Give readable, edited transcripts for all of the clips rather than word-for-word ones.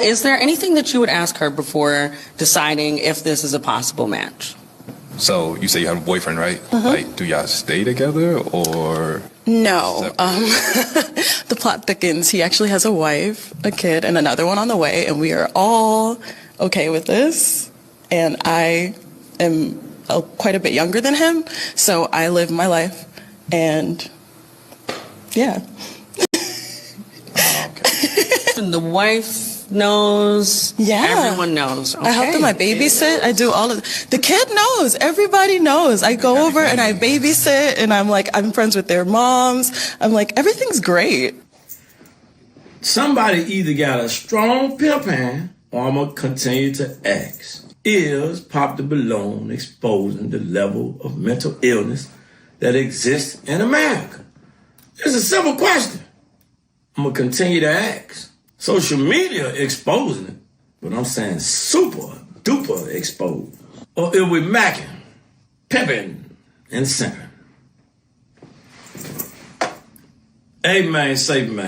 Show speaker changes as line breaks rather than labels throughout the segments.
Is there anything that you would ask her before deciding if this is a possible match?
So you say you have a boyfriend, right? Like, do y'all stay together or?
No. The plot thickens. He actually has a wife, a kid, and another one on the way, and we are all okay with this. And I am quite a bit younger than him, so I live my life, and yeah.
And the wife knows.
Yeah.
Everyone knows. Okay.
I help them. I babysit. I do all of the kid knows. Everybody knows. I go over and I babysit, and I'm friends with their moms. I'm like, everything's great.
Somebody either got a strong pimp hand, or I'm gonna continue to ask. Is Pop the Balloon exposing the level of mental illness that exists in America? It's a simple question. I'm gonna continue to ask. Social media exposing it, but I'm saying super duper exposed. Or if we macking, pimping, and simping. Amen, say man.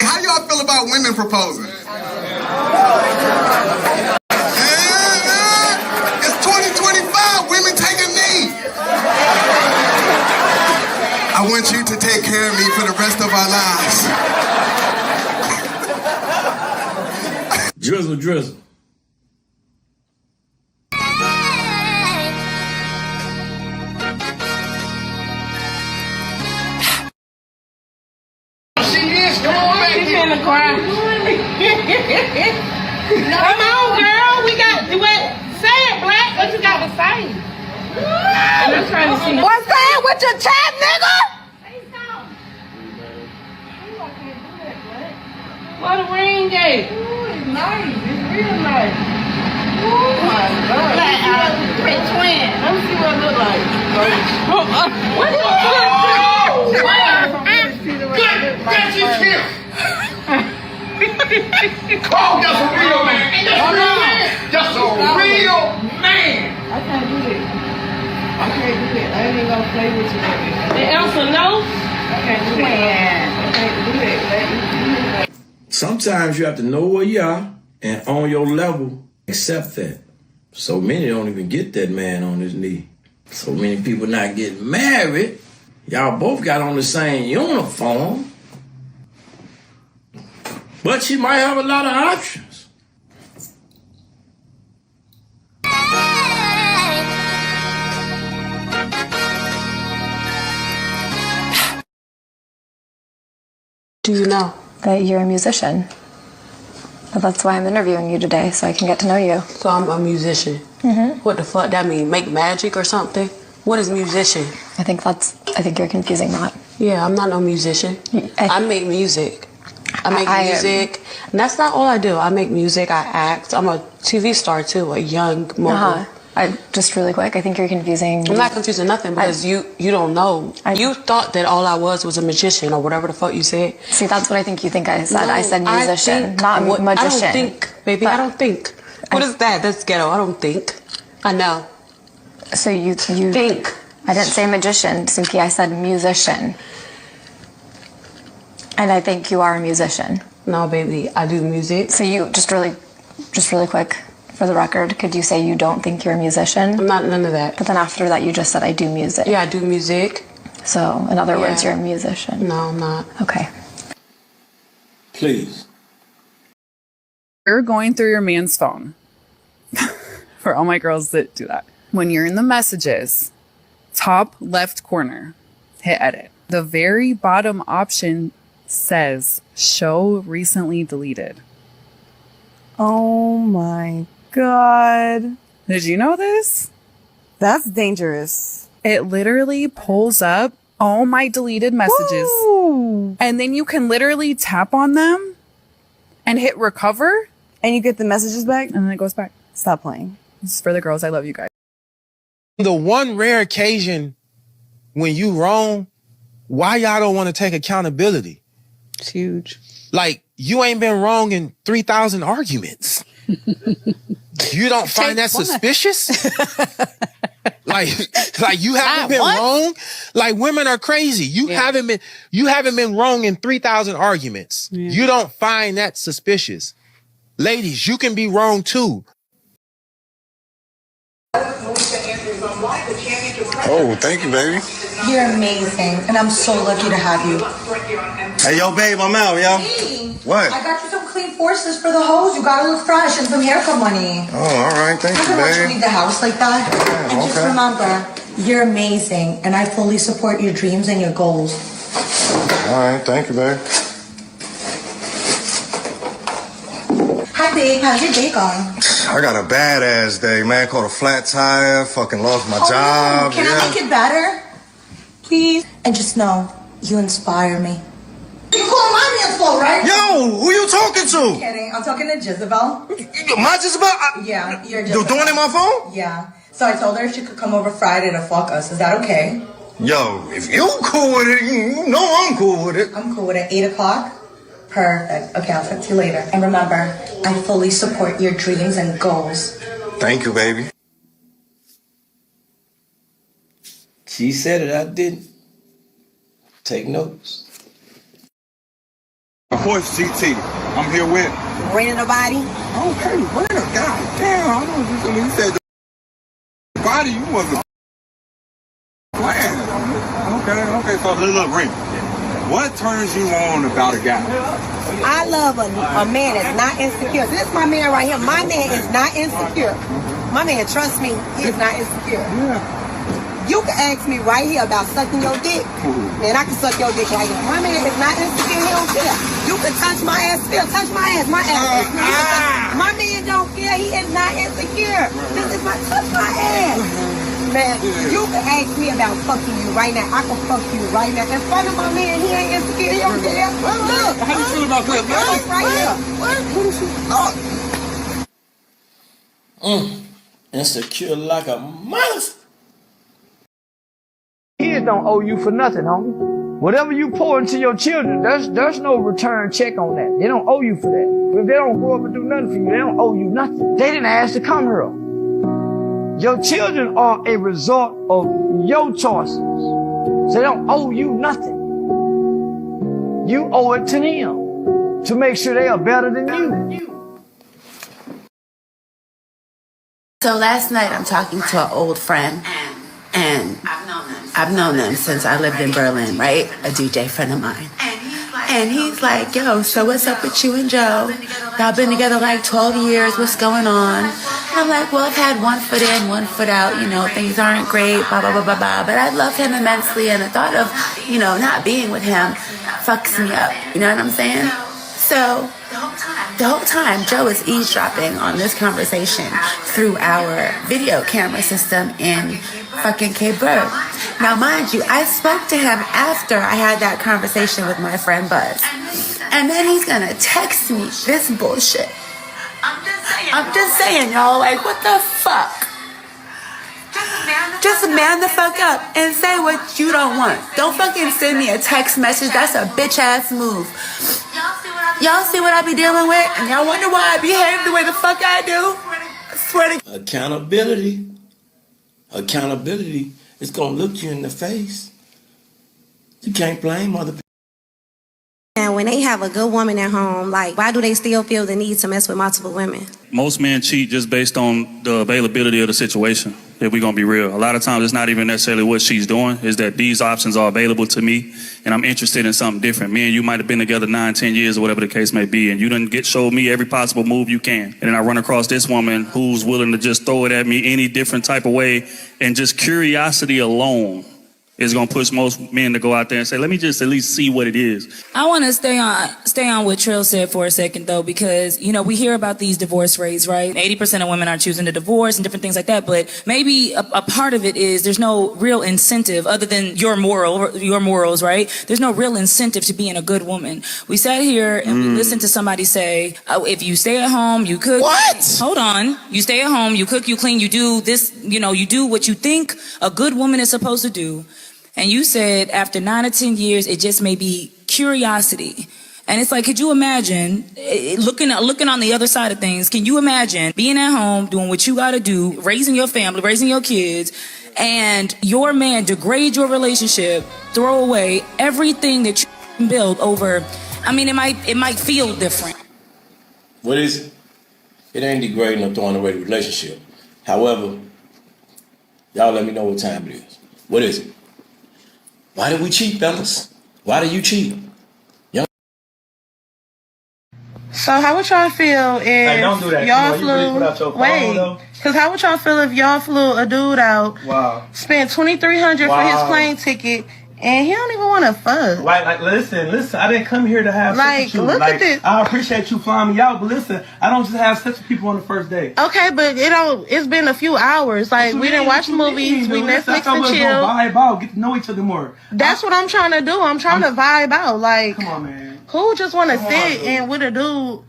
How y'all feel about women proposing? It's 2025, women take a knee. I want you to take care of me for the rest of our lives.
Drizzle, drizzle.
Come on, cry. Come on, girl. We got what? Say it, Black. What you got to say? I'm just trying to see. What's that with your chat, nigga? Say something. I can't do that, Black. What a ring gate. Ooh, it's nice. It's real nice. Oh my God. Like Prince Twin. Let me see what it look like. What the fuck? That's his hip. Oh, that's a real man. That's a real man. I can't do that. I ain't even gonna play with you. The answer no? I can't do that. I can't do that.
Sometimes you have to know where you are and on your level, accept that. So many don't even get that man on his knee. So many people not getting married. Y'all both got on the same uniform. But she might have a lot of options.
Do you know
that you're a musician? But that's why I'm interviewing you today, so I can get to know you.
So I'm a musician. What the fuck that mean? Make magic or something? What is musician?
I think you're confusing that.
Yeah, I'm not no musician. I make music. I make music. And that's not all I do. I make music, I act. I'm a TV star too, a young mogul.
Just really quick, I think you're confusing.
I'm not confusing nothing because you don't know. You thought that all I was a magician or whatever the fuck you said.
See, that's what I think you think I said. No, I said musician, not magician.
I don't think, baby. I don't think. What is that? That's ghetto. I don't think. I know.
So you
think.
I didn't say magician, Suki. I said musician. And I think you are a musician.
No, baby. I do music.
So you, just really quick, for the record, could you say you don't think you're a musician?
I'm not none of that.
But then after that, you just said I do music.
Yeah, I do music.
So, in other words, you're a musician.
No, I'm not.
Okay.
Please.
You're going through your man's phone. For all my girls that do that. When you're in the messages, top left corner, hit edit. The very bottom option says show recently deleted.
Oh my God.
Did you know this?
That's dangerous.
It literally pulls up all my deleted messages.
Woo!
And then you can literally tap on them and hit recover.
And you get the messages back?
And then it goes back.
Stop playing.
This is for the girls. I love you guys.
The one rare occasion when you wrong, why y'all don't want to take accountability?
It's huge.
Like, you ain't been wrong in 3,000 arguments. You don't find that suspicious? Like, Like you haven't been wrong. Like women are crazy. You haven't been wrong in 3,000 arguments. Yeah. You don't find that suspicious. Ladies, you can be wrong too.
Oh, thank you, baby.
You're amazing, and I'm so lucky to have you.
Hey, yo, babe, I'm out, yo.
Hey,
what?
I got you some clean forces for the hose. You gotta look fresh and some haircut money.
Oh, all right, thank you, babe.
I don't want you to leave the house like that.
Yeah,
and just remember, you're amazing, and I fully support your dreams and your goals.
All right, thank you, babe.
Hi, babe. How's your day going?
I got a badass day, man. Caught a flat tire. Fucking lost my job.
Can I make it better? Please. And just know, you inspire me. You calling my man slow, right?
Yo, who you talking to?
I'm kidding. I'm talking to Jezebel.
My Jezebel?
Yeah, you're Jezebel.
You doing it in my phone?
Yeah. So I told her if she could come over Friday to fuck us. Is that okay?
Yo, if you cool with it, you know I'm cool with it.
I'm cool with it. 8 o'clock? Perfect. Okay, I'll talk to you later. And remember, I fully support your dreams and goals.
Thank you, baby.
She said it, I didn't. Take notes.
Of course, GT. I'm here with.
Raining nobody?
Okay, winner. God damn. I don't know. You said the body, you wasn't playing. Okay. So look, Ring. What turns you on about a guy?
I love a man that's not insecure. This is my man right here. My man is not insecure. My man, trust me, he is not insecure.
Yeah.
You can ask me right here about sucking your dick. Man, I can suck your dick right here. My man is not insecure. He don't care. You can touch my ass, Phil. Touch my ass. My ass. My man don't care. He is not insecure. This is my touch my ass. Man, you can ask me about fucking you right now. I can fuck you right now. In front of my man, he ain't insecure. He don't care. Look.
How you feel about that?
Right here.
Insecure like a monster.
Kids don't owe you for nothing, homie. Whatever you pour into your children, there's no return check on that. They don't owe you for that. If they don't grow up and do nothing for you, they don't owe you nothing. They didn't ask to come here. Your children are a result of your choices. So they don't owe you nothing. You owe it to them to make sure they are better than you.
So last night I'm talking to an old friend, and I've known them since I lived in Berlin, right? A DJ friend of mine. And he's like, yo, so what's up with you and Joe? Y'all been together like 12 years. What's going on? And I'm like, well, I've had one foot in, one foot out. You know, things aren't great, blah, blah, blah, blah, blah. But I love him immensely. And the thought of, you know, not being with him fucks me up. You know what I'm saying? So the whole time, Joe is eavesdropping on this conversation through our video camera system in fucking Cape Verde. Now, mind you, I spoke to him after I had that conversation with my friend Buzz. And then he's gonna text me this bullshit. I'm just saying, y'all, like, what the fuck? Just man the fuck up and say what you don't want. Don't fucking send me a text message. That's a bitch ass move. Y'all see what I be dealing with? And y'all wonder why I behave the way the fuck I do? I swear to
Accountability is gonna look you in the face. You can't blame other people.
And when they have a good woman at home, like, why do they still feel the need to mess with multiple women?
Most men cheat just based on the availability of the situation, if we're going to be real. A lot of times it's not even necessarily what she's doing, is that these options are available to me, and I'm interested in something different. Me and you might have been together 9, 10 years or whatever the case may be, and you done showed me every possible move you can. And then I run across this woman who's willing to just throw it at me any different type of way, and just curiosity alone is going to push most men to go out there and say, let me just at least see what it is.
I want to stay on what Trill said for a second, though, because, you know, we hear about these divorce rates, right? 80% of women are choosing to divorce and different things like that. But maybe a part of it is there's no real incentive other than your morals, right? There's no real incentive to being a good woman. We sat here and we listened to somebody say, oh, if you stay at home, you cook.
What?
Hold on. You stay at home, you cook, you clean, you do this, you know, you do what you think a good woman is supposed to do. And you said after 9 or 10 years, it just may be curiosity. And it's like, could you imagine looking on the other side of things? Can you imagine being at home, doing what you got to do, raising your family, raising your kids, and your man degrade your relationship, throw away everything that you built over? I mean, it might feel different.
What is it? It ain't degrading or throwing away the relationship. However, y'all let me know what time it is. What is it? Why did we cheat, fellas? Why did you cheat?
So how would y'all feel if
don't do that.
y'all
You really put out your phone,
wait?
though?
Because how would y'all feel if y'all flew a dude out, spent $2,300 for his plane ticket, and he don't even want to fuck?
Like, listen, I didn't come here to have sex with you.
Look at this.
I appreciate you flying me out, but listen, I don't just have sex with people on the first date.
Okay, but it's been a few hours. Like, we didn't watch movies, we Netflix and chill.
Vibe out, get to know each other more.
That's what I'm trying to do. I'm trying to vibe out. Like,
come on, man.
Who just want to sit and with a dude?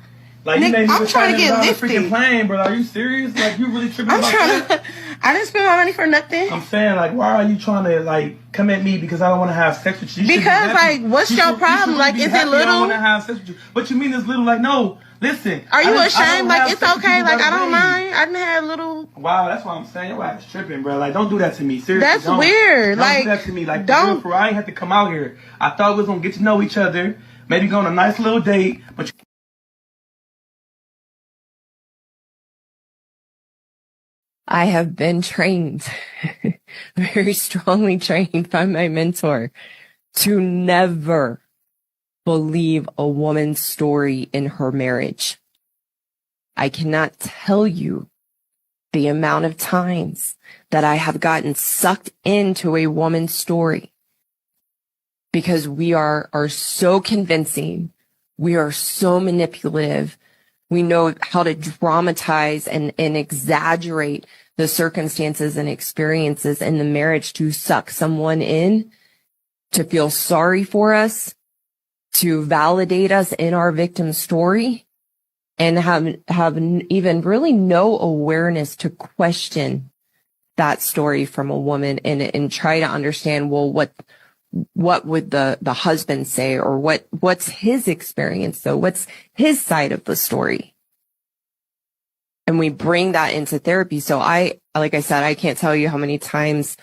Like, you made me
I'm trying to get
on the
lifted.
freaking plane, bro. Are you serious? Like, you really tripping about that?
I didn't spend my money for nothing.
I'm saying, like, why are you trying to, like, come at me because I don't want to have sex with you?
Because, like, what's your problem? Like, is it little?
I don't want to have sex with you. What you mean it's little? Like, no, listen.
Are you ashamed? Like, it's okay. Like, I don't mind. I didn't have little.
Wow, that's what I'm saying. Your ass is tripping, bro. Like, don't do that to me. Seriously,
That's weird.
Don't
like,
do that to me. Like, don't. I ain't have to come out here. I thought we was gonna get to know each other, maybe go on a nice little date, but.
I have been trained, very strongly trained by my mentor, to never believe a woman's story in her marriage. I cannot tell you the amount of times that I have gotten sucked into a woman's story because we are so convincing. We are so manipulative. We know how to dramatize and exaggerate the circumstances and experiences in the marriage to suck someone in, to feel sorry for us, to validate us in our victim story, and have even really no awareness to question that story from a woman and try to understand, well, what would the husband say, or what's his experience though? What's his side of the story? And we bring that into therapy. So like I said, I can't tell you how many times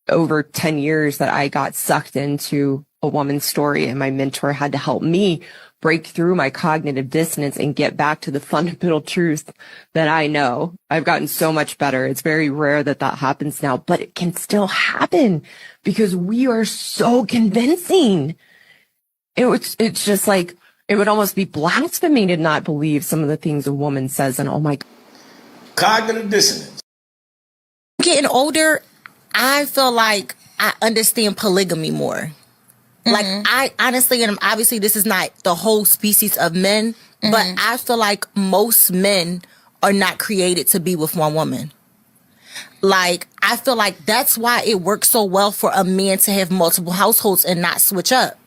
over 10 years that I got sucked into a woman's story, and my mentor had to help me break through my cognitive dissonance and get back to the fundamental truth that I know. I've gotten so much better. It's very rare that happens now, but it can still happen because we are so convincing. It's just like, it would almost be blasphemy to not believe some of the things a woman says. And oh my God.
Cognitive dissonance.
Getting older, I feel like I understand polygamy more. Like, I honestly, and obviously this is not the whole species of men, but I feel like most men are not created to be with one woman. Like, I feel like that's why it works so well for a man to have multiple households and not switch up.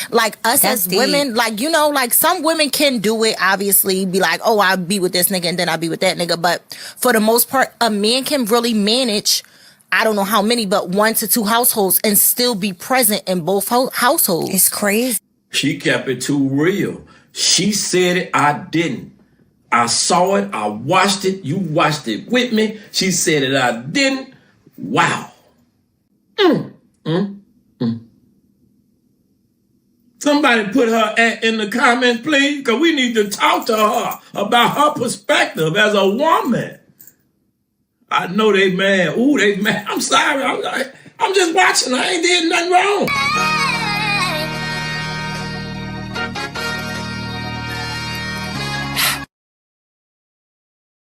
Like, us as women, like, you know, like, some women can do it, obviously, be like, oh, I'll be with this nigga and then I'll be with that nigga. But for the most part, a man can really manage, I don't know how many, but 1 to 2 households and still be present in both households.
It's crazy.
She kept it too real. She said it, I didn't. I saw it, I watched it, you watched it with me. She said it, I didn't. Wow. Somebody put her in the comments, please, because we need to talk to her about her perspective as a woman. I know they mad. Ooh, they mad. I'm sorry. I'm just watching. I ain't did nothing wrong.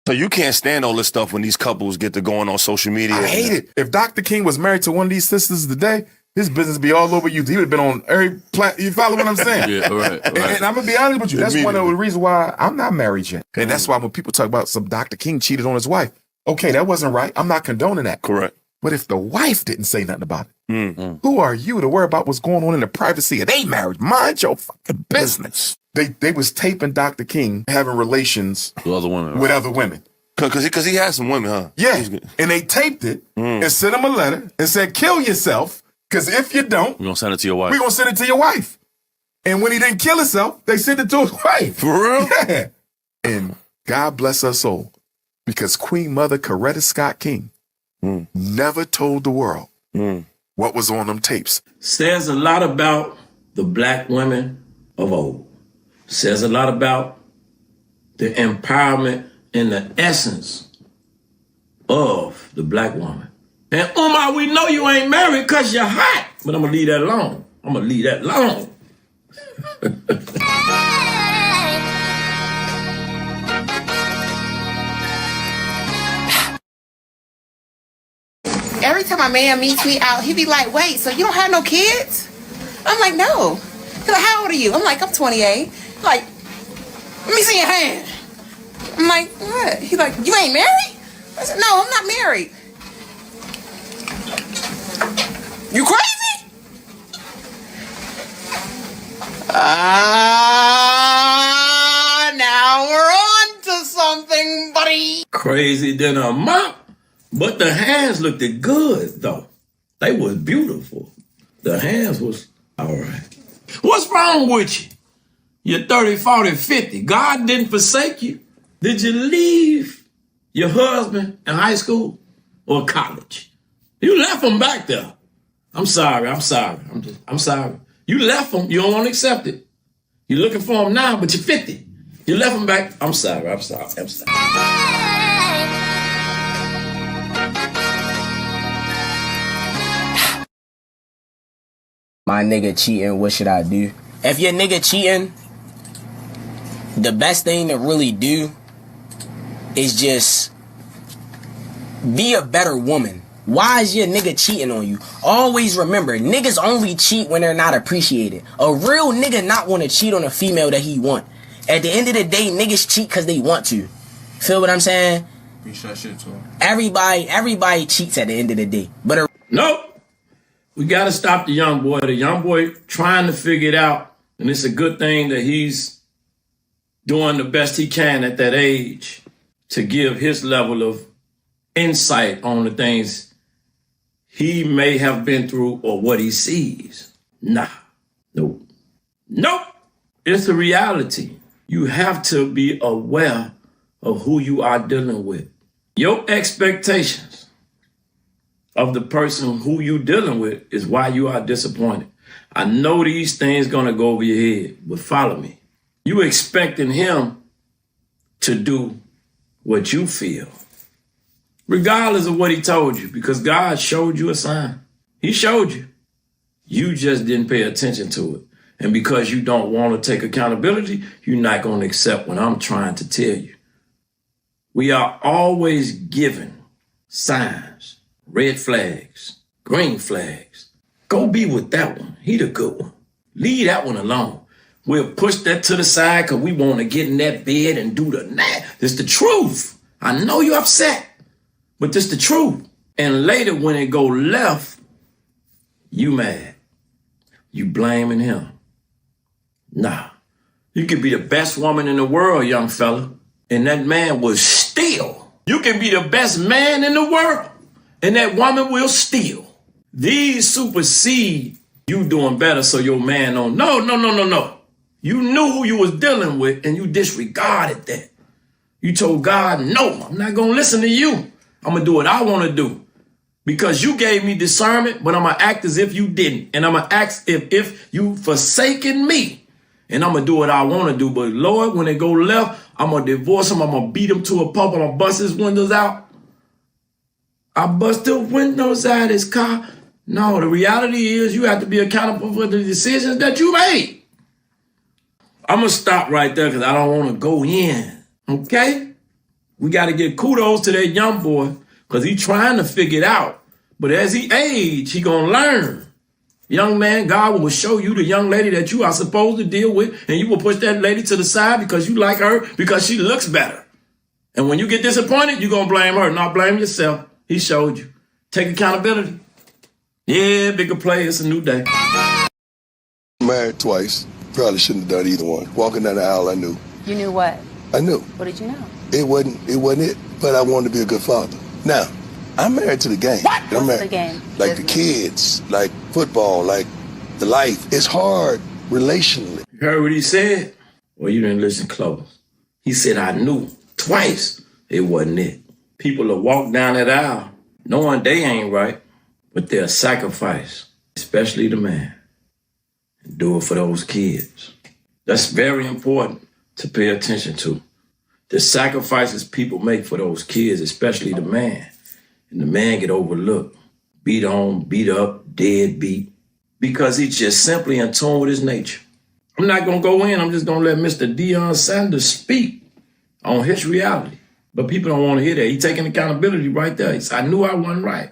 So you can't stand all this stuff when these couples get to going on social media.
I hate it. If Dr. King was married to one of these sisters today, his business be all over YouTube. He would have been on every platform. You follow what I'm saying?
Yeah, right.
And I'm going to be honest with you. That's one of the reasons why I'm not married yet. And that's why when people talk about some Dr. King cheated on his wife, okay, that wasn't right. I'm not condoning that.
Correct.
But if the wife didn't say nothing about it, who are you to worry about what's going on in the privacy of their marriage? Mind your fucking business. They was taping Dr. King having relations
with other women.
With other women.
Because he had some women, huh?
Yeah. And they taped it and sent him a letter and said, kill yourself, because if you don't,
we're going to send it to your wife.
We're going to send it to your wife. And when he didn't kill himself, they sent it to his wife.
For real?
Yeah. And God bless her soul, because Queen Mother Coretta Scott King never told the world what was on them tapes.
Says a lot about the black women of old. Says a lot about the empowerment and the essence of the black woman. And Umar, we know you ain't married because you're hot, but I'm going to leave that alone. I'm going to leave that alone.
Every time a man meets me out, he be like, wait, so you don't have no kids? I'm like, no. He's like, how old are you? I'm like, I'm 28. Like, let me see your hand. I'm like, what? He's like, you ain't married? I said, no, I'm not married. You crazy? Now we're on to something, buddy.
Crazy than a mop. But the hands looked good, though. They was beautiful. The hands was all right. What's wrong with you? You're 30, 40, 50. God didn't forsake you. Did you leave your husband in high school or college? You left him back there. I'm sorry. I'm sorry. You left him. You don't want to accept it. You're looking for him now, but you're 50. You left him back. I'm sorry.
My nigga cheating, what should I do? If your nigga cheating, the best thing to really do is just be a better woman. Why is your nigga cheating on you? Always remember, niggas only cheat when they're not appreciated. A real nigga not want to cheat on a female that he want. At the end of the day, niggas cheat because they want to. Feel what I'm saying? Everybody cheats at the end of the day. But
nope. We got to stop the young boy. The young boy trying to figure it out. And it's a good thing that he's doing the best he can at that age to give his level of insight on the things he may have been through or what he sees. Nope. It's a reality. You have to be aware of who you are dealing with. Your expectations of the person who you dealing with is why you are disappointed. I know these things gonna go over your head, but follow me. You expecting him to do what you feel, regardless of what he told you, because God showed you a sign. He showed you. You just didn't pay attention to it. And because you don't want to take accountability, you're not going to accept what I'm trying to tell you. We are always given signs. Red flags, green flags. Go be with that one. He the good one. Leave that one alone. We'll push that to the side because we want to get in that bed and do the nap. This the truth. I know you're upset, but this the truth. And later when it go left, you mad. You blaming him. Nah. You could be the best woman in the world, young fella, and that man was steal. You can be the best man in the world, and that woman will steal. These supersede you doing better so your man don't. No. You knew who you was dealing with and you disregarded that. You told God, no, I'm not going to listen to you. I'm going to do what I want to do. Because you gave me discernment, but I'm going to act as if you didn't. And I'm going to act if you forsaken me. And I'm going to do what I want to do. But Lord, when it go left, I'm going to divorce him. I'm going to beat him to a pulp. I'm going to bust his windows out. I bust the windows out of his car. No, the reality is you have to be accountable for the decisions that you made. I'm going to stop right there because I don't want to go in. Okay? We got to give kudos to that young boy because he's trying to figure it out. But as he age, he going to learn. Young man, God will show you the young lady that you are supposed to deal with, and you will push that lady to the side because you like her because she looks better. And when you get disappointed, you're going to blame her, not blame yourself. He showed you. Take accountability. Yeah, bigger play. It's a new day.
Married twice. Probably shouldn't have done either one. Walking down the aisle, I knew.
You knew what?
I knew.
What did you know?
It wasn't it, but I wanted to be a good father. Now, I'm married to the game.
What?
I'm
What's
married,
the game?
like the kids, like football, like the life. It's hard relationally.
You heard what he said? Well, you didn't listen close. He said, I knew twice it wasn't it. People will walk down that aisle knowing they ain't right, but they'll sacrifice, especially the man, and do it for those kids. That's very important to pay attention to. The sacrifices people make for those kids, especially the man. And the man get overlooked, beat on, beat up, deadbeat, because he's just simply in tune with his nature. I'm not going to go in. I'm just going to let Mr. Deion Sanders speak on his reality. But people don't want to hear that. He's taking accountability right there. He said, I knew I wasn't right.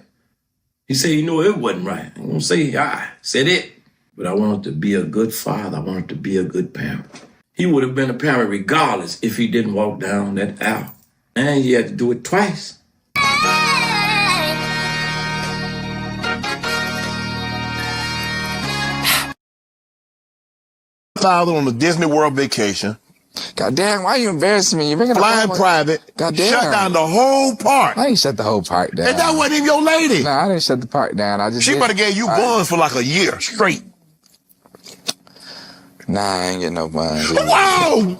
He said he knew it wasn't right. I'm going to say I said it. But I wanted to be a good father. I wanted to be a good parent. He would have been a parent regardless if he didn't walk down that aisle. And he had to do it twice.
Father on a Disney World vacation.
Goddamn, why you embarrassing me? You're
flying private.
Goddamn.
Shut down the whole park.
I ain't shut the whole park down.
And that wasn't even your lady.
No, I didn't shut the park down.
She better gave you buns for like a year straight.
Nah, I ain't getting no buns.
Whoa!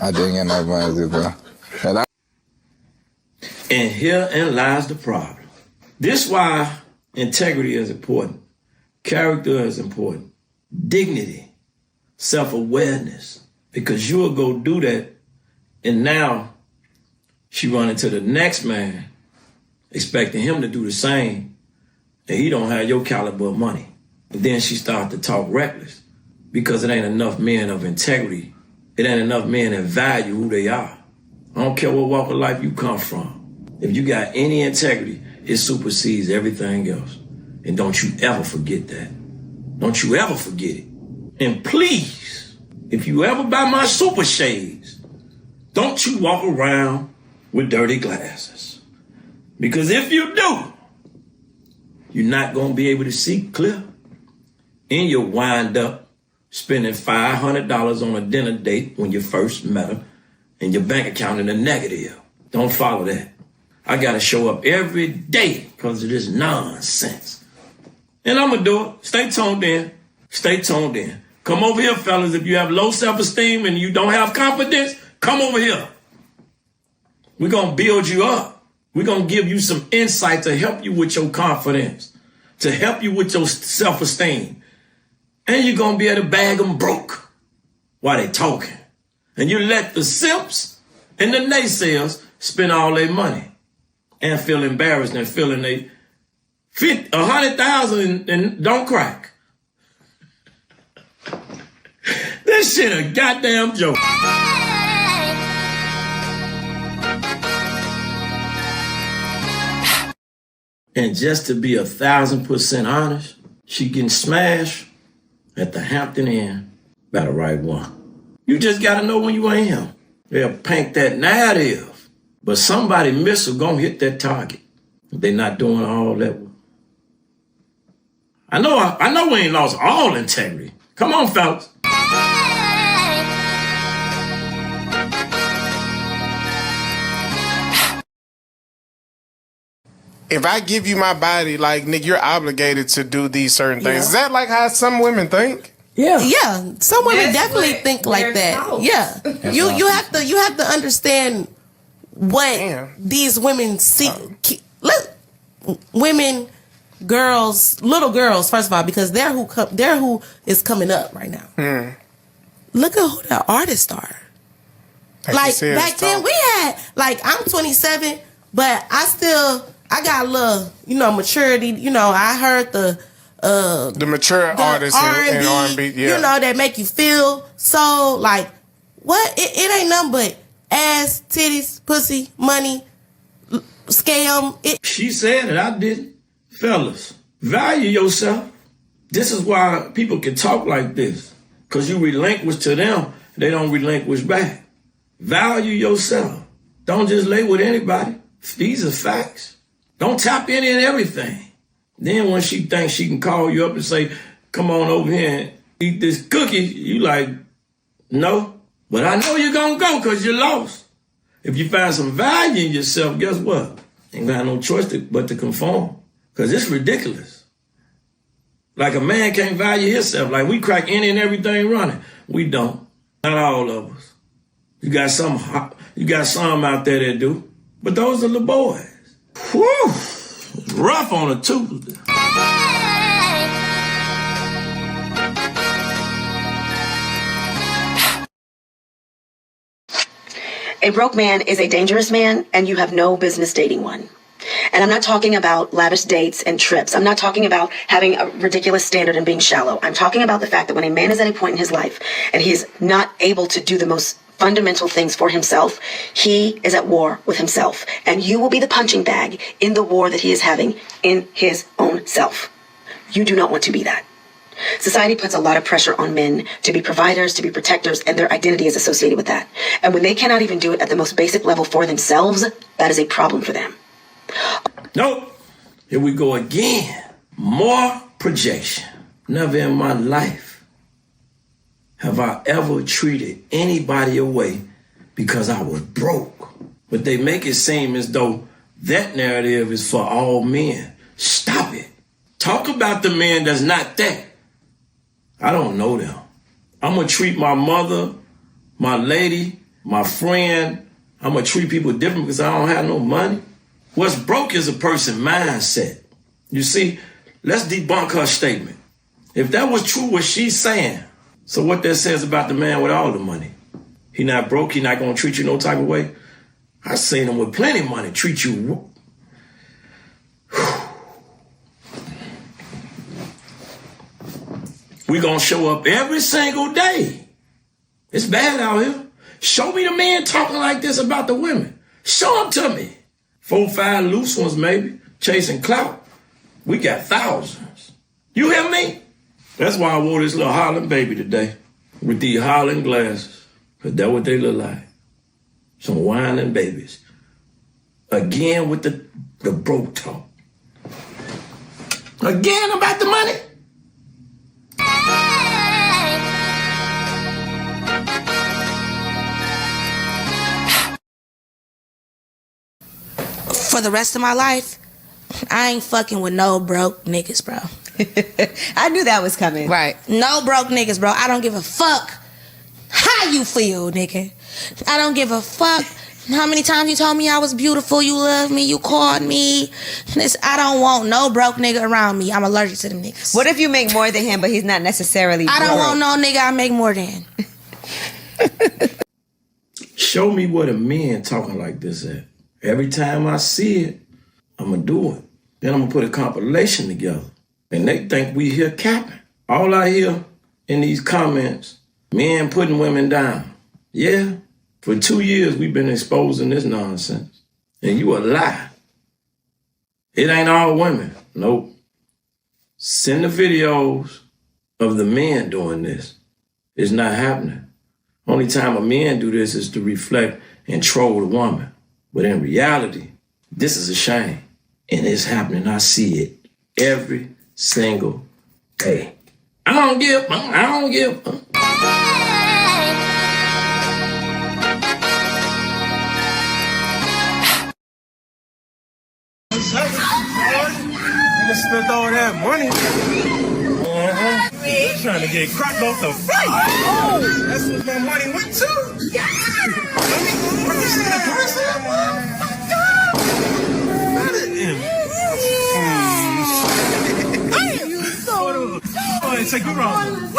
I didn't get no buns either, bro.
And herein lies the problem. This is why integrity is important. Character is important. Dignity. Self-awareness. Because you'll go do that, and now she run into the next man, expecting him to do the same, and he don't have your caliber of money. And then she starts to talk reckless, because it ain't enough men of integrity. It ain't enough men that value who they are. I don't care what walk of life you come from. If you got any integrity, it supersedes everything else. And don't you ever forget that. Don't you ever forget it. And please, if you ever buy my super shades, don't you walk around with dirty glasses. Because if you do, you're not going to be able to see clear. And you'll wind up spending $500 on a dinner date when you first met her, and your bank account in the negative. Don't follow that. I got to show up every day because of this nonsense. And I'm going to do it. Stay tuned in. Stay tuned in. Come over here, fellas. If you have low self-esteem and you don't have confidence, come over here. We're going to build you up. We're going to give you some insight to help you with your confidence, to help you with your self-esteem. And you're going to be able to bag them broke while they talking. And you let the simps and the naysayers spend all their money and feel embarrassed and feeling they $100,000 and don't crack. This shit a goddamn joke. And just to be 1,000% honest, she getting smashed at the Hampton Inn by the right one. You just gotta know when you ain't him. They'll paint that narrative, but somebody missile gonna hit that target. They're not doing all that. I know we ain't lost all integrity. Come on, fellas.
If I give you my body, like, nigga, you're obligated to do these certain things. Is that like how some women think?
Yeah. Some women definitely think like that. Yeah. You have to understand what these women see. Women, girls, little girls, first of all, because they're who is coming up right now. Look at who the artists are. Like back then we had, like, I'm 27, but I got a little, maturity. I heard the mature artists in R&B, that make you feel so, like, what? It ain't nothing but ass, titties, pussy, money, scam.
She said it, I didn't. Fellas, value yourself. This is why people can talk like this. Because you relinquish to them, they don't relinquish back. Value yourself. Don't just lay with anybody. These are facts. Don't tap in everything. Then when she thinks she can call you up and say, come on over here and eat this cookie, you like, no. But I know you're going to go because you're lost. If you find some value in yourself, guess what? Ain't got no choice but to conform. Because it's ridiculous. Like a man can't value himself. Like we crack any and everything running. We don't. Not all of us. You got some out there that do. But those are the boys. Whew. Rough on a Tuesday.
A broke man is a dangerous man, and you have no business dating one. And I'm not talking about lavish dates and trips. I'm not talking about having a ridiculous standard and being shallow. I'm talking about the fact that when a man is at a point in his life and he's not able to do the most fundamental things for himself, he is at war with himself. And you will be the punching bag in the war that he is having in his own self. You do not want to be that. Society puts a lot of pressure on men to be providers, to be protectors, and their identity is associated with that. And when they cannot even do it at the most basic level for themselves, that is a problem for them.
Nope. Here we go again. More projection. Never in my life have I ever treated anybody away because I was broke. But they make it seem as though that narrative is for all men. Stop it. Talk about the men that's not that. I don't know them. I'm going to treat my mother, my lady, my friend, I'm going to treat people different because I don't have no money. What's broke is a person's mindset. You see, let's debunk her statement. If that was true, what she's saying, so what that says about the man with all the money? He not broke, he not going to treat you no type of way? I seen him with plenty of money treat you. We gonna show up every single day. It's bad out here. Show me the man talking like this about the women. Show them to me. 4 or 5 loose ones maybe, chasing clout. We got thousands. You hear me? That's why I wore this little Holland baby today with these Holland glasses, because that's what they look like. Some whining babies. Again with the broke talk. Again about the money.
For the rest of my life, I ain't fucking with no broke niggas, bro.
I knew that was coming.
Right. No broke niggas, bro. I don't give a fuck how you feel, nigga. I don't give a fuck how many times you told me I was beautiful, you loved me, you called me. I don't want no broke nigga around me. I'm allergic to them niggas.
What if you make more than him, but he's not necessarily broke?
I don't want no nigga I make more than.
Show me what a man talking like this at. Every time I see it, I'm going to do it. Then I'm going to put a compilation together. And they think we here capping. All I hear in these comments, men putting women down. Yeah, for 2 years we've been exposing this nonsense. And you a lie. It ain't all women. Nope. Send the videos of the men doing this. It's not happening. Only time a man do this is to reflect and troll the woman. But in reality, this is a shame. And it's happening. I see it every single day. I don't give.
Nigga spent all that money. Trying to get cracked off the flight. Oh, that's what my money went to. Yeah. Take you wrong.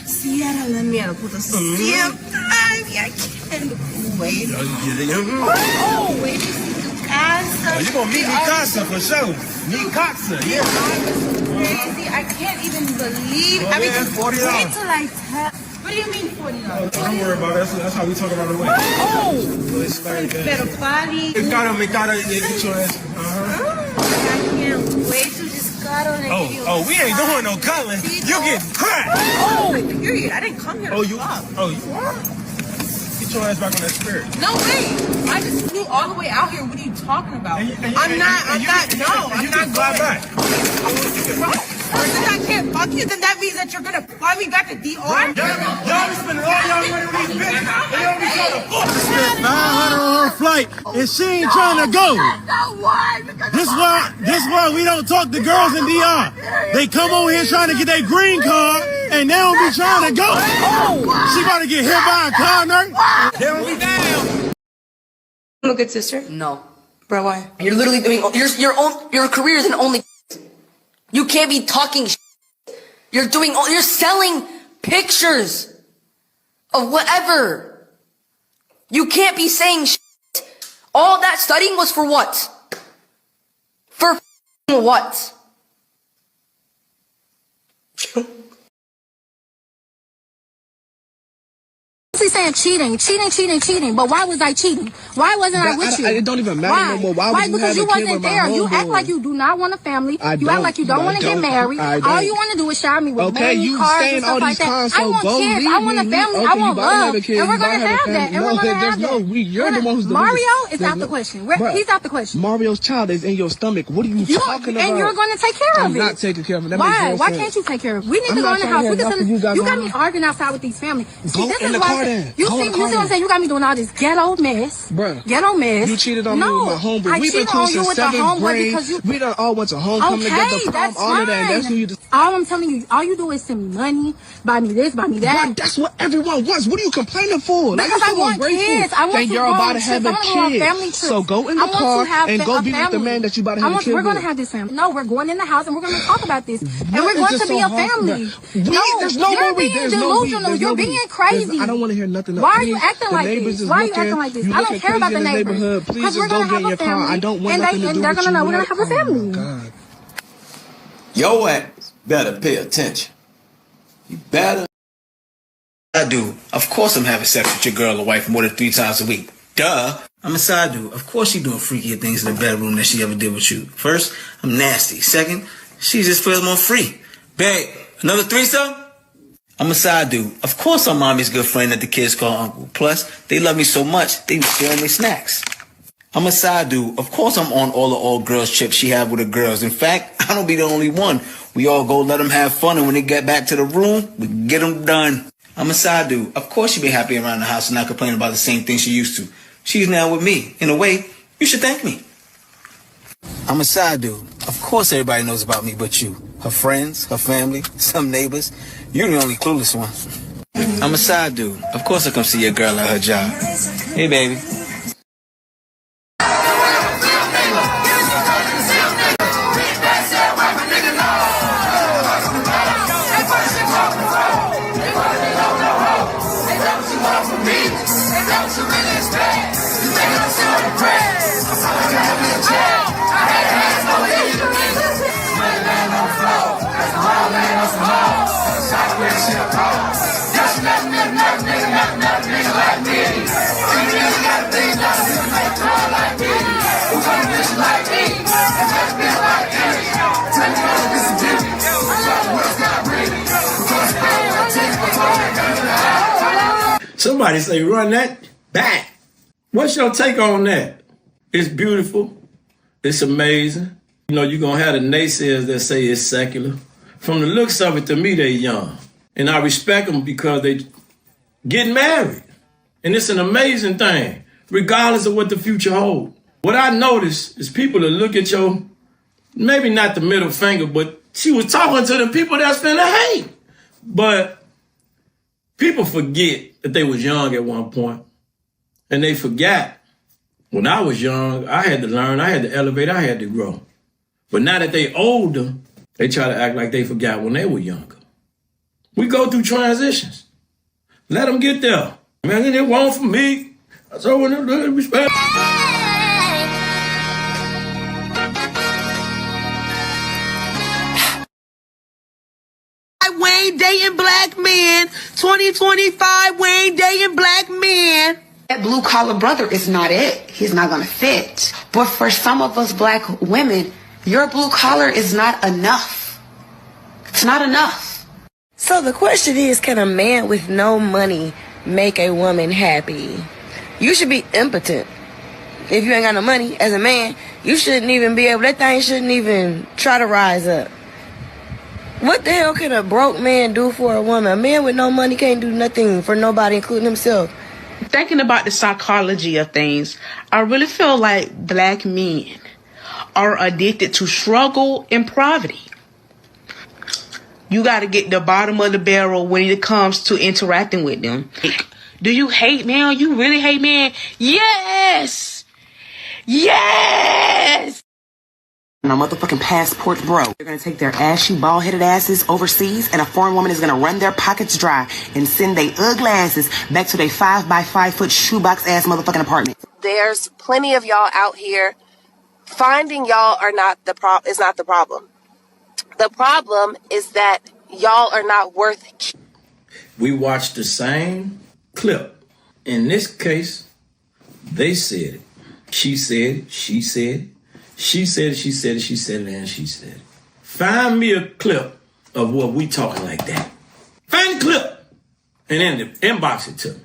Sierra la mierda, puta. Siempre. Ay, I can't wait. Oh, wait.
Oh, you gonna meet me casa for sure. Meet casa, yeah.
Crazy. I can't even believe. I mean,
$40.
Wait till I tell. What do you mean $40?
Don't worry about it. That's how we talk about it.
Oh!
It's like that.
Pero party.
Me cara, get your ass.
I can't wait to just cuddle and
Oh, we ain't doing no cuddling. You get cracked.
Oh, period. I didn't come here to
you are? Get your ass back on that spirit.
No way. I just flew all the way out here. What are you talking about? I'm not going.
Fly back.
Since I can't fuck you, then that means that you're gonna fly me back to DR?
Y'all be spending all y'all money on these bitches. They don't be trying to fuck.
Spent 500 on her flight, and she ain't trying to go. This why we don't talk to girls in DR. They come over here trying to get their green card, and they don't be trying to go. She about to get hit by a car, nurse. They don't be down.
I'm a good sister? No. Bro, why? You're literally doing your career isn't only. You can't be talking. You're selling pictures of whatever. You can't be saying. All that studying was for what? For what?
He's saying cheating. But why was I cheating? Why wasn't I with you?
It don't even matter no more. Why
because you wasn't there. You act like you do not want a family. You act like you don't want to get married. All you want to do is shower me with money, cars, and stuff like that. I want kids. I want a family. I want love. And we're gonna have that. And we're gonna have that.
You're the one who's the
Mario is out the question. He's out the question.
Mario's child is in your stomach. What are you talking about?
And you're going to take care of it.
I'm not taking care of it.
Why? Why can't you take care of it? We need to go in the house. You got me arguing outside with these families.
Go in the car then.
You see what I'm saying? You got me doing all this ghetto mess.
Bruh.
Ghetto mess.
You cheated on me with my homeboy. We've been cool since 7th grade. We done all went to homecoming together, prom, all of that. That's who you
all I'm telling you, all you do is send me money, buy me this, buy me that.
Bruh, that's what everyone wants. What are you complaining for?
Because I want kids. I want
you're about to have a kid. So go in the car and go be with the man that you about to have a kid with.
We're going to have this family. No, we're going in the house and we're going to talk about this. And we're going to be a family.
There's no
you're being delusional. You're being crazy.
I don't want to hear nothing else.
Why are you acting like this? Why are you acting like this? I don't care about the neighborhood.
Please just go get in your car. I don't want nothing to do with you.
They're going to know we're going to have a family.
God.
Your ass better pay attention. You better. I do. Of course I'm having sex with your girl or wife more than 3 times a week. Duh. I'm a side dude. Of course she doing freakier things in the bedroom than she ever did with you. First, I'm nasty. Second, she just feels more free. Babe, another threesome? I'm a side dude. Of course I'm mommy's good friend that the kids call uncle. Plus, they love me so much, they be sharing me snacks. I'm a side dude. Of course I'm on all the all-girls trips she have with the girls. In fact, I don't be the only one. We all go let them have fun, and when they get back to the room, we get them done. I'm a side dude. Of course she be happy around the house and not complaining about the same thing she used to. She's now with me. In a way, you should thank me. I'm a side dude. Of course everybody knows about me but you. Her friends, her family, some neighbors. You're the only clueless one. I'm a side dude. Of course I come see your girl at her job. Hey, baby.
Somebody say, run that back. What's your take on that? It's beautiful. It's amazing. You know, you're going to have the naysayers that say it's secular. From the looks of it, to me, they're young. And I respect them because they get married. And it's an amazing thing, regardless of what the future holds. What I notice is people that look at your, maybe not the middle finger, but she was talking to the people that's finna hate. But people forget that they was young at one point. And they forgot when I was young, I had to learn, I had to elevate, I had to grow. But now that they older, they try to act like they forgot when they were younger. We go through transitions. Let them get there. Man, it won't for me. That's all I want to respect.
Wayne dating black men. 2025, Wayne dating black men.
That blue collar brother is not it. He's not gonna fit. But for some of us black women, your blue collar is not enough. It's not enough.
So the question is, can a man with no money make a woman happy? You should be impotent. If you ain't got no money as a man, you shouldn't even be able, that thing shouldn't even try to rise up. What the hell can a broke man do for a woman? A man with no money can't do nothing for nobody, including himself.
Thinking about the psychology of things, I really feel like black men are addicted to struggle and poverty. You got to get the bottom of the barrel when it comes to interacting with them. Do you hate man? You really hate man? Yes! Yes!
And our motherfucking passports, bro. They're gonna take their ashy, bald-headed asses overseas, and a foreign woman is gonna run their pockets dry and send their ugly asses back to their 5-by-5-foot shoebox ass motherfucking apartment.
There's plenty of y'all out here. Finding y'all is not the problem. The problem is that y'all are not worth.
We watched the same clip. In this case, they said it. She said it. She said it. She said it, she said it, she said it, and she said it. Find me a clip of what we talking like that. Find the clip and then inbox it to me.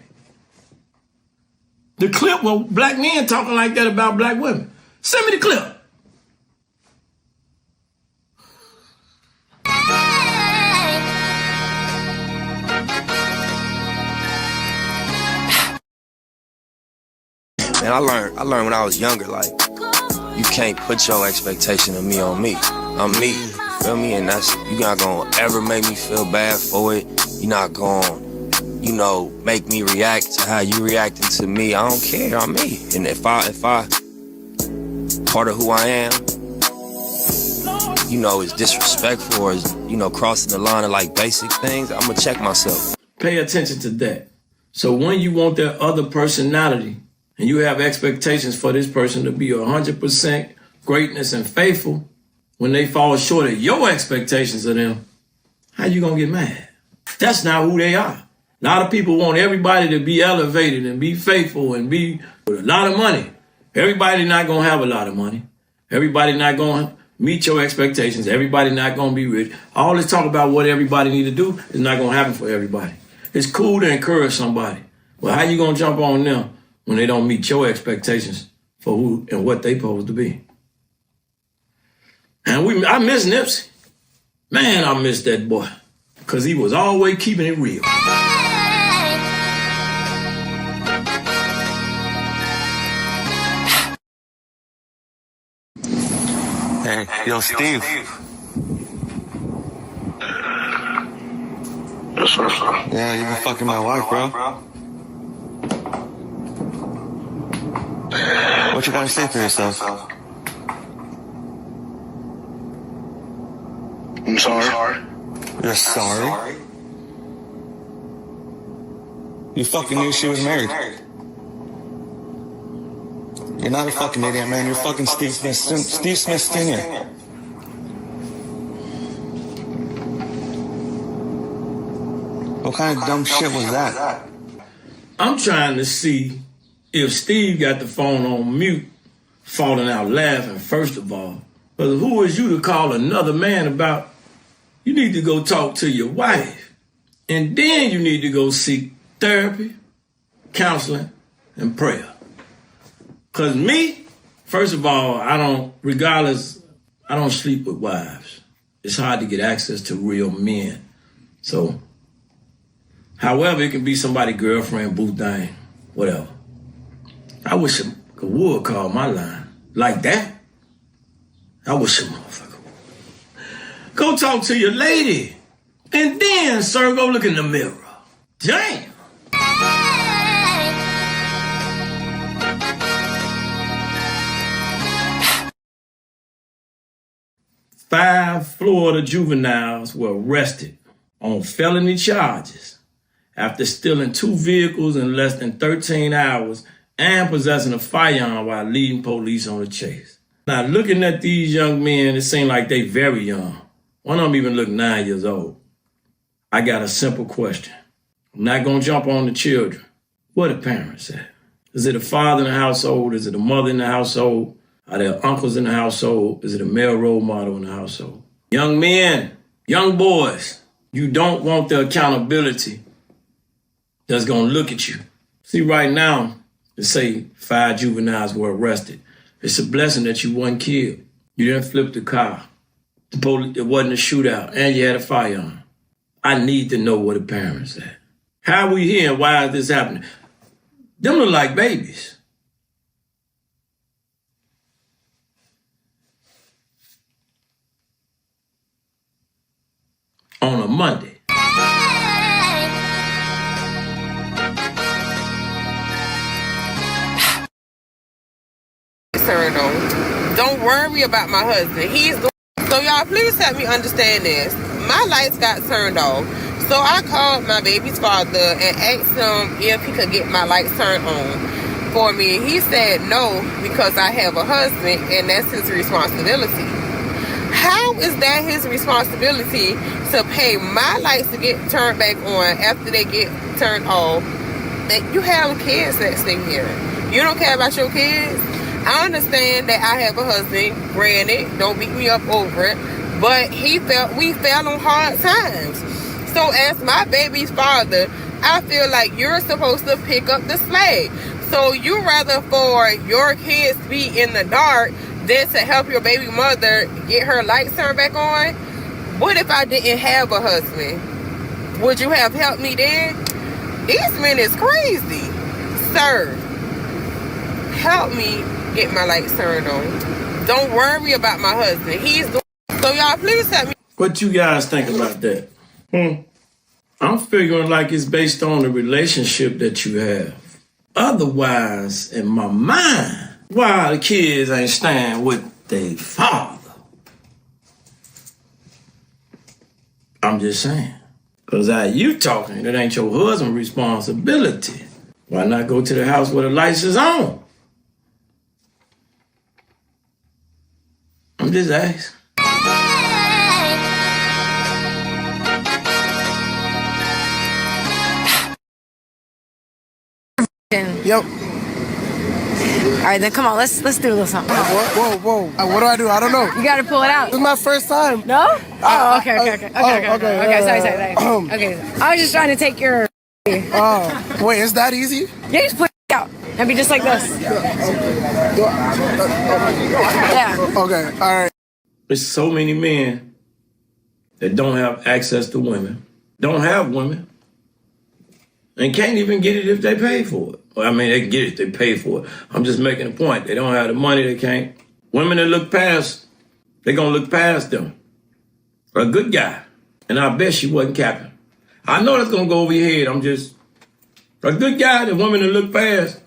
The clip where black men talking like that about black women. Send me the clip.
Man, I learned when I was younger, like, you can't put your expectation of me on me. I'm me, feel me? And you're not gonna ever make me feel bad for it. You're not gonna, make me react to how you reacting to me. I don't care, I'm me. And if I part of who I am, is disrespectful or is, crossing the line of like basic things, I'm gonna check myself.
Pay attention to that. So when you want that other personality, and you have expectations for this person to be 100% greatness and faithful, when they fall short of your expectations of them, how you gonna get mad? That's not who they are. A lot of people want everybody to be elevated and be faithful and be with a lot of money. Everybody not gonna have a lot of money. Everybody not gonna meet your expectations. Everybody not gonna be rich. All this talk about what everybody need to do is not gonna happen for everybody. It's cool to encourage somebody, but how you gonna jump on them when they don't meet your expectations for who and what they supposed to be? And I miss Nipsey. Man, I miss that boy. Because he was always keeping it real.
Hey, yo, Steve.
Yes, sir.
Yeah, you been fucking my wife, bro. What you gotta say for yourself?
I'm sorry.
You're sorry? You fucking knew she was married. You're not a fucking idiot, man. You're fucking Steve Smith Sr. What kind of dumb shit was that?
I'm trying to see if Steve got the phone on mute, falling out laughing, first of all. But who is you to call another man about? You need to go talk to your wife. And then you need to go seek therapy, counseling, and prayer. Because me, first of all, I don't sleep with wives. It's hard to get access to real men. So, however, it can be somebody's girlfriend, boo thing, whatever. I wish a would call my line like that. I wish a motherfucker would. Go talk to your lady. And then, sir, go look in the mirror. Damn. Five Florida juveniles were arrested on felony charges after stealing 2 vehicles in less than 13 hours and possessing a firearm while leading police on a chase. Now, looking at these young men, it seems like they very young. One of them even looked 9 years old. I got a simple question. I'm not going to jump on the children. Where the parents at? Is it a father in the household? Is it a mother in the household? Are there uncles in the household? Is it a male role model in the household? Young men, young boys, you don't want the accountability that's going to look at you. See, right now, they say 5 juveniles were arrested. It's a blessing that you wasn't killed. You didn't flip the car. it wasn't a shootout, and you had a firearm. I need to know where the parents at. How are we here and why is this happening? Them look like babies. On a Monday.
Don't worry about my husband. So y'all please help me understand this. My lights got turned off. So I called my baby's father and asked him if he could get my lights turned on for me. He said no, because I have a husband and that's his responsibility. How is that his responsibility to pay my lights to get turned back on after they get turned off? And you have kids that stay here. You don't care about your kids? I understand that I have a husband, granted, don't beat me up over it, but we fell on hard times. So as my baby's father, I feel like you're supposed to pick up the slack. So you rather for your kids to be in the dark than to help your baby mother get her lights turned back on? What if I didn't have a husband? Would you have helped me then? This man is crazy. Sir, help me get my lights turned on. Don't worry about my husband. So y'all please help me.
What you guys think about that? I'm figuring like it's based on the relationship that you have. Otherwise, in my mind, why the kids ain't staying with their father? I'm just saying. Because how you talking, it ain't your husband's responsibility. Why not go to the house where the lights is on? I'm just asking.
Yep.
All right, then come on, let's do a little something.
Whoa. What do I do? I don't know.
You gotta pull it out.
This is my first time.
No? Oh, okay. Sorry. Okay, I was just trying to take your.
Oh, wait, is that easy?
Yeah, just put it out. And be just like this. Yeah.
Okay, all right.
There's so many men that don't have access to women, don't have women, and can't even get it if they pay for it. Well, I mean, they can get it if they pay for it. I'm just making a point. They don't have the money, they can't. Women that look past, they're going to look past them. A good guy, and I bet she wasn't capping. I know that's going to go over your head. I'm just, a good guy, the women that look past,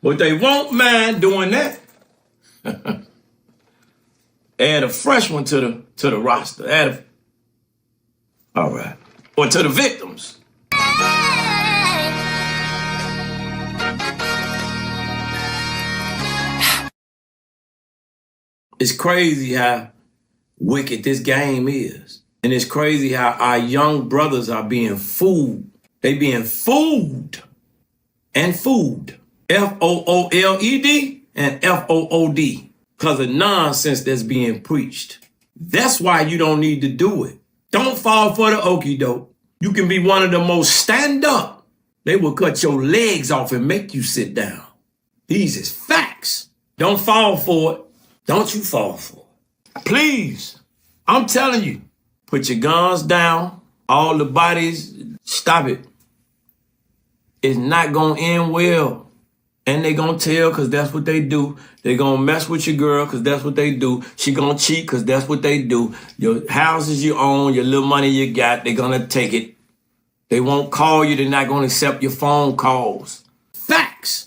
but they won't mind doing that. Add a fresh one to the roster. All right. Or to the victims. It's crazy how wicked this game is. And it's crazy how our young brothers are being fooled. They being fooled and fooled. F-O-O-L-E-D and F-O-O-D. Because of nonsense that's being preached. That's why you don't need to do it. Don't fall for the okie doke. You can be one of the most stand up. They will cut your legs off and make you sit down. These is facts. Don't fall for it. Don't you fall for it. Please, I'm telling you, put your guns down. All the bodies, stop it. It's not going to end well. And they going to tell because that's what they do. They going to mess with your girl because that's what they do. She going to cheat because that's what they do. Your houses you own, your little money you got, they going to take it. They won't call you. They're not going to accept your phone calls. Facts.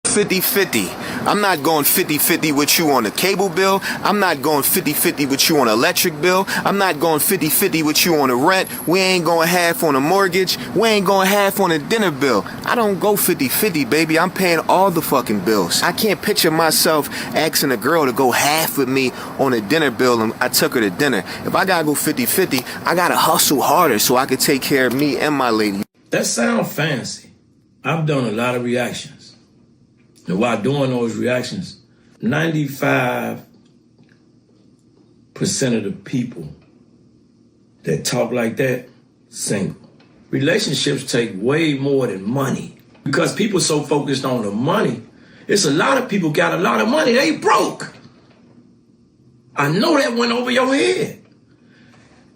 50-50. I'm not going 50-50 with you on a cable bill. I'm not going 50-50 with you on an electric bill. I'm not going 50-50 with you on a rent. We ain't going half on a mortgage. We ain't going half on a dinner bill. I don't go 50-50, baby. I'm paying all the fucking bills. I can't picture myself asking a girl to go half with me on a dinner bill and I took her to dinner. If I gotta go 50-50, I gotta hustle harder so I can take care of me and my lady.
That sounds fancy. I've done a lot of reactions. And while doing those reactions, 95% of the people that talk like that, single. Relationships take way more than money. Because people so focused on the money. It's a lot of people got a lot of money. They broke. I know that went over your head.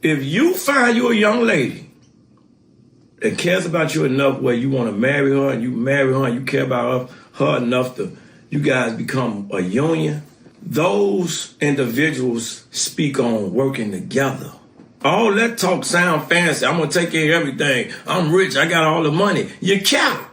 If you find you a young lady that cares about you enough where you want to marry her and you marry her and you care about her enough to you guys become a union, those individuals speak on working together. All that talk sound fancy. I'm going to take care of everything. I'm rich. I got all the money. You cap.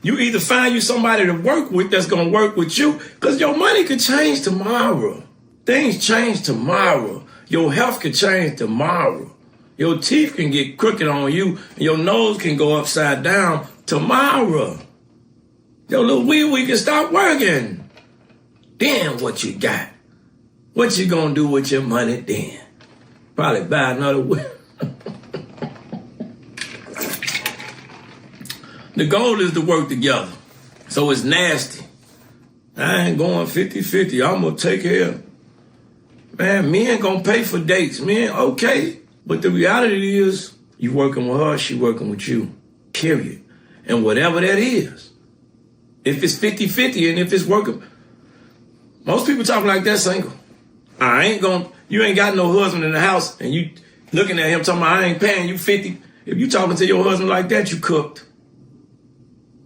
You either find you somebody to work with that's going to work with you because your money could change tomorrow. Things change tomorrow. Your health could change tomorrow. Your teeth can get crooked on you and your nose can go upside down tomorrow. Your little wee can stop working. Then what you got? What you gonna do with your money then? Probably buy another wheel. The goal is to work together. So it's nasty. I ain't going 50-50. I'm gonna take care of it. Man, men gonna pay for dates. Men, okay. But the reality is, you working with her, she working with you. Period. And whatever that is. If it's 50-50 and if it's working. Most people talk like that single. You ain't got no husband in the house and you looking at him talking about, I ain't paying you 50. If you talking to your husband like that, you cooked.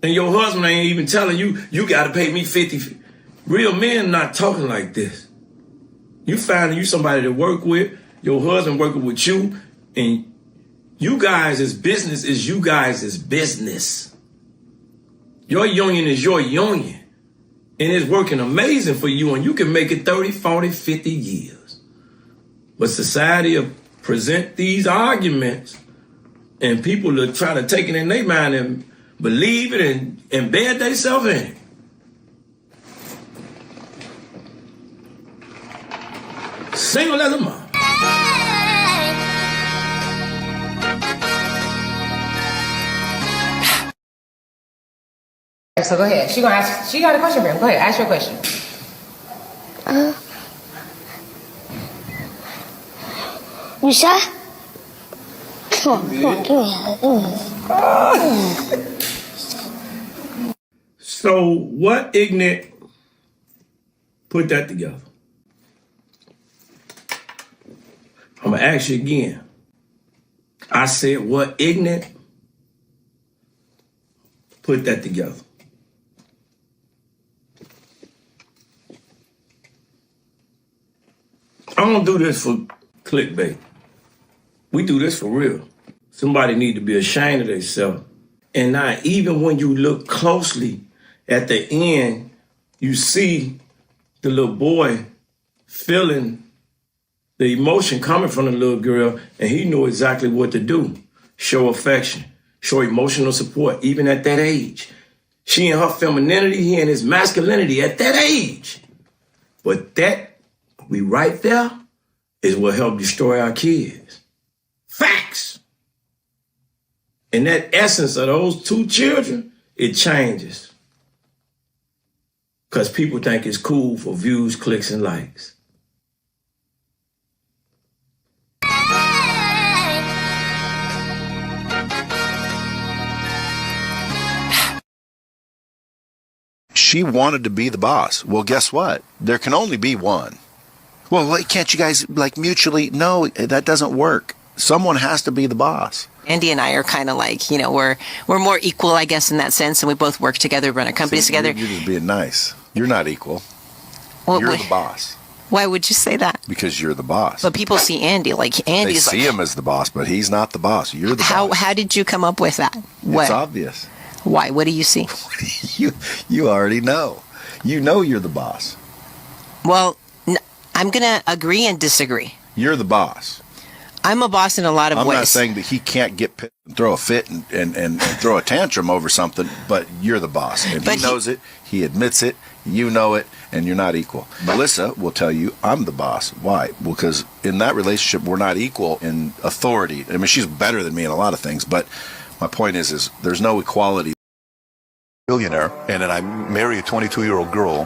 And your husband ain't even telling you, you got to pay me 50. Real men not talking like this. You finding you somebody to work with, your husband working with you, and you guys' business is you guys' business. Your union is your union. And it's working amazing for you, and you can make it 30, 40, 50 years. But society will present these arguments, and people will try to take it in their mind and believe it and embed themselves in it. Single as a mom.
So go ahead. She got a question for him. Go ahead, ask your question.
You shy? Come on, give me
So what ignorant put that together? I'm gonna ask you again. I said what ignorant put that together? I don't do this for clickbait. We do this for real. Somebody need to be ashamed of themselves. And now, even when you look closely at the end, you see the little boy feeling the emotion coming from the little girl, and he knew exactly what to do. Show affection, show emotional support, even at that age. She in her femininity, he in his masculinity at that age. But that, we right there, is what helped destroy our kids. Facts. And that essence of those two children, it changes. Because people think it's cool for views, clicks, and likes.
She wanted to be the boss. Well, guess what? There can only be one. Well, can't you guys mutually? No, that doesn't work. Someone has to be the boss.
Andy and I are kind of like, we're more equal, I guess, in that sense, and we both work together, run our companies together.
You're just being nice. You're not equal.
Well,
you're the boss.
Why would you say that?
Because you're the boss.
But people see Andy Andy's.
They see him as the boss, but he's not the boss. You're the boss.
How did you come up with that?
It's obvious.
Why? What do you see?
You already know. You know you're the boss.
Well, I'm going to agree and disagree.
You're the boss.
I'm a boss in a lot of ways.
I'm not saying that he can't get pissed and throw a fit and throw a tantrum over something, but you're the boss. And he knows it, he admits it, you know it, and you're not equal. Melissa will tell you, I'm the boss. Why? Well, because in that relationship, we're not equal in authority. I mean, she's better than me in a lot of things, but my point is there's no equality.
Billionaire, and then I marry a 22-year-old girl,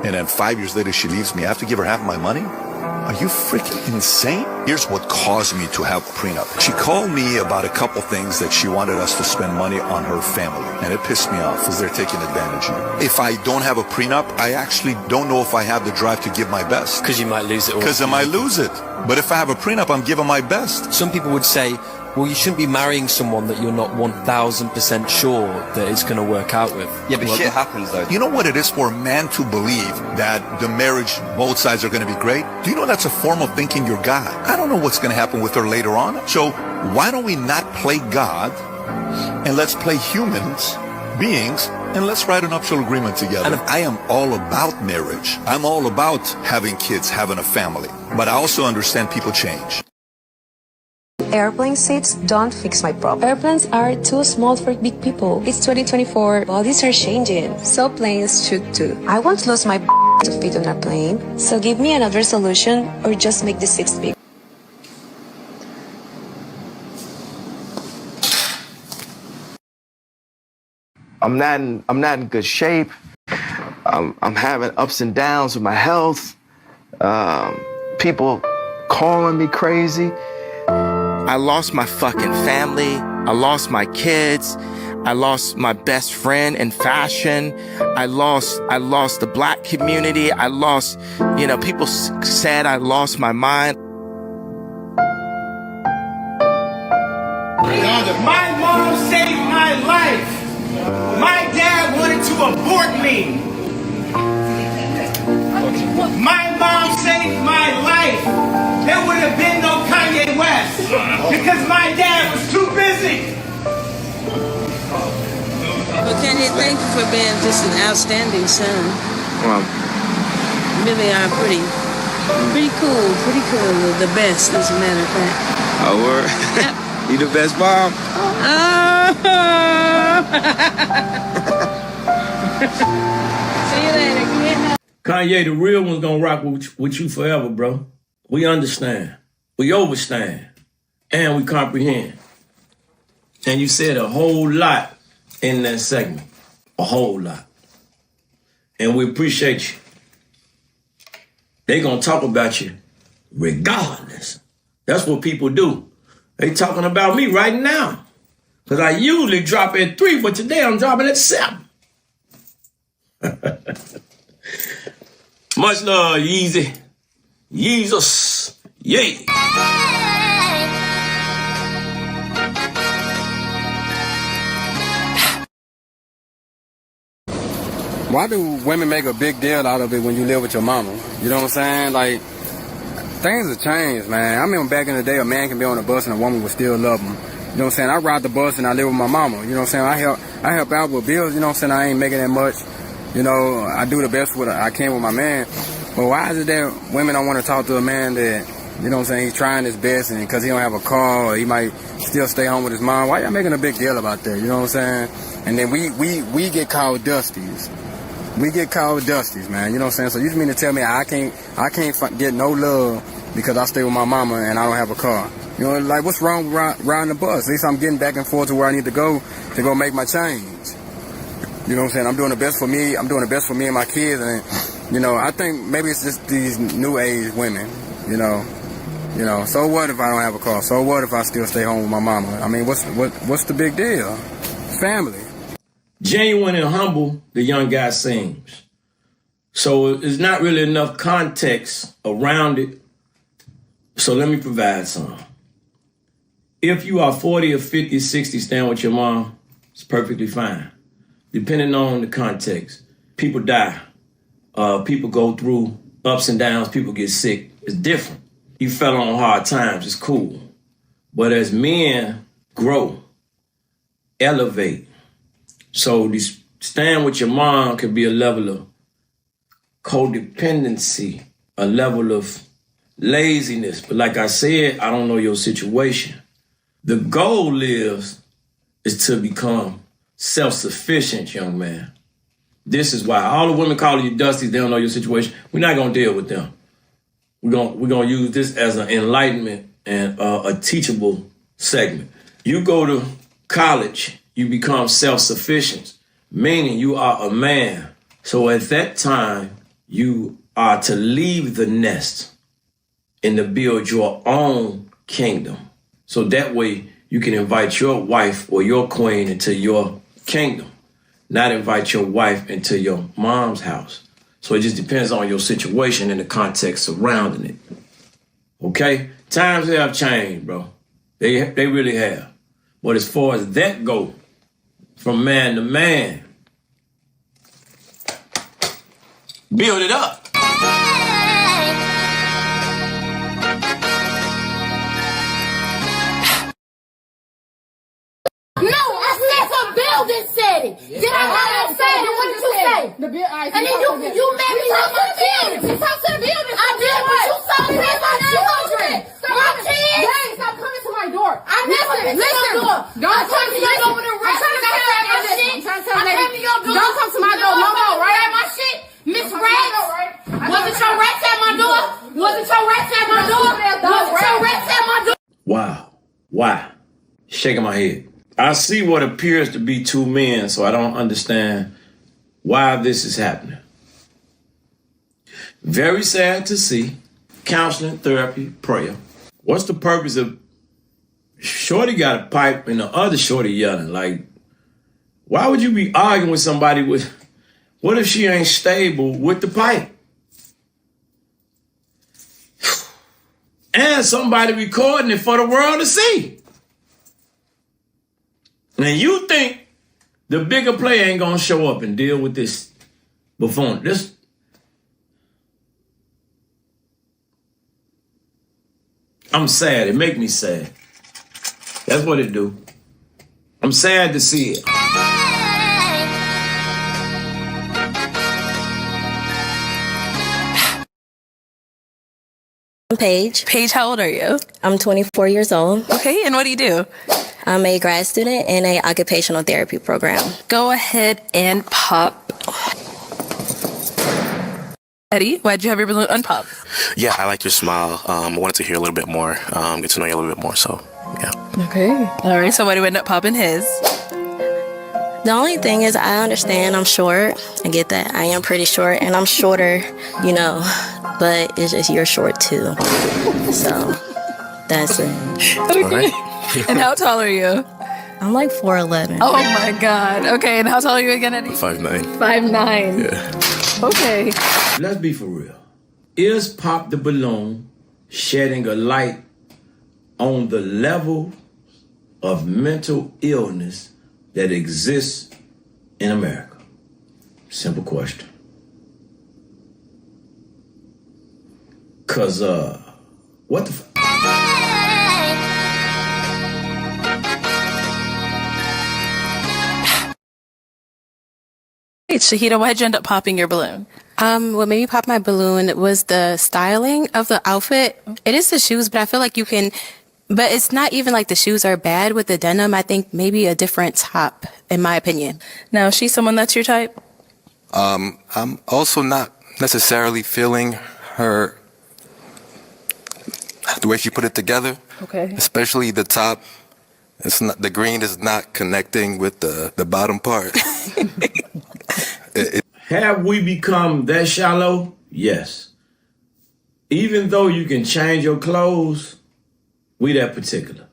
and then 5 years later she leaves me. I have to give her half my money? Are you freaking insane? Here's what caused me to have a prenup. She called me about a couple things that she wanted us to spend money on her family. And it pissed me off because they're taking advantage of me. If I don't have a prenup, I actually don't know if I have the drive to give my best.
Because you might lose it.
Because I might lose it. But if I have a prenup, I'm giving my best.
Some people would say, well, you shouldn't be marrying someone that you're not 1000% sure that it's going to work out with.
Yeah, but shit happens though. You know what it is for a man to believe that the marriage, both sides are going to be great? Do you know that's a form of thinking you're God? I don't know what's going to happen with her later on. So why don't we not play God and let's play humans, beings, and let's write a nuptial agreement together. And I am all about marriage. I'm all about having kids, having a family. But I also understand people change.
Airplane seats don't fix my problem. Airplanes are too small for big people. It's 2024. Bodies are changing, so planes should too. I won't lose my to fit on a plane. So give me another solution, or just make the seats big.
I'm not in good shape. I'm having ups and downs with my health. People calling me crazy. I lost my fucking family. I lost my kids. I lost my best friend in fashion. I lost the black community. I lost, people said I lost my mind.
My mom saved my life. My dad wanted to abort me. My mom saved my life. There would have been no Kanye West because my dad was too busy.
Well, Kanye, thank you for being just an outstanding son.
Well,
Really are pretty cool. The best, as a matter of fact.
oh, word.
Yep.
You the best mom?
See you later.
Kanye, the real one's gonna rock with you forever, bro. We understand. We overstand. And we comprehend. And you said a whole lot in that segment. A whole lot. And we appreciate you. They gonna talk about you regardless. That's what people do. They talking about me right now. Because I usually drop at 3, but today I'm dropping at 7. Much love, Yeezy. Jesus. Yay.
Why do women make a big deal out of it when you live with your mama? You know what I'm saying? Like, things have changed, man. I remember back in the day, a man can be on a bus and a woman would still love him. You know what I'm saying? I ride the bus and I live with my mama. You know what I'm saying? I help out with bills. You know what I'm saying? I ain't making that much. You know, I do the best with I can with my man. But why is it that women don't want to talk to a man that, you know what I'm saying, he's trying his best and because he don't have a car or he might still stay home with his mom? Why y'all making a big deal about that? You know what I'm saying? And then we get called dusties. We get called dusties, man. You know what I'm saying? So you just mean to tell me I can't get no love because I stay with my mama and I don't have a car? You know, like, what's wrong with riding the bus? At least I'm getting back and forth to where I need to go make my change. You know what I'm saying? I'm doing the best for me. I'm doing the best for me and my kids. And, you know, I think maybe it's just these new age women, you know, so what if I don't have a car? So what if I still stay home with my mama? I mean, what's the big deal? Family.
Genuine and humble, the young guy seems. So there's not really enough context around it. So let me provide some. If you are 40 or 50, 60, staying with your mom, it's perfectly fine. Depending on the context. People die. People go through ups and downs. People get sick. It's different. You fell on hard times. It's cool. But as men grow, elevate. So this staying with your mom could be a level of codependency, a level of laziness. But like I said, I don't know your situation. The goal is to become self-sufficient, young man. This is why all the women calling you dusties, they don't know your situation. We're not going to deal with them. We're going to use this as an enlightenment and a teachable segment. You go to college, you become self-sufficient, meaning you are a man. So at that time, you are to leave the nest and to build your own kingdom. So that way you can invite your wife or your queen into your kingdom, not invite your wife into your mom's house. So it just depends on your situation and the context surrounding it. Okay? Times have changed, bro. They really have. But as far as that go, from man to man, build it up.
No, I said some building setting. Did I not say it? What did you say? The and then you made me talk to the building. You talk to the building. I did, but you saw me raise my children. My kids. Hey, stop coming to my door. Listen. Don't come to your door with a rest. I'm trying to tell my shit. Don't come to my door no more, right? My shit, Miss Rats. Wasn't your rats at my door? Wasn't your rats at my door? Wasn't your rats at my door?
Wow. Why? Shaking my head. I see what appears to be two men, so I don't understand why this is happening. Very sad to see. Counseling, therapy, prayer. What's the purpose of Shorty got a pipe and the other Shorty yelling? Like, why would you be arguing with somebody with, what if she ain't stable with the pipe? And somebody recording it for the world to see. And you think the bigger player ain't gonna show up and deal with this buffoon? I'm sad. It make me sad. That's what it do. I'm sad to see it.
I'm Paige.
Paige, how old are you?
I'm 24 years old.
Okay, and what do you do?
I'm a grad student in an occupational therapy program.
Go ahead and pop. Eddie, why'd you have your balloon unpop?
Yeah, I like your smile. I wanted to hear a little bit more, get to know you a little bit more, so yeah.
Okay. All right, so why do you end up popping his?
The only thing is I understand I'm short. I get that. I am pretty short, and I'm shorter, you know, but it's just you're short too. So that's it.
Okay.
All right.
And how tall are you?
I'm like 4'11".
Oh my God. Okay, and how tall are you again, Eddie?
5'9".
5'9".
Yeah.
Okay.
Let's be for real. Is Pop the Balloon shedding a light on the level of mental illness that exists in America? Simple question. Cause what the
Hey, Shahida, why'd you end up popping your balloon?
What made me pop my balloon was the styling of the outfit. It is the shoes, but I feel like you can, but it's not even like the shoes are bad with the denim. I think maybe a different top, in my opinion.
Now, is she someone that's your type?
I'm also not necessarily feeling her, the way she put it together.
Okay.
Especially the top. It's not, the green is not connecting with the bottom part.
Have we become that shallow? Yes. Even though you can change your clothes, we that particular.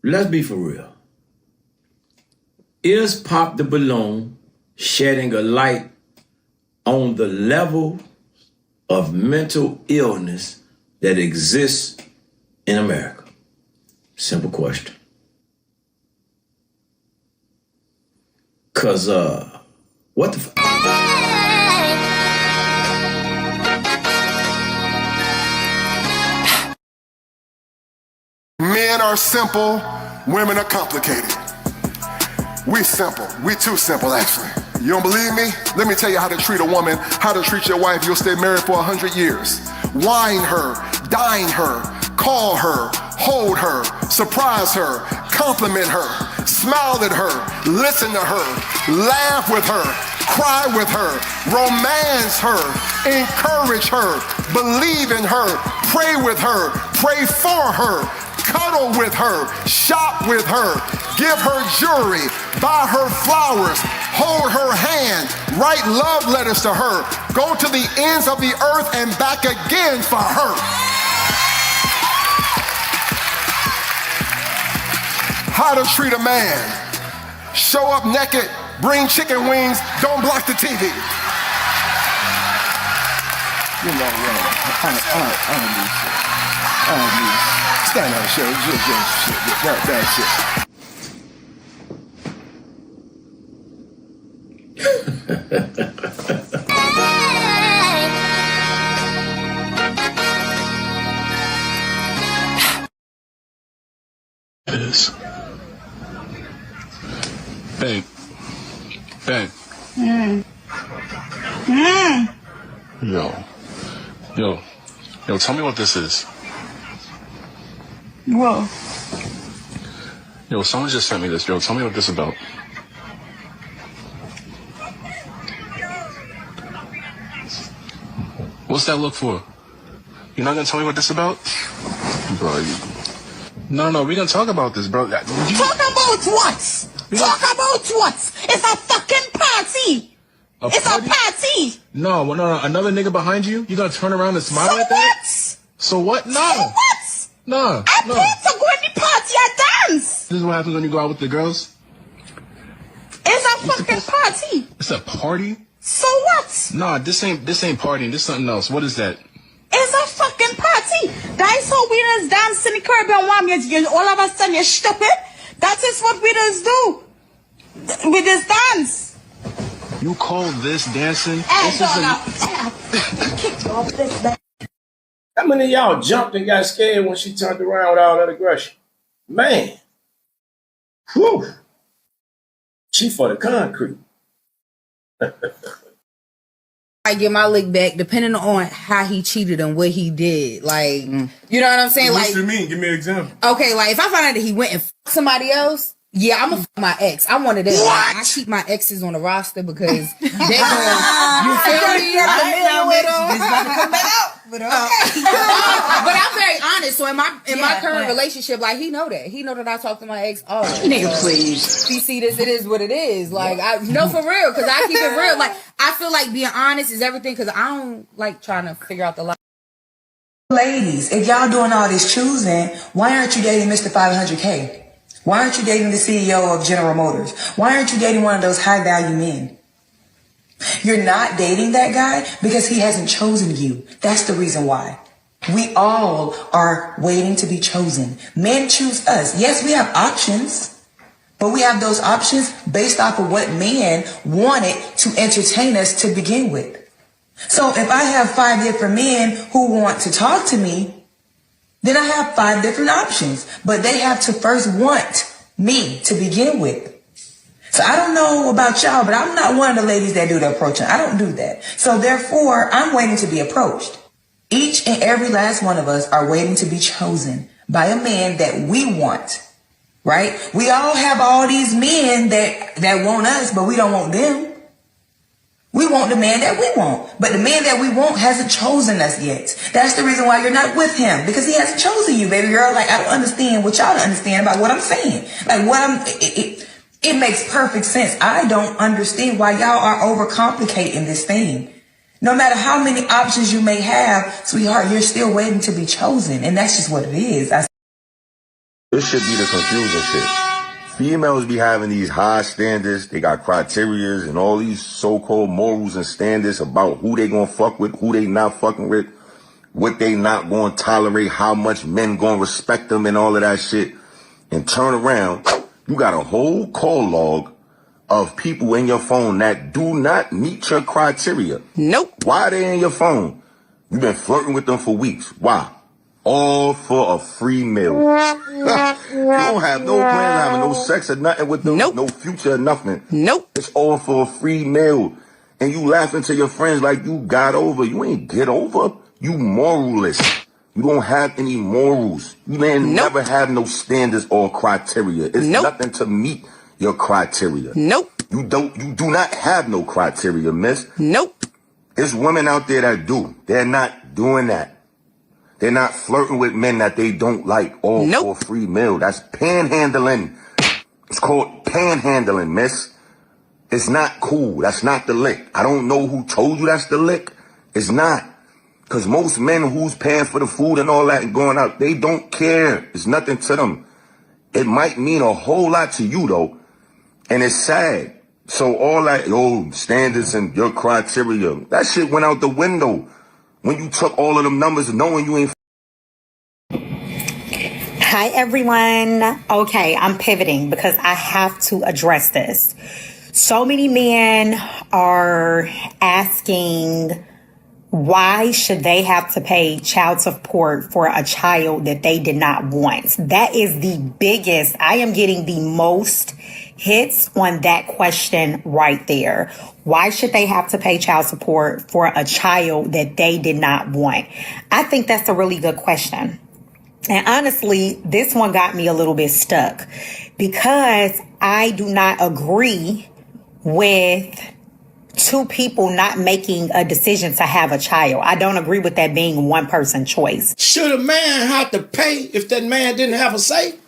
Let's be for real. Is Pop the Balloon shedding a light on the level of mental illness that exists in America? Simple question. Cause what the
Men are simple, women are complicated. We simple. We too simple, actually. You don't believe me? Let me tell you how to treat a woman, how to treat your wife. You'll stay married for 100 years. Wine her, dine her, call her, hold her, surprise her, compliment her, smile at her, listen to her, laugh with her, cry with her, romance her, encourage her, believe in her, pray with her, pray for her, cuddle with her, shop with her, give her jewelry, buy her flowers, hold her hand, write love letters to her, go to the ends of the earth and back again for her. How to treat a man. Show up naked, bring chicken wings, don't block the TV. You know, I don't need shit. I don't need shit. Stand on the show, just that shit.
It is. Babe. Yo, tell me what this is.
Whoa.
Yo, someone just sent me this. Yo, tell me what this is about. What's that look for? You're not gonna tell me what this is about? Bro, No, we're gonna talk about this, bro.
Talk about what? Talk about what? It's a fucking party. It's a party.
No, another nigga behind you? You gonna turn around and smile at that? So what? No.
So what?
No.
I paid to go in the party, I dance.
This is what happens when you go out with the girls?
It's a fucking party.
It's a party?
So what?
Nah, this ain't partying. This something else. What is that?
It's a fucking party. That is how we just dance in the Caribbean warm. You all of a sudden you're stupid. That is what we just do. We just dance.
You call this dancing?
Kicked off this bed.
How many of y'all jumped and got scared when she turned around with all that aggression? Man. Whew. She for the concrete.
I get my lick back depending on how he cheated and what he did. Like, you know what I'm saying?
What
Like,
you mean? Give me an example.
okay, like if I find out that he went and fucked somebody else, yeah, I'm gonna fuck my ex. I'm one of them. Like, I keep my exes on the roster because they're going, you feel me? But I'm very honest. So in my current relationship, like he know that I talk to my ex all the time.
Nigga, please.
You see this, it is what it is. Like I know for real, because I keep it real. Like I feel like being honest is everything, because I don't like trying to figure out the lie.
Ladies, if y'all doing all this choosing, why aren't you dating Mr. 500K? Why aren't you dating the CEO of General Motors? Why aren't you dating one of those high value men? You're not dating that guy because he hasn't chosen you. That's the reason why. We all are waiting to be chosen. Men choose us. Yes, we have options, but we have those options based off of what man wanted to entertain us to begin with. So if I have 5 different men who want to talk to me, then I have 5 different options, but they have to first want me to begin with. So I don't know about y'all, but I'm not one of the ladies that do the approaching. I don't do that. So therefore, I'm waiting to be approached. Each and every last one of us are waiting to be chosen by a man that we want, right? We all have all these men that want us, but we don't want them. We want the man that we want, but the man that we want hasn't chosen us yet. That's the reason why you're not with him, because he hasn't chosen you, baby girl. Like, I don't understand what y'all don't understand about what I'm saying. Like, it makes perfect sense. I don't understand why y'all are overcomplicating this thing. No matter how many options you may have, sweetheart, you're still waiting to be chosen, and that's just what it is.
This should be the confusing shit. Females be having these high standards. They got criterias and all these so-called morals and standards about who they gonna fuck with, who they not fucking with, what they not gonna tolerate, how much men gonna respect them and all of that shit. And turn around, you got a whole call log of people in your phone that do not meet your criteria.
Nope.
Why are they in your phone? You've been flirting with them for weeks. Why? All for a free meal. You don't have no plans of having no sex or nothing with them. Nope. No future or nothing.
Nope.
It's all for a free meal. And you laughing to your friends like you got over. You ain't get over. You moralless. You don't have any morals. You ain't never have no standards or criteria. It's nothing to meet your criteria.
Nope.
You do not have no criteria, miss.
Nope.
There's women out there that do. They're not doing that. They're not flirting with men that they don't like, all for a free meal. That's panhandling. It's called panhandling, miss. It's not cool. That's not the lick. I don't know who told you that's the lick. It's not. Because most men who's paying for the food and all that and going out, they don't care. It's nothing to them. It might mean a whole lot to you, though. And it's sad. So all that, standards and your criteria, that shit went out the window when you took all of them numbers knowing you ain't.
Hi, everyone. Okay, I'm pivoting because I have to address this. So many men are asking, why should they have to pay child support for a child that they did not want? That is the biggest. I am getting the most hits on that question right there. Why should they have to pay child support for a child that they did not want? I think that's a really good question. And honestly, this one got me a little bit stuck because I do not agree with two people not making a decision to have a child. I don't agree with that being one person choice.
Should a man have to pay if that man didn't have a say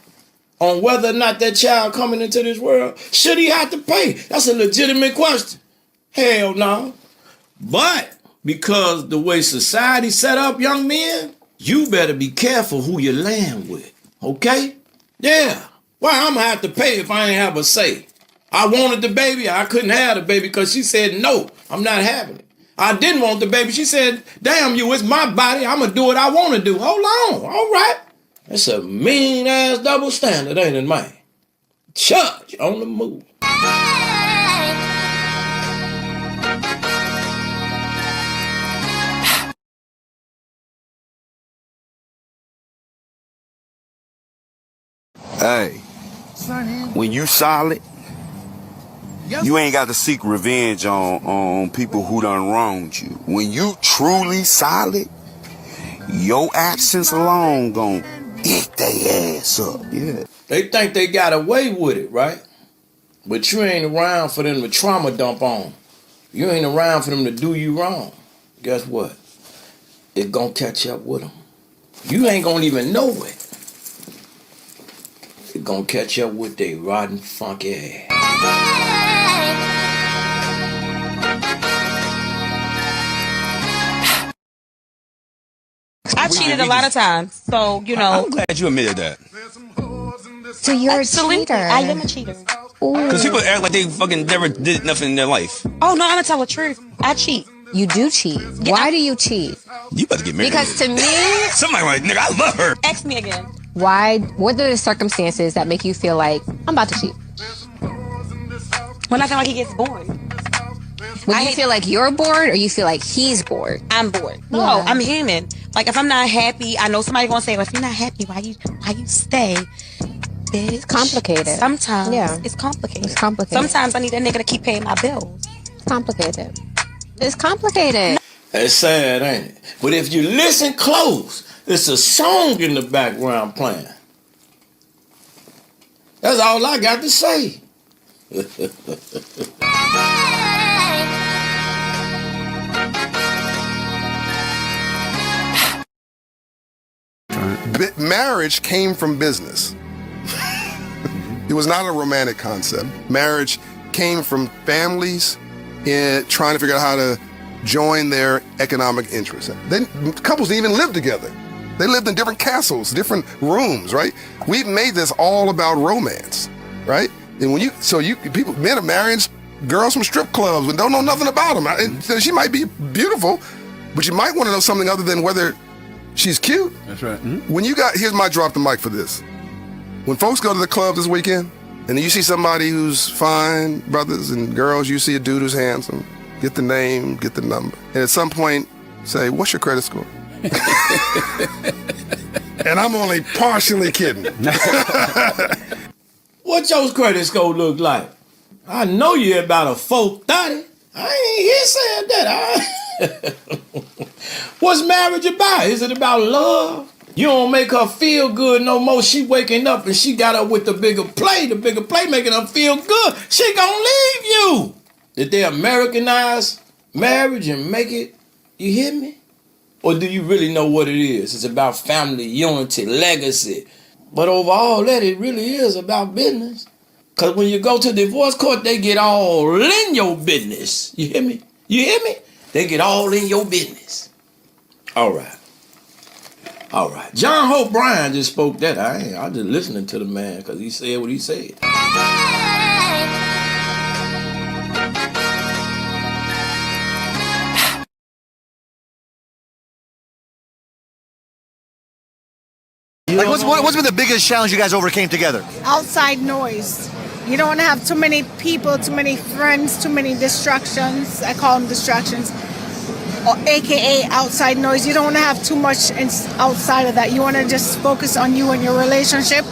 on whether or not that child coming into this world? Should he have to pay? That's a legitimate question. Hell no. But because the way society set up young men, you better be careful who you land with, okay? Yeah. Why I'm gonna have to pay if I ain't have a say? I wanted the baby. I couldn't have the baby because she said, no, I'm not having it. I didn't want the baby. She said, damn you, it's my body. I'm going to do what I want to do. Hold on. All right. That's a mean-ass double standard, ain't it, man? Judge on the move.
Hey, when you solid, you ain't got to seek revenge on people who done wronged you. When you truly solid, your absence alone gon' eat their ass up. Yeah.
They think they got away with it, right? But you ain't around for them to trauma dump on. You ain't around for them to do you wrong. Guess what? It gon' catch up with them. You ain't gonna even know it. It gon' catch up with they rotten, funky ass.
I cheated a lot of times, so you know.
I'm glad you admitted that.
So you're a cheater. I am a cheater.
Because people act like they fucking never did nothing in their life.
Oh no, I'm gonna tell the truth. I cheat.
You do cheat. Why do you cheat?
You about to get married.
Because to me,
somebody like, nigga, I love her.
Ask me again.
Why? What are the circumstances that make you feel like I'm about to cheat?
When I feel like he gets bored.
When you feel like you're bored, or you feel like he's bored?
I'm bored. No,
Yeah.
I'm human. Like if I'm not happy, I know somebody gonna say, well, if you're not happy, why you stay? Bitch.
It's complicated.
Sometimes
Yeah.
it's complicated.
It's complicated.
Sometimes I need a nigga to keep paying my bills.
It's complicated. It's complicated.
It's sad, ain't it? But if you listen close, it's a song in the background playing. That's all I got to say.
Marriage came from business. It was not a romantic concept. Marriage came from families trying to figure out how to join their economic interests. Then couples didn't even live together. They lived in different castles, different rooms, right? We've made this all about romance, right? And men are marrying girls from strip clubs and don't know nothing about them. And she might be beautiful, but you might want to know something other than whether she's cute.
That's right.
Mm-hmm. Here's my drop the mic for this. When folks go to the club this weekend, and you see somebody who's fine, brothers and girls, you see a dude who's handsome, get the name, get the number. And at some point, say, what's your credit score? And I'm only partially kidding.
What your credit score look like? I know you're about a 430. I ain't here saying that. What's marriage about? Is it about love? You don't make her feel good no more. She waking up and she got up with the bigger play. The bigger play making her feel good. She gonna leave you. Did they Americanize marriage and make it, you hear me? Or do you really know what it is? It's about family, unity, legacy. But over all that, it really is about business. Because when you go to divorce court, they get all in your business. You hear me? You hear me? They get all in your business. All right. All right. John Hope Bryan just spoke that. I'm just listening to the man because he said what he said.
Like, what's been the biggest challenge you guys overcame together?
Outside noise. You don't want to have too many people, too many friends, too many distractions. I call them distractions, or AKA outside noise. You don't want to have too much outside of that. You want to just focus on you and your relationship,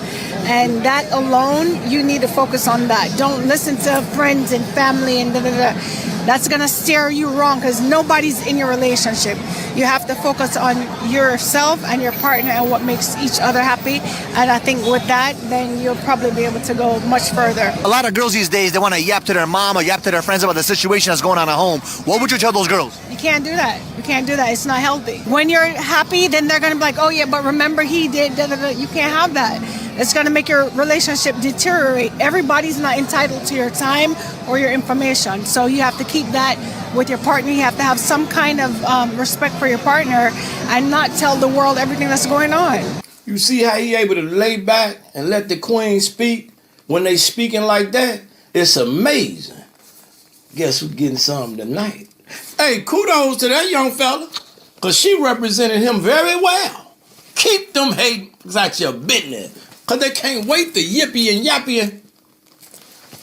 and that alone, you need to focus on that. Don't listen to friends and family and da-da-da. That's going to steer you wrong because nobody's in your relationship. You have to focus on yourself and your partner and what makes each other happy. And I think with that, then you'll probably be able to go much further.
A lot of girls these days, they want to yap to their mom or yap to their friends about the situation that's going on at home. What would you tell those girls?
You can't do that. You can't do that. It's not healthy. When you're happy, then they're going to be like, oh yeah, but remember he did, da, da, da. You can't have that. It's going to make your relationship deteriorate. Everybody's not entitled to your time or your information. So you have to keep that with your partner. You have to have some kind of respect for your partner and not tell the world everything that's going on.
You see how he able to lay back and let the queen speak when they speaking like that? It's amazing. Guess who's getting something tonight? Hey, kudos to that young fella, because she represented him very well. Keep them haters out your business. Because they can't wait to yippee and yappy.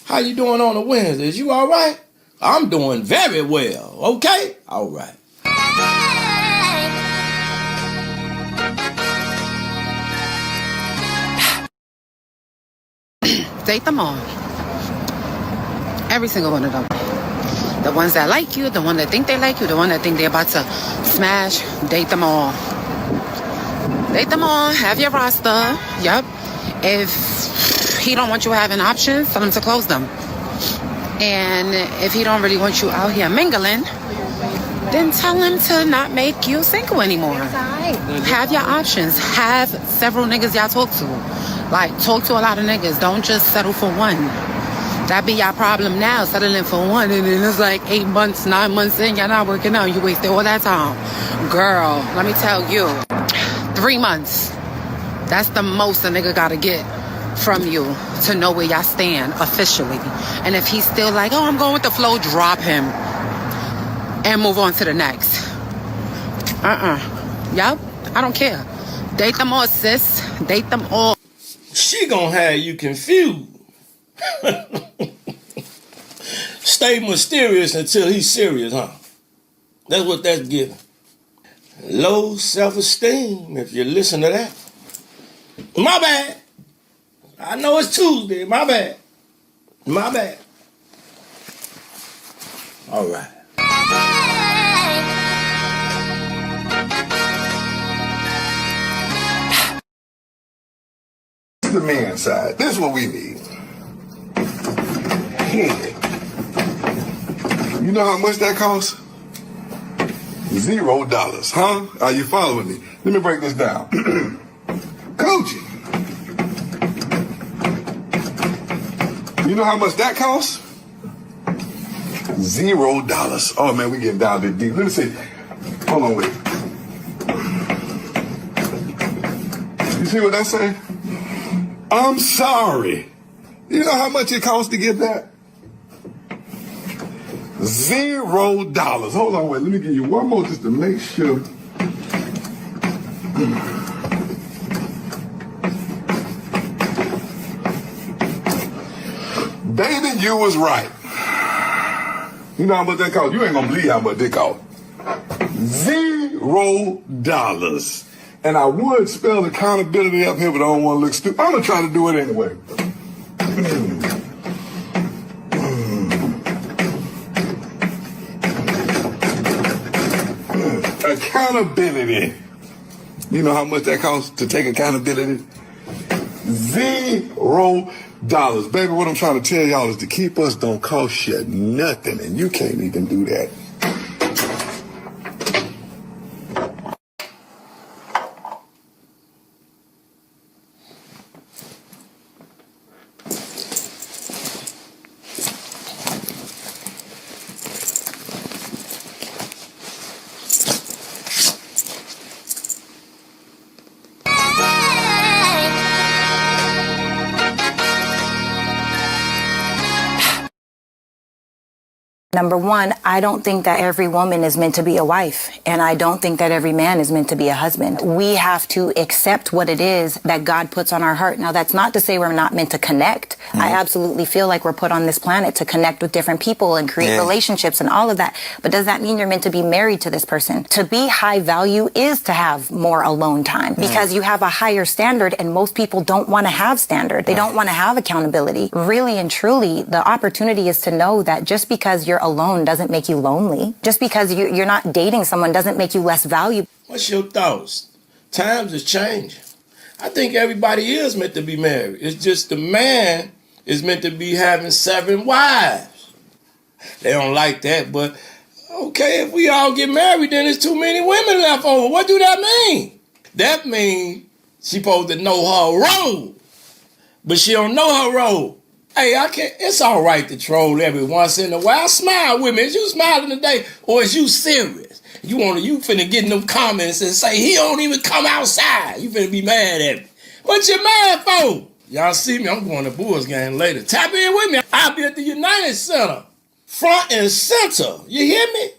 How you doing on the Wednesdays? You all right? I'm doing very well. Okay? All right.
Date them all. Every single one of them. The ones that like you, the one that think they like you, the one that think they're about to smash, date them all. Date them all. Have your roster. Yep. If he don't want you having options, tell him to close them. And if he don't really want you out here mingling, then tell him to not make you single anymore. Have your options. Have several niggas y'all talk to. Like, talk to a lot of niggas. Don't just settle for one. That be your problem now, settling for one. And then it's like 8 months, 9 months in, y'all not working out. You wasted all that time. Girl, let me tell you, 3 months. That's the most a nigga gotta get from you to know where y'all stand officially. And if he's still like, oh, I'm going with the flow, drop him and move on to the next. Yup, I don't care. Date them all, sis. Date them all.
She gonna have you confused. Stay mysterious until he's serious, huh? That's what that's giving. Low self-esteem, if you listen to that. My bad. I know it's Tuesday. My bad. My bad. All right.
The man side. This is what we need. Head. You know how much that costs? $0, huh? Are you following me? Let me break this down. Coaching. You know how much that costs? $0. Oh man, we getting down there deep. Let me see. Hold on, wait. You see what that's saying? I'm sorry. You know how much it costs to get that? $0. Hold on, wait. Let me give you one more just to make sure. Baby, you was right. You know how much that cost? You ain't gonna believe how much it cost. $0. And I would spell accountability up here, but I don't want to look stupid. I'm gonna try to do it anyway. Accountability. You know how much that costs to take accountability? $0. Baby, what I'm trying to tell y'all is to keep us don't cost you nothing, and you can't even do that.
Number one, I don't think that every woman is meant to be a wife, and I don't think that every man is meant to be a husband. We have to accept what it is that God puts on our heart. Now, that's not to say we're not meant to connect. I absolutely feel like we're put on this planet to connect with different people and create relationships and all of that. But does that mean you're meant to be married to this person? To be high value is to have more alone time because you have a higher standard, and most people don't want to have standard. They don't want to have accountability. Really and truly, the opportunity is to know that just because you're alone doesn't make you lonely. Just because you're not dating someone doesn't make you less valuable.
What's your thoughts? Times is changing. I think everybody is meant to be married. It's just the man is meant to be having 7 wives. They don't like that, but okay, if we all get married, then there's too many women left over. What do that mean? That means she's supposed to know her role, but she don't know her role. Hey, it's all right to troll every once in a while. Smile with me. Is you smiling today, or is you serious? You finna get in them comments and say, he don't even come outside. You finna be mad at me. What you mad for? Y'all see me, I'm going to Bulls game later. Tap in with me. I'll be at the United Center. Front and center. You hear me?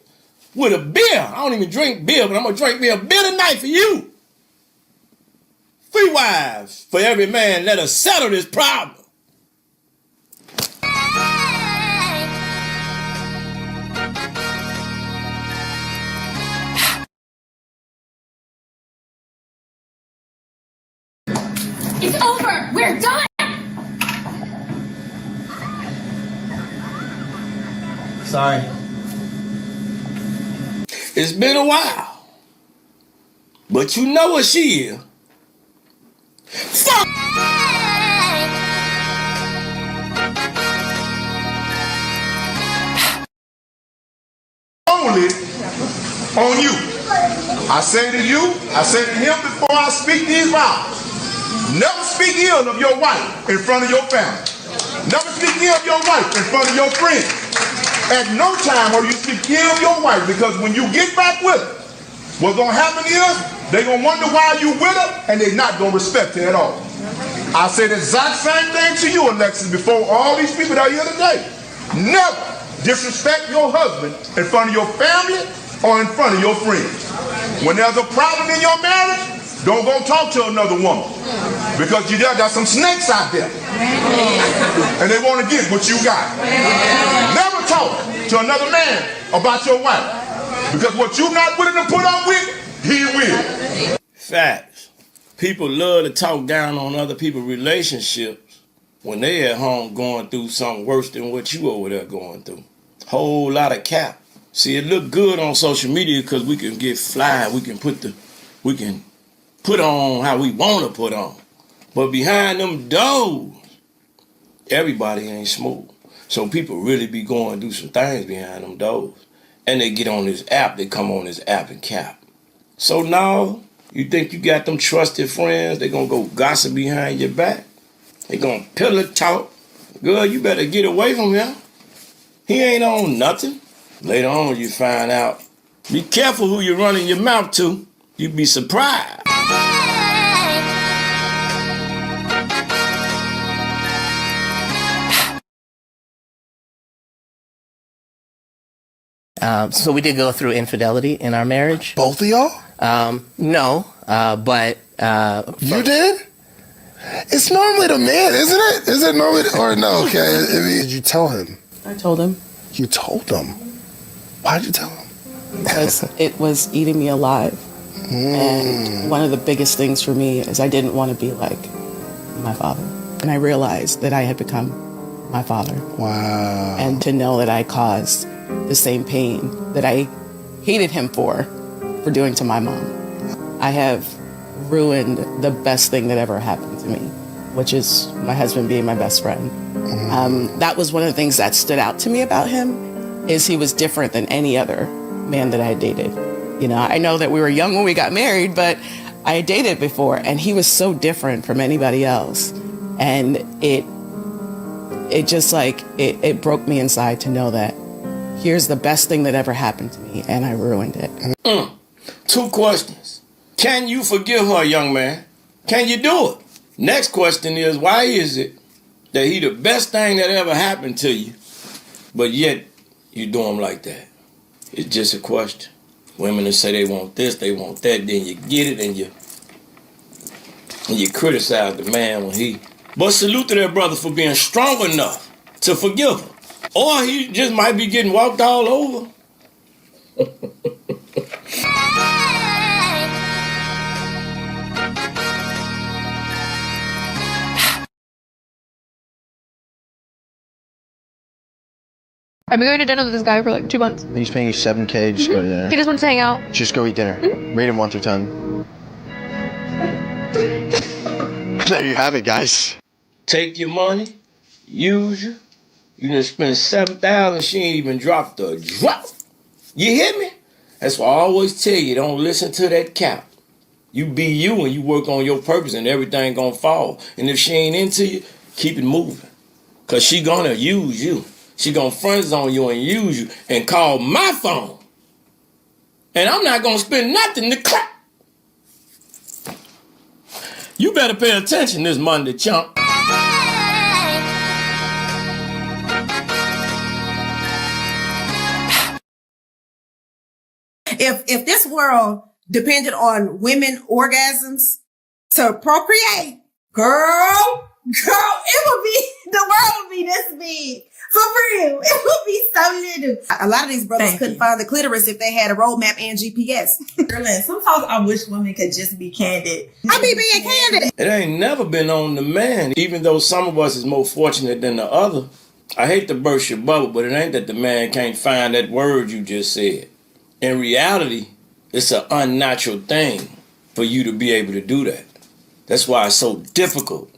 With a beer. I don't even drink beer, but I'm gonna drink me a beer tonight for you. 3 wives for every man. Let us settle this problem.
It's over. We're done.
Sorry. It's been a while. But you know what she is. Fuck!
Only on you. I say to you, I say to him before I speak these vows. Never speak ill of your wife in front of your family. Never speak ill of your wife in front of your friends. At no time will you speak ill of your wife, because when you get back with her, what's going to happen is they're going to wonder why you with her, and they're not going to respect her at all. I say the exact same thing to you, Alexis, before all these people that are here today. Never disrespect your husband in front of your family or in front of your friends. When there's a problem in your marriage, don't go talk to another woman, because you got some snakes out there and they want to get what you got. Never talk to another man about your wife, because what you're not willing to put up with, he will.
Facts. People love to talk down on other people's relationships when they at home going through something worse than what you over there going through. Whole lot of cap. See, it look good on social media because we can get fly. We can put on how we want to put on. But behind them doors, everybody ain't smooth. So people really be going through some things behind them doors. And they get on this app, they come on this app and cap. So now, you think you got them trusted friends, they gonna go gossip behind your back. They gonna pillow talk. Girl, you better get away from him. He ain't on nothing. Later on, you find out. Be careful who you're running your mouth to. You'd be surprised.
So we did go through infidelity in our marriage.
Both of y'all?
No, but...
you did? It's normally the man, isn't it? Is it normally, or no, okay. Did you tell him?
I told him.
You told him? Why'd you tell him?
Because it was eating me alive. And one of the biggest things for me is I didn't want to be like my father. And I realized that I had become my father.
Wow.
And to know that I caused the same pain that I hated him for doing to my mom. I have ruined the best thing that ever happened to me, which is my husband being my best friend. That was one of the things that stood out to me about him, is he was different than any other man that I had dated. You know, I know that we were young when we got married, but I had dated before, and he was so different from anybody else. And it just like, it broke me inside to know that here's the best thing that ever happened to me, and I ruined it.
2 questions. Can you forgive her, young man? Can you do it? Next question is, why is it that he the best thing that ever happened to you, but yet you do them like that. It's just a question. Women that say they want this, they want that, then you get it and you criticize the man when he... But salute to that brother for being strong enough to forgive him. Or he just might be getting walked all over.
I've been going to dinner with this guy for like 2 months.
He's paying you $7K, just go to dinner.
He just wants to hang out.
Just go eat dinner. Rate him 1 through 10. There you have it, guys.
Take your money, use you. You done spend $7,000, she ain't even dropped a drop. You hear me? That's why I always tell you, don't listen to that cap. You be you and you work on your purpose and everything gonna fall. And if she ain't into you, keep it moving. Cause she gonna use you. She gonna friend zone you and use you and call my phone. And I'm not gonna spend nothing to clap. You better pay attention this Monday, chump.
If this world depended on women orgasms to procreate, girl, it would be, the world would be this big. For real. It would be so little. A lot of these brothers couldn't find the clitoris if they had a roadmap and GPS.
Sometimes I wish women could just be candid.
I be being candid.
It ain't never been on the man. Even though some of us is more fortunate than the other. I hate to burst your bubble, but it ain't that the man can't find that word you just said. In reality, it's an unnatural thing for you to be able to do that. That's why it's so difficult.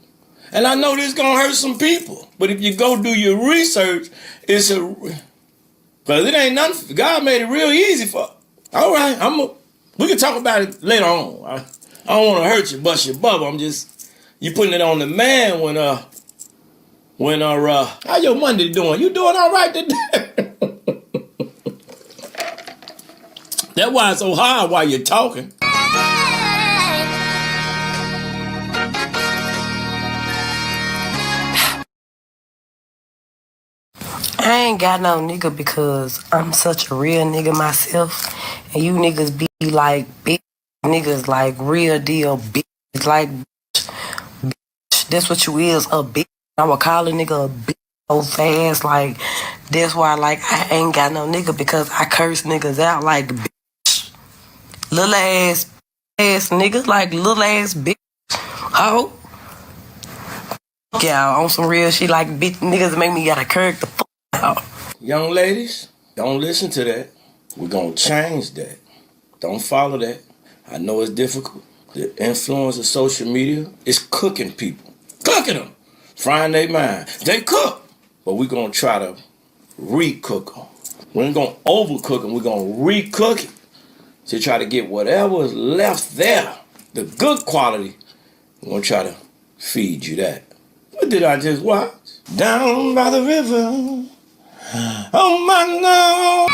And I know this gonna hurt some people, but if you go do your research, because it ain't nothing. God made it real easy for. All right, we can talk about it later on. I don't want to hurt you, bust your bubble. I'm just, you putting it on the man when how your Monday doing? You doing all right today? That's why it's so hard while you're talking.
I ain't got no nigga because I'm such a real nigga myself. And you niggas be like big niggas, like real deal bitch. Like bitch. That's what you is, a bitch. I would call a nigga a bitch so fast. Like, that's why like I ain't got no nigga because I curse niggas out like bitch. Little ass nigga, like little ass bitch. Oh. Y'all on some real shit like bitch niggas make me gotta curse the fuck out.
Young ladies, don't listen to that. We're gonna change that. Don't follow that. I know it's difficult. The influence of social media is cooking people. Cooking them. Frying their mind. They cook. But we're gonna try to recook them. We ain't gonna overcook them. We're gonna recook it. To try to get whatever is left there, the good quality, we're gonna try to feed you that. What did I just watch? Down by the river, oh my no.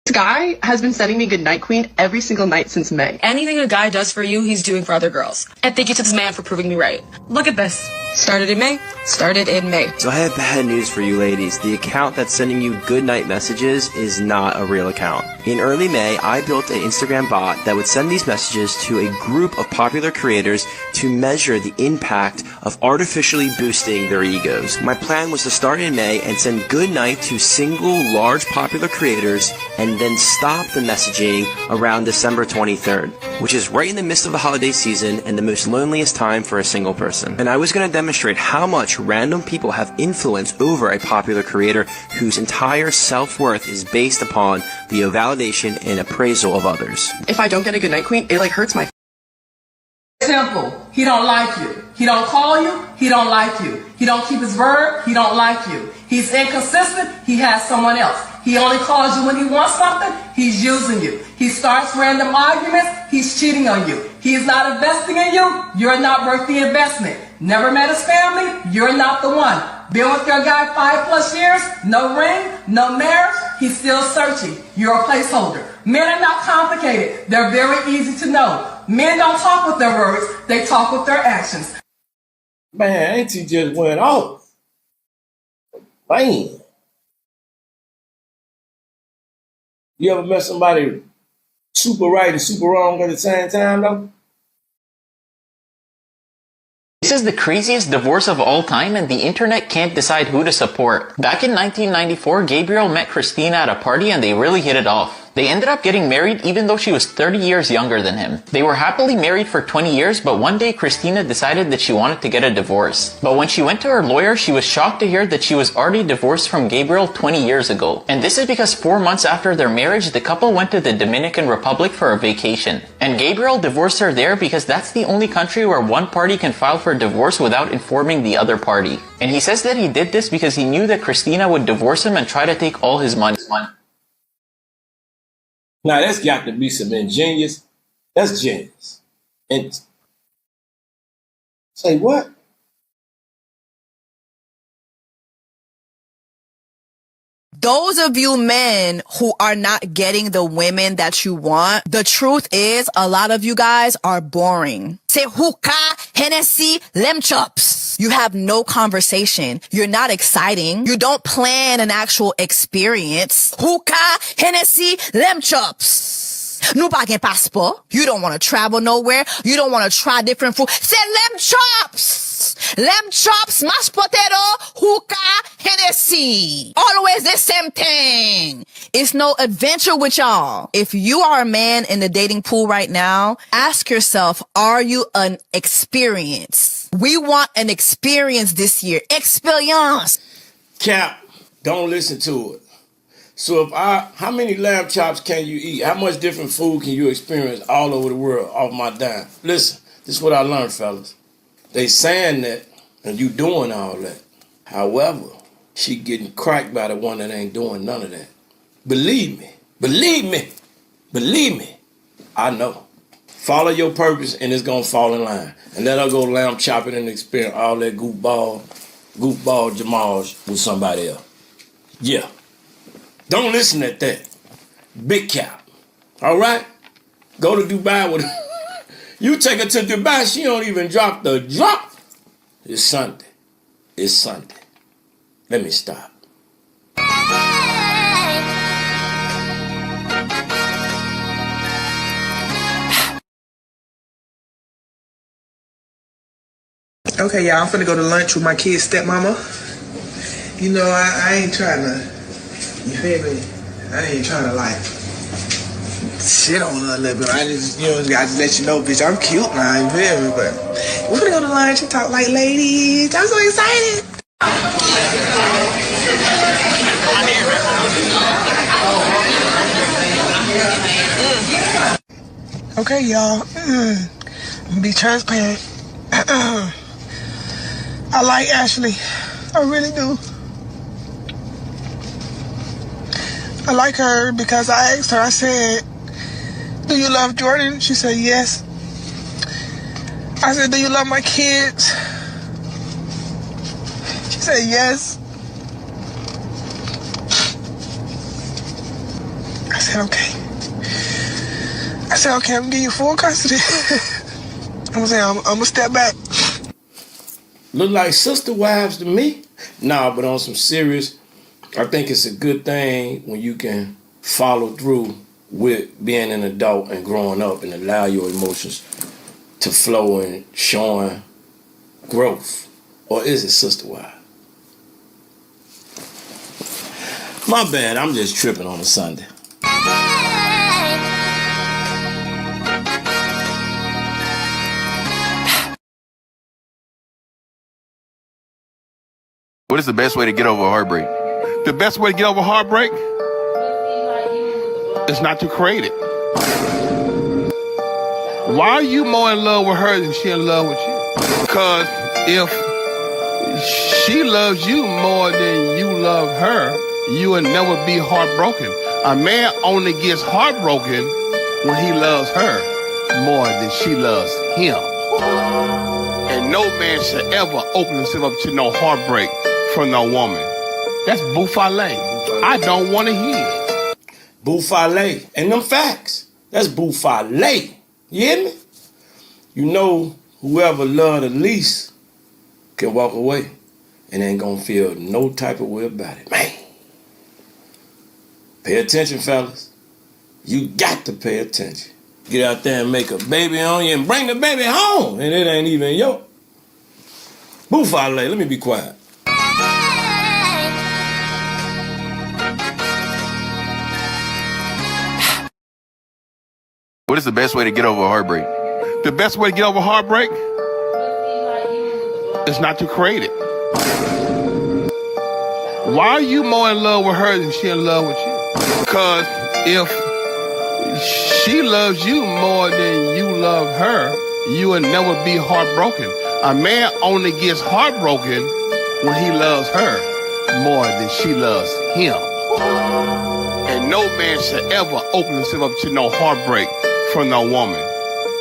This guy has been sending me Goodnight Queen every single night since May.
Anything a guy does for you, he's doing for other girls. And thank you to this man for proving me right. Look at this. Started in May. Started in May.
So I have bad news for you ladies. The account that's sending you goodnight messages is not a real account. In early May, I built an Instagram bot that would send these messages to a group of popular creators to measure the impact of artificially boosting their egos. My plan was to start in May and send goodnight to single, large, popular creators and then stop the messaging around December 23rd, which is right in the midst of the holiday season and the most loneliest time for a single person. And I was going to demonstrate how much random people have influence over a popular creator whose entire self-worth is based upon the validation and appraisal of others.
If I don't get a Goodnight Queen, it like hurts my
Simple. He don't like you. He don't call you. He don't like you. He don't keep his word. He don't like you. He's inconsistent. He has someone else. He only calls you when he wants something. He's using you. He starts random arguments. He's cheating on you. He is not investing in you. You're not worth the investment. Never met his family. You're not the one. Been with your guy 5+ years. No ring. No marriage. He's still searching. You're a placeholder. Men are not complicated. They're very easy to know. Men don't talk with their words. They talk with their actions.
Man, ain't he just went off? Man. You ever met somebody super right and super wrong at the same time, though?
This is the craziest divorce of all time, and the internet can't decide who to support. Back in 1994, Gabriel met Christina at a party and they really hit it off. They ended up getting married even though she was 30 years younger than him. They were happily married for 20 years, but one day Christina decided that she wanted to get a divorce. But when she went to her lawyer, she was shocked to hear that she was already divorced from Gabriel 20 years ago. And this is because 4 months after their marriage, the couple went to the Dominican Republic for a vacation. And Gabriel divorced her there because that's the only country where one party can file for divorce without informing the other party. And he says that he did this because he knew that Christina would divorce him and try to take all his money.
Now, that's got to be some ingenious. That's genius. And say what?
Those of you men who are not getting the women that you want, the truth is a lot of you guys are boring. Say hookah, Hennessy, lem chops. You have no conversation. You're not exciting. You don't plan an actual experience. Hookah, Hennessy, lem chops. Nou pa gen passport. You don't want to travel nowhere. You don't want to try different food. Say lem chops. Lem chops, mashed potato, hookah, Hennessy. Always the same thing. It's no adventure with y'all. If you are a man in the dating pool right now, ask yourself, are you an experience? We want an experience this year. Experience.
Cap, don't listen to it. So how many lamb chops can you eat? How much different food can you experience all over the world off my dime? Listen, this is what I learned, fellas. They saying that and you doing all that. However, she getting cracked by the one that ain't doing none of that. Believe me. Believe me. Believe me. I know. Follow your purpose and it's gonna fall in line. And let her go lamb chopping and experience all that goofball Jamals with somebody else. Yeah. Don't listen at that. Big cap. All right? Go to Dubai with her. You take her to Dubai, she don't even drop the drop. It's Sunday. It's Sunday. Let me stop.
Okay, y'all, I'm finna go to lunch with my kid's stepmama. You know, I ain't trying to, you feel me? I ain't trying to, like, shit on her a little bit. I just, you know, I just let you know, bitch, I'm cute now, you feel me? But we're finna go to lunch and talk like ladies. I'm so excited. Okay, y'all, I'm gonna be transparent. I like Ashley. I really do. I like her because I asked her, I said, do you love Jordan? She said, yes. I said, do you love my kids? She said, yes. I said, okay. I said, okay, I'm gonna give you full custody. I'm gonna step back.
Look like sister wives to me. Nah, but on some serious, I think it's a good thing when you can follow through with being an adult and growing up and allow your emotions to flow and showing growth. Or is it sister wife? My bad, I'm just tripping on a Sunday.
What is the best way to get over a heartbreak?
The best way to get over heartbreak is not to create it. Why are you more in love with her than she in love with you? Because if she loves you more than you love her, you will never be heartbroken. A man only gets heartbroken when he loves her more than she loves him. And no man should ever open himself up to no heartbreak from no woman. That's boufale. I don't want to hear it.
Buffale. And them facts. That's Buffale. You hear me? You know, whoever love the least can walk away and ain't gonna feel no type of way about it. Man. Pay attention, fellas. You got to pay attention. Get out there and make a baby on you and bring the baby home, and it ain't even yours. Buffale, let me be quiet.
What is the best way to get over a heartbreak?
The best way to get over heartbreak is not to create it. Why are you more in love with her than she in love with you? Because if she loves you more than you love her, you will never be heartbroken. A man only gets heartbroken when he loves her more than she loves him. And no man should ever open himself up to no heartbreak from no woman.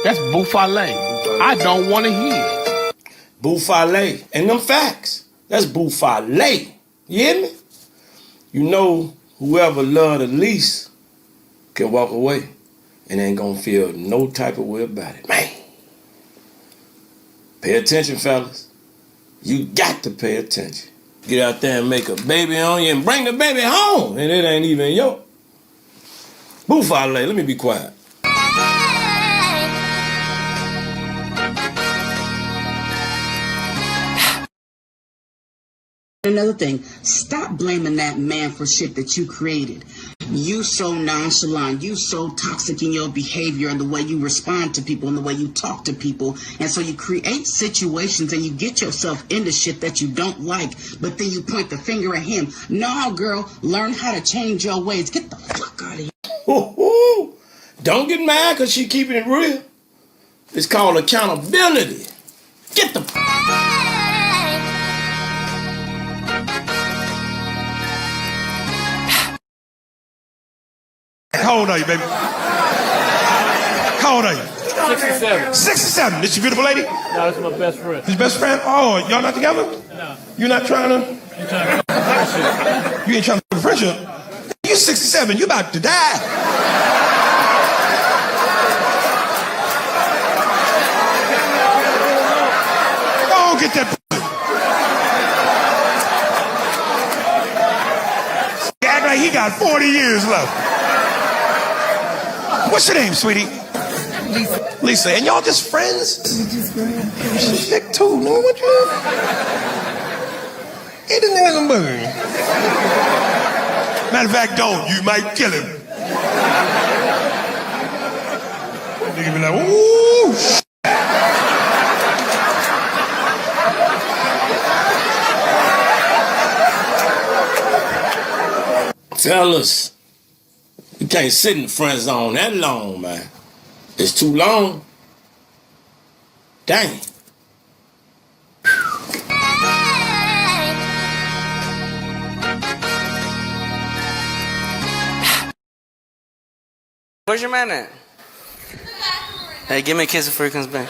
That's Buffale. I don't want to hear it.
Buffale. And them facts. That's Buffale. You hear me? You know, whoever love the least can walk away and ain't gonna feel no type of way about it. Man. Pay attention, fellas. You got to pay attention. Get out there and make a baby on you and bring the baby home, and it ain't even yours. Buffale, let me be quiet.
Another thing, stop blaming that man for shit that you created. You so nonchalant, you so toxic in your behavior and the way you respond to people and the way you talk to people. And so you create situations and you get yourself into shit that you don't like, but then you point the finger at him. No, girl, learn how to change your ways. Get the fuck out of here.
Ooh. Don't get mad because she keeping it real. It's called accountability. Get the
How old are you, baby? How old are you?
67.
67. This your beautiful lady?
No, that's my best friend.
His best friend? Oh, y'all not together?
No.
You're not trying to? You ain't trying to have a friendship? You're 67. You about to die. Go get that. He act like he got 40 years left. What's your name, sweetie? Lisa. Lisa. And y'all just friends? We just friends. She's sick too, nigga. What you? Eat the nigga some burger. Matter of fact, don't. You might kill him. Nigga be like, ooh, shit.
Fellas, you can't sit in the friend zone that long, man. It's too long. Dang.
Where's your man at? Hey, give me a kiss before he comes back.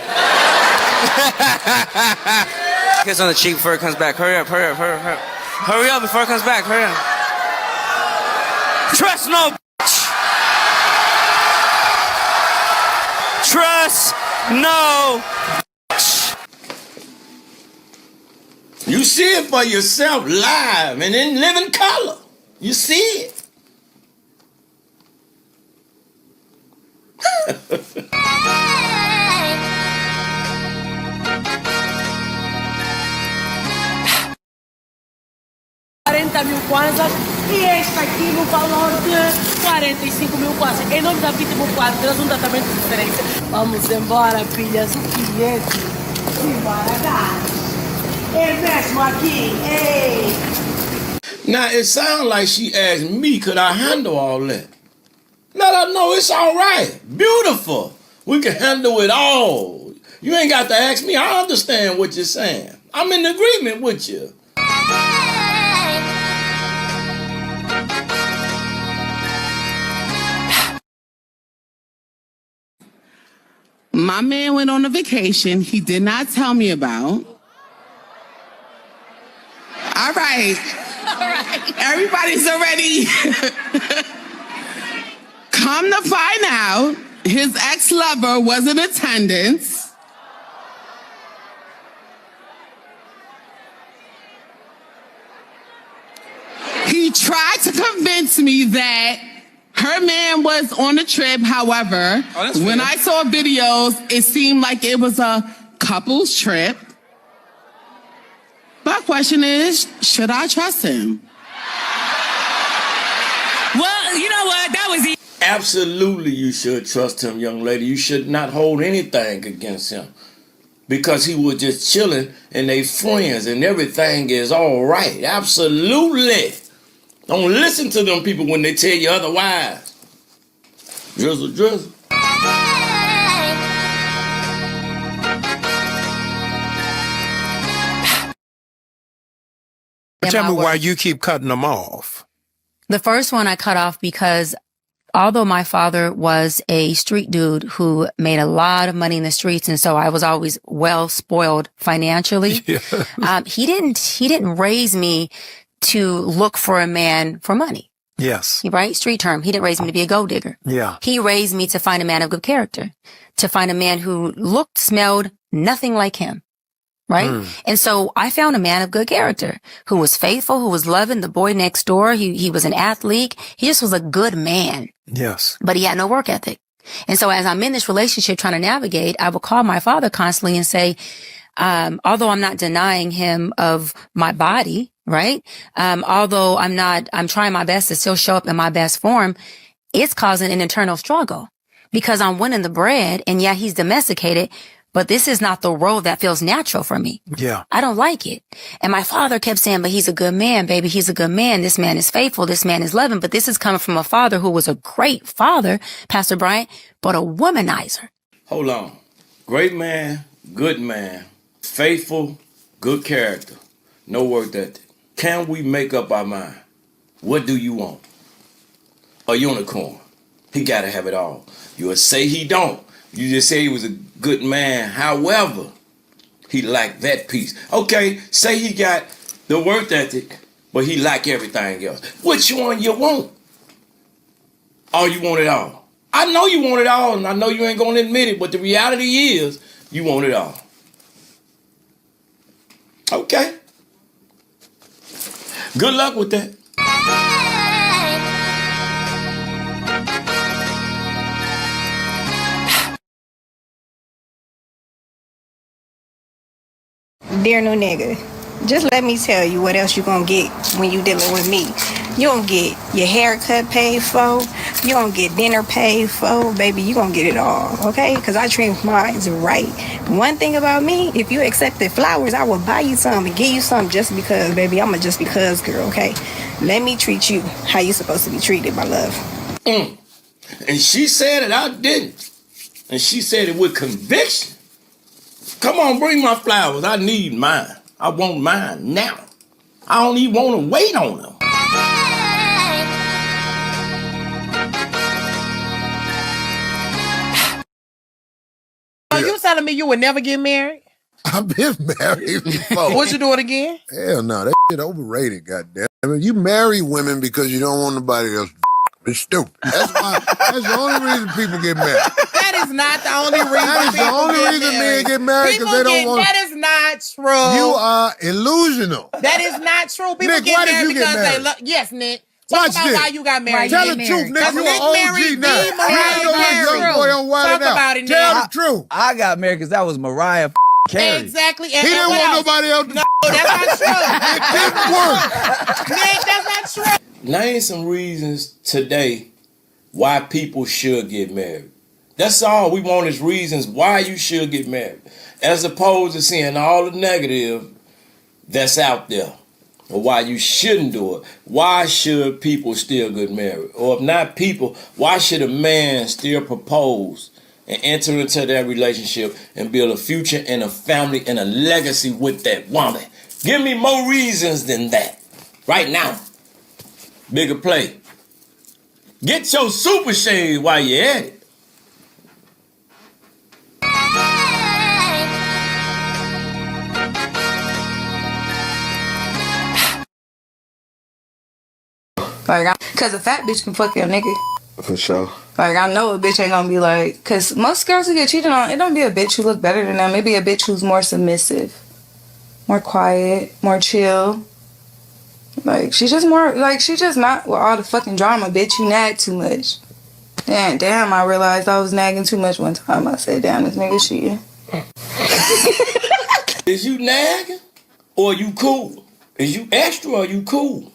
Kiss on the cheek before he comes back. Hurry up, hurry up, hurry up, hurry up. Hurry up before he comes back, hurry up. Trust no bitch. Trust no bitch.
You see it for yourself live and in living color. You see it.
mil kwanzas e este aqui no valor de 45 mil kwanzas. Em nome da vítima quadras, um tratamento diferente. Vamos embora, filhas. 500 de Maragás. É mesmo aqui, ei!
Now, it sounds like she asked me, could I handle all that? Let her know it's all right. Beautiful. We can handle it all. You ain't got to ask me. I understand what you're saying. I'm in agreement with you.
My man went on a vacation he did not tell me about. All right. Everybody's already Come to find out, his ex-lover was in attendance. He tried to convince me that her man was on a trip. However, when I saw videos, it seemed like it was a couple's trip. My question is, should I trust him?
Well, you know what? That was easy.
Absolutely, you should trust him, young lady. You should not hold anything against him because he was just chilling and they friends and everything is all right. Absolutely. Don't listen to them people when they tell you otherwise. Drizzle, drizzle.
Tell me why you keep cutting them off.
The first one I cut off because although my father was a street dude who made a lot of money in the streets, and so I was always well spoiled financially, he didn't raise me to look for a man for money.
Yes.
Right? Street term. He didn't raise me to be a gold digger.
Yeah.
He raised me to find a man of good character, to find a man who looked, smelled nothing like him. Right? And so I found a man of good character who was faithful, who was loving the boy next door. He was an athlete. He just was a good man.
Yes.
But he had no work ethic. And so as I'm in this relationship trying to navigate, I would call my father constantly and say, although I'm not denying him of my body, right? Although I'm trying my best to still show up in my best form, it's causing an internal struggle because I'm winning the bread and yeah, he's domesticated, but this is not the role that feels natural for me.
Yeah.
I don't like it. And my father kept saying, but he's a good man, baby. He's a good man. This man is faithful. This man is loving. But this is coming from a father who was a great father, Pastor Bryant, but a womanizer.
Hold on. Great man, good man, faithful, good character, no work ethic. Can we make up our mind? What do you want? A unicorn. He got to have it all. You would say he don't. You just say he was a good man. However, he lacked that piece. Okay, say he got the work ethic, but he lacked everything else. Which one you want? Or you want it all? I know you want it all, and I know you ain't going to admit it, but the reality is you want it all. Okay. Good luck with that.
Dear new nigga, just let me tell you what else you gonna get when you dealing with me. You gonna get your haircut paid for, you gonna get dinner paid for, baby, you gonna get it all, okay? Because I treat mine right. One thing about me, if you accepted flowers, I will buy you some and give you some just because, baby, I'm a just because girl, okay? Let me treat you how you supposed to be treated, my love.
And she said it, I didn't. And she said it with conviction. Come on, bring my flowers. I need mine. I want mine now. I don't even want to wait on them.
So you telling me you would never get married?
I've been married before.
Would you do it again?
Hell no, that shit overrated, goddamn. I mean, you marry women because you don't want nobody else. It's stupid. That's the only reason people get married.
That is not the only reason.
That is the only reason men get married because they don't want.
That is not true.
You are illusional.
That is not true. People
Nick,
get
why did
married
you get
because
married?
they love. Yes, Nick. Talk about why you got married.
Tell the truth, Nick. You an OG now. You know young boy on Wild Out.
About it,
Tell
Nick.
the truth.
I got married because that was Mariah Carey.
Exactly.
He didn't want nobody else to.
No, that's not true.
It didn't work.
Nick, that's not true.
Name some reasons today why people should get married. That's all we want is reasons why you should get married, as opposed to seeing all the negative that's out there, or why you shouldn't do it. Why should people still get married? Or if not people, why should a man still propose and enter into that relationship and build a future and a family and a legacy with that woman? Give me more reasons than that. Right now. Bigger play. Get your super shade while you're at it.
Like, cause a fat bitch can fuck your nigga.
For sure.
Like, I know a bitch ain't gonna be like, cause most girls who get cheated on, it don't be a bitch who look better than them. It be a bitch who's more submissive, more quiet, more chill. Like, she's just more, like, she's just not with all the fucking drama. Bitch, you nag too much. And damn, I realized I was nagging too much one time. I said, damn, this nigga cheating.
Is you nagging or you cool? Is you extra or you cool?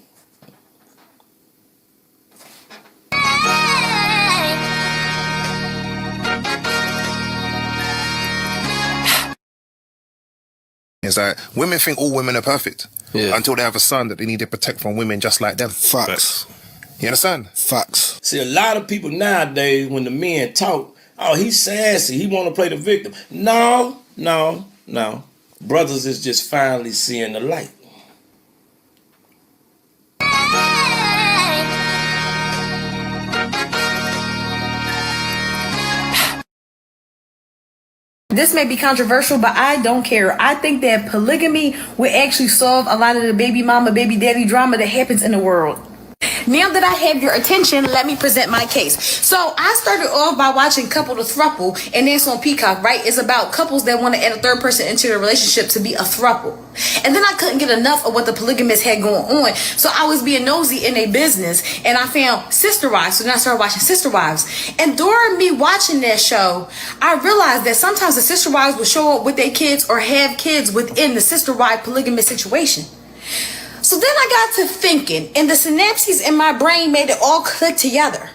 It's like women think all women are perfect until they have a son that they need to protect from women just like them.
Facts.
You understand?
Facts.
See, a lot of people nowadays, when the men talk, oh, he's sassy, he want to play the victim. No. Brothers is just finally seeing the light.
This may be controversial, but I don't care. I think that polygamy would actually solve a lot of the baby mama, baby daddy drama that happens in the world. Now that I have your attention, let me present my case. So I started off by watching Couple to Thruple, and that's on Peacock, right? It's about couples that want to add a third person into their relationship to be a thruple. And then I couldn't get enough of what the polygamists had going on, so I was being nosy in their business, and I found Sister Wives. So then I started watching Sister Wives. And during me watching that show, I realized that sometimes the Sister Wives would show up with their kids or have kids within the Sister Wife polygamous situation. So then I got to thinking, and the synapses in my brain made it all click together.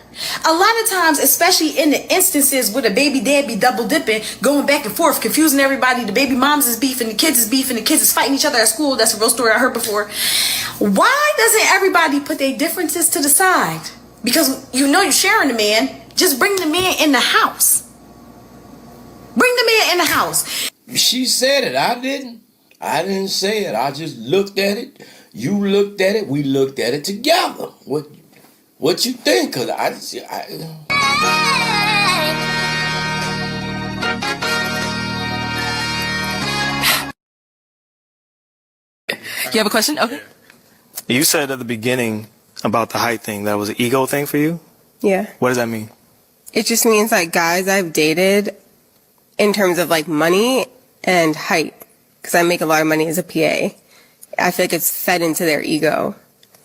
A lot of times, especially in the instances where the baby dad be double dipping, going back and forth, confusing everybody, the baby moms is beefing, the kids is beefing, the kids is fighting each other at school. That's a real story I heard before. Why doesn't everybody put their differences to the side? Because you know you're sharing the man. Just bring the man in the house. Bring the man in the house.
She said it. I didn't. I didn't say it. I just looked at it. You looked at it. We looked at it together. What you think? Cause
You have a question? Okay.
You said at the beginning about the height thing, that was an ego thing for you?
Yeah.
What does that mean?
It just means like guys I've dated in terms of like money and height, because I make a lot of money as a PA. I feel like it's fed into their ego.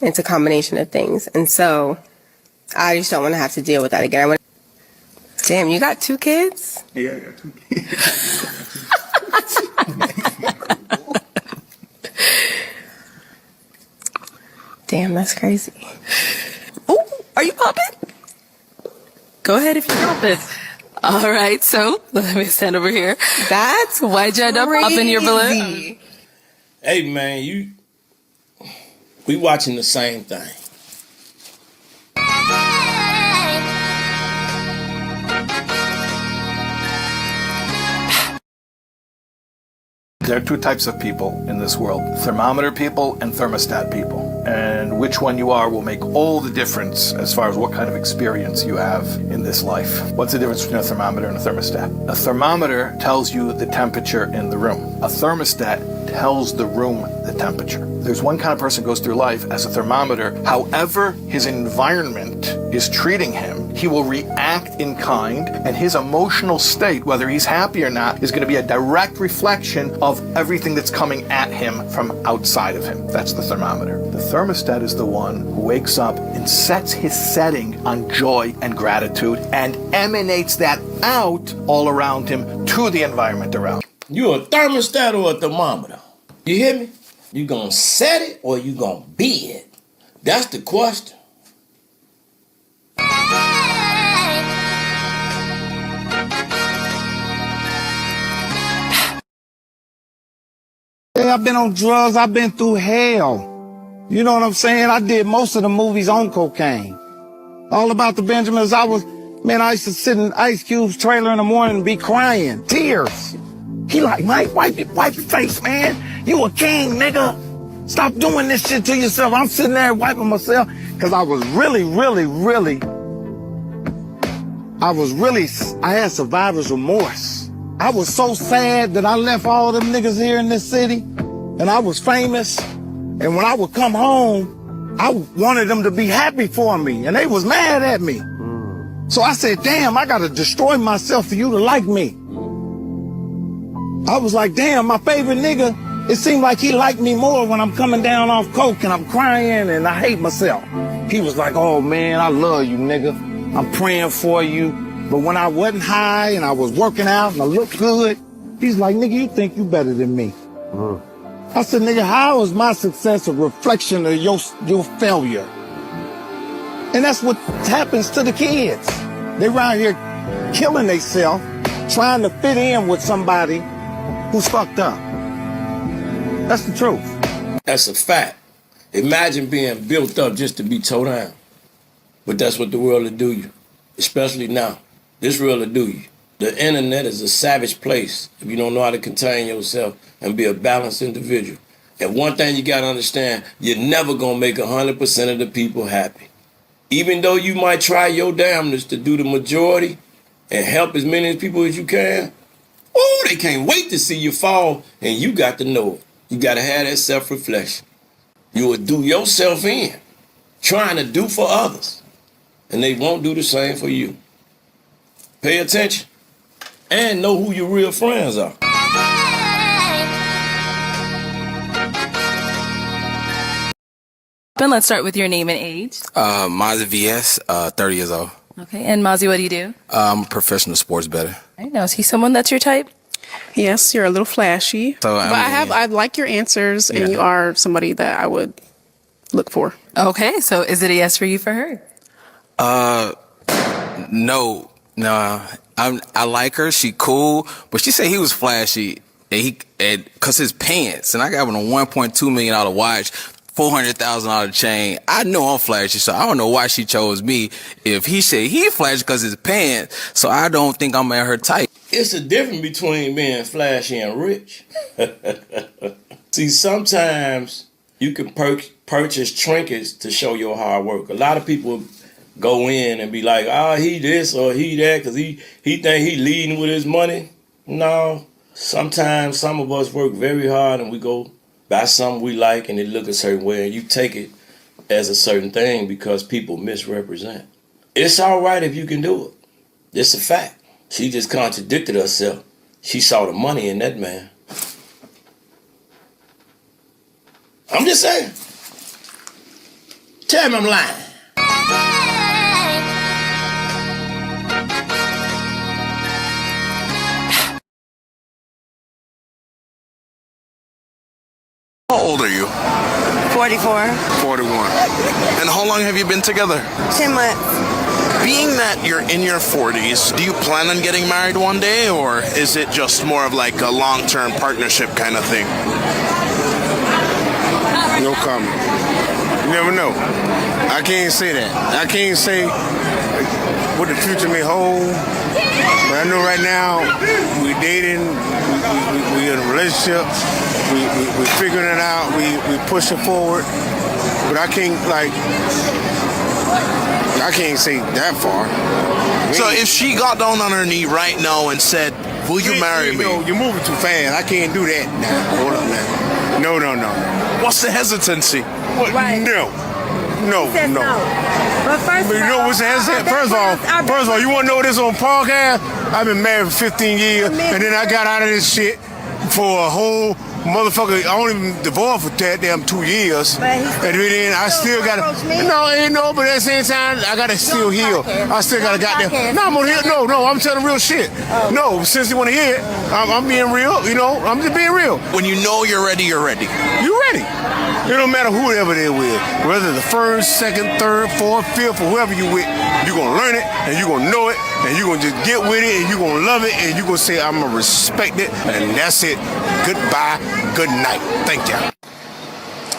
It's a combination of things. And so I just don't want to have to deal with that again. Damn, you got 2 kids?
Yeah, I got 2 kids.
Damn, that's crazy.
Oh, are you popping? Go ahead if you're popping. All right, so let me stand over here.
That's
why'd you end up popping your balloon?
Hey man, we watching the same thing.
There are 2 types of people in this world, thermometer people and thermostat people. And which one you are will make all the difference as far as what kind of experience you have in this life. What's the difference between a thermometer and a thermostat? A thermometer tells you the temperature in the room. A thermostat tells the room the temperature. There's one kind of person who goes through life as a thermometer. However his environment is treating him, he will react in kind, and his emotional state, whether he's happy or not, is going to be a direct reflection of everything that's coming at him from outside of him. That's the thermometer. The thermostat is the one who wakes up and sets his setting on joy and gratitude and emanates that out all around him to the environment around him.
You a thermostat or a thermometer? You hear me? You gonna set it or you gonna be it? That's the question.
Yeah, I've been on drugs. I've been through hell. You know what I'm saying? I did most of the movies on cocaine. All About the Benjamins. I used to sit in Ice Cube's trailer in the morning and be crying. Tears. He like, Mike, wipe your face, man. You a king, nigga. Stop doing this shit to yourself. I'm sitting there wiping myself because I was I had survivor's remorse. I was so sad that I left all them niggas here in this city and I was famous. And when I would come home, I wanted them to be happy for me and they was mad at me. So I said, damn, I gotta destroy myself for you to like me. I was like, damn, my favorite nigga, it seemed like he liked me more when I'm coming down off coke and I'm crying and I hate myself. He was like, oh man, I love you, nigga. I'm praying for you. But when I wasn't high and I was working out and I looked good, he's like, nigga, you think you better than me. I said, nigga, how is my success a reflection of your failure? And that's what happens to the kids. They around here killing themselves, trying to fit in with somebody who's fucked up. That's the truth.
That's a fact. Imagine being built up just to be towed down. But that's what the world will do you, especially now. This world will do you. The internet is a savage place if you don't know how to contain yourself and be a balanced individual. And one thing you gotta understand, you're never gonna make 100% of the people happy. Even though you might try your damnedest to do the majority and help as many people as you can, oh, they can't wait to see you fall, and you got to know it. You got to have that self-reflection. You will do yourself in, trying to do for others, and they won't do the same for you. Pay attention, and know who your real friends are.
Then let's start with your name and age.
Imdavisss, 30 years old.
Okay, and Mozzie, what do you do?
I'm a professional sports bettor.
I know. Is he someone that's your type?
Yes, you're a little flashy.
So,
but I like your answers, and you are somebody that I would look for.
Okay, so is it a yes for you for her?
No. I like her. She cool, but she said he was flashy, and cause his pants, and I got him a $1.2 million watch, $400,000 chain. I know I'm flashy, so I don't know why she chose me. If he said he flashy because his pants, so I don't think I'm at her type.
It's a difference between being flashy and rich. See, sometimes you can purchase trinkets to show your hard work. A lot of people go in and be like, he this or he that because he think he leading with his money. No, sometimes some of us work very hard and we go buy something we like and it look a certain way and you take it as a certain thing because people misrepresent. It's all right if you can do it. It's a fact. She just contradicted herself. She saw the money in that man. I'm just saying. Tell me I'm lying.
How old are you?
44.
41. And how long have you been together?
10 months.
Being that you're in your 40s, do you plan on getting married one day, or is it just more of like a long-term partnership kind of thing?
No comment. You never know. I can't say that. I can't say what the future may hold. But I know right now we're dating, we're in a relationship, we're figuring it out, we're pushing forward. But I can't say that far.
So if she got down on her knee right now and said, will you marry me?
You're moving too fast. I can't do that now. Hold up now. No.
What's the hesitancy?
Right.
No.
But first
you know what's the hesitancy? First of all, you want to know this on podcast? I've been married for 15 years, and then I got out of this shit for a whole motherfucker. I only been divorced for damn 2 years. And then I still got to. No, but at the same time, I got to still heal. I still got to goddamn. No, I'm gonna hear. No, I'm telling real shit. No, since you want to hear it, I'm being real. You know, I'm just being real.
When you know you're ready, you're ready.
You're ready. It don't matter whoever they're with, whether the first, second, third, fourth, fifth, or whoever you with, you're gonna learn it and you're gonna know it and you're gonna just get with it and you're gonna love it and you're gonna say, I'm gonna respect it, and that's it. Goodbye, good night. Thank you.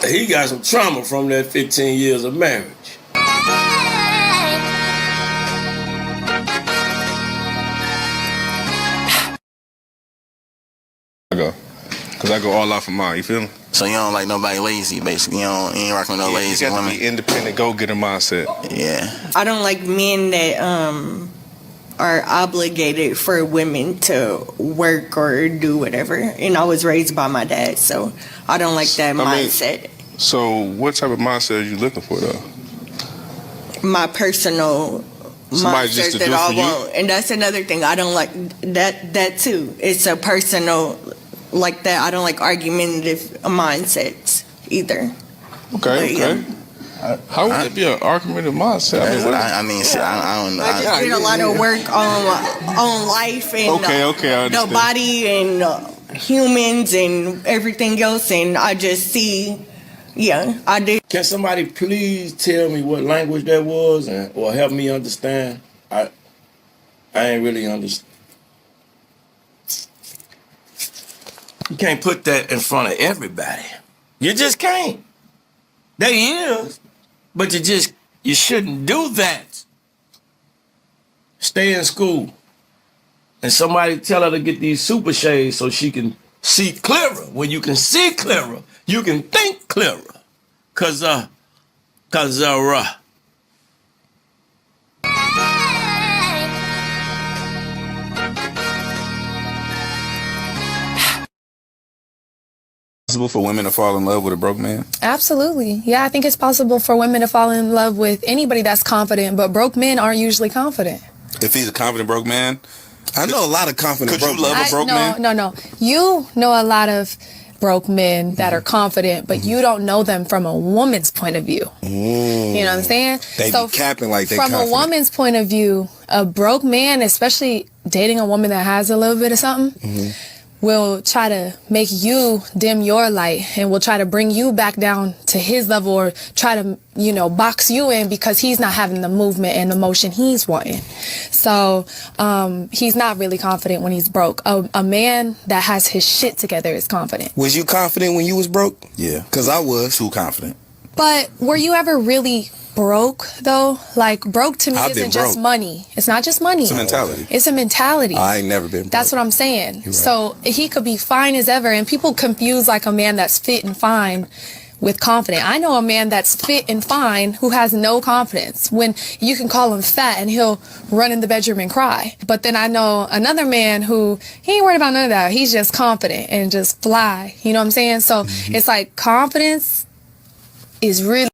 He got some trauma from that 15 years of marriage.
Cause I go all out for mine, you feel me?
So you don't like nobody lazy, basically. You ain't rocking with no lazy women.
You got to be independent, go-getter mindset.
Yeah.
I don't like men that are obligated for women to work or do whatever. And I was raised by my dad, so I don't like that mindset.
So what type of mindset are you looking for, though?
My personal
Somebody's just
monster
to
that
do
I
for you.
want. And that's another thing. I don't like that too. It's a personal like that. I don't like argumentative mindsets either.
Okay, okay. How would it be an argumentative mindset? I mean,
I don't know. I just did a lot of work on life and
I
the body and humans and everything else, and I just see. Yeah, I did.
Can somebody please tell me what language that was, or help me understand? I ain't really understand. You can't put that in front of everybody. You just can't. They is, but you shouldn't do that. Stay in school, and somebody tell her to get these super shades so she can see clearer. When you can see clearer, you can think clearer. Cause
possible for women to fall in love with a broke man?
Absolutely. Yeah, I think it's possible for women to fall in love with anybody that's confident, but broke men aren't usually confident.
If he's a confident broke man? I know a lot of confident broke men. Could you love a broke man?
No. You know a lot of broke men that are confident, but you don't know them from a woman's point of view. You know what I'm saying?
They be capping like they
from
confident.
a woman's point of view, a broke man, especially dating a woman that has a little bit of something, will try to make you dim your light and will try to bring you back down to his level or try to, box you in because he's not having the movement and emotion he's wanting. So he's not really confident when he's broke. A man that has his shit together is confident.
Was you confident when you was broke? Yeah. Because I was. Too confident.
But were you ever really broke, though? Like, broke to me isn't just money. It's not just money.
It's a mentality.
It's a mentality.
I ain't never been broke.
That's what I'm saying.
Right.
So he could be fine as ever, and people confuse like a man that's fit and fine with confident. I know a man that's fit and fine who has no confidence. When you can call him fat and he'll run in the bedroom and cry. But then I know another man who, he ain't worried about none of that. He's just confident and just fly. You know what I'm saying? So it's like confidence is really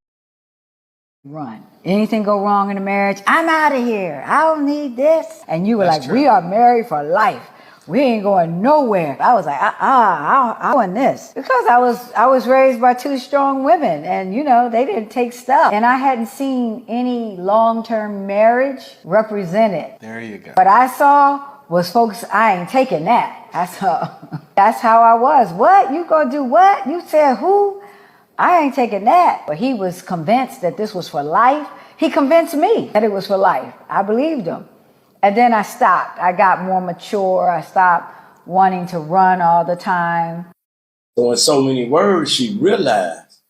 run. Anything go wrong in a marriage, I'm out of here. I don't need this. And you were like, we are married for life. We ain't going nowhere. I was like, I want this. Because I was raised by two strong women and they didn't take stuff. And I hadn't seen any long-term marriage represented.
There you go.
What I saw was folks, I ain't taking that. That's how I was. What? You gonna do what? You said who? I ain't taking that. But he was convinced that this was for life. He convinced me that it was for life. I believed him. And then I stopped. I got more mature. I stopped wanting to run all the time.
So in so many words, she realized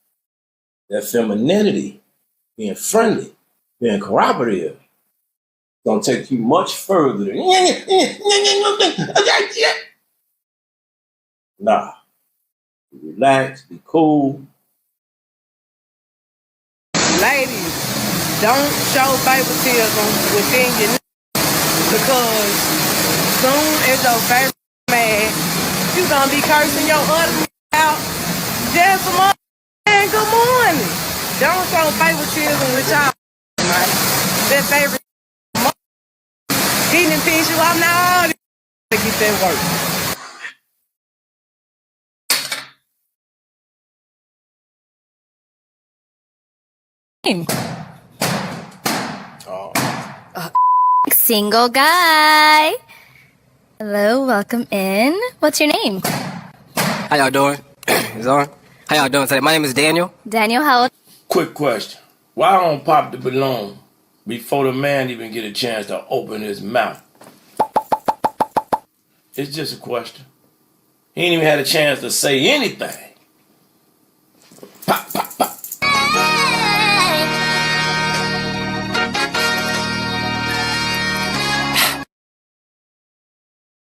that femininity, being friendly, being cooperative, don't take you much further than nah. Relax, be cool.
Ladies, don't show favoritism within your because soon as your favorite man, you gonna be cursing your other out just a month and good morning. Don't show favoritism with y'all, man. That favorite he didn't piss you off now. Get that work.
Single guy. Hello, welcome in. What's your name?
How y'all doing? It's on? How y'all doing today? My name is Daniel.
Daniel, how old?
Quick question. Why don't pop the balloon before the man even get a chance to open his mouth? It's just a question. He ain't even had a chance to say anything. Pop, pop, pop.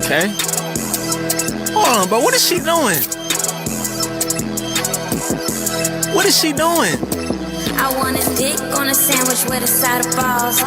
Okay. Hold on, but what is she doing? What is she doing?
I want a dick on a sandwich with a side of balls.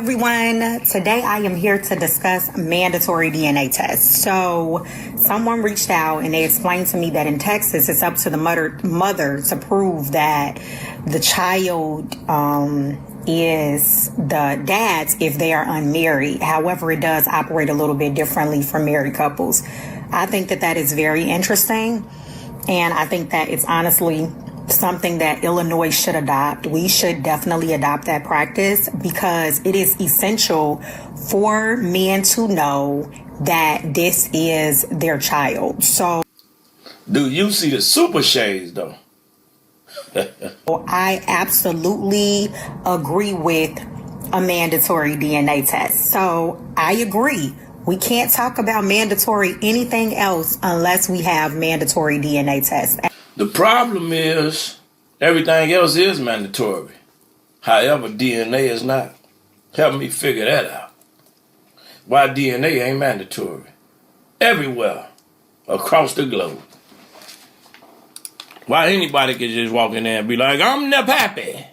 everyone. Today I am here to discuss mandatory DNA tests. So someone reached out and they explained to me that in Texas it's up to the mother to prove that the child is the dad's if they are unmarried. However, it does operate a little bit differently for married couples. I think that that is very interesting, and I think that it's honestly something that Illinois should adopt. We should definitely adopt that practice because it is essential for men to know that this is their child. So,
do you see the super shades though?
I absolutely agree with a mandatory DNA test. So I agree. We can't talk about mandatory anything else unless we have mandatory DNA tests.
The problem is everything else is mandatory. However, DNA is not. Help me figure that out. Why DNA ain't mandatory? Everywhere across the globe. Why anybody can just walk in there and be like, I'm the pappy.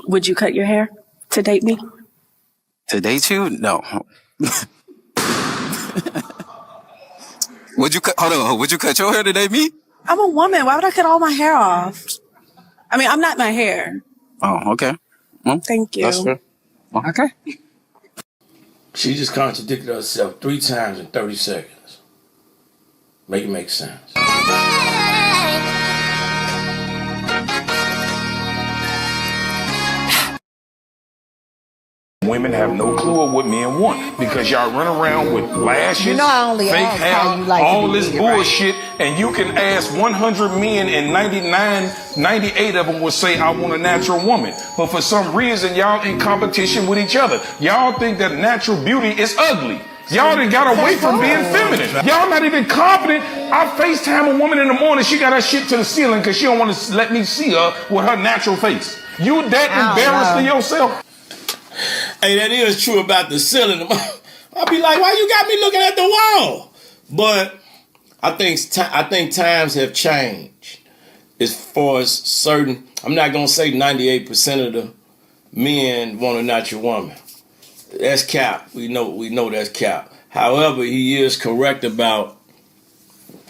Would you cut your hair to date me?
To date you? No. Would you cut? Hold on. Would you cut your hair to date me?
I'm a woman. Why would I cut all my hair off? I mean, I'm not my hair.
Oh, okay. Well,
thank you.
That's fair. Okay.
She just contradicted herself 3 times in 30 seconds. Make it make sense.
Women have no clue of what men want because y'all run around with lashes,
You know I only
fake
ask
hair,
how you like to
all
be
this
treated, right?
bullshit, and you can ask 100 men and 98 of them will say, I want a natural woman. But for some reason, y'all in competition with each other. Y'all think that natural beauty is ugly. Y'all done got away from being feminine. Y'all not even confident. I FaceTime a woman in the morning, she got her shit to the ceiling because she don't want to let me see her with her natural face. You that embarrassed of yourself?
Hey, that is true about the ceiling. I'll be like, why you got me looking at the wall? But I think times have changed as far as certain. I'm not gonna say 98% of the men want a natural woman. That's cap. We know that's cap. However, he is correct about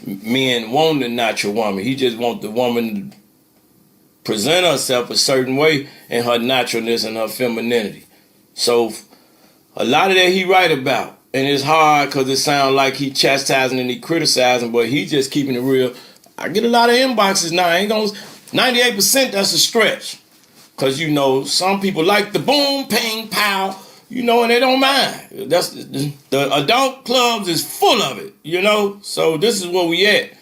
men wanting a natural woman. He just want the woman to present herself a certain way in her naturalness and her femininity. So a lot of that he right about. And it's hard because it sounds like he chastising and he criticizing, but he just keeping it real. I get a lot of inboxes now. I ain't gonna 98%, that's a stretch. Because, you know, some people like the boom, ping, pow, you know, and they don't mind. That's the adult clubs is full of it, you know. So this is where we at.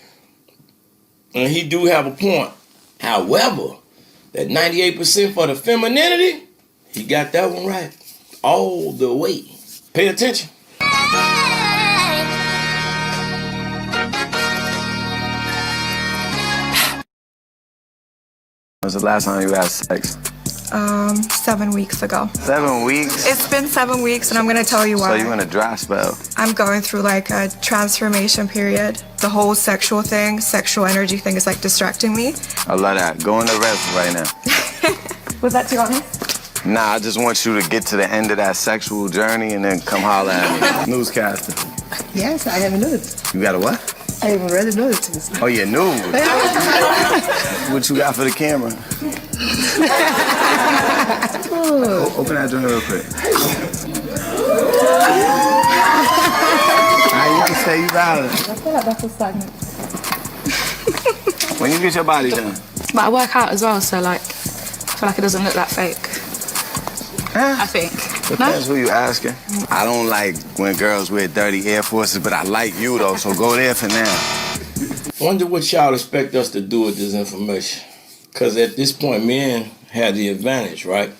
And he do have a point. However, that 98% for the femininity, he got that one right. All the way. Pay attention.
When was the last time you had sex?
7 weeks ago.
7 weeks?
It's been 7 weeks, and I'm gonna tell you
So
why.
you in a dry spell?
I'm going through like a transformation period. The whole sexual thing, sexual energy thing is like distracting me.
I love that. Go in the rest right now.
Was that too honest?
Nah, I just want you to get to the end of that sexual journey and then come holler at me. Newscaster.
Yes, I have a nudes.
You got a what?
I have read the nudes.
Oh, yeah, nude. What you got for the camera? Open that joint real quick. Now you can say you valid.
I feel like that's a stagnant.
When you get your body done?
But I work out as well, so like, I feel like it doesn't look that fake. I think.
Depends who you asking. I don't like when girls wear dirty Air Forces, but I like you though, so go there for now.
Wonder what y'all expect us to do with this information. Because at this point, men have the advantage, right?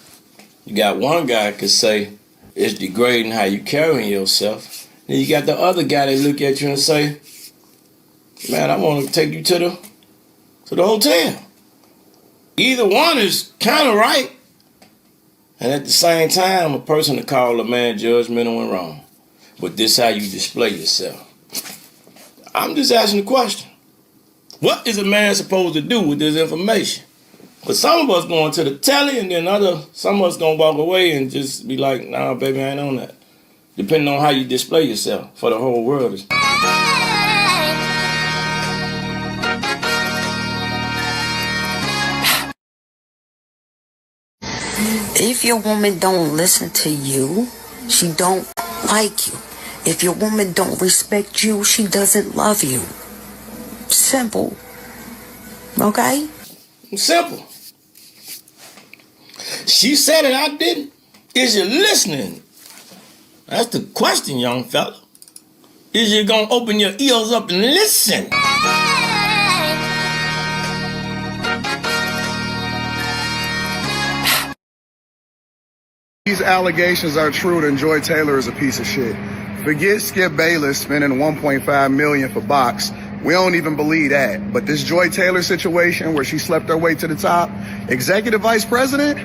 You got one guy could say, it's degrading how you carrying yourself. Then you got the other guy that look at you and say, man, I want to take you to the hotel. Either one is kind of right. And at the same time, a person to call a man judgmental and wrong. But this how you display yourself. I'm just asking the question. What is a man supposed to do with this information? But some of us going to the telly, and then some of us gonna walk away and just be like, nah, baby, I ain't on that. Depending on how you display yourself for the whole world.
If your woman don't listen to you, she don't like you. If your woman don't respect you, she doesn't love you. Simple. Okay?
Simple. She said it, I didn't. Is you listening? That's the question, young fella. Is you gonna open your ears up and listen?
These allegations are true, then Joy Taylor is a piece of shit. Forget Skip Bayless spending $1.5 million for Box. We don't even believe that. But this Joy Taylor situation where she slept her way to the top, executive vice president,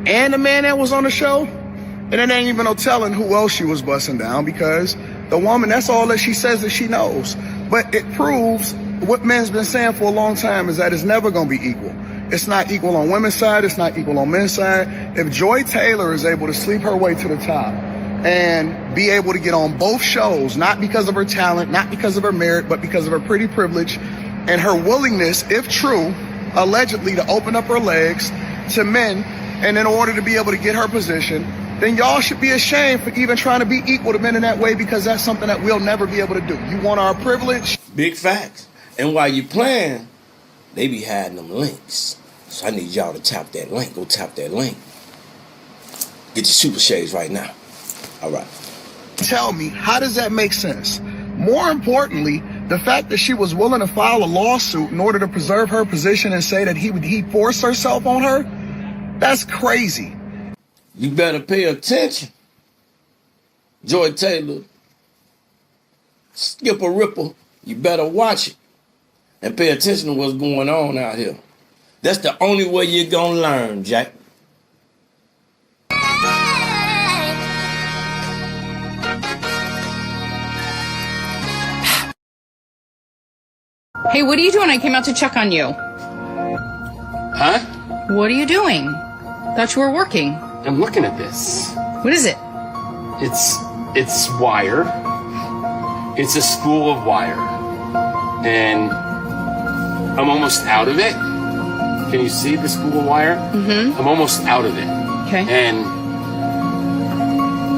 and the man that was on the show, and it ain't even no telling who else she was busting down, because the woman, that's all that she says that she knows. But it proves what men's been saying for a long time, is that it's never gonna be equal. It's not equal on women's side, it's not equal on men's side. If Joy Taylor is able to sleep her way to the top and be able to get on both shows, not because of her talent, not because of her merit, but because of her pretty privilege and her willingness, if true, allegedly to open up her legs to men, and in order to be able to get her position, then y'all should be ashamed for even trying to be equal to men in that way, because that's something that we'll never be able to do. You want our privilege?
Big facts. And while you playing, they be hiding them links. So I need y'all to tap that link. Go tap that link. Get your super shades right now. All right.
Tell me, how does that make sense? More importantly, the fact that she was willing to file a lawsuit in order to preserve her position and say that he forced herself on her, that's crazy.
You better pay attention. Joy Taylor, Skip a Ripple, you better watch it and pay attention to what's going on out here. That's the only way you're gonna learn, Jack.
Hey, what are you doing? I came out to check on you.
Huh?
What are you doing? Thought you were working.
I'm looking at this.
What is it?
It's wire. It's a spool of wire. And I'm almost out of it. Can you see the spool of wire?
Mm-hmm.
I'm almost out of it.
Okay.
And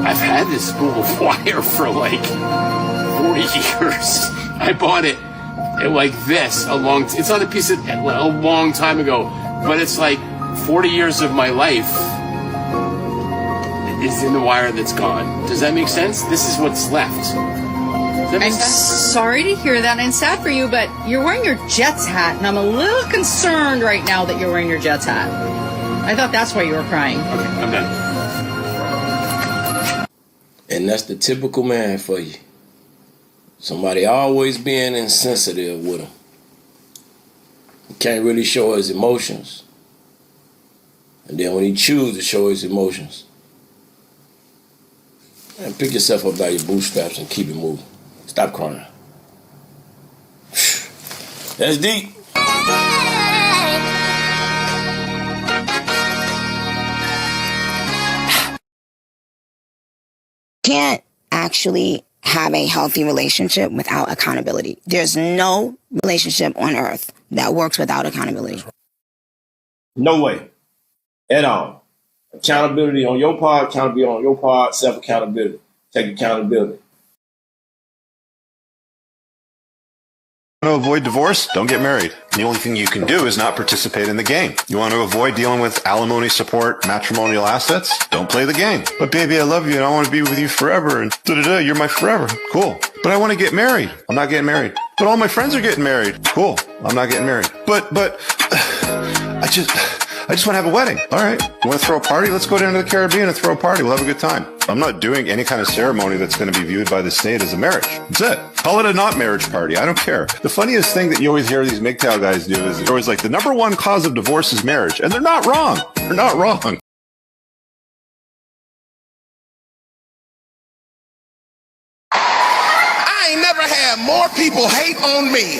I've had this spool of wire for like 40 years. I bought it like this it's not a piece of a long time ago, but it's like 40 years of my life is in the wire that's gone. Does that make sense? This is what's left. Does that make sense?
Sorry to hear that, and it's sad for you, but you're wearing your Jets hat, and I'm a little concerned right now that you're wearing your Jets hat. I thought that's why you were crying.
Okay, I'm done.
And that's the typical man for you. Somebody always being insensitive with him. He can't really show his emotions. And then when he chooses to show his emotions, man, pick yourself up by your bootstraps and keep it moving. Stop crying. That's deep.
Can't actually have a healthy relationship without accountability. There's no relationship on earth that works without accountability.
No way. At all. Accountability on your part, self-accountability. Take accountability.
Want to avoid divorce? Don't get married. The only thing you can do is not participate in the game. You want to avoid dealing with alimony support, matrimonial assets? Don't play the game. But baby, I love you and I want to be with you forever and you're my forever. Cool. But I want to get married. I'm not getting married. But all my friends are getting married. Cool. I'm not getting married. But I just want to have a wedding. All right. You want to throw a party? Let's go down to the Caribbean and throw a party. We'll have a good time. I'm not doing any kind of ceremony that's going to be viewed by the state as a marriage. That's it. Call it a not marriage party. I don't care. The funniest thing that you always hear these MGTOW guys do is they're always like, the number one cause of divorce is marriage. And they're not wrong. They're not wrong.
I ain't never had more people hate on me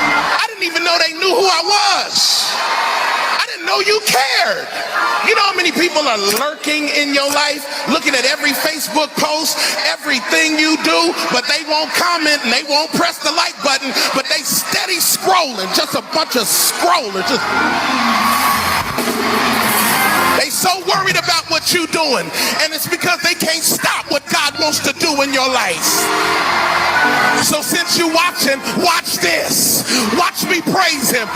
I didn't even know they knew who I was. I didn't know you cared. You know how many people are lurking in your life, looking at every Facebook post, everything you do, but they won't comment and they won't press the like button, but they steady scrolling, just a bunch of scrollers. They so worried about what you're doing, and it's because they can't stop what God wants to do in your life. So since you're watching, watch this. Watch me praise him.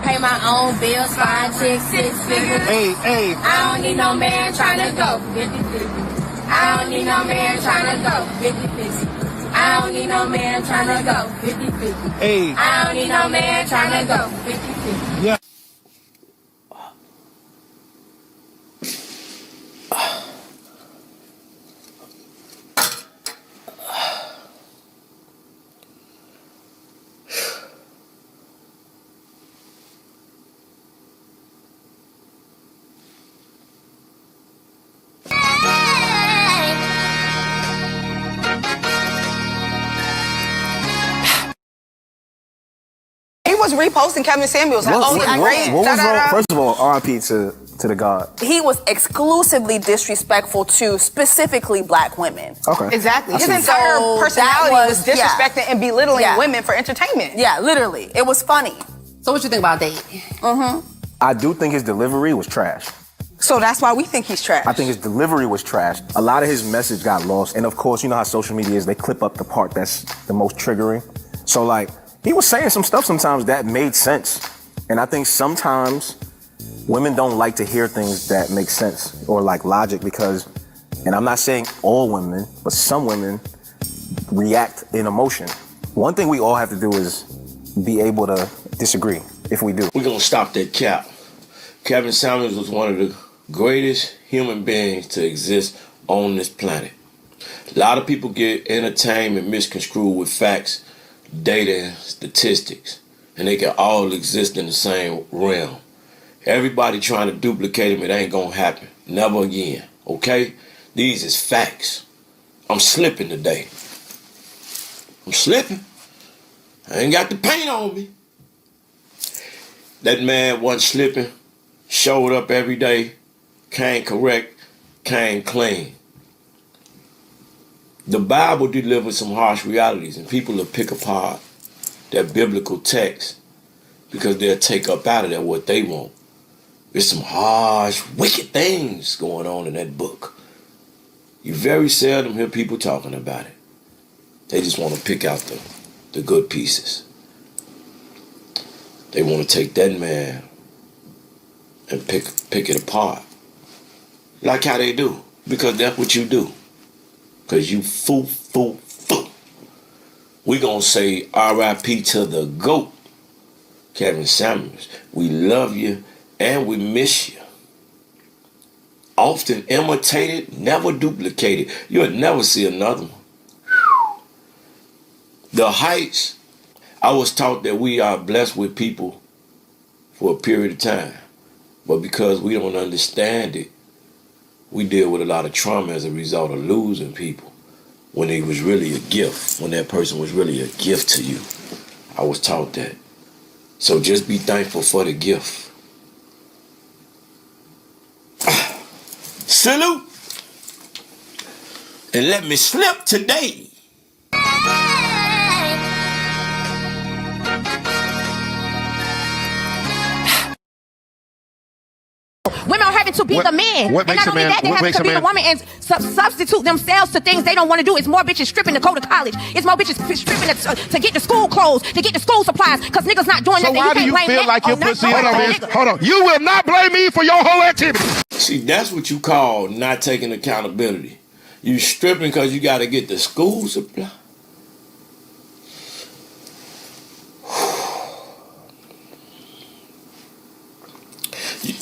Pay my own bills, 5, 6, 6 figures. Hey. I don't need no man trying to go 50-50. I don't need no man trying to go 50-50. I don't need no man trying to go 50-50. Hey. I don't need no man trying to go 50-50. Yeah.
Was reposting Kevin Samuels.
First of all, R.I.P. to the God.
He was exclusively disrespectful to specifically black women.
Okay.
Exactly.
I
His
see.
entire
So
personality that was disrespecting and belittling women for entertainment. Yeah, literally. It was funny.
So what you think about Date?
I do think his delivery was trash.
So that's why we think he's trash.
I think his delivery was trash. A lot of his message got lost. And of course, you know how social media is, they clip up the part that's the most triggering. So like, he was saying some stuff sometimes that made sense. And I think sometimes women don't like to hear things that make sense or like logic because, and I'm not saying all women, but some women react in emotion. One thing we all have to do is be able to disagree if we do.
We're gonna stop that cap. Kevin Samuels was one of the greatest human beings to exist on this planet. A lot of people get entertained and misconstrued with facts, data, and statistics, and they can all exist in the same realm. Everybody trying to duplicate him, it ain't gonna happen. Never again, okay? These is facts. I'm slipping today. I'm slipping. I ain't got the paint on me. That man wasn't slipping, showed up every day, came correct, came clean. The Bible delivers some harsh realities, and people will pick apart that biblical text because they'll take up out of there what they want. There's some harsh, wicked things going on in that book. You very seldom hear people talking about it. They just want to pick out the good pieces. They want to take that man and pick it apart. Like how they do, because that's what you do. Because you fool. We gonna say R.I.P. to the GOAT, Kevin Samuels. We love you and we miss you. Often imitated, never duplicated. You'll never see another one. The heights, I was taught that we are blessed with people for a period of time. But because we don't understand it, we deal with a lot of trauma as a result of losing people when it was really a gift, when that person was really a gift to you. I was taught that. So just be thankful for the gift. Salute. And let me slip today.
Women are having to be the man.
What makes
and not only that, they have to be the woman and substitute themselves to things they don't want to do. It's more bitches stripping to go to college. It's more bitches stripping to get the school clothes, to get the school supplies, because niggas not doing
so
nothing.
why do you feel like your pussy? Hold on. You will not blame me for your whole activity.
See, that's what you call not taking accountability. You stripping because you got to get the school supply.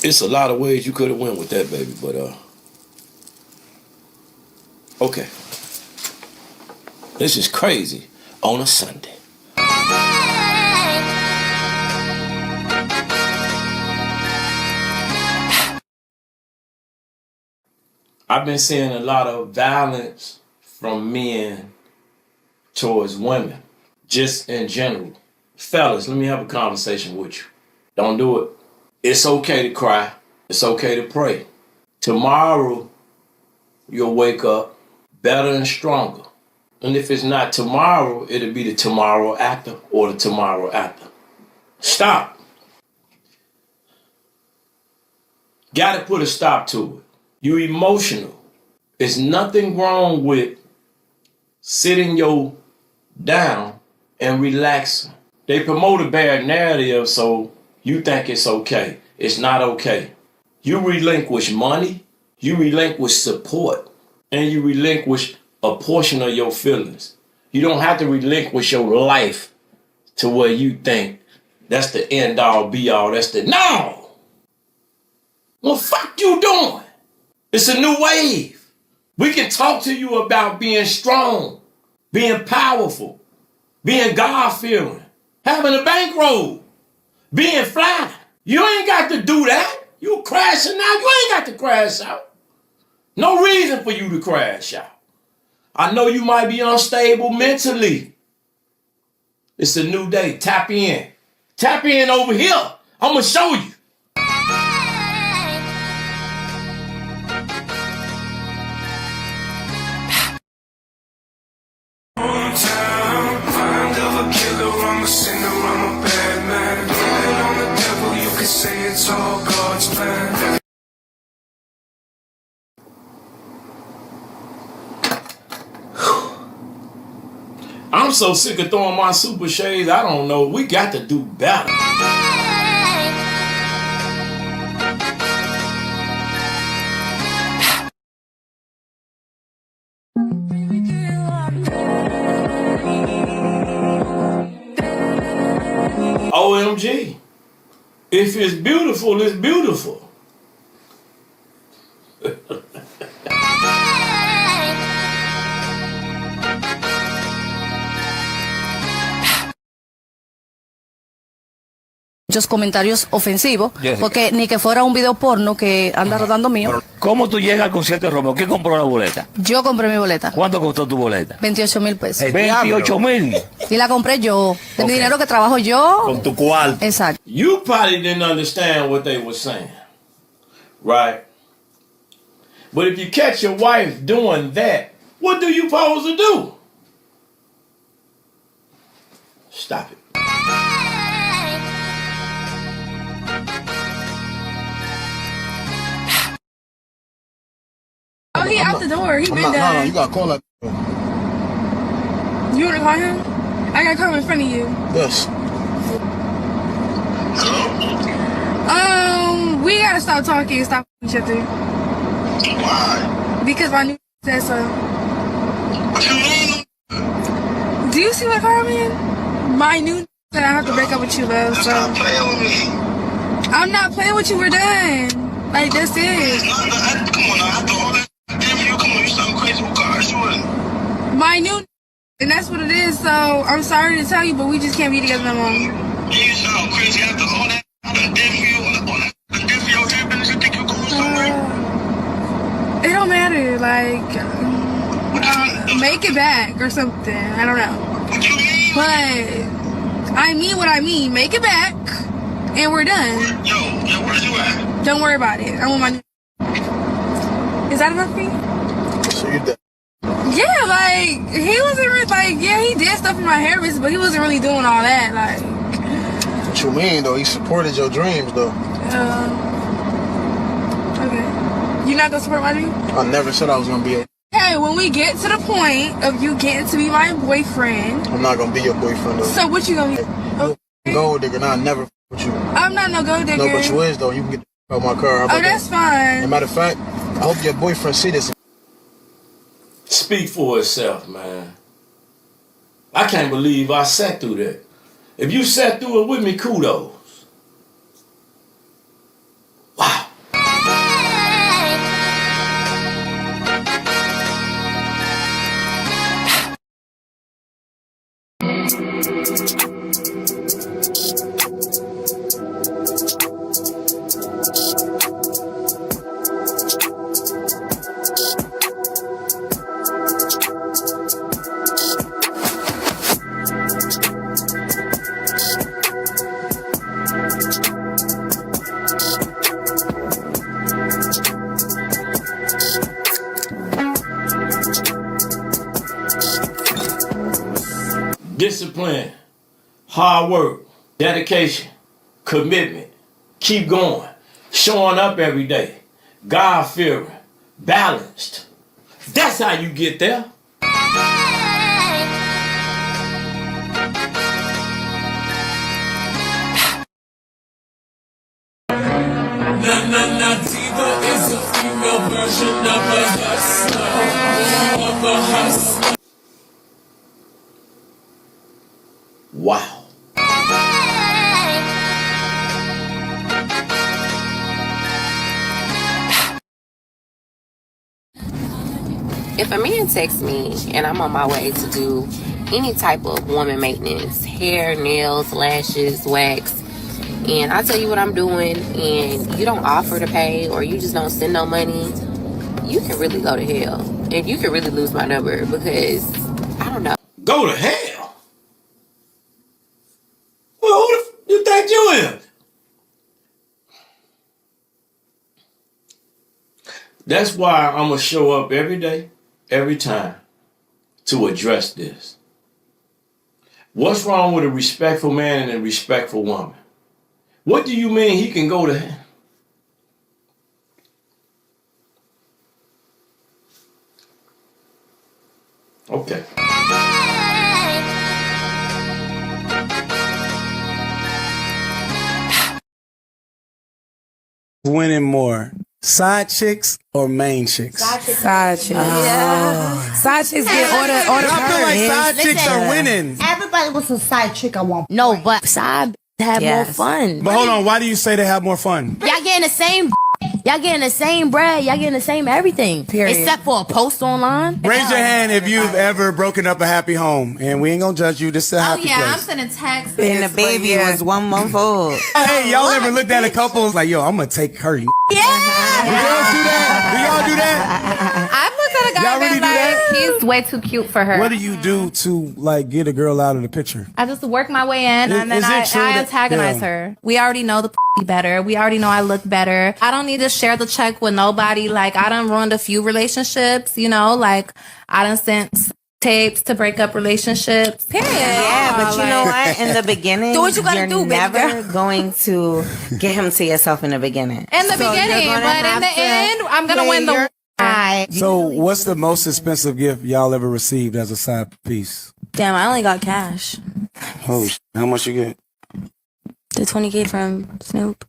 It's a lot of ways you could have went with that, baby, but okay. This is crazy on a Sunday. I've been seeing a lot of violence from men towards women, just in general. Fellas, let me have a conversation with you. Don't do it. It's okay to cry. It's okay to pray. Tomorrow, you'll wake up better and stronger. And if it's not tomorrow, it'll be the tomorrow after or the tomorrow after. Stop. Gotta put a stop to it. You're emotional. There's nothing wrong with sitting you down and relaxing. They promote a bad narrative, so you think it's okay. It's not okay. You relinquish money, you relinquish support, and you relinquish a portion of your feelings. You don't have to relinquish your life to where you think that's the end all be all. That's the no. Well, fuck you doing? It's a new wave. We can talk to you about being strong, being powerful, being God-fearing, having a bankroll, being fly. You ain't got to do that. You crashing out. You ain't got to crash out. No reason for you to crash out. I know you might be unstable mentally. It's a new day. Tap in. Tap in over here. I'm going to show you. I'm so sick of throwing my super shades, I don't know. We got to do better. OMG. If it's beautiful, it's beautiful.
Muchos comentarios ofensivos, porque ni que fuera un video porno que anda rodando mío.
¿Cómo tú llegas al concierto de Romeo? ¿Quién compró la boleta?
Yo compré mi boleta.
¿Cuánto costó tu boleta?
28,000 pesos.
28,000.
Y la compré yo, de mi dinero que trabajo yo.
Con tu cuarto.
Exacto.
You probably didn't understand what they were saying, right? But if you catch your wife doing that, what do you supposed to do? Stop it.
Oh, he out the door. He been done.
No, you gotta call that.
You wanna call him? I gotta come in front of you.
Yes.
Hello? We gotta stop talking and stop each other.
Why?
Because my new said so. Do you see what I'm in? My new said I have to break up with you, love. So stop playing with me. I'm not playing with you. We're done. Like, that's it. Come on, after all that. You sound crazy. Who cars you in? My new, and that's what it is. So I'm sorry to tell you, but we just can't be together no more. Yeah, you sound crazy after all that. I done did for you. I did for your hair business. You think you going somewhere? It don't matter. Like, make it back or something. I don't know. What you mean? But I mean what I mean. Make it back, and we're done. Yo, where's you at? Don't worry about it. I'm with my new. Is that enough for you? So you did? Yeah, like, he wasn't really, like, yeah, he did stuff in my hair business, but he wasn't really doing all that, like.
What you mean, though? He supported your dreams, though.
Okay. You not gonna support my dream?
I never said I was gonna be a...
Hey, when we get to the point of you getting to be my boyfriend...
I'm not gonna be your boyfriend, though.
So what you gonna be?
Okay. You gold digger, now I never f*** with you.
I'm not no gold digger.
No, but you is, though. You can get the f*** out my car. How about
that's
that?
Fine.
As a matter of fact, I hope your boyfriend see this.
Speak for itself, man. I can't believe I sat through that. If you sat through it with me, kudos. Wow. discipline, hard work, dedication, commitment, keep going, showing up every day, God-fearing, balanced. That's how you get there.
Diva is a female version of a hustler.
Wow.
If a man texts me and I'm on my way to do any type of woman maintenance, hair, nails, lashes, wax, and I tell you what I'm doing and you don't offer to pay or you just don't send no money, you can really go to hell. And you can really lose my number because, I don't know.
Go to hell? Well, who the you think you is? That's why I'm going to show up every day, every time, to address this. What's wrong with a respectful man and a respectful woman? What do you mean he can go to hell? Okay.
Winning more, side chicks or main chicks?
Side chicks. Yeah. Side chicks get order.
I feel like side chicks are winning.
Everybody wants a side chick. I want. No, but side have more fun.
But hold on, why do you say they have more fun?
Y'all getting the same. Y'all getting the same bread. Y'all getting the same everything.
Period.
Except for a post online.
Raise your hand if you've ever broken up a happy home. And we ain't gonna judge you. This is a happy
I'm
place.
sending texts.
And the baby was 1 month old.
Hey, y'all ever looked at a couple like, yo, I'm gonna take her.
Yeah.
Do y'all do that? Do y'all do that?
I've looked at a guy
Y'all really
that's
do
like, he's way too cute for her.
What do you do to like get a girl out of the picture?
I just work my way in and then
Is it
I
true that-
antagonize
yeah.
her. We already know the better. We already know I look better. I don't need to share the check with nobody. Like, I done ruined a few relationships, you know? Like, I done sent tapes to break up relationships. Period.
Yeah, but you know what? In the beginning,
Do what you gotta
you're
do, baby
never
girl.
going to get him to yourself in the beginning.
In the
So
beginning,
you're gonna
but in
have
the
to
end, I'm gonna
play
win the
your-
So what's the most expensive gift y'all ever received as a side piece?
Damn, I only got cash.
Oh, how much you get?
The 20K from Snoop.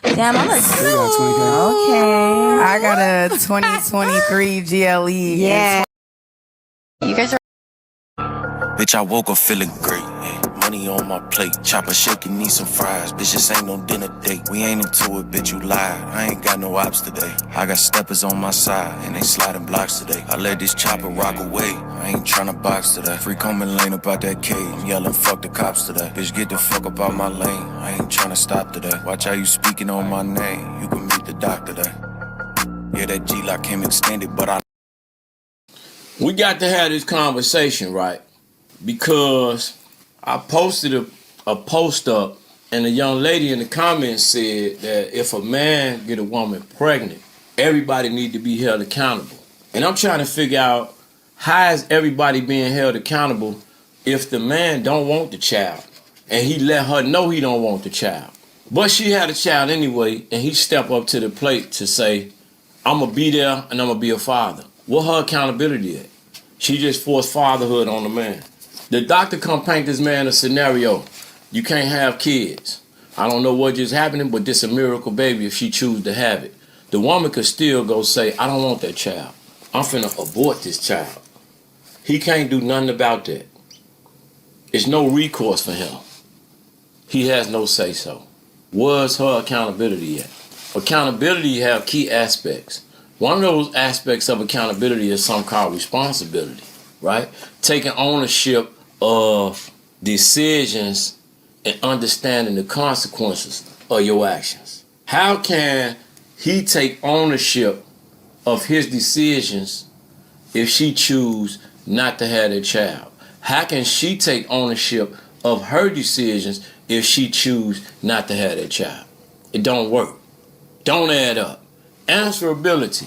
Damn, I'm a
You got 20K.
Okay.
I got a 2023 GLE.
Yeah.
You guys are.
Bitch, I woke up feeling great. Money on my plate. Chopper shaking, need some fries. Bitch, this ain't no dinner date. We ain't into it, bitch, you lied. I ain't got no ops today. I got steppers on my side, and they sliding blocks today. I let this chopper rock away. I ain't tryna box today. Freak home and lane about that cage. I'm yelling, fuck the cops today. Bitch, get the fuck up out my lane. I ain't tryna stop today. Watch how you speaking on my name. You can meet the doctor today. Yeah, that G-lock came extended, but I...
We got to have this conversation, right? Because I posted a post up and a young lady in the comments said that if a man get a woman pregnant, everybody need to be held accountable. And I'm trying to figure out how is everybody being held accountable if the man don't want the child and he let her know he don't want the child. But she had a child anyway and he stepped up to the plate to say, I'm gonna be there and I'm gonna be a father. What her accountability at? She just forced fatherhood on the man. The doctor come paint this man a scenario. You can't have kids. I don't know what just happening, but this a miracle baby if she choose to have it. The woman could still go say, I don't want that child. I'm finna abort this child. He can't do nothing about that. It's no recourse for him. He has no say-so. Where's her accountability at? Accountability have key aspects. One of those aspects of accountability is something called responsibility, right? Taking ownership of decisions and understanding the consequences of your actions. How can he take ownership of his decisions if she choose not to have a child? How can she take ownership of her decisions if she choose not to have a child? It don't work. Don't add up. Answerability.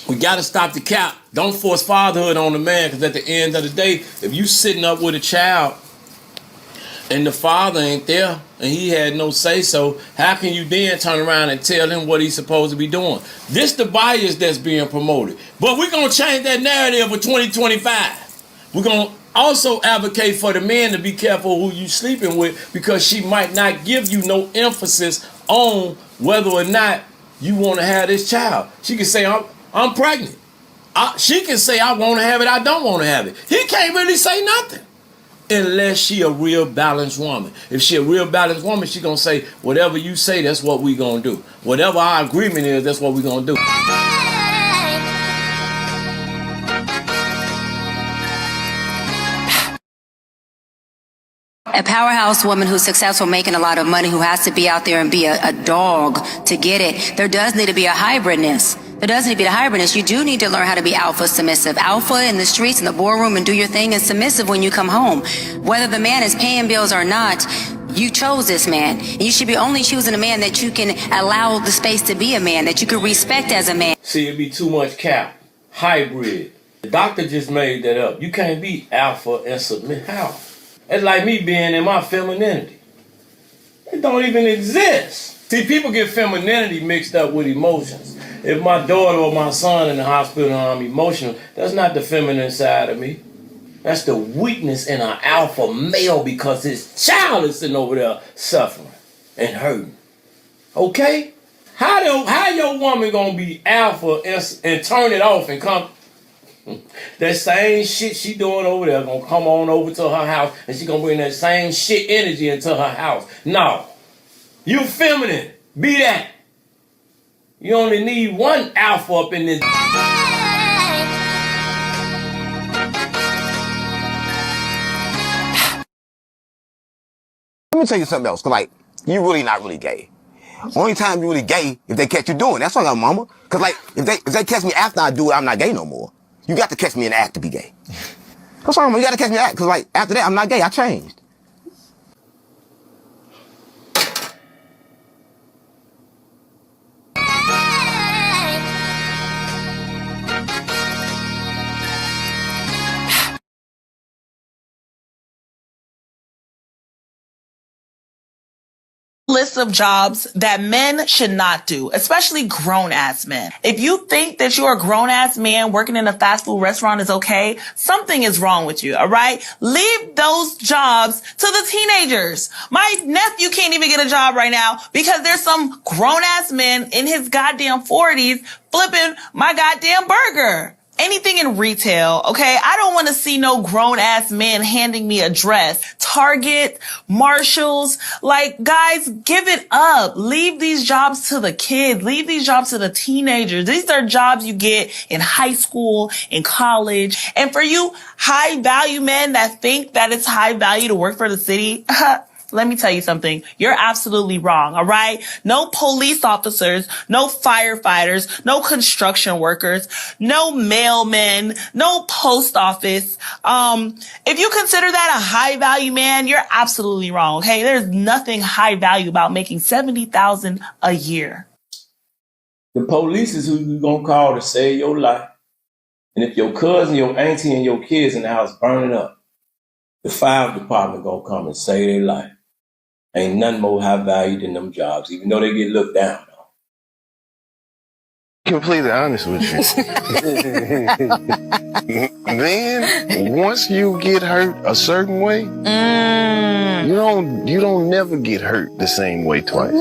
We got to stop the cap. Don't force fatherhood on the man, because at the end of the day, if you sitting up with a child and the father ain't there, and he had no say so, how can you then turn around and tell him what he's supposed to be doing? This the bias that's being promoted. But we're going to change that narrative for 2025. We're going to also advocate for the men to be careful who you sleeping with, because she might not give you no emphasis on whether or not you want to have this child. She can say, I'm pregnant. She can say, I want to have it, I don't want to have it. He can't really say nothing. Unless she a real balanced woman. If she a real balanced woman, she gonna say, whatever you say, that's what we gonna do. Whatever our agreement is, that's what we gonna do.
A powerhouse woman who's successful, making a lot of money, who has to be out there and be a dog to get it. There does need to be a hybridness. There does need to be a hybridness. You do need to learn how to be alpha submissive. Alpha in the streets, in the boardroom, and do your thing, and submissive when you come home. Whether the man is paying bills or not, you chose this man. And you should be only choosing a man that you can allow the space to be a man, that you can respect as a man.
See, it'd be too much cap. Hybrid. The doctor just made that up. You can't be alpha and submit. How? It's like me being in my femininity. It don't even exist. See, people get femininity mixed up with emotions. If my daughter or my son in the hospital and I'm emotional, that's not the feminine side of me. That's the weakness in an alpha male, because his child is sitting over there suffering and hurting. Okay? How your woman gonna be alpha and turn it off and come? That same shit she doing over there gonna come on over to her house, and she gonna bring that same shit energy into her house. No. You feminine. Be that. You only need one alpha up in this.
Let me tell you something else, 'cause like, you really not really gay. Only time you really gay if they catch you doing. That's all I got, mama. 'Cause like, if they catch me after I do it, I'm not gay no more. You got to catch me in the act to be gay. That's all, you got to catch me in the act, 'cause like, after that, I'm not gay. I changed.
List of jobs that men should not do, especially grown-ass men. If you think that you're a grown-ass man working in a fast food restaurant is okay, something is wrong with you, all right? Leave those jobs to the teenagers. My nephew can't even get a job right now because there's some grown-ass men in his goddamn 40s flipping my goddamn burger. Anything in retail, okay? I don't want to see no grown-ass men handing me a dress. Target, Marshalls, like, guys, give it up. Leave these jobs to the kids. Leave these jobs to the teenagers. These are jobs you get in high school, in college. And for you high-value men that think that it's high value to work for the city, let me tell you something. You're absolutely wrong, all right? No police officers, no firefighters, no construction workers, no mailmen, no post office. If you consider that a high value man, you're absolutely wrong, okay? There's nothing high value about making $70,000 a year.
The police is who you gonna call to save your life. And if your cousin, your auntie, and your kids in the house burning up, the fire department gonna come and save their life. Ain't nothing more high value than them jobs, even though they get looked down on.
Completely honest with you. Then, once you get hurt a certain way, you don't never get hurt the same way twice.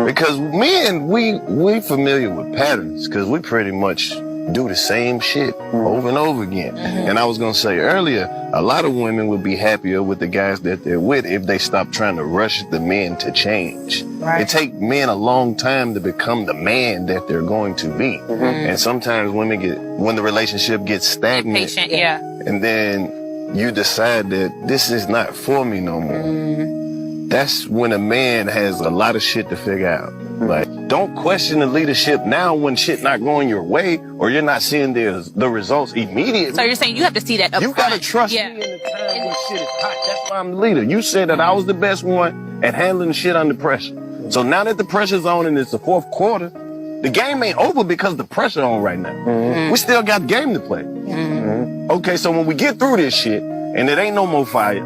Because men, we familiar with patterns, because we pretty much do the same shit over and over again. And I was gonna say earlier, a lot of women would be happier with the guys that they're with if they stop trying to rush the men to change. Right. It takes men a long time to become the man that they're going to be. And sometimes women when the relationship gets stagnant,
patient, yeah.
And then you decide that this is not for me no more. That's when a man has a lot of shit to figure out. Like, don't question the leadership now when shit not going your way or you're not seeing the results immediately.
So you're saying you have to see that up front.
You gotta trust me in the time when shit is hot. That's why I'm the leader. You said that I was the best one at handling shit under pressure. So now that the pressure's on and it's the fourth quarter, the game ain't over because the pressure on right now. We still got game to play. Okay, so when we get through this shit and it ain't no more fire,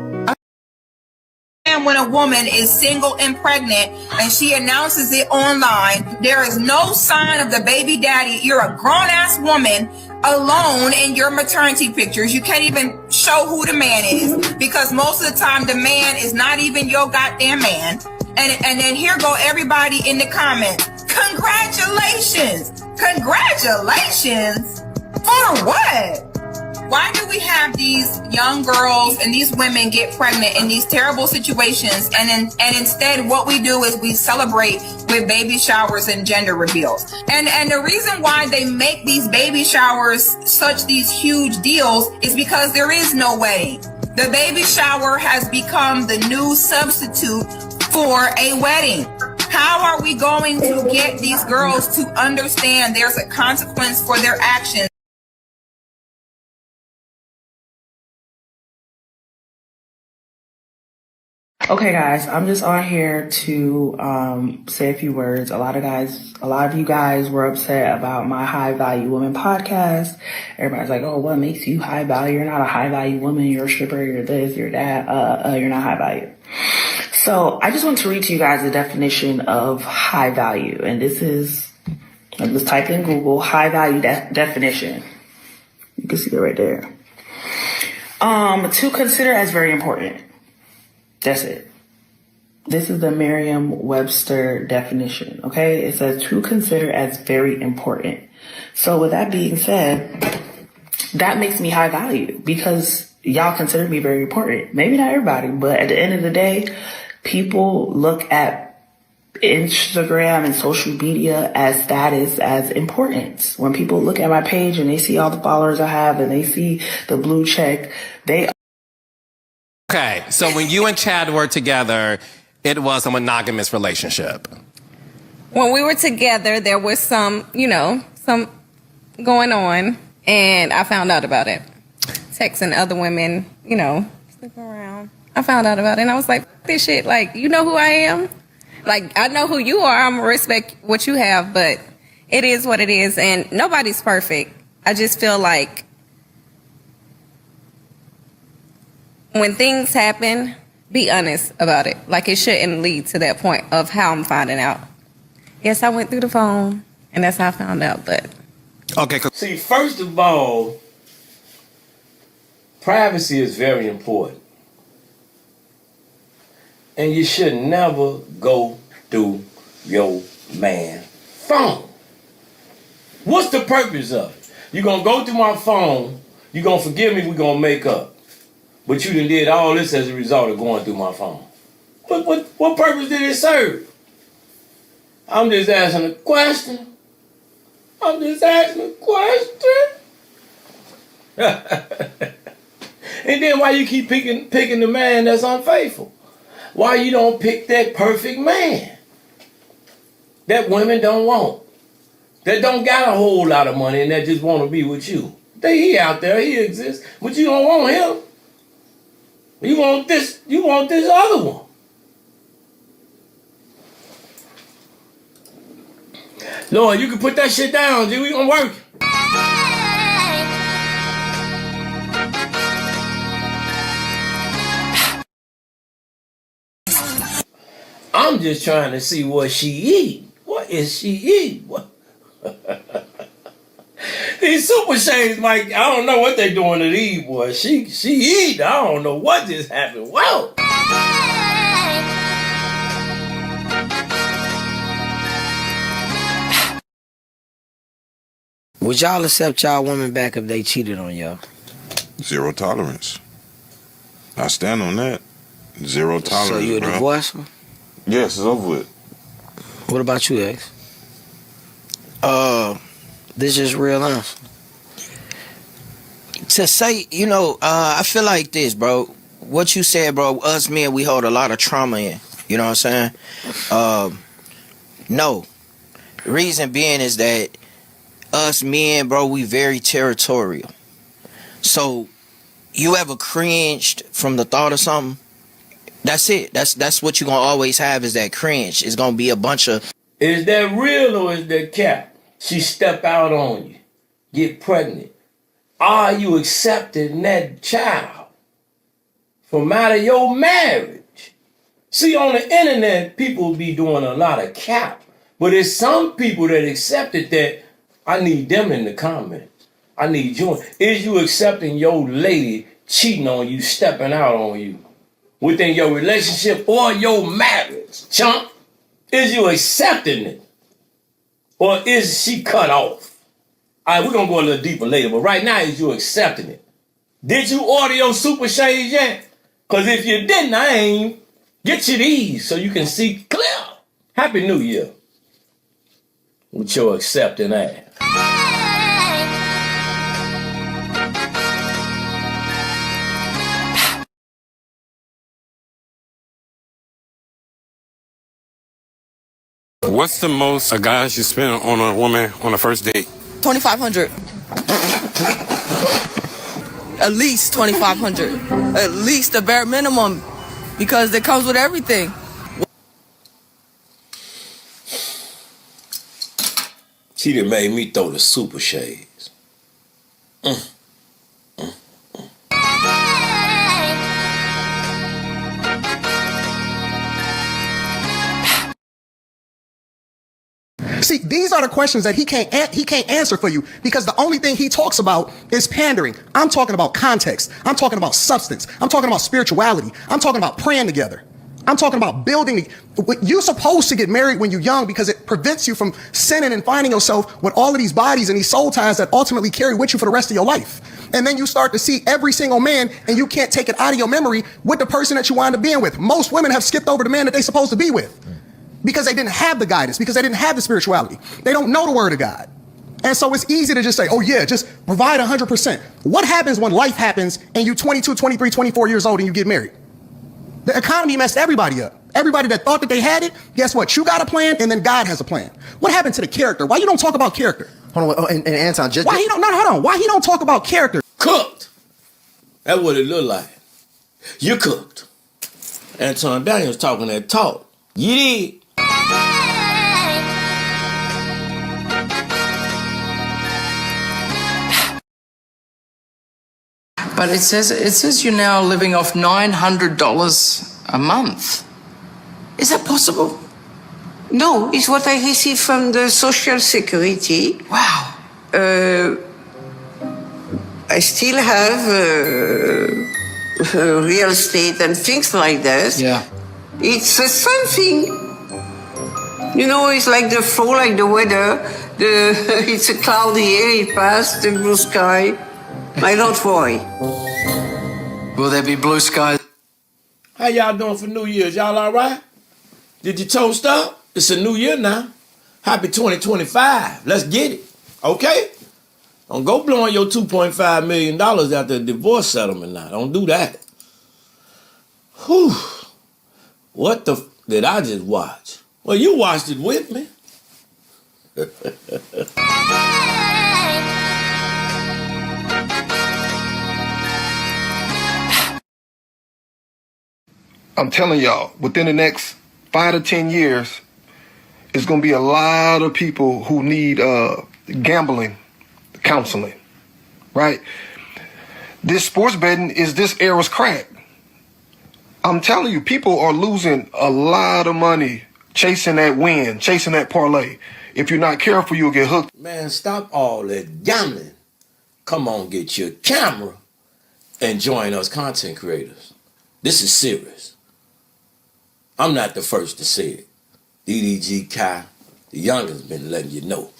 time when a woman is single and pregnant and she announces it online, there is no sign of the baby daddy. You're a grown-ass woman alone in your maternity pictures. You can't even show who the man is because most of the time the man is not even your goddamn man. And then here go everybody in the comments. Congratulations! Congratulations? For what? Why do we have these young girls and these women get pregnant in these terrible situations, and instead what we do is we celebrate with baby showers and gender reveals? And the reason why they make these baby showers such these huge deals is because there is no wedding. The baby shower has become the new substitute for a wedding. How are we going to get these girls to understand there's a consequence for their actions?
Okay, guys, I'm just on here to say a few words. A lot of you guys were upset about my High Value Woman podcast. Everybody's like, oh, what makes you high value? You're not a high value woman. You're a stripper. You're this, you're that. You're not high value. So I just want to read to you guys the definition of high value. And this is, let's type in Google, high value definition. You can see it right there. To consider as very important. That's it. This is the Merriam-Webster definition, okay? It says to consider as very important. So with that being said, that makes me high value because y'all consider me very important. Maybe not everybody, but at the end of the day, people look at Instagram and social media as status, as importance. When people look at my page and they see all the followers I have and they see the blue check, they...
Okay, so when you and Chad were together, it was a monogamous relationship.
When we were together, there was some going on, and I found out about it. Texting other women, sleeping around. I found out about it, and I was like, this shit, like, you know who I am? Like, I know who you are. I'm gonna respect what you have, but it is what it is, and nobody's perfect. I just feel like when things happen, be honest about it. Like, it shouldn't lead to that point of how I'm finding out. Yes, I went through the phone, and that's how I found out, but...
Okay. See, first of all, privacy is very important. And you should never go through your man's phone. What's the purpose of it? You're going to go through my phone, you're going to forgive me, we're going to make up. But you done did all this as a result of going through my phone. What purpose did it serve? I'm just asking a question. And then why you keep picking the man that's unfaithful? Why you don't pick that perfect man that women don't want? That don't got a whole lot of money and that just want to be with you. He out there, he exists, but you don't want him. You want this other one. Lord, you can put that shit down, G. We gonna work. I'm just trying to see what she eat. What is she eat? What? These super shades, Mike, I don't know what they doing to these boys. She eat. I don't know what just happened. Whoa!
Would y'all accept y'all women back if they cheated on y'all?
Zero tolerance. I stand on that. Zero tolerance.
So you would divorce them?
Yes, it's over with.
What about you, X? This is real answer. To say, I feel like this, bro. What you said, bro, us men, we hold a lot of trauma in. You know what I'm saying? No. Reason being is that us men, bro, we very territorial. So, you ever cringed from the thought of something? That's it. That's what you're going to always have is that cringe. It's going to be a bunch of...
Is that real or is that cap? She step out on you, get pregnant. Are you accepting that child from out of your marriage? See, on the internet, people be doing a lot of cap. But there's some people that accepted that I need them in the comments. I need you. Is you accepting your lady cheating on you, stepping out on you within your relationship or your marriage, chump? Is you accepting it? Or is she cut off? All right, we're going to go a little deeper later, but right now, is you accepting it? Did you order your super shades yet? Because if you didn't, I ain't. Get you these so you can see clear. Happy New Year. With your accepting ass.
What's the most a guy should spend on a woman on a first date?
$2,500. At least $2,500. At least the bare minimum, because it comes with everything.
She done made me throw the super shades.
See, these are the questions that he can't answer for you, because the only thing he talks about is pandering. I'm talking about context. I'm talking about substance. I'm talking about spirituality. I'm talking about praying together. I'm talking about building. You're supposed to get married when you're young because it prevents you from sinning and finding yourself with all of these bodies and these soul ties that ultimately carry with you for the rest of your life. And then you start to see every single man, and you can't take it out of your memory with the person that you wind up being with. Most women have skipped over the man that they're supposed to be with because they didn't have the guidance, because they didn't have the spirituality. They don't know the word of God. And so it's easy to just say, oh yeah, just provide 100%. What happens when life happens and you're 22, 23, 24 years old and you get married? The economy messed everybody up. Everybody that thought that they had it, guess what? You got a plan, and then God has a plan. What happened to the character? Why you don't talk about character?
Hold on, and Anton,
why he don't? No, hold on. Why he don't talk about character?
Cooked. That's what it look like. You cooked. Anton Daniels talking that talk. You did.
But it says you're now living off $900 a month. Is that possible?
No, it's what I receive from the Social Security.
Wow.
I still have real estate and things like this.
Yeah.
It's something. You know, it's like the fall, like the weather. It's a cloudy air, it passed, the blue sky. I don't worry.
Will there be blue skies?
How y'all doing for New Year's? Y'all all right? Did you toast up? It's a new year now. Happy 2025. Let's get it. Okay? Don't go blowing your $2.5 million after a divorce settlement now. Don't do that. Whew. What the did I just watch? Well, you watched it with me.
I'm telling y'all, within the next 5 to 10 years, it's going to be a lot of people who need gambling counseling, right? This sports betting is this era's crack. I'm telling you, people are losing a lot of money chasing that win, chasing that parlay. If you're not careful, you'll get hooked.
Man, stop all that gambling. Come on, get your camera and join us content creators. This is serious. I'm not the first to say it. DDG Kai, the youngest, been letting you know.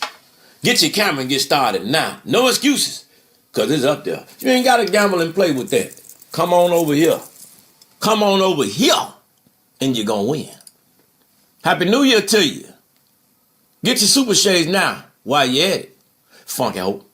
Get your camera and get started now. No excuses, because it's up there. You ain't got to gamble and play with that. Come on over here. Come on over here, and you're going to win. Happy New Year to you. Get your super shades now while you're at it. Funky Hope.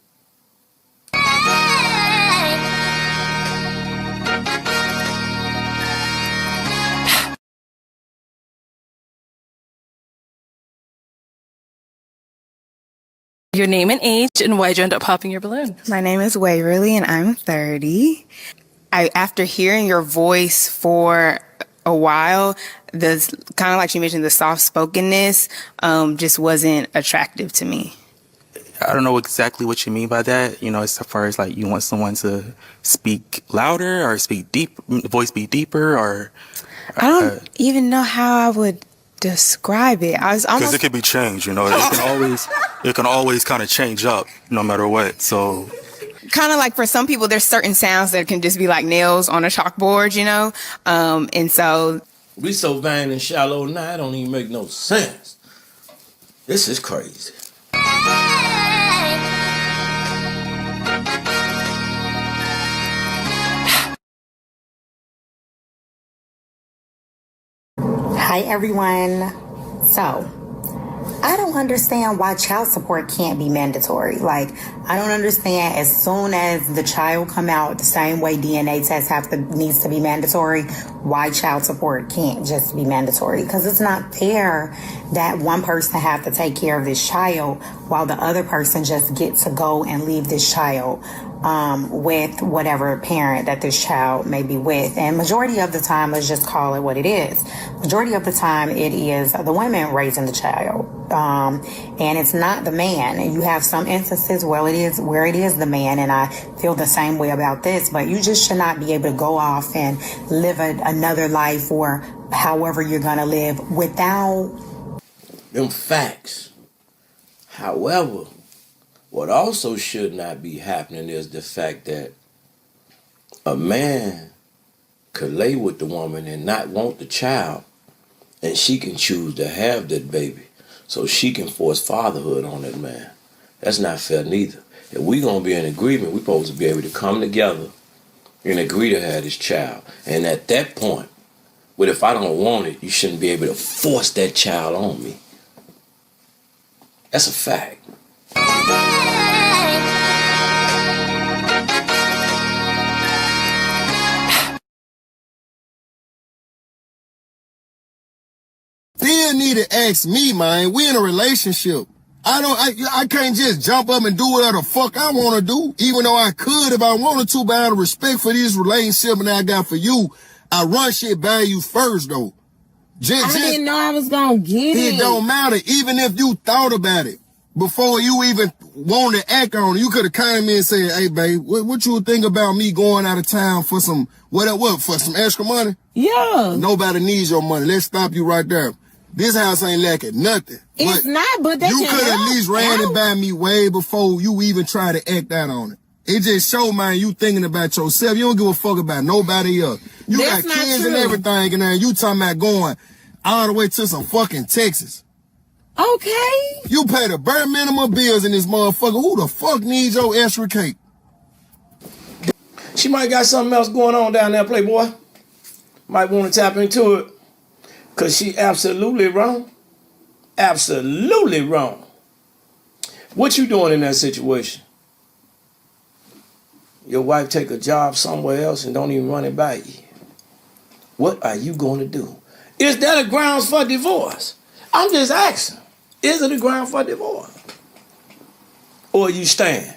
Your name and age, and why'd you end up popping your balloon?
My name is Waverly, and I'm 30. After hearing your voice for a while, the kind of like you mentioned, the soft-spokenness just wasn't attractive to me.
I don't know exactly what you mean by that. You know, as far as like you want someone to speak louder or speak deep, voice be deeper, or
I don't even know how I would describe it. I was
Because
almost
it could be changed, you know. It can always kind of change up no matter what. So
kind of like for some people, there's certain sounds that can just be like nails on a chalkboard, you know? And so
We so vain and shallow now, it don't even make no sense. This is crazy.
Hi everyone. So, I don't understand why child support can't be mandatory. Like, I don't understand as soon as the child come out the same way DNA tests needs to be mandatory, why child support can't just be mandatory. Because it's not fair that one person have to take care of this child while the other person just gets to go and leave this child with whatever parent that this child may be with. And majority of the time, let's just call it what it is. Majority of the time, it is the women raising the child. And it's not the man. And you have some instances where it is the man, and I feel the same way about this, but you just should not be able to go off and live another life or however you're going to live without
them facts. However, what also should not be happening is the fact that a man could lay with the woman and not want the child, and she can choose to have that baby, so she can force fatherhood on that man. That's not fair neither. If we gonna be in agreement, we supposed to be able to come together and agree to have this child. And at that point, but if I don't want it, you shouldn't be able to force that child on me. That's a fact.
Still need to ask me, man. We in a relationship. I can't just jump up and do whatever the fuck I want to do, even though I could if I wanted to, but out of respect for this relationship and I got for you, I run shit by you first, though.
I didn't know I was gonna get it.
It don't matter. Even if you thought about it before you even wanted to act on it, you could have come to me and said, "Hey, babe, what you think about me going out of town for some for some extra money?"
Yeah.
Nobody needs your money. Let's stop you right there. This house ain't lacking nothing.
It's not, but that
you could at least ran it by me way before you even try to act out on it. It just show, man, you thinking about yourself. You don't give a fuck about nobody else. You got kids and everything in there, and you talking about going all the way to some fucking Texas.
Okay.
You pay the bare minimum bills in this motherfucker. Who the fuck needs your extra cake?
She might got something else going on down there, Playboy. Might want to tap into it. Because she absolutely wrong. Absolutely wrong. What you doing in that situation? Your wife take a job somewhere else and don't even run it by you. What are you going to do? Is that a grounds for divorce? I'm just asking. Is it a ground for divorce? Or you stand?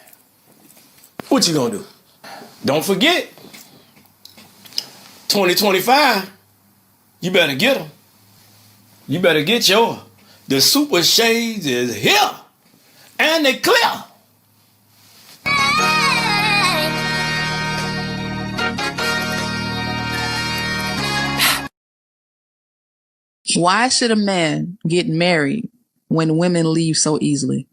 What you going to do? Don't forget, 2025, you better get them. You better get yours. The super shades is here. And they clear.
Why should a man get married when women leave so easily?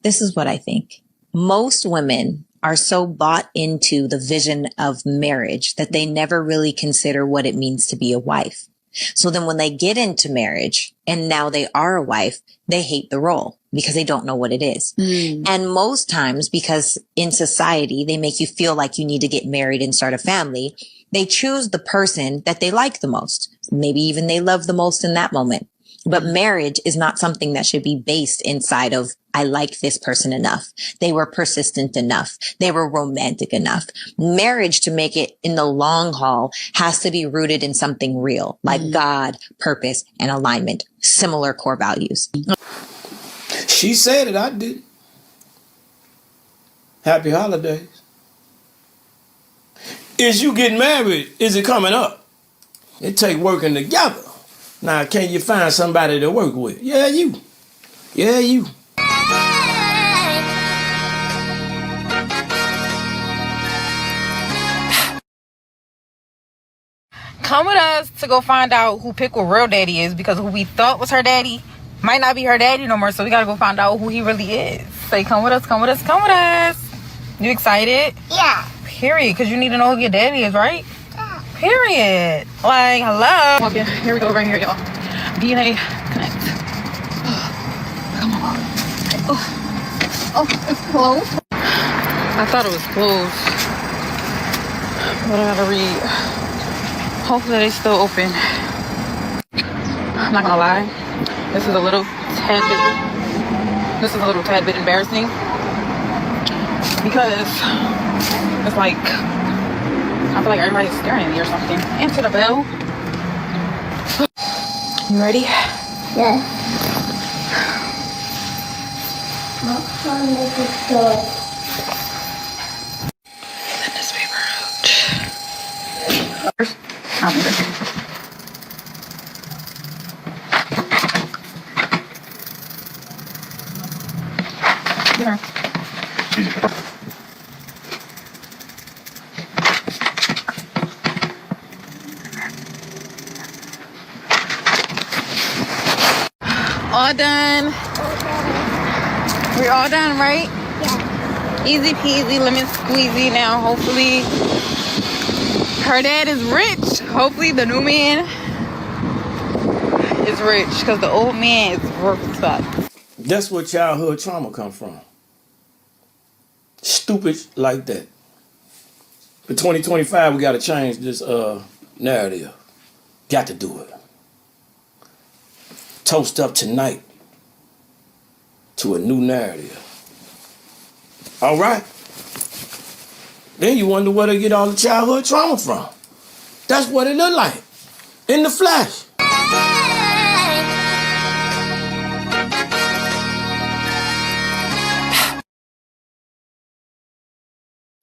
This is what I think. Most women are so bought into the vision of marriage that they never really consider what it means to be a wife. So then when they get into marriage and now they are a wife, they hate the role because they don't know what it is. And most times, because in society, they make you feel like you need to get married and start a family, they choose the person that they like the most. Maybe even they love the most in that moment. But marriage is not something that should be based inside of, I like this person enough. They were persistent enough. They were romantic enough. Marriage, to make it in the long haul, has to be rooted in something real, like God, purpose, and alignment, similar core values.
She said it, I did. Happy holidays. Is you getting married? Is it coming up? It take working together. Now, can you find somebody to work with? Yeah, you. Yeah, you.
come with us to go find out who Pickle real daddy is, because who we thought was her daddy might not be her daddy no more. So we gotta go find out who he really is. Say, come with us, come with us, come with us. You excited?
Yeah.
Period. Because you need to know who your daddy is, right? Yeah. Period. Like, hello. Okay, here we go, right here, y'all. DNA connect. Come on. Oh, it's closed. I thought it was closed, but I gotta read. Hopefully they still open. I'm not gonna lie, this is a little tad bit embarrassing, because it's like I feel like everybody's staring at me or something. Answer the bell. You ready?
Yeah. Knock on the door.
Send this paper out. First, I'll be ready. There. All done. We're all done, right?
Yeah.
Easy peasy, lemon squeezy. Now, hopefully, her dad is rich. Hopefully, the new man is rich, because the old man is worth stuff.
That's where childhood trauma come from. Stupid like that. For 2025, we got to change this narrative. Got to do it. Toast up tonight to a new narrative. All right. Then you wonder where they get all the childhood trauma from. That's what it look like in the flesh.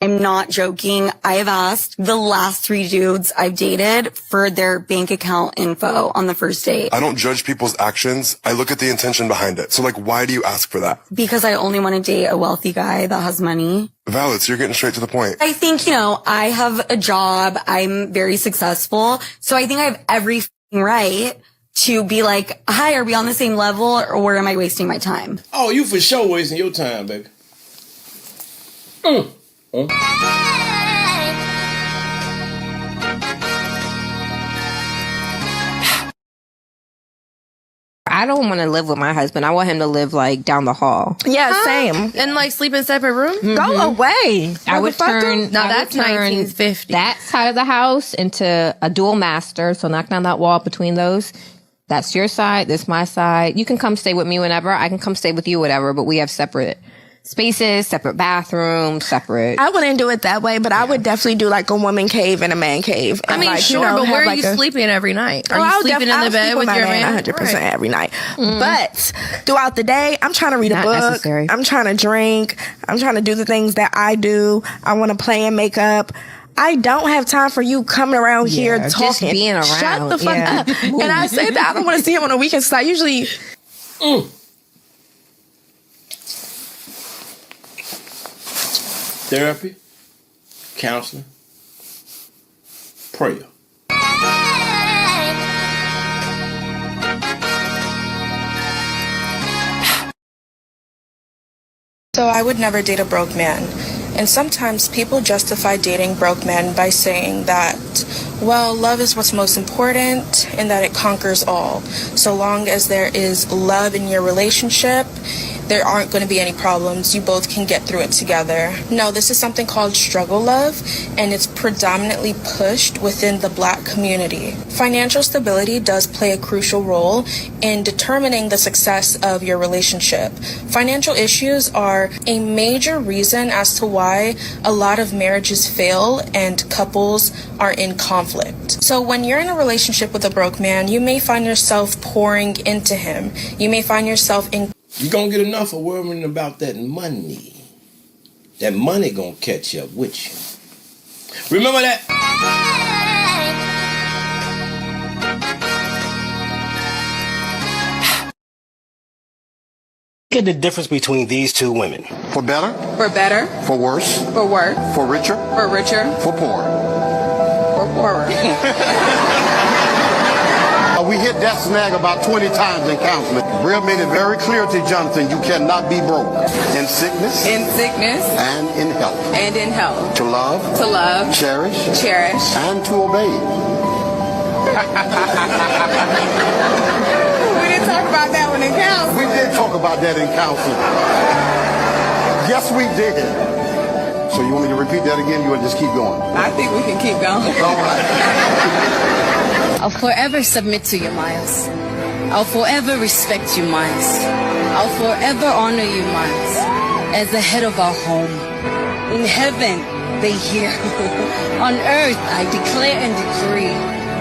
I'm not joking. I have asked the last 3 dudes I've dated for their bank account info on the first date.
I don't judge people's actions. I look at the intention behind it. So, like, why do you ask for that?
Because I only want to date a wealthy guy that has money.
Valid, so you're getting straight to the point.
I think, I have a job. I'm very successful. So I think I have every right to be like, hi, are we on the same level, or am I wasting my time?
Oh, you for sure wasting your time, baby.
I don't want to live with my husband. I want him to live like down the hall.
Yeah, same. And like sleep in separate rooms?
Mm-hmm.
Go away.
I would turn.
No, that's 1950.
That side of the house into a dual master. So knock down that wall between those. That's your side. This my side. You can come stay with me whenever. I can come stay with you, whatever. But we have separate spaces, separate bathrooms, separate.
I wouldn't do it that way, but I would definitely do like a woman cave and a man cave. And I mean,
like,
sure, but where are you sleeping every night? Are you sleeping in the bed with your man? 100% every night. But throughout the day, I'm trying to read a book.
Necessary.
I'm trying to drink. I'm trying to do the things that I do. I want to play and make up. I don't have time for you coming around here talking.
Just being around.
Shut the fuck up. And I say that I don't want to see him on the weekends, so I usually...
Therapy, counseling, prayer.
So I would never date a broke man. And sometimes people justify dating broke men by saying that, well, love is what's most important and that it conquers all. So long as there is love in your relationship, there aren't going to be any problems. You both can get through it together. No, this is something called struggle love, and it's predominantly pushed within the Black community. Financial stability does play a crucial role in determining the success of your relationship. Financial issues are a major reason as to why a lot of marriages fail and couples are in conflict. So when you're in a relationship with a broke man, you may find yourself pouring into him. You may find yourself in...
You gonna get enough of worrying about that money. That money gonna catch up with you. Remember that?
Look at the difference between these two women.
For better?
For better.
For worse?
For worse.
For richer?
For richer.
For poor?
For
forward.
We hit that snag about 20 times in counseling. Brill made it very clear to Jonathan, you cannot be broke in sickness.
In sickness.
And in health.
And in health.
To love.
To love.
Cherish.
Cherish.
And to obey.
We didn't talk about that one in counseling.
We did talk about that in counseling. Yes, we did. So you want me to repeat that again? You want to just keep going?
I think we can keep going.
All right.
I'll forever submit to you, Miles. I'll forever respect you, Miles. I'll forever honor you, Miles, as the head of our home. In heaven, they hear. On earth, I declare and decree,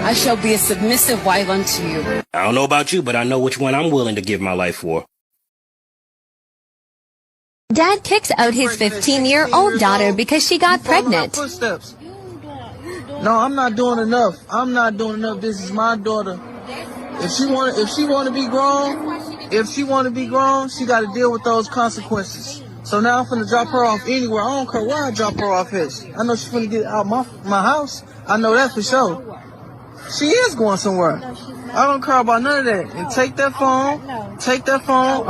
I shall be a submissive wife unto you.
I don't know about you, but I know which one I'm willing to give my life for.
Dad kicks out his 15-year-old daughter because she got pregnant.
No, I'm not doing enough. I'm not doing enough. This is my daughter. If she want to be grown, she got to deal with those consequences. So now I'm finna drop her off anywhere. I don't care where I drop her off at. I know she's finna get out my house. I know that for sure. She is going somewhere. I don't care about none of that. And take that phone. I'm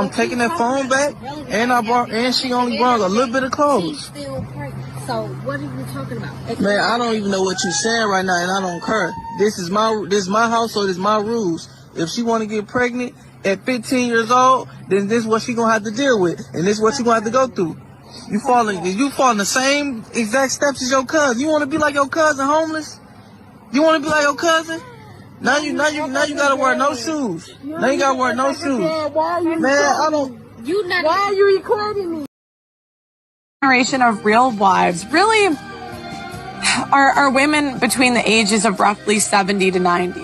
taking that phone back. And she only brought a little bit of clothes.
So what are you talking about?
Man, I don't even know what you're saying right now, and I don't care. This is my house, so this is my rules. If she want to get pregnant at 15 years old, then this is what she gonna have to deal with, and this is what she gonna have to go through. You fall in the same exact steps as your cousin. You want to be like your cousin, homeless? You want to be like your cousin? Now you gotta wear no shoes. Now you gotta wear no shoes. Man, I don't.
Why are you recording me?
Generation of real wives really are women between the ages of roughly 70 to 90.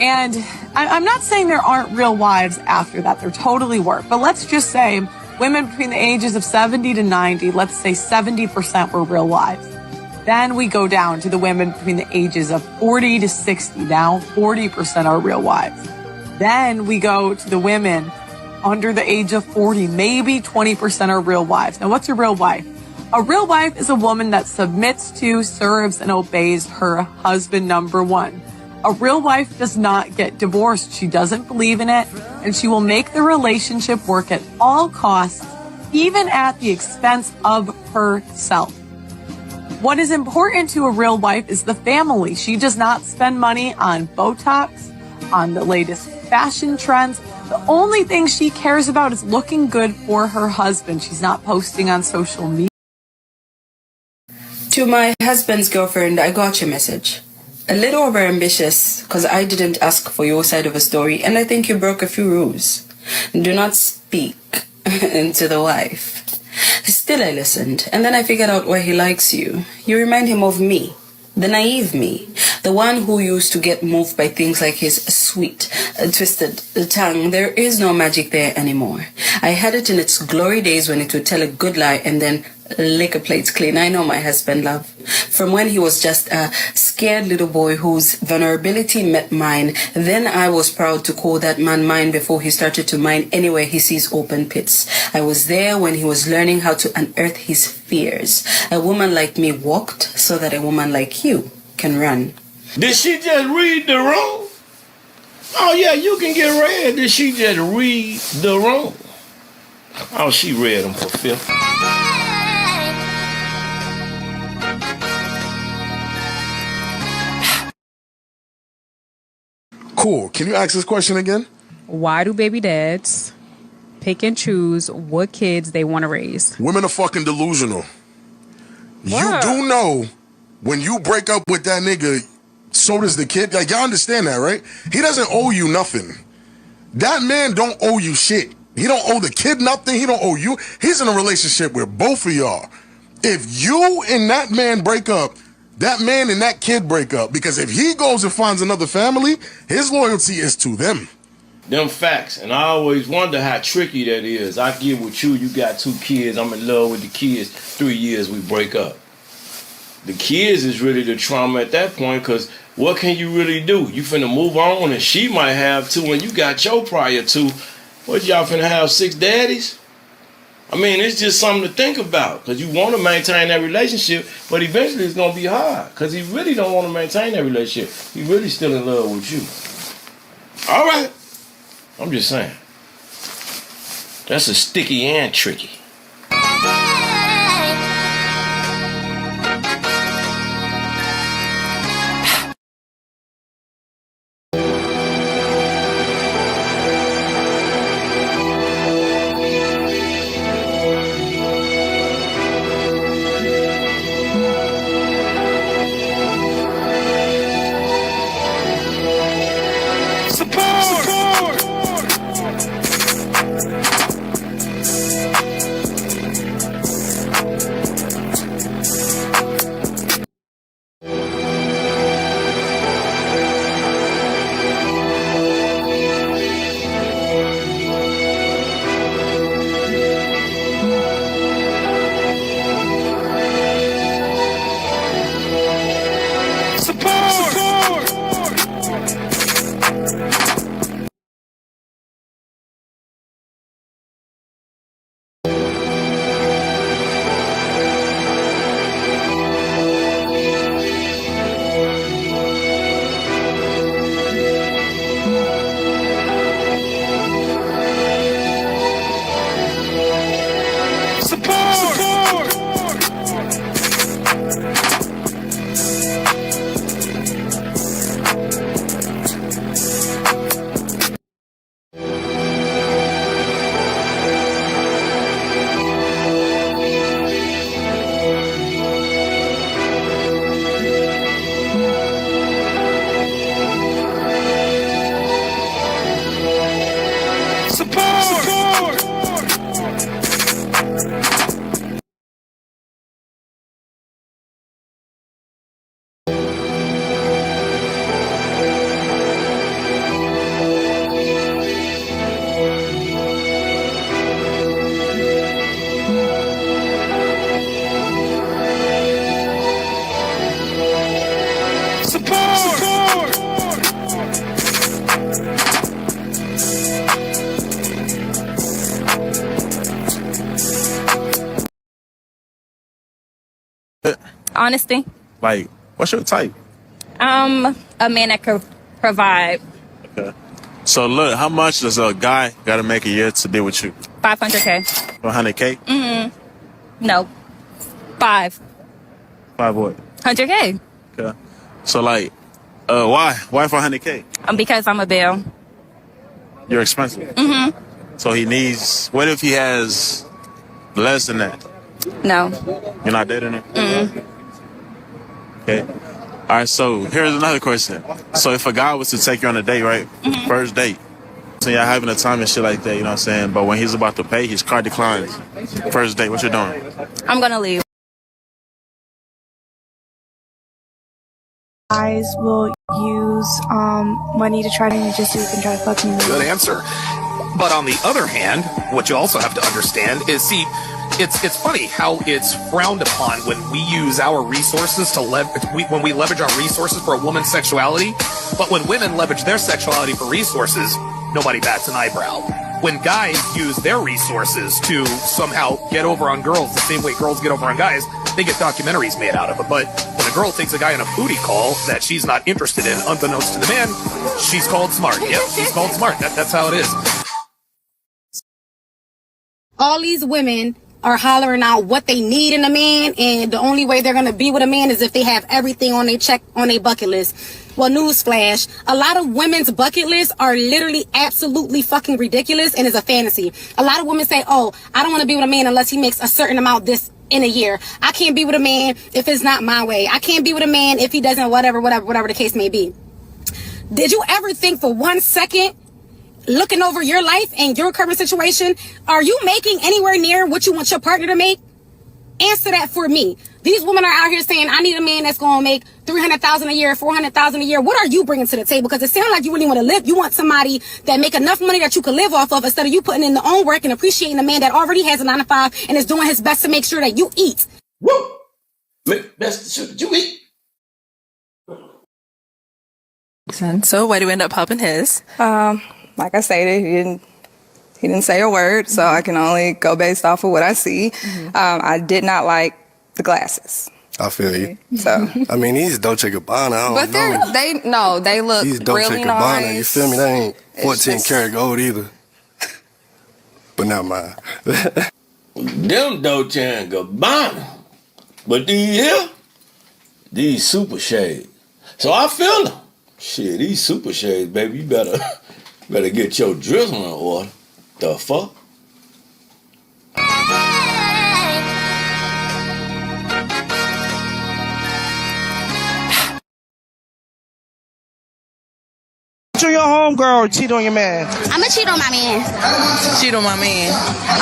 And I'm not saying there aren't real wives after that. There totally were. But let's just say women between the ages of 70 to 90, let's say 70% were real wives. Then we go down to the women between the ages of 40 to 60. Now 40% are real wives. Then we go to the women under the age of 40, maybe 20% are real wives. Now, what's a real wife? A real wife is a woman that submits to, serves, and obeys her husband, number one. A real wife does not get divorced. She doesn't believe in it, and she will make the relationship work at all costs, even at the expense of herself. What is important to a real wife is the family. She does not spend money on Botox, on the latest fashion trends. The only thing she cares about is looking good for her husband. She's not posting on social media.
To my husband's girlfriend, I got your message. A little overambitious, because I didn't ask for your side of a story, and I think you broke a few rules. Do not speak to the wife. Still, I listened, and then I figured out why he likes you. You remind him of me. The naive me, the one who used to get moved by things like his sweet, twisted tongue. There is no magic there anymore. I had it in its glory days when it would tell a good lie and then lick a plate clean. I know my husband, love. From when he was just a scared little boy whose vulnerability met mine, then I was proud to call that man mine before he started to mine anywhere he sees open pits. I was there when he was learning how to unearth his fears. A woman like me walked so that a woman like you can run.
Did she just read the room? Oh yeah, you can get read. Did she just read the room? Oh, she read them for fifth.
Cool. Can you ask this question again?
Why do baby dads pick and choose what kids they want to raise?
Women are fucking delusional. You do know when you break up with that nigga, so does the kid. Like, y'all understand that, right? He doesn't owe you nothing. That man don't owe you shit. He don't owe the kid nothing. He don't owe you. He's in a relationship with both of y'all. If you and that man break up, that man and that kid break up, because if he goes and finds another family, his loyalty is to them.
Them facts, and I always wonder how tricky that is. I get with you, you got 2 kids, I'm in love with the kids, 3 years we break up. The kids is really the trauma at that point, because what can you really do? You finna move on, and she might have 2, and you got your prior 2. What, y'all finna have 6 daddies? I mean, it's just something to think about because you want to maintain that relationship, but eventually it's gonna be hard because he really don't want to maintain that relationship. He really still in love with you. All right, I'm just saying. That's a sticky and tricky.
Honesty.
Like, what's your type?
A man that could provide.
Okay. So look, how much does a guy gotta make a year to deal with you?
$500K.
100K?
No. 5.
5 what?
100K.
Okay. So like, why? Why 400K?
Because I'm a bill.
You're expensive. So he needs. What if he has less than that?
No.
You're not dating him? Okay. All right. So here's another question. So if a guy was to take you on a date, right? First date. So y'all having a time and shit like that, you know what I'm saying? But when he's about to pay, his card declines. First date, what you doing?
I'm gonna leave.
Guys will use money to try to just so you can try to fuck me.
Good answer. But on the other hand, what you also have to understand is, see, it's funny how it's frowned upon when we use our resources to when we leverage our resources for a woman's sexuality. But when women leverage their sexuality for resources, nobody bats an eyebrow. When guys use their resources to somehow get over on girls the same way girls get over on guys, they get documentaries made out of it. But when a girl takes a guy on a booty call that she's not interested in, unbeknownst to the man, she's called smart. Yep, she's called smart. That's how it is.
All these women are hollering out what they need in a man, and the only way they're gonna be with a man is if they have everything on their bucket list. Well, newsflash, a lot of women's bucket lists are literally absolutely fucking ridiculous and is a fantasy. A lot of women say, oh, I don't want to be with a man unless he makes a certain amount this in a year. I can't be with a man if it's not my way. I can't be with a man if he doesn't, whatever the case may be. Did you ever think for 1 second, looking over your life and your current situation, are you making anywhere near what you want your partner to make? Answer that for me. These women are out here saying, I need a man that's going to make $300,000 a year, $400,000 a year. What are you bringing to the table? Because it sounds like you really want to live. You want somebody that make enough money that you can live off of instead of you putting in the own work and appreciating a man that already has a 9-to-5 and is doing his best to make sure that you eat.
Woo! Best to you eat.
So why do we end up popping his?
Like I stated,
He didn't say a word, so I can only go based off of what I see. I did not like the glasses.
I feel you.
So,
I mean, these Dolce Gabbana. I
but they look
these Dolce
really
Gabbana.
nice.
You feel me? They ain't 14
just-
karat gold either. But not mine.
Them Dolce and Gabbana. But these here, these super shades. So I feel them. Shit, these super shades, baby, you better get your drizzle in order. The fuck?
To your homegirl, cheat on your man.
I'ma cheat on my man.
Cheat on my man.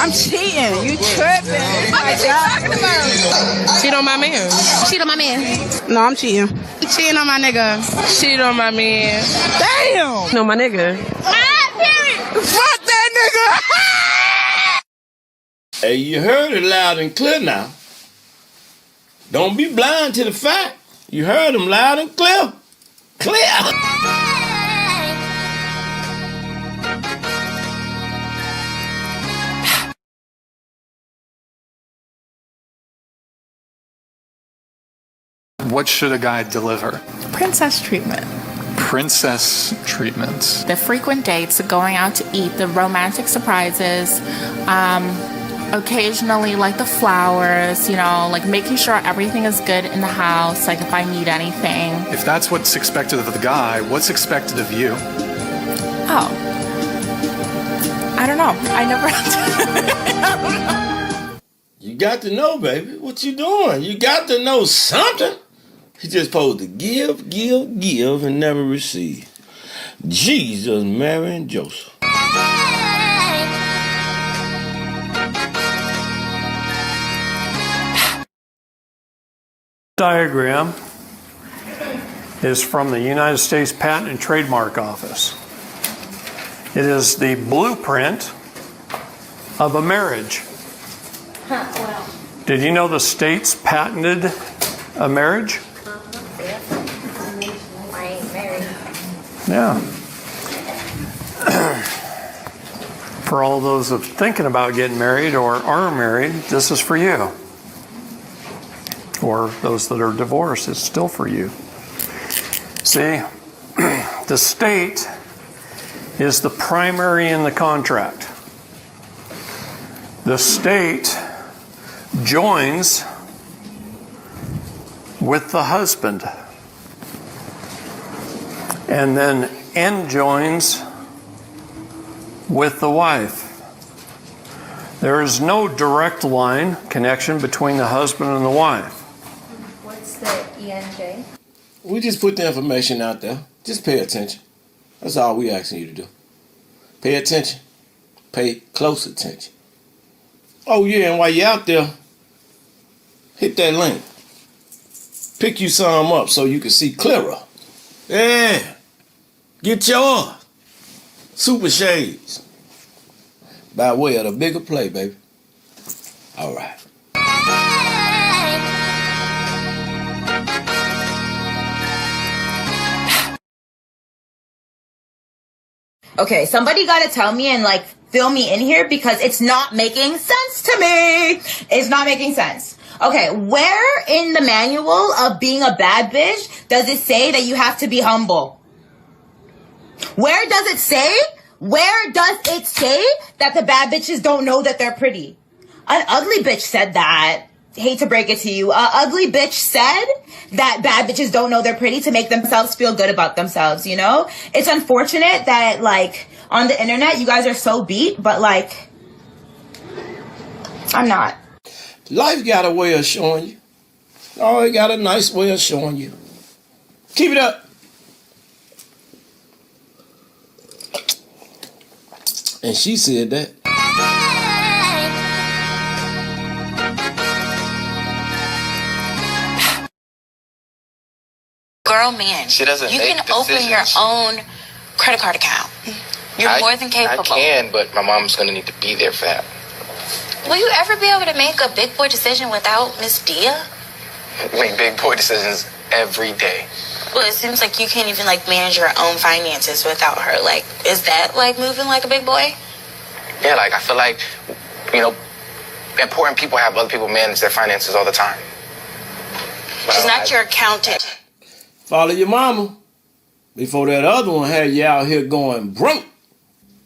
I'm cheating. You tripping?
What is she talking about?
Cheat on my man.
Cheat on my man.
No, I'm cheating.
Cheating on my nigga.
Cheat on my man. Damn. No, my nigga. Fuck that nigga.
Hey, you heard it loud and clear now. Don't be blind to the fact. You heard him loud and clear. Clear.
What should a guy deliver?
Princess treatment.
Princess treatment.
The frequent dates, going out to eat, the romantic surprises, occasionally like the flowers, you know, like making sure everything is good in the house, like if I need anything.
If that's what's expected of the guy, what's expected of you?
Oh. I don't know. I never
You got to know, baby, what you doing. You got to know something. He just supposed to give, and never receive. Jesus, Mary, and Joseph.
Diagram is from the United States Patent and Trademark Office. It is the blueprint of a marriage.
Wow.
Did you know the states patented a marriage? Yeah. For all those of thinking about getting married or are married, this is for you. Or those that are divorced, it's still for you. See, the state is the primary in the contract. The state joins with the husband and then enjoins with the wife. There is no direct line connection between the husband and the wife.
What's the ENJ?
We just put the information out there. Just pay attention. That's all we asking you to do. Pay attention. Pay close attention. Oh yeah, and while you're out there, hit that link. Pick you some up so you can see clearer. Yeah. Get your super shades by way of the bigger play, baby. All right.
Okay, somebody gotta tell me and like fill me in here because it's not making sense to me. It's not making sense. Okay, where in the manual of being a bad bitch does it say that you have to be humble? Where does it say? Where does it say that the bad bitches don't know that they're pretty? An ugly bitch said that. Hate to break it to you. An ugly bitch said that bad bitches don't know they're pretty to make themselves feel good about themselves, you know? It's unfortunate that, like, on the internet, you guys are so beat, but, like, I'm not.
Life got a way of showing you. Oh, it got a nice way of showing you. Keep it up. And she said that.
Girl, man,
She doesn't
you
make
can open
decisions.
your own credit card account. You're more than capable.
I can, but my mom's going to need to be there for that.
Will you ever be able to make a big boy decision without Miss Dia?
Make big boy decisions every day.
Well, it seems like you can't even like manage your own finances without her. Like, is that like moving like a big boy?
Yeah, like, I feel like, you know, important people have other people manage their finances all the time.
She's not your accountant.
Follow your mama before that other one had you out here going broke.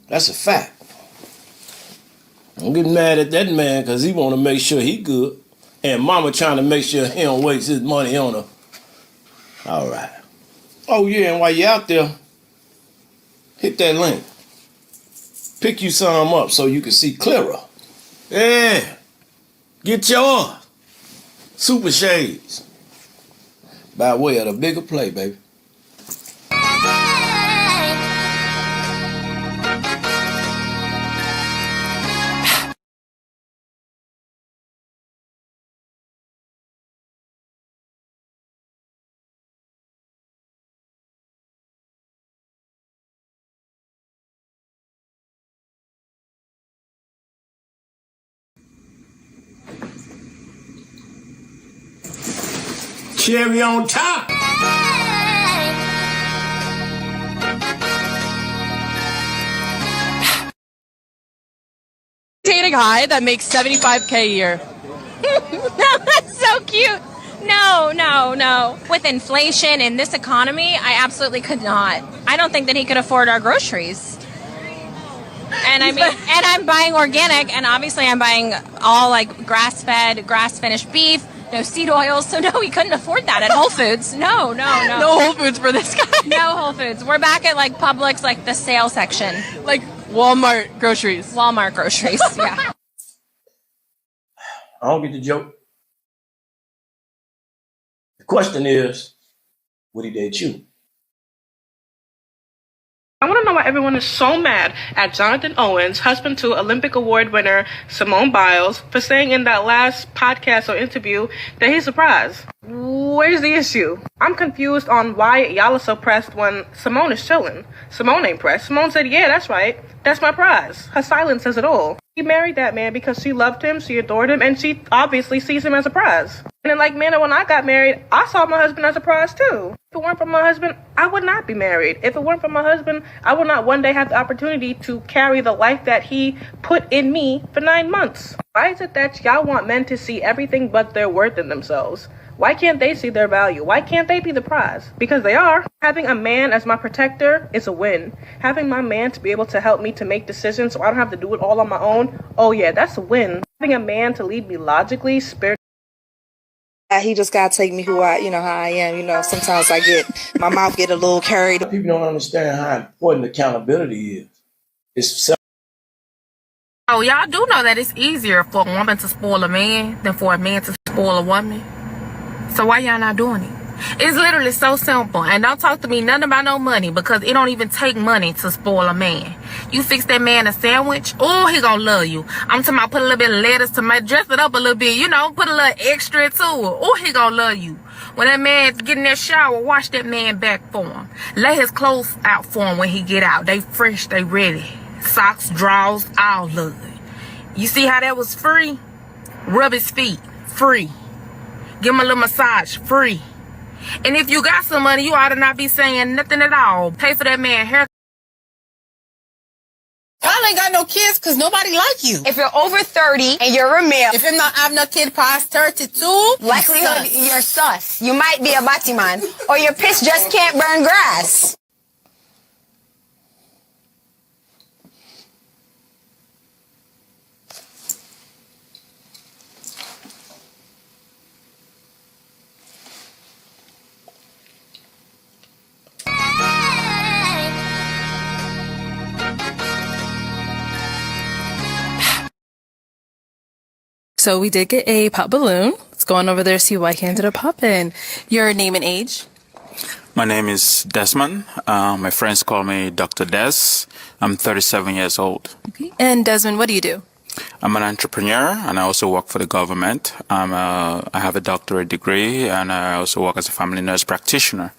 That's a fact. Don't get mad at that man because he want to make sure he good. And mama trying to make sure he don't waste his money on her. All right. Oh, yeah, and while you're out there, hit that link. Pick you some up so you can see clearer. Yeah. Get yours. Super Shades. By way of the bigger play, baby. Cherry on top.
Dating high that makes $75K a year.
That's so cute. No. With inflation in this economy, I absolutely could not. I don't think that he could afford our groceries. And I mean, and I'm buying organic, and obviously I'm buying all like grass-fed, grass-finished beef. No seed oils, so no, we couldn't afford that at Whole Foods. No.
No Whole Foods for this guy.
No Whole Foods. We're back at like Publix, like the sale section.
Like Walmart groceries.
Walmart groceries, yeah.
I don't get the joke. The question is, would he date you?
I want to know why everyone is so mad at Jonathan Owens, husband to Olympic Award winner Simone Biles, for saying in that last podcast or interview that he's surprised. Where's the issue? I'm confused on why y'all are so pressed when Simone is chilling. Simone ain't pressed. Simone said, yeah, that's right. That's my prize. Her silence says it all. She married that man because she loved him, she adored him, and she obviously sees him as a prize. And in like manner, when I got married, I saw my husband as a prize too. If it weren't for my husband, I would not be married. If it weren't for my husband, I would not one day have the opportunity to carry the life that he put in me for 9 months. Why is it that y'all want men to see everything but their worth in themselves? Why can't they see their value? Why can't they be the prize? Because they are. Having a man as my protector is a win. Having my man to be able to help me to make decisions so I don't have to do it all on my own, oh yeah, that's a win. Having a man to lead me logically, spiritually.
He just gotta take me how I am. Sometimes my mouth get a little carried.
People don't understand how important accountability is. It's
Oh, y'all do know that it's easier for a woman to spoil a man than for a man to spoil a woman. So why y'all not doing it? It's literally so simple. And don't talk to me nothing about no money, because it don't even take money to spoil a man. You fix that man a sandwich, oh, he gonna love you. I'm talking about put a little bit of lettuce, dress it up a little bit, put a little extra to it. Oh, he gonna love you. When that man get in that shower, wash that man back for him. Lay his clothes out for him when he get out. They fresh, they ready. Socks, drawers, all of it. You see how that was free? Rub his feet, free. Give him a little massage, free. And if you got some money, you ought to not be saying nothing at all. Pay for that man hair.
Y'all ain't got no kids because nobody like you. If you're over 30 and you're a male, if you not have no kid past 32, likelihood you're sus. You might be a batman, or your piss just can't burn grass.
So we did get a pop balloon. Let's go on over there, see why he ended up popping. Your name and age?
My name is Desmond. My friends call me Dr. Des. I'm 37 years old.
Okay. And Desmond, what do you do?
I'm an entrepreneur, and I also work for the government. I have a doctorate degree, and I also work as a family nurse practitioner.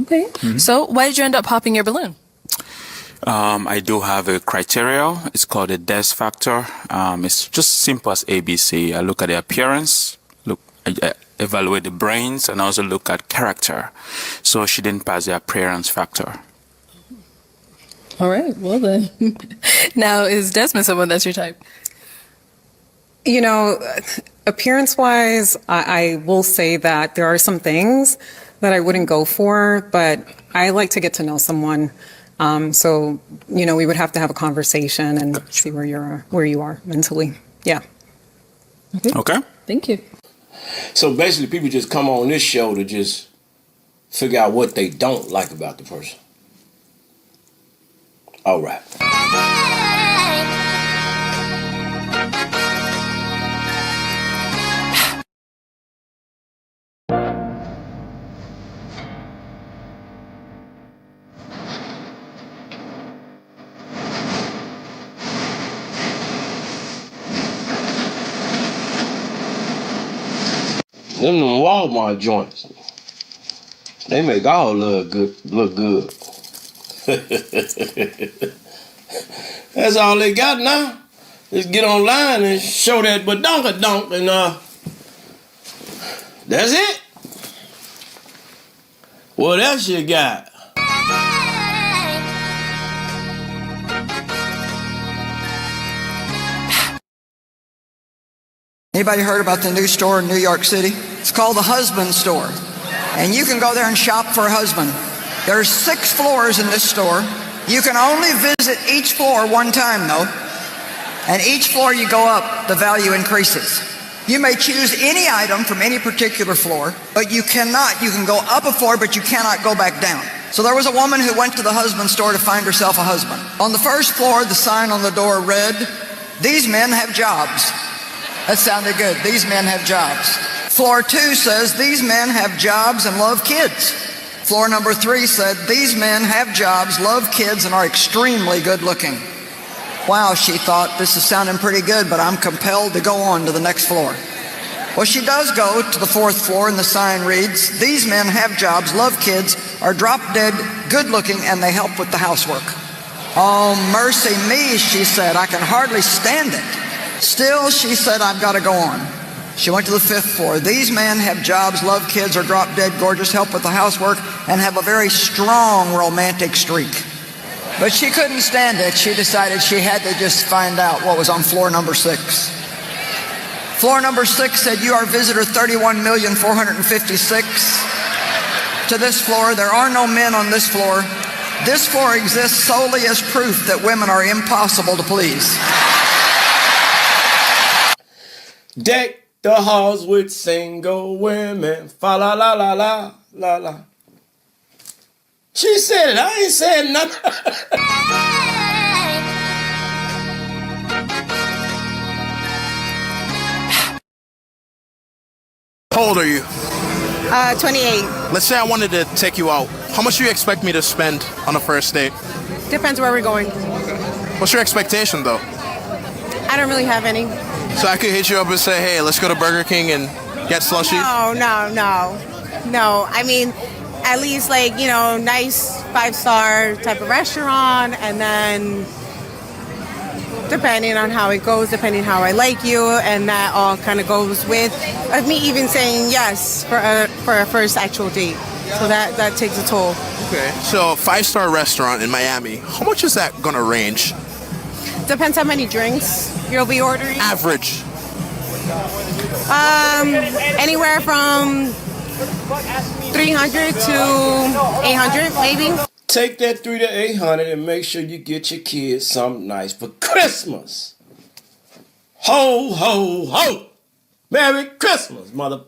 Okay.
Mm-hmm.
So why did you end up popping your balloon?
I do have a criteria. It's called a DES factor. It's just simple as ABC. I look at the appearance, I evaluate the brains, and also look at character. So she didn't pass the appearance factor.
All right, well then. Now, is Desmond someone that's your type?
You know, appearance-wise, I will say that there are some things that I wouldn't go for, but I like to get to know someone. So, you know, we would have to have a conversation and see where you are mentally. Yeah.
Okay.
Thank you.
So basically, people just come on this show to just figure out what they don't like about the person. All right. Them Walmart joints, they make all look good. That's all they got now. Just get online and show that badonkadonk and that's it. What else you got?
Anybody heard about the new store in New York City? It's called the Husband Store. And you can go there and shop for a husband. There's 6 floors in this store. You can only visit each floor one time though. And each floor you go up, the value increases. You may choose any item from any particular floor, but you can go up a floor, but you cannot go back down. So there was a woman who went to the husband store to find herself a husband. On the first floor, the sign on the door read, "These men have jobs." That sounded good. These men have jobs. Floor 2 says, "These men have jobs and love kids." Floor number 3 said, "These men have jobs, love kids, and are extremely good looking." Wow, she thought, this is sounding pretty good, but I'm compelled to go on to the next floor. Well, she does go to the 4th floor, and the sign reads, "These men have jobs, love kids, are drop dead, good looking, and they help with the housework." Oh, mercy me, she said, I can hardly stand it. Still, she said, I've got to go on. She went to the 5th floor. "These men have jobs, love kids, are drop dead, gorgeous, help with the housework, and have a very strong romantic streak." But she couldn't stand it. She decided she had to just find out what was on floor number 6. Floor number 6 said, "You are visitor 31,456. To this floor, there are no men on this floor. This floor exists solely as proof that women are impossible to please."
Deck the halls with single women. Fa la la la la la la. She said it. I ain't saying nothing.
How old are you?
28.
Let's say I wanted to take you out. How much do you expect me to spend on a first date?
Depends where we're going.
What's your expectation, though?
I don't really have any.
So I could hit you up and say, "Hey, let's go to Burger King and get slushy"?
No. I mean, at least nice 5-star type of restaurant, and then depending on how it goes, depending how I like you, and that all kind of goes with me even saying yes for a first actual date. So that takes a toll.
Okay. So a 5-star restaurant in Miami, how much is that gonna range?
Depends how many drinks you'll be ordering.
Average.
Anywhere from 300 to 800, maybe.
Take that 300 to 800 and make sure you get your kids something nice for Christmas. Ho, ho, ho. Merry Christmas, mother.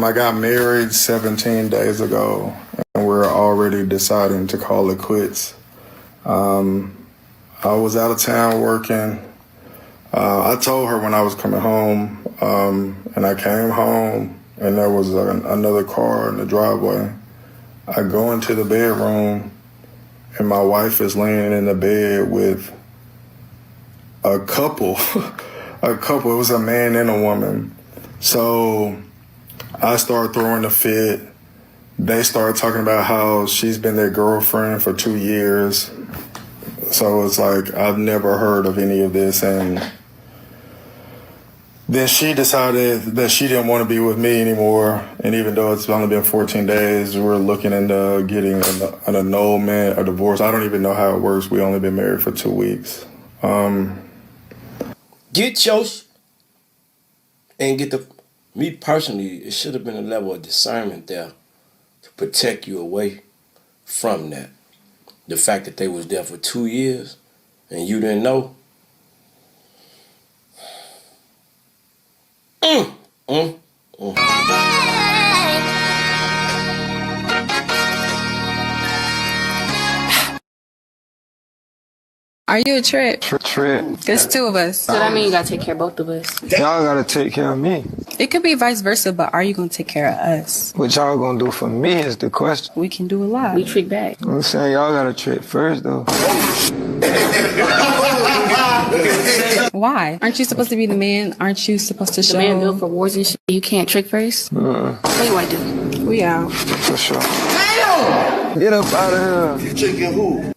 I got married 17 days ago, and we're already deciding to call it quits. I was out of town working. I told her when I was coming home, and I came home, and there was another car in the driveway. I go into the bedroom, and my wife is laying in the bed with a couple. It was a man and a woman. So I started throwing a fit. They started talking about how she's been their girlfriend for 2 years. So it's like, I've never heard of any of this. Then she decided that she didn't want to be with me anymore. And even though it's only been 14 days, we're looking into getting an annulment, a divorce. I don't even know how it works. We only been married for 2 weeks.
Get yours and get the... Me personally, it should have been a level of discernment there to protect you away from that. The fact that they was there for 2 years and you didn't know.
Are you a trip?
Trip.
There's two of us.
So that means you gotta take care of both of us.
Y'all gotta take care of me.
It could be vice versa, but are you gonna take care of us?
What y'all gonna do for me is the question.
We can do a lot.
We trick back.
I'm saying y'all gotta trick first, though.
Why? Aren't you supposed to be the man? Aren't you supposed to show?
The man built for wars and shit. You can't trick first? What do you want to do?
We out.
For sure. Damn! Get up out of here. You tricking who?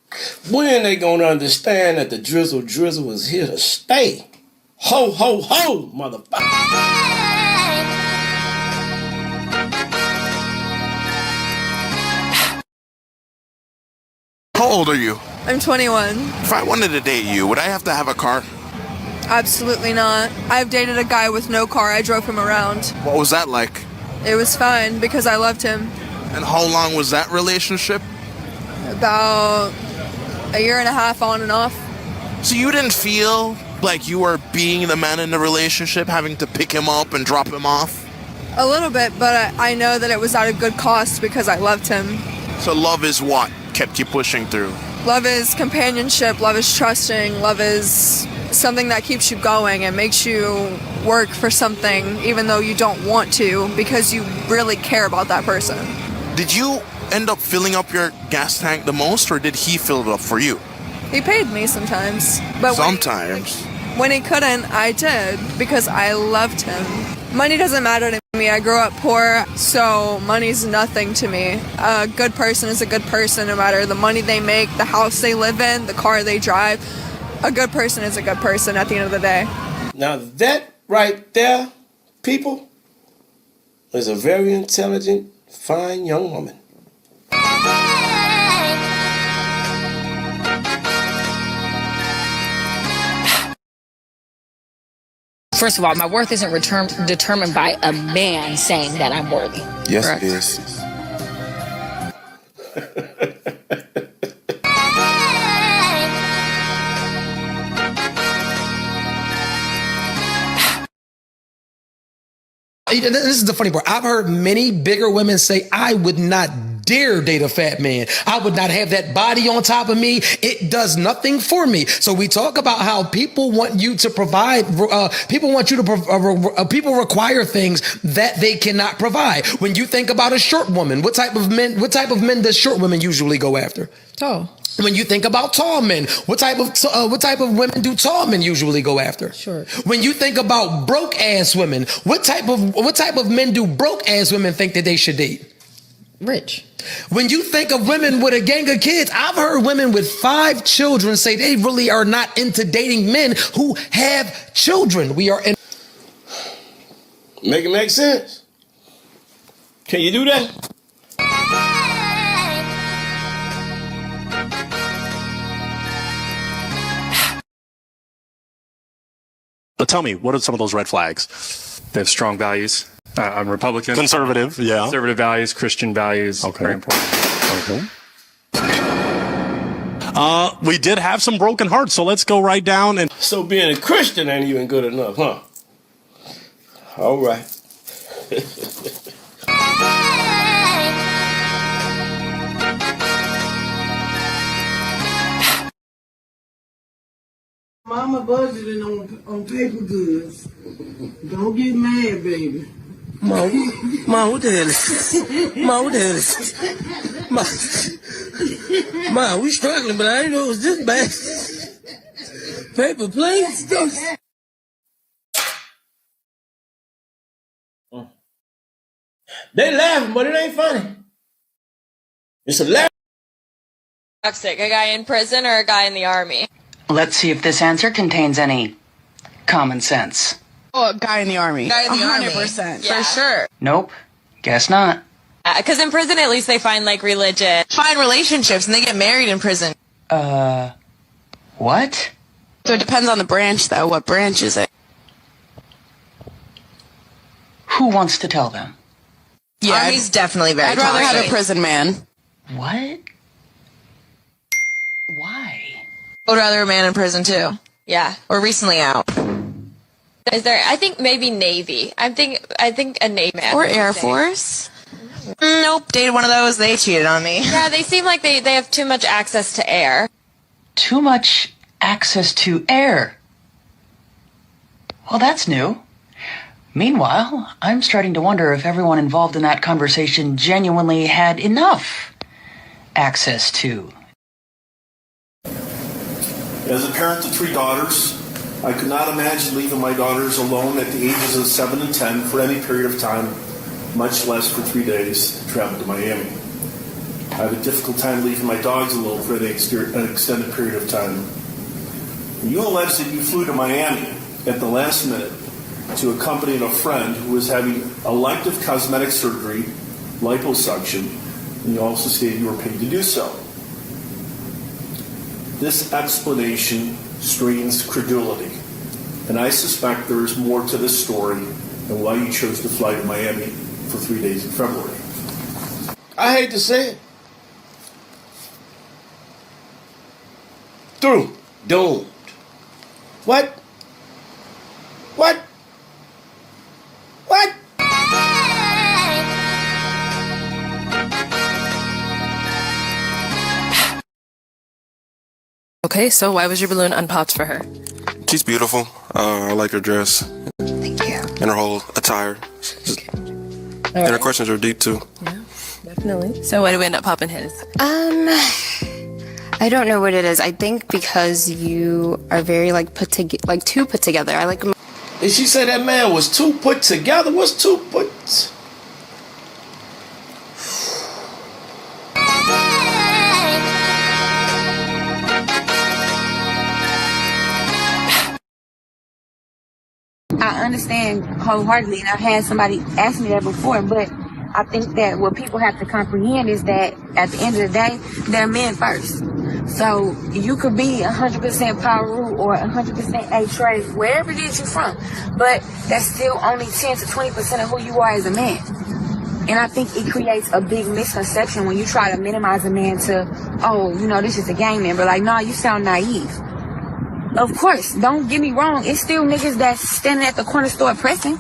When they gonna understand that the drizzle is here to stay? Ho, ho, ho, motherfucker.
How old are you?
I'm 21.
If I wanted to date you, would I have to have a car?
Absolutely not. I've dated a guy with no car. I drove him around.
What was that like?
It was fun because I loved him.
And how long was that relationship?
About a year and a half on and off.
So you didn't feel like you were being the man in the relationship, having to pick him up and drop him off?
A little bit, but I know that it was at a good cost because I loved him.
So love is what kept you pushing through?
Love is companionship, love is trusting, love is something that keeps you going and makes you work for something even though you don't want to because you really care about that person.
Did you end up filling up your gas tank the most, or did he fill it up for you?
He paid me sometimes. But
sometimes.
When he couldn't, I did because I loved him. Money doesn't matter to me. I grew up poor, so money's nothing to me. A good person is a good person no matter the money they make, the house they live in, the car they drive. A good person is a good person at the end of the day.
Now that right there, people, is a very intelligent, fine young woman.
First of all, my worth isn't determined by a man saying that I'm worthy.
Yes,
correct?
it is.
This is the funny part. I've heard many bigger women say, I would not dare date a fat man. I would not have that body on top of me. It does nothing for me. So we talk about how people want you to provide, people require things that they cannot provide. When you think about a short woman, what type of men does short women usually go after?
Tall.
When you think about tall men, what type of women do tall men usually go after?
Short.
When you think about broke ass women, what type of men do broke ass women think that they should date?
Rich.
When you think of women with a gang of kids, I've heard women with 5 children say they really are not into dating men who have children. We are in.
Make it make sense. Can you do that?
But tell me, what are some of those red flags?
They have strong values. I'm Republican.
Conservative, yeah.
Conservative values, Christian values.
Okay.
Very important.
Okay. We did have some broken hearts, so let's go right down and.
So being a Christian ain't even good enough, huh? All right.
Mama budgeting on paper goods. Don't get mad, baby.
Mom, what the hell is? Mom, what the hell is? Mom, we struggling, but I didn't know it was this bad. Paper plates.
They laughing, but it ain't funny. It's a laugh.
Toxic, a guy in prison or a guy in the army?
Let's see if this answer contains any common sense.
Oh, a guy in the army.
Guy in the army.
100%.
For sure.
Nope. Guess not.
Because in prison, at least they find, like, religion.
Find relationships and they get married in prison.
What?
So it depends on the branch, though. What branch is it?
Who wants to tell them?
Yeah, Army's definitely very
I'd rather
toxic.
have a prison man.
What? Why?
I would rather a man in prison, too.
Yeah.
Or recently out.
Is there, I think maybe Navy. I think a Navy man.
Or Air Force. Nope, dated one of those. They cheated on me.
Yeah, they seem like they have too much access to air.
Too much access to air. Well, that's new. Meanwhile, I'm starting to wonder if everyone involved in that conversation genuinely had enough access to.
As a parent to 3 daughters, I could not imagine leaving my daughters alone at the ages of 7 and 10 for any period of time, much less for 3 days to travel to Miami. I have a difficult time leaving my dogs alone for an extended period of time. You allege that you flew to Miami at the last minute to accompany a friend who was having elective cosmetic surgery, liposuction, and you also stated you were paid to do so. This explanation screams credulity, and I suspect there is more to this story than why you chose to fly to Miami for 3 days in February.
I hate to say it. Doomed. What? What? What?
Okay, so why was your balloon unpopped for her?
She's beautiful. I like her dress.
Thank you.
And her whole attire. And her questions are deep too.
Yeah, definitely. So why did we end up popping his?
I don't know what it is. I think because you are very too put together. I like.
Did she say that man was too put together? What's too put?
I understand wholeheartedly, and I've had somebody ask me that before, but I think that what people have to comprehend is that at the end of the day, they're men first. So you could be 100% Paru or 100% A-Trade, wherever it is you're from, but that's still only 10 to 20% of who you are as a man. And I think it creates a big misconception when you try to minimize a man to, oh, you know, this is a gang member. Like, no, you sound naive. Of course, don't get me wrong. It's still niggas that's standing at the corner store pressing.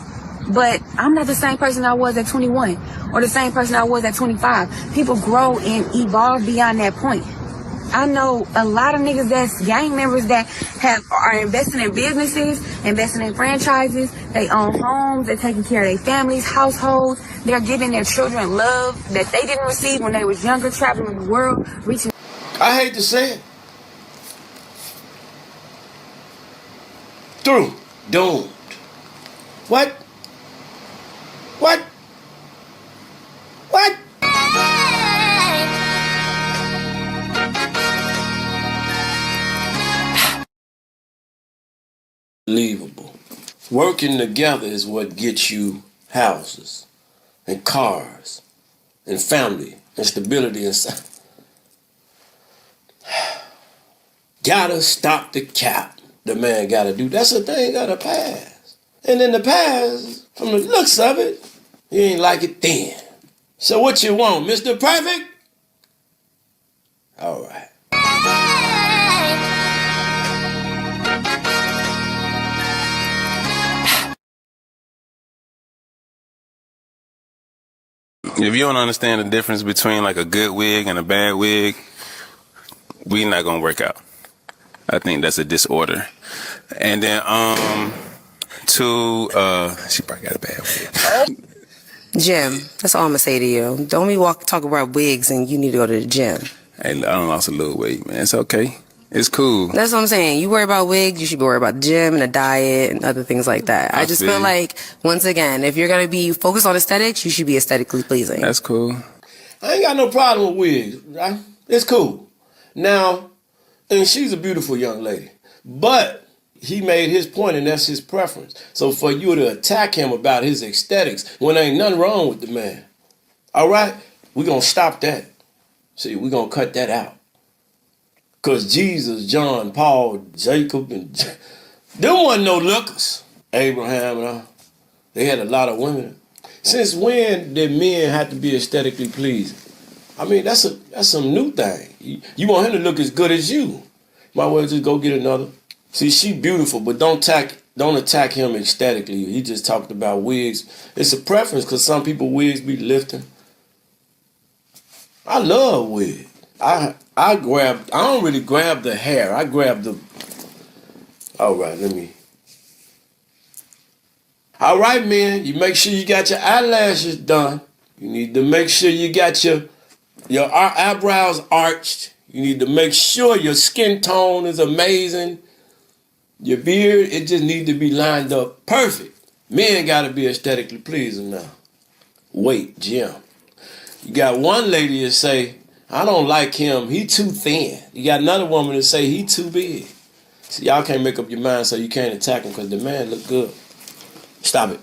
But I'm not the same person I was at 21 or the same person I was at 25. People grow and evolve beyond that point. I know a lot of niggas that's gang members that are investing in businesses, investing in franchises. They own homes. They're taking care of their families, households. They're giving their children love that they didn't receive when they was younger, traveling the world, reaching.
I hate to say it. Doomed. What? What? What? Unbelievable. Working together is what gets you houses and cars and family and stability inside. Gotta stop the cap. The man gotta do. That's a thing gotta pass. And in the past, from the looks of it, you ain't like it then. So what you want, Mr. Perfect? All right.
If you don't understand the difference between like a good wig and a bad wig, we not gonna work out. I think that's a disorder. And then she probably got a bad wig.
Jim, that's all I'm gonna say to you. Don't be talk about wigs and you need to go to the gym.
Hey, I done lost a little weight, man. It's okay. It's cool.
That's what I'm saying. You worry about wigs, you should be worried about the gym and the diet and other things like that. I just feel like, once again, if you're gonna be focused on aesthetics, you should be aesthetically pleasing.
That's cool.
I ain't got no problem with wigs, right? It's cool. Now, and she's a beautiful young lady. But He made his point, and that's his preference. So for you to attack him about his aesthetics, when ain't nothing wrong with the man, all right, we're going to stop that. See, we're going to cut that out. Because Jesus, John, Paul, Jacob, and there wasn't no lookers. Abraham and all. They had a lot of women. Since when did men have to be aesthetically pleasing? I mean, that's some new thing. You want him to look as good as you. Might well just go get another. See, she beautiful, but don't attack him aesthetically. He just talked about wigs. It's a preference because some people wigs be lifting. I love wigs. I don't really grab the hair. I grab the. All right, All right, man. You make sure you got your eyelashes done. You need to make sure you got your eyebrows arched. You need to make sure your skin tone is amazing. Your beard, it just needs to be lined up perfect. Men got to be aesthetically pleasing now. Wait, Jim. You got one lady that say, I don't like him, he too thin. You got another woman that say he too big. So y'all can't make up your mind, so you can't attack him because the man look good. Stop it.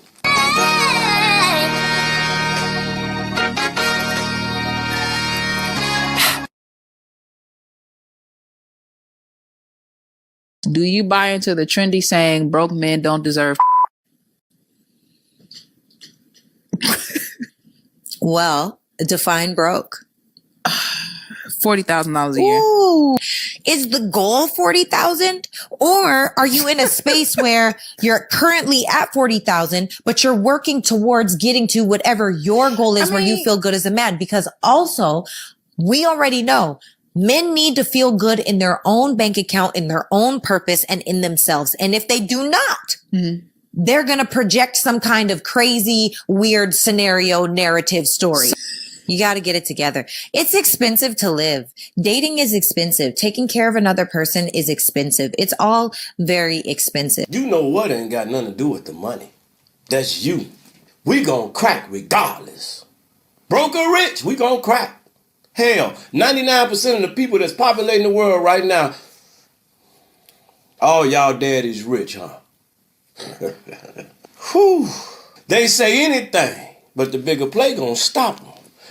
Do you buy into the trendy saying broke men don't deserve?
Well, define broke.
$40,000 a year.
Ooh. Is the goal 40,000? Or are you in a space where you're currently at 40,000, but you're working towards getting to whatever your goal is, where you feel good as a man? Because also, we already know men need to feel good in their own bank account, in their own purpose, and in themselves. And if they do not, they're going to project some kind of crazy, weird scenario, narrative story. You got to get it together. It's expensive to live. Dating is expensive. Taking care of another person is expensive. It's all very expensive.
You know what ain't got nothing to do with the money. That's you. We gonna crack regardless. Broke or rich, we gonna crack. Hell, 99% of the people that's populating the world right now, all y'all daddies rich, huh? Whew. They say anything, but the bigger play gonna stop them.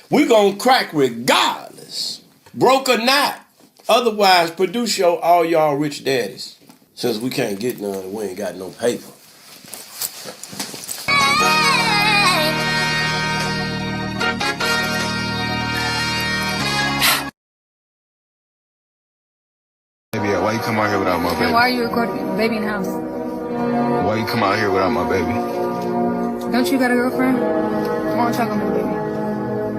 We gonna crack regardless. Broke or not. Otherwise, produce all y'all rich daddies. Since we can't get none, we ain't got no paper.
Baby, why you come out here without my baby?
Why are you recording baby in the house?
Why you come out here without my baby?
Don't you got a girlfriend? Come on, check on my baby.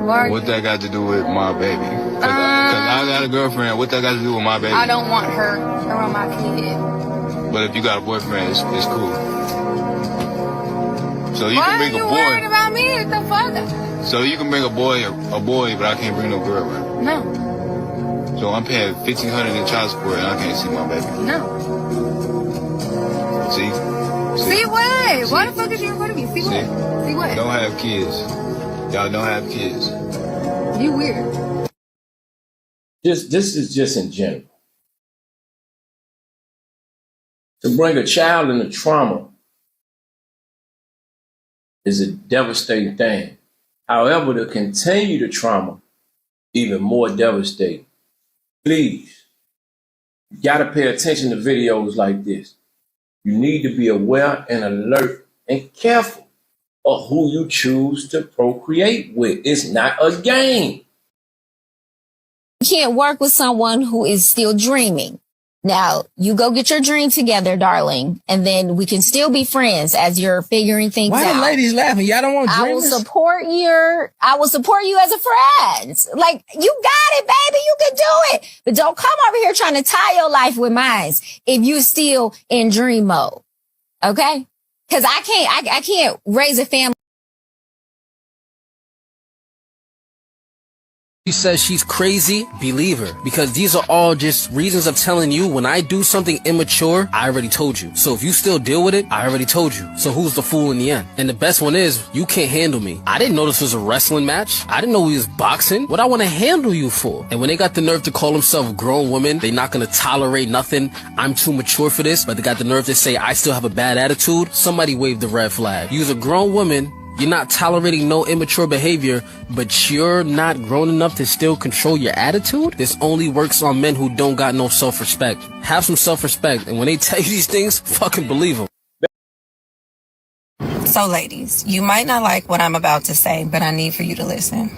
What that got to do with my baby? Cause I got a girlfriend. What that got to do with my baby?
I don't want her around my kid.
But if you got a boyfriend, it's cool. So you
Why
can bring
are you
a boy.
worried about me? What the fuck?
So you can bring a boy, but I can't bring no girl, right?
No.
So I'm paying $1,500 in child support and I can't see my baby.
No.
See
what?
See?
Why the fuck is you recording me? See what? See what?
Don't have kids. Y'all don't have kids.
You weird.
This is just in general. To bring a child into trauma is a devastating thing. However, to continue the trauma, even more devastating. Please, you gotta pay attention to videos like this. You need to be aware and alert and careful of who you choose to procreate with. It's not a game.
You can't work with someone who is still dreaming. Now, you go get your dream together, darling, and then we can still be friends as you're figuring things out.
Why the ladies laughing? Y'all don't want dreamers?
I will support you as a friend. Like, you got it, baby. You can do it. But don't come over here trying to tie your life with mine if you're still in dream mode. Okay? Because I can't raise a family
She says she's crazy, believe her. Because these are all just reasons of telling you when I do something immature, I already told you. So if you still deal with it, I already told you. So who's the fool in the end? And the best one is, you can't handle me. I didn't know this was a wrestling match. I didn't know we was boxing. What I want to handle you for? And when they got the nerve to call themselves grown women, they not gonna tolerate nothing. I'm too mature for this, but they got the nerve to say I still have a bad attitude. Somebody waved the red flag. You's a grown woman. You're not tolerating no immature behavior, but you're not grown enough to still control your attitude? This only works on men who don't got no self-respect. Have some self-respect, and when they tell you these things, fucking believe them.
So ladies, you might not like what I'm about to say, but I need for you to listen.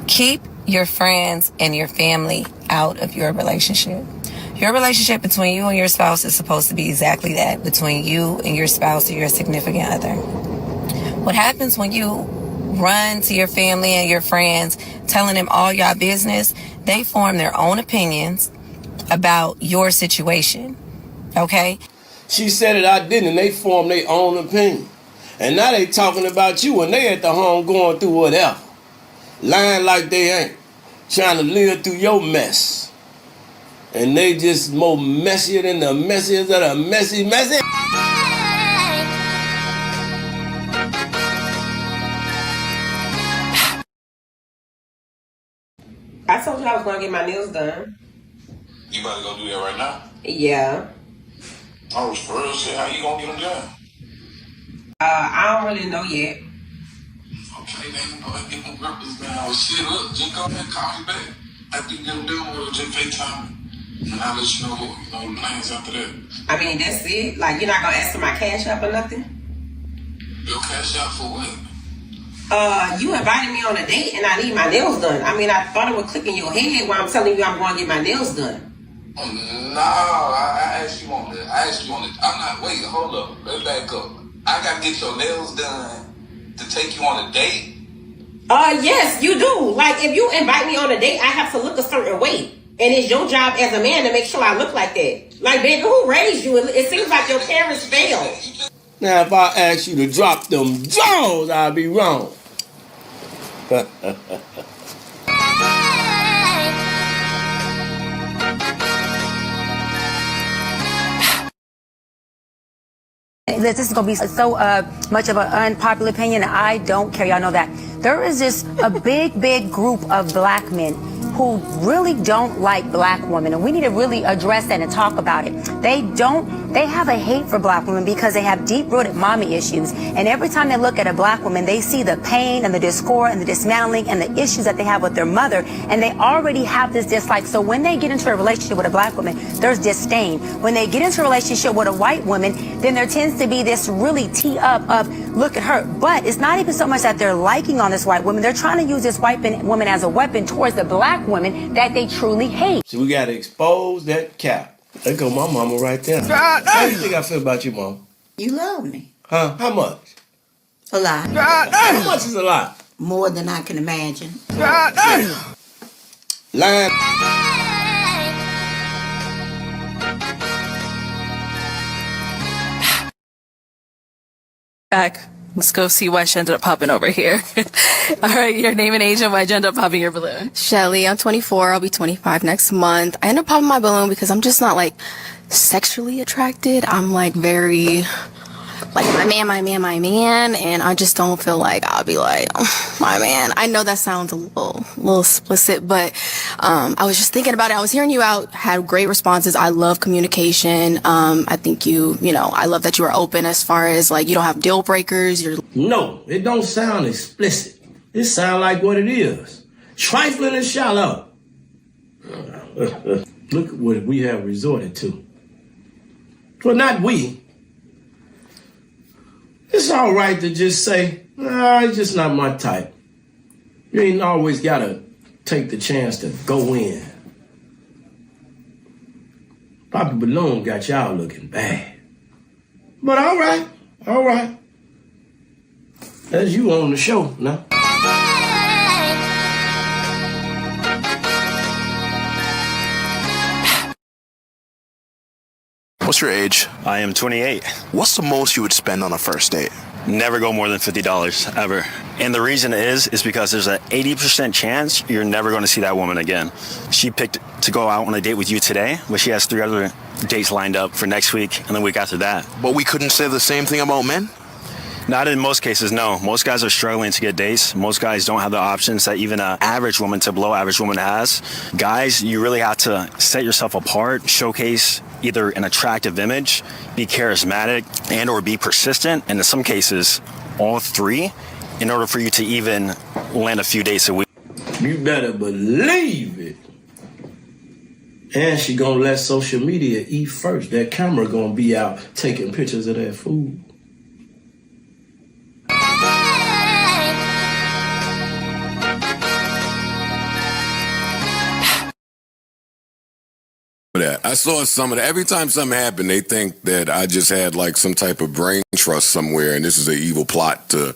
Keep your friends and your family out of your relationship. Your relationship between you and your spouse is supposed to be exactly that, between you and your spouse or your significant other. What happens when you run to your family and your friends telling them all your business, they form their own opinions about your situation, okay?
She said it, I didn't, and they formed their own opinion. And now they talking about you and they at the home going through whatever. Lying like they ain't. Trying to live through your mess. And they just more messier than the messiest of the messy.
I told you I was going to get my nails done.
You about to go do that right now?
Yeah.
Oh, for real shit, how you going to get them done?
I don't really know yet.
Okay, then go ahead and get them grippers down. Well, shit, look, just go ahead and call me back. After you get them done, we'll just FaceTime me. And I'll let you know the plans after that.
I mean, that's it? Like, you're not going to ask for my cash app or nothing?
Your cash app for what?
You invited me on a date and I need my nails done. I mean, I thought it would click in your head while I'm telling you I'm going to get my nails done.
Oh, no, I asked you on that. I'm not, wait, hold up. Let's back up. I got to get your nails done to take you on a date?
Yes, you do. Like, if you invite me on a date, I have to look a certain way. And it's your job as a man to make sure I look like that. Like, baby, who raised you? It seems like your parents failed.
Now, if I ask you to drop them jaws, I'll be wrong.
This is going to be so much of an unpopular opinion. I don't care. Y'all know that. There is just a big group of black men who really don't like black women, and we need to really address that and talk about it. They have a hate for black women because they have deep-rooted mommy issues, and every time they look at a black woman, they see the pain and the discord and the dismantling and the issues that they have with their mother, and they already have this dislike. So when they get into a relationship with a black woman, there's disdain. When they get into a relationship with a white woman, then there tends to be this really tee up of, look at her. But it's not even so much that they're liking on this white woman. They're trying to use this white woman as a weapon towards the black women that they truly hate.
So we got to expose that cap. There go my mama right there. How do you think I feel about you, Mom?
You love me.
Huh? How much?
A lot.
How much is a lot?
More than I can imagine.
Lying.
Back. Let's go see why she ended up popping over here. All right, your name and age and why you ended up popping your balloon.
Shelly, I'm 24. I'll be 25 next month. I ended up popping my balloon because I'm just not like sexually attracted. I'm like very like my man, and I just don't feel like I'll be like, oh, my man. I know that sounds a little explicit, but I was just thinking about it. I was hearing you out, had great responses. I love communication. I think you know, I love that you are open as far as like you don't have deal breakers.
No, it don't sound explicit. It sound like what it is. Trifling and shallow. Look at what we have resorted to. Well, not we. It's all right to just say, nah, it's just not my type. You ain't always got to take the chance to go in. Papa Balloon got y'all looking bad. But all right. That's you on the show now.
What's your age?
I am 28.
What's the most you would spend on a first date?
never go more than $50 ever. And the reason is because there's an 80% chance you're never going to see that woman again. She picked to go out on a date with you today, but she has 3 other dates lined up for next week and the week after that.
But we couldn't say the same thing about men?
Not in most cases, no. Most guys are struggling to get dates. Most guys don't have the options that even an average woman to below average woman has. Guys, you really have to set yourself apart, showcase either an attractive image, be charismatic, and or be persistent. And in some cases, all 3, in order for you to even land a few dates a week.
You better believe it. And she gonna let social media eat first. That camera gonna be out taking pictures of that food.
That. I saw some of that. Every time something happened, they think that I just had like some type of brain trust somewhere, and this is an evil plot to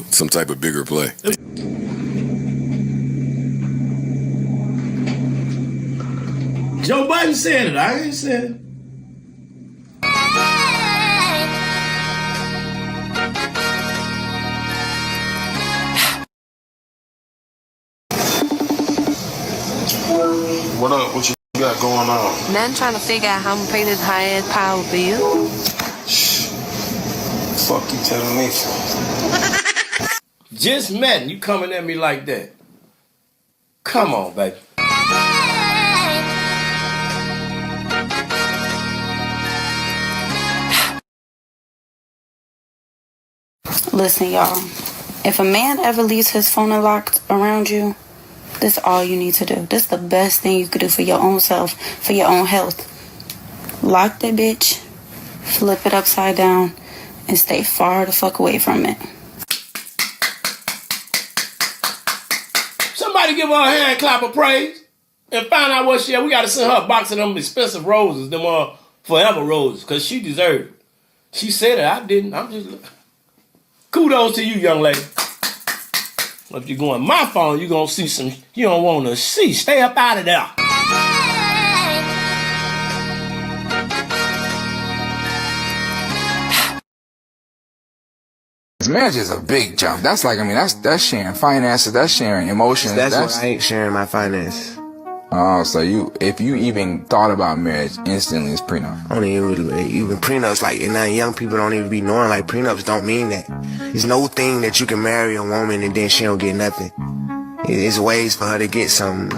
some type of bigger play.
Joe Biden said it. I ain't said it.
What up? What you got going on?
Now I'm trying to figure out how I'm gonna pay this high-ass power bill.
Fuck you telling me.
Just met and you coming at me like that. Come on, baby.
Listen, y'all. If a man ever leaves his phone unlocked around you, this is all you need to do. This is the best thing you could do for your own self, for your own health. Lock that bitch, flip it upside down, and stay far the fuck away from it.
Somebody give her a hand clap of praise and find out what she had. We got to send her a box of them expensive roses, them forever roses, because she deserved it. She said it. I didn't. I'm just... Kudos to you, young lady. If you go on my phone, you're going to see some you don't want to see. Stay up out of there.
Marriage is a big jump. That's like, I mean, that's sharing finances, that's sharing emotions.
That's why I ain't sharing my finances.
Oh, so if you even thought about marriage, instantly it's prenup.
I don't even prenups, like, and now young people don't even be knowing, like, prenups don't mean that. There's no thing that you can marry a woman and then she don't get nothing. It's ways for her to get something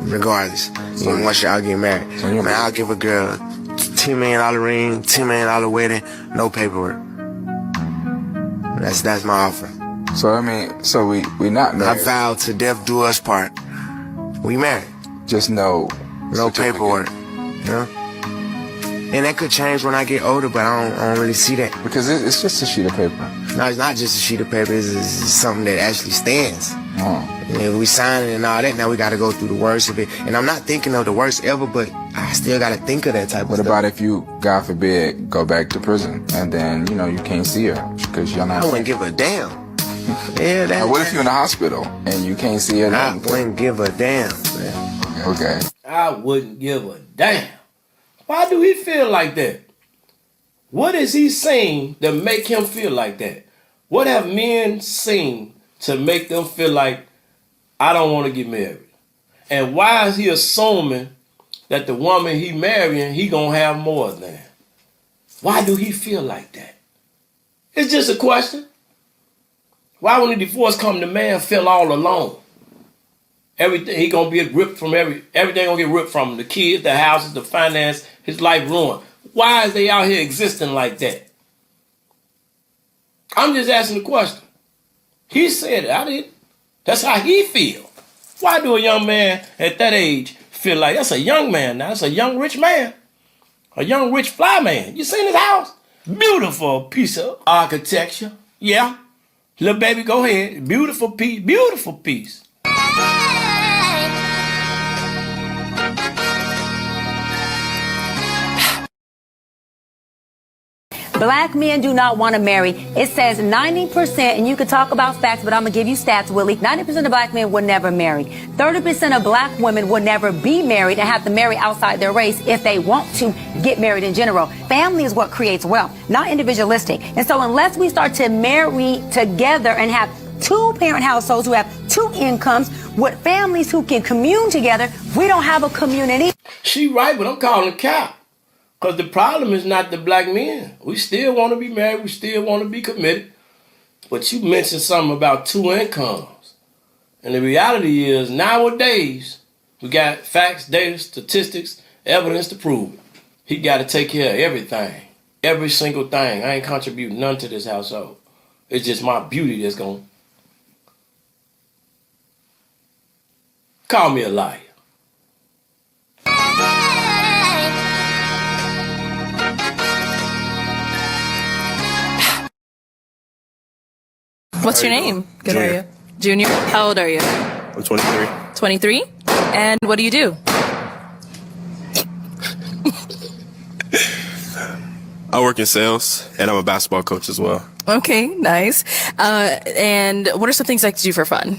regardless. Even once y'all get married. So I'll give a girl a $10 million ring, $10 million wedding, no paperwork. That's my offer.
So, I mean, so we not married.
I vowed to death do us part. We married.
Just no
paperwork. You know? And that could change when I get older, but I don't really see that.
Because it's just a sheet of paper.
No, it's not just a sheet of paper. It's something that actually stands. If we sign it and all that, now we got to go through the worst of it. And I'm not thinking of the worst ever, but I still got to think of that type of stuff.
What about if you, God forbid, go back to prison and then, you can't see her because you're not...
I wouldn't give a damn. Yeah,
what if you're in the hospital and you can't see her?
I wouldn't give a damn, man.
Okay.
I wouldn't give a damn. Why do he feel like that? What is he saying to make him feel like that? What have men seen to make them feel like, I don't want to get married? And why is he assuming that the woman he marrying, he gonna have more than? Why do he feel like that? It's just a question. Why when the divorce come, the man feel all alone? Everything he gonna be ripped from everything gonna get ripped from him. The kids, the houses, the finance, his life ruined. Why is they out here existing like that? I'm just asking the question. He said it, I didn't. That's how he feel. Why do a young man at that age feel like that's a young man now? That's a young rich man. A young rich fly man. You seen his house? Beautiful piece of architecture. Yeah. Little baby, go ahead. Beautiful piece. Beautiful piece.
Black men do not want to marry. It says 90%, and you could talk about facts, but I'm going to give you stats, Willie. 90% of black men would never marry. 30% of black women will never be married and have to marry outside their race if they want to get married in general. Family is what creates wealth, not individualistic. And so unless we start to marry together and have two-parent households who have two incomes with families who can commune together, we don't have a community.
She right, but I'm calling cap. Because the problem is not the black men. We still want to be married. We still want to be committed. But you mentioned something about two incomes. And the reality is, nowadays, we got facts, data, statistics, evidence to prove it. He got to take care of everything. Every single thing. I ain't contributing none to this household. It's just my beauty that's going to call me a liar.
What's your name? Good are you? Junior. How old are you?
I'm 23.
23? And what do you do?
I work in sales, and I'm a basketball coach as well.
Okay, nice. And what are some things I like to do for fun?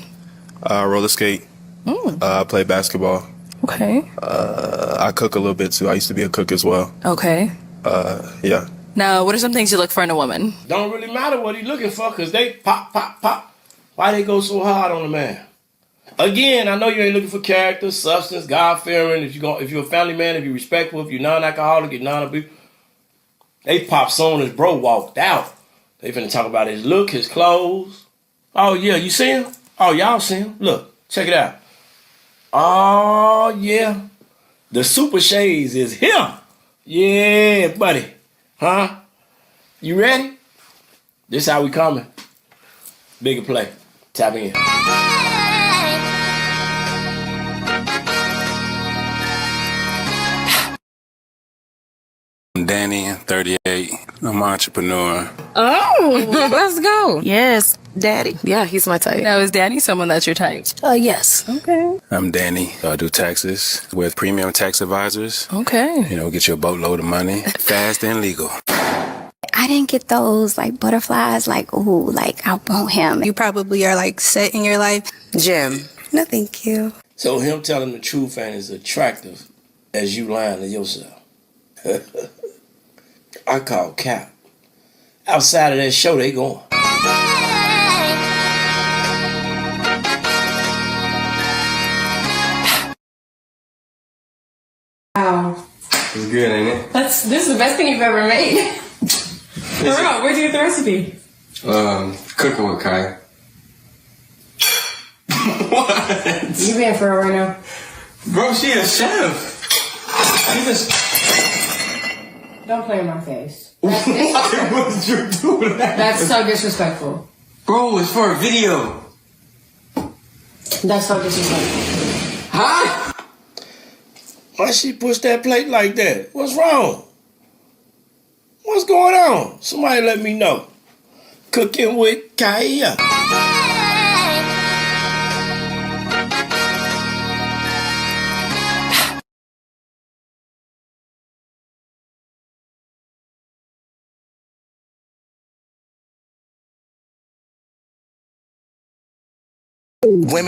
Roller skate. I play basketball.
Okay.
I cook a little bit too. I used to be a cook as well.
Okay.
Yeah.
Now, what are some things you look for in a woman?
Don't really matter what he looking for, because they pop, pop, pop. Why they go so hard on a man? Again, I know you ain't looking for character, substance, God-fearing. If you're a family man, if you're respectful, if you're non-alcoholic, you're non-abusive. They pop soon as bro walked out. They finna talk about his look, his clothes. Oh, yeah, you see him? Oh, y'all see him? Look, check it out. Oh, yeah. The super shades is here. Yeah, buddy. Huh? You ready? This how we coming. Bigger play. Tap in.
I'm Danny, 38. I'm an entrepreneur.
Oh, let's go.
Yes, Daddy. Yeah, he's my type.
Now, is Danny someone that's your type?
Yes.
Okay.
I'm Danny. I do taxes with premium tax advisors.
Okay.
You know, get you a boatload of money, fast and legal.
I didn't get those like butterflies, like, ooh, like I want him.
You probably are like set in your life. Jim.
No, thank you.
So him telling the truth ain't as attractive as you lying to yourself. I call cap. Outside of that show, they going.
Wow.
It's good, ain't it?
This is the best thing you've ever made. For real, where'd you get the recipe?
Cooking with Kai. What?
You being for real right now?
Bro, she a chef.
Don't play in my face.
Why would you do that?
That's so disrespectful.
Bro, it's for a video.
That's so disrespectful.
Huh?
Why she push that plate like that? What's wrong? What's going on? Somebody let me know. Cooking with Kai.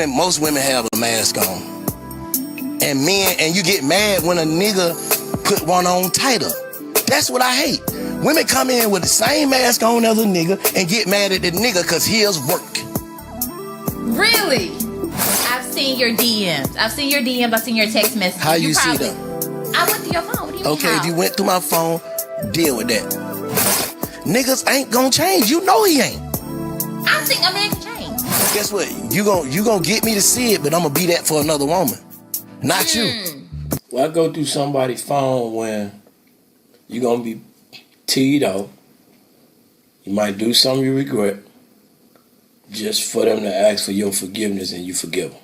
Most women have a mask on. And you get mad when a nigga put one on tighter. That's what I hate. Women come in with the same mask on as a nigga and get mad at the nigga because his work.
Really? I've seen your DMs. I've seen your text messages.
How you see them?
I went through your phone. What do you mean?
Okay, if you went through my phone, deal with that. Niggas ain't gonna change. You know he ain't.
I think a man can change.
Guess what? You gonna get me to see it, but I'm gonna be that for another woman. Not you.
Well, I go through somebody's phone when you're gonna be teed out. You might do something you regret, just for them to ask for your forgiveness and you forgive them.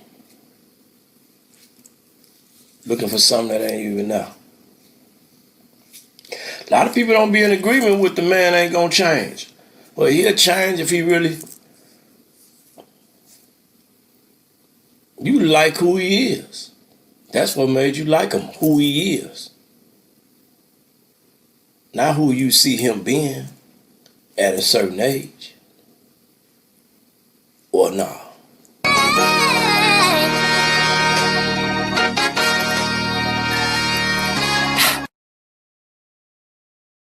Looking for something that ain't even there. A lot of people don't be in agreement with the man ain't gonna change. Well, he'll change if he really... You like who he is. That's what made you like him, who he is. Not who you see him being. at a certain age? Or not?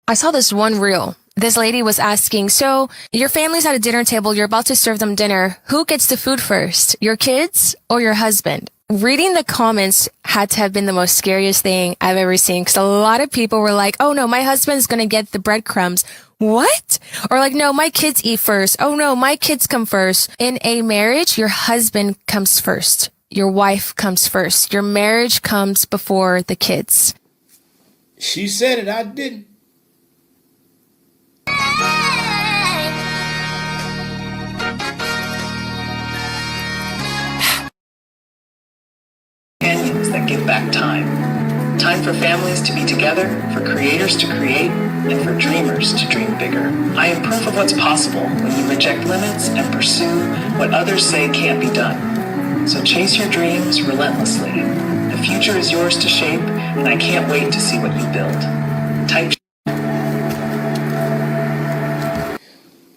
I saw this one reel. This lady was asking, so your family's at a dinner table, you're about to serve them dinner. Who gets the food first, your kids or your husband? Reading the comments had to have been the most scariest thing I've ever seen, because a lot of people were like, oh no, my husband's going to get the breadcrumbs. What? Or like, no, my kids eat first. Oh no, my kids come first. In a marriage, your husband comes first. Your wife comes first. Your marriage comes before the kids.
She said it, I didn't.
Companions that give back time. Time for families to be together, for creators to create, and for dreamers to dream bigger. I am proof of what's possible when you reject limits and pursue what others say can't be done. So chase your dreams relentlessly. The future is yours to shape, and I can't wait to see what you build. Type.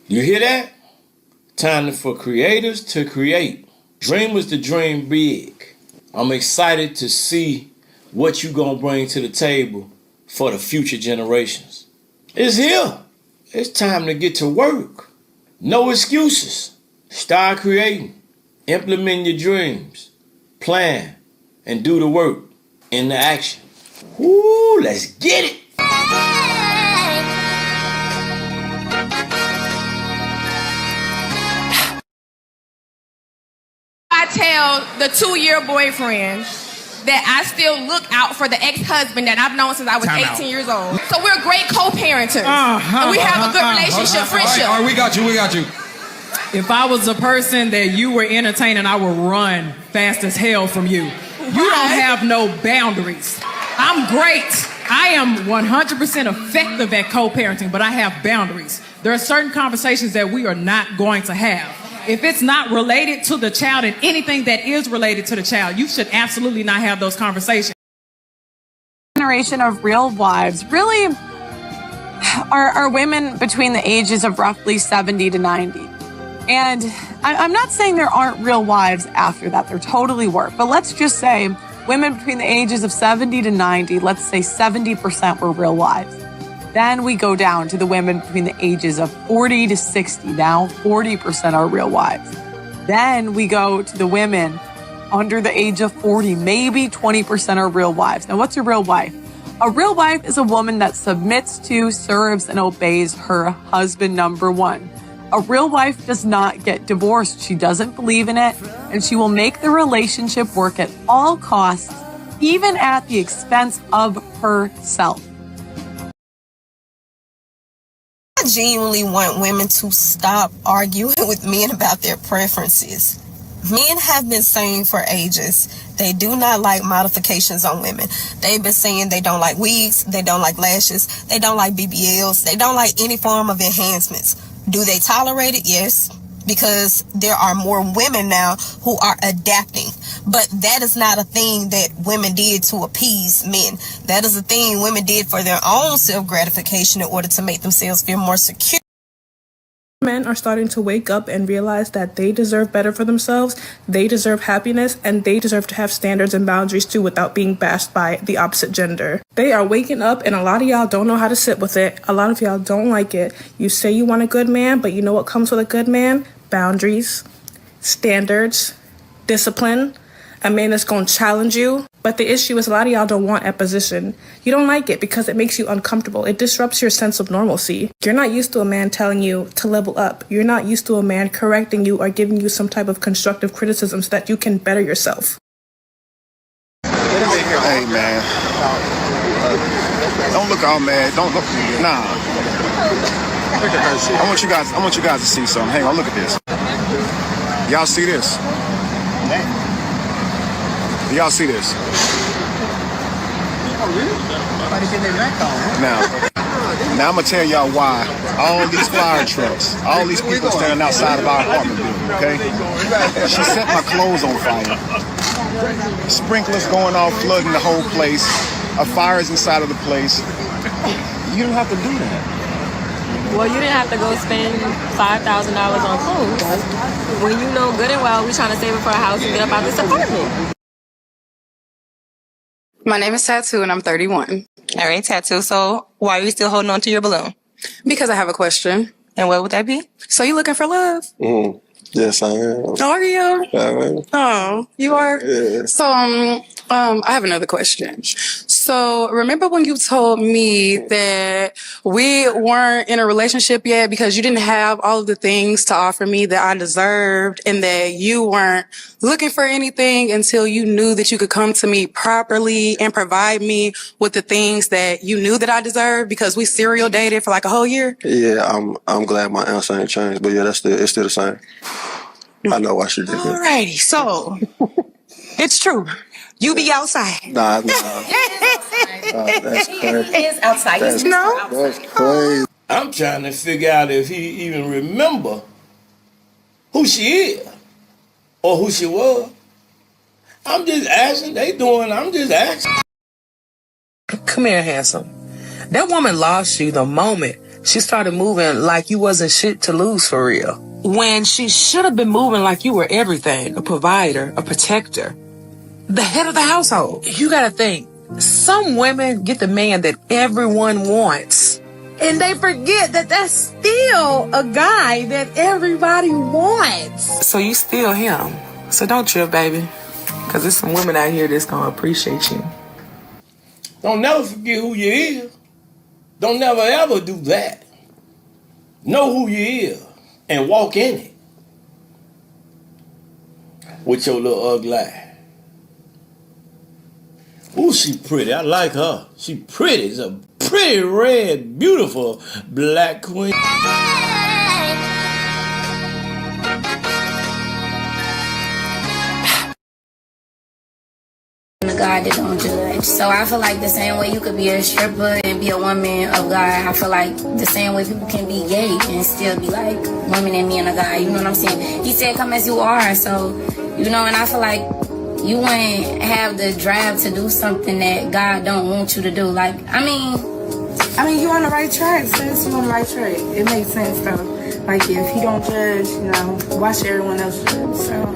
You hear that? Time for creators to create. Dreamers to dream big. I'm excited to see what you gonna bring to the table for the future generations. It's here. It's time to get to work. No excuses. Start creating. Implement your dreams. Plan and do the work in the action. Woo, let's get it.
I tell the 2-year boyfriend that I still look out for the ex-husband that I've known since I was 18 years old. So we're great co-parenters. And we have a good relationship, friendship.
All right, we got you. If I was a person that you were entertaining, I would run fast as hell from you. You don't have no boundaries. I'm great. I am 100% effective at co-parenting, but I have boundaries. There are certain conversations that we are not going to have. If it's not related to the child and anything that is related to the child, you should absolutely not have those conversations.
Generation of real wives really are women between the ages of roughly 70 to 90. And I'm not saying there aren't real wives after that. There totally were. But let's just say women between the ages of 70 to 90, let's say 70% were real wives. Then we go down to the women between the ages of 40 to 60. Now 40% are real wives. Then we go to the women under the age of 40. Maybe 20% are real wives. Now what's a real wife? A real wife is a woman that submits to, serves, and obeys her husband, number one. A real wife does not get divorced. She doesn't believe in it, and she will make the relationship work at all costs, even at the expense of herself.
I genuinely want women to stop arguing with men about their preferences. Men have been saying for ages they do not like modifications on women. They've been saying they don't like wigs, they don't like lashes, they don't like BBLs, they don't like any form of enhancements. Do they tolerate it? Yes, because there are more women now who are adapting. But that is not a thing that women did to appease men. That is a thing women did for their own self-gratification in order to make themselves feel more secure.
Men are starting to wake up and realize that they deserve better for themselves, they deserve happiness, and they deserve to have standards and boundaries too without being bashed by the opposite gender. They are waking up, and a lot of y'all don't know how to sit with it. A lot of y'all don't like it. You say you want a good man, but you know what comes with a good man? Boundaries, standards, discipline, a man that's going to challenge you. But the issue is a lot of y'all don't want opposition. You don't like it because it makes you uncomfortable. It disrupts your sense of normalcy. You're not used to a man telling you to level up. You're not used to a man correcting you or giving you some type of constructive criticism so that you can better yourself.
Hey, man. Don't look all mad. Don't look. Nah. I want you guys to see something. Hang on, look at this. Y'all see this? Y'all see this? Now I'm gonna tell y'all why all these fire trucks, all these people standing outside of our apartment building, okay? She set my clothes on fire. Sprinklers going off, flooding the whole place. A fire is inside of the place. You don't have to do that.
Well, you didn't have to go spend $5,000 on clothes when you know good and well we're trying to save it for a house and get up out this apartment.
My name is Tattoo and I'm 31.
All right, Tattoo. So why are you still holding on to your balloon?
Because I have a question.
And what would that be?
So you looking for love?
Yes, I am.
Are you?
I
Oh, you are?
Yeah.
So, I have another question. So, remember when you told me that we weren't in a relationship yet because you didn't have all of the things to offer me that I deserved and that you weren't looking for anything until you knew that you could come to me properly and provide me with the things that you knew that I deserved because we serial dated for like a whole year?
Yeah, I'm glad my answer ain't changed, but yeah, it's still the same. I know why she did that.
Alrighty, so it's true. You be outside.
Nah. That's crazy.
He is outside.
That's crazy.
I'm trying to figure out if he even remember who she is or who she was. I'm just asking. I'm just asking.
Come here, handsome. That woman lost you the moment she started moving like you wasn't shit to lose for real. When she should have been moving like you were everything, a provider, a protector, the head of the household. You gotta think, some women get the man that everyone wants, and they forget that that's still a guy that everybody wants. So you still him. So don't trip, baby, because there's some women out here that's gonna appreciate you.
Don't never forget who you is. Don't never ever do that. Know who you is and walk in it with your little ugly eye. Ooh, she pretty. I like her. She pretty. It's a pretty, red, beautiful black queen.
God that don't judge. So I feel like the same way you could be a stripper and be a woman of God, I feel like the same way people can be gay and still be like women and men of God. You know what I'm saying? He said come as you are. So, you know, and I feel like you wouldn't have the drive to do something that God don't want you to do. Like, I mean,
you're on the right track. Since you're on the right track, it makes sense though. Like if he don't judge, you know, why should everyone else judge? So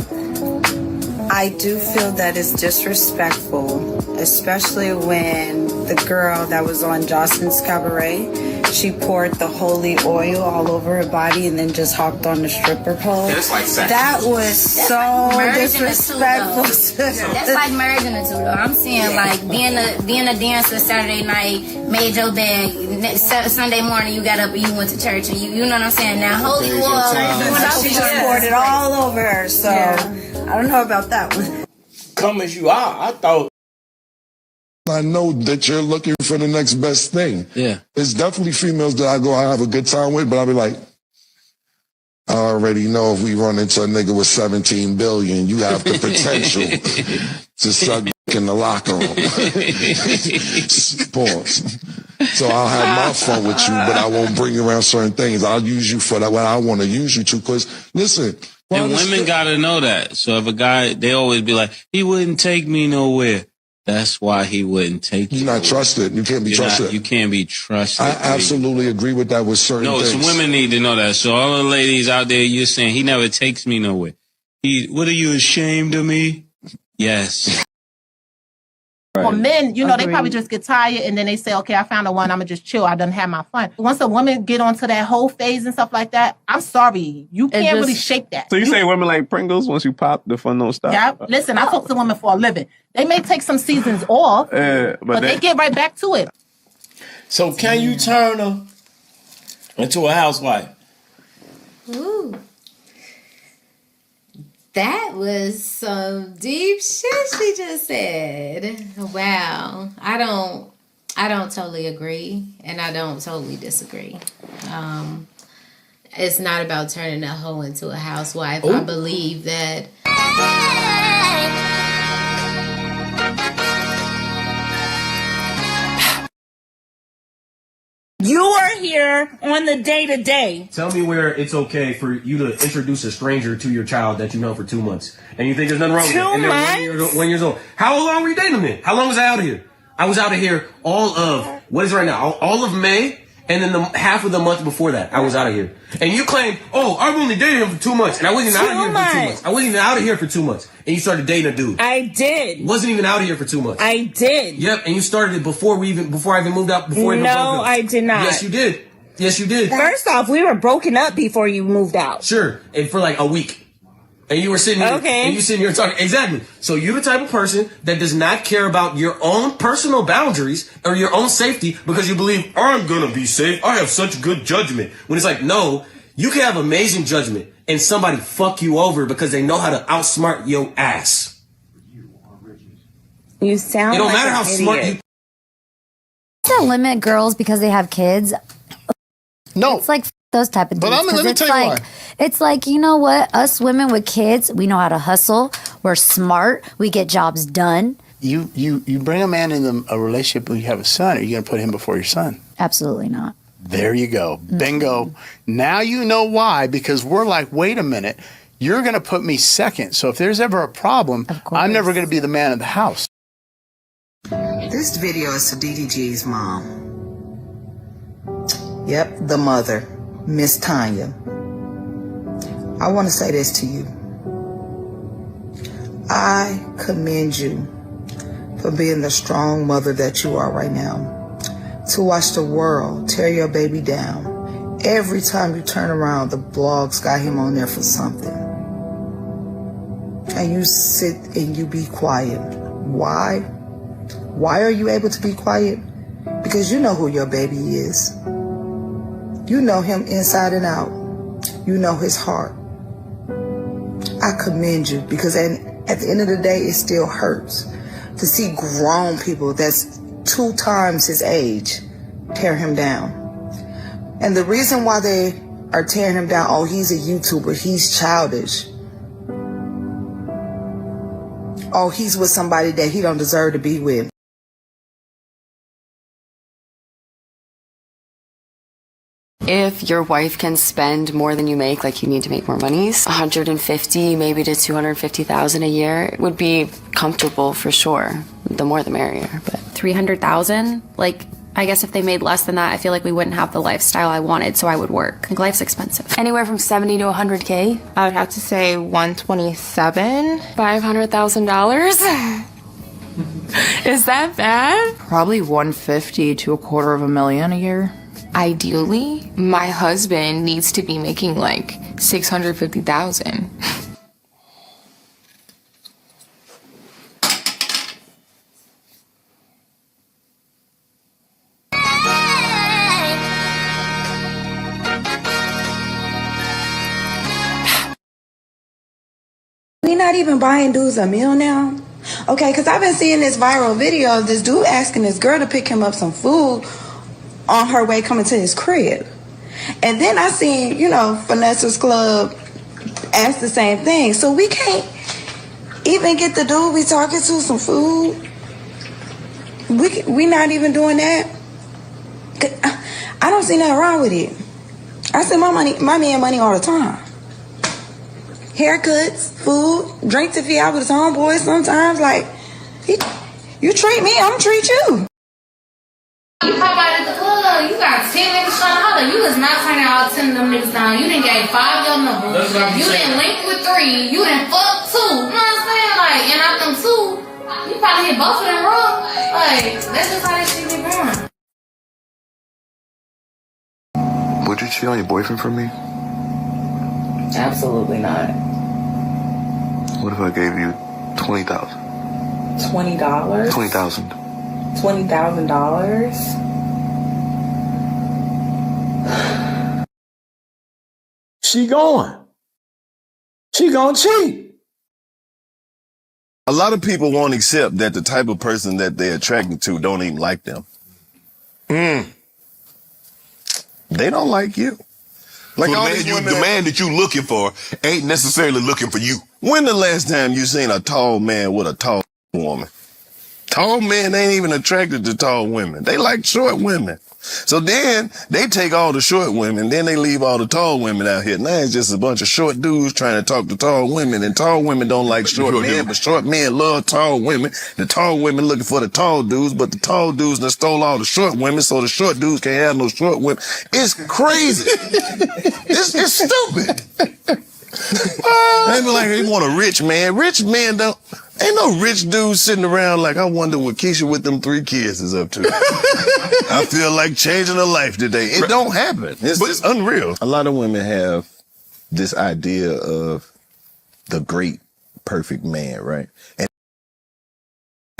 I do feel that it's disrespectful, especially when the girl that was on Jocelyn's Cabaret, she poured the holy oil all over her body and then just hopped on the stripper pole.
That's like sex.
That was so disrespectful.
That's like merging the two, though. I'm saying like being a dancer Saturday night, made your bed. Sunday morning you got up and you went to church, and you know what I'm saying. Now holy oil,
she just poured it all over her. So I don't know about that one.
Come as you are. I thought.
I know that you're looking for the next best thing.
Yeah.
There's definitely females that I have a good time with, but I'll be like, I already know if we run into a nigga with 17 billion, you have the potential to suck in the locker room. Pause. So I'll have my fun with you, but I won't bring you around certain things. I'll use you for what I want to use you to. Because, listen.
And women got to know that. So if a guy, they always be like, he wouldn't take me nowhere. That's why he wouldn't take you.
You're not trusted. You can't be trusted.
You can't be trusted.
I absolutely agree with that with certain things.
No, some women need to know that. So all the ladies out there, you're saying, he never takes me nowhere. What are you, ashamed of me? Yes.
Well, men, you know, they probably just get tired and then they say, okay, I found the one, I'm going to just chill. I done have my fun. Once a woman get onto that whole phase and stuff like that, I'm sorry. You can't really shake that.
So you say women like Pringles, once you pop, the fun don't stop?
Yeah, listen, I talk to women for a living. They may take some seasons off, but they get right back to it.
So can you turn her into a housewife?
Ooh. That was some deep shit she just said. Wow. I don't totally agree, and I don't totally disagree. It's not about turning a hoe into a housewife.
Ooh.
I believe that
you are here on the day-to-day.
Tell me where it's okay for you to introduce a stranger to your child that you know for 2 months. And you think there's nothing wrong with it. And they're 1 year old. How long were you dating them then? How long was I out of here? I was out of here all of, what is it right now? All of May And then half of the month before that, I was out of here. And you claimed, oh, I've only dated him for 2 months. And I wasn't even out of here for 2 months. I wasn't even out of here for 2 months. And you started dating a dude.
I did.
Wasn't even out of here for 2 months.
I did.
Yep, and you started it before I even moved out.
No, I did not.
Yes, you did. Yes, you did.
First off, we were broken up before you moved out.
Sure, and for like a week. And you were sitting here, and you sitting here talking. Exactly. So you're the type of person that does not care about your own personal boundaries or your own safety because you believe, I'm going to be safe. I have such good judgment. When it's like, no, you can have amazing judgment and somebody fuck you over because they know how to outsmart your ass.
You sound
It don't
like
matter
an
how
idiot.
smart you.
To limit girls because they have kids.
No.
It's like those type of dudes.
But let me
it's
tell you
like,
why.
It's like, you know what? Us women with kids, we know how to hustle. We're smart. We get jobs done.
You bring a man in a relationship when you have a son, are you going to put him before your son?
Absolutely not.
There you go. Bingo. Now you know why, because we're like, wait a minute, you're going to put me second. So if there's ever a problem, I'm never going to be the man of the house.
This video is to DDG's mom. Yep, the mother, Miss Tanya. I want to say this to you. I commend you for being the strong mother that you are right now. To watch the world tear your baby down. Every time you turn around, the blogs got him on there for something. And you sit and you be quiet. Why? Why are you able to be quiet? Because you know who your baby is. You know him inside and out. You know his heart. I commend you because at the end of the day, it still hurts to see grown people that's 2 times his age tear him down. And the reason why they are tearing him down, oh, he's a YouTuber, he's childish. Oh, he's with somebody that he don't deserve to be with.
If your wife can spend more than you make, like you need to make more monies, 150, maybe to 250,000 a year would be comfortable for sure. The more the merrier. But
300,000, like I guess if they made less than that, I feel like we wouldn't have the lifestyle I wanted, so I would work. Like life's expensive.
Anywhere from 70 to 100K.
I would have to say 127.
$500,000. Is that bad?
Probably 150 to $250,000 a year.
Ideally, my husband needs to be making like 650,000.
We not even buying dudes a meal now? Okay, because I've been seeing this viral video of this dude asking this girl to pick him up some food on her way coming to his crib. And then I seen, Vanessa's Club ask the same thing. So we can't even get the dude we talking to some food? We not even doing that? I don't see nothing wrong with it. I send my man money all the time. Haircuts, food, drinks if he out with his homeboys sometimes. Like, you treat me, I'm gonna treat you.
You pop out at the club, you got 10 niggas trying to holler. You was not turning all 10 of them niggas down. You done gave 5 your number. You done linked with 3. You done fucked 2. You know what I'm saying? Like, and out them 2, you probably hit both of them wrong. Like, that's just how that shit be going.
Would you cheat on your boyfriend for me?
Absolutely not.
What if I gave you $20,000?
$20?
$20,000.
$20,000?
She going cheat.
A lot of people won't accept that the type of person that they're attracted to don't even like them. They don't like you. Like
so
all
the man that you looking for ain't necessarily looking for you.
When the last time you seen a tall man with a tall woman? Tall men ain't even attracted to tall women. They like short women. So then they take all the short women, then they leave all the tall women out here. Now it's just a bunch of short dudes trying to talk to tall women, and tall women don't like short men, but short men love tall women. The tall women looking for the tall dudes, but the tall dudes done stole all the short women, so the short dudes can't have no short women. It's crazy. It's stupid. They be like, they want a rich man. Rich men don't. Ain't no rich dude sitting around like, I wonder what Keisha with them 3 kids is up to. I feel like changing a life today. It don't happen. It's unreal. A lot of women have this idea of the great, perfect man, right? And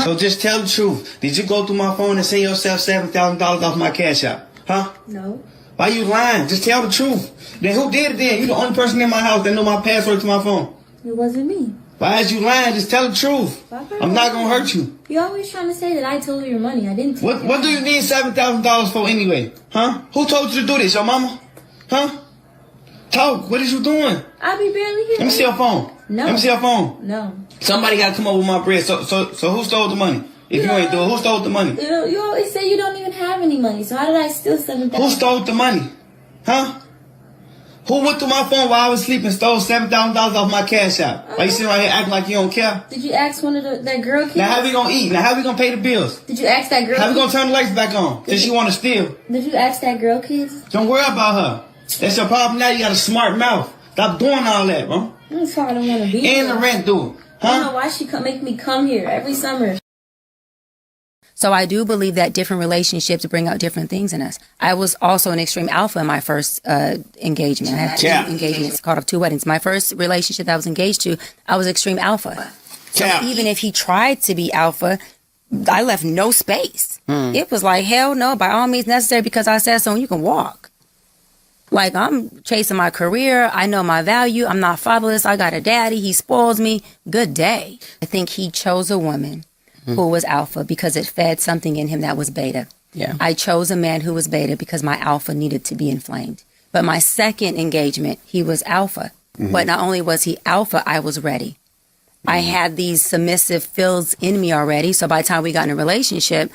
so just tell the truth. Did you go through my phone and send yourself $7,000 off my cash app? Huh?
No.
Why you lying? Just tell the truth. Then who did it then? You the only person in my house that know my password to my phone.
It wasn't me.
Why is you lying? Just tell the truth. I'm not gonna hurt you.
You're always trying to say that I told you your money. I didn't.
What do you need $7,000 for anyway? Huh? Who told you to do this? Your mama? Huh? Talk. What is you doing?
I be barely here.
Let me see your phone.
No.
Let me see your phone.
No.
Somebody got to come up with my bread. So who stole the money? If you ain't do it, who stole the money?
You always say you don't even have any money. So how did I steal $7,000?
Who stole the money? Huh? Who went through my phone while I was sleeping and stole $7,000 off my cash app? Why you sitting right here acting like you don't care?
Did you ask one of that girl kids?
Now how we gonna eat? Now how we gonna pay the bills?
Did you ask that girl?
How we gonna turn the lights back on? Since she wanna steal.
Did you ask that girl kids?
Don't worry about her. That's your problem now. You got a smart mouth. Stop doing all that, bro.
That's why I don't want to be
And
here.
the rent due. Huh?
I don't know why she make me come here every summer.
So I do believe that different relationships bring out different things in us. I was also an extreme alpha in my first engagement. I had 2 engagements, called off 2 weddings. My first relationship that I was engaged to, I was extreme alpha. So even if he tried to be alpha, I left no space. It was like, hell no, by all means necessary, because I said so, and you can walk. Like, I'm chasing my career. I know my value. I'm not fatherless. I got a daddy. He spoils me. Good day. I think he chose a woman who was alpha because it fed something in him that was beta.
Yeah.
I chose a man who was beta because my alpha needed to be inflamed. But my second engagement, he was alpha. But not only was he alpha, I was ready. I had these submissive feels in me already. So by the time we got in a relationship,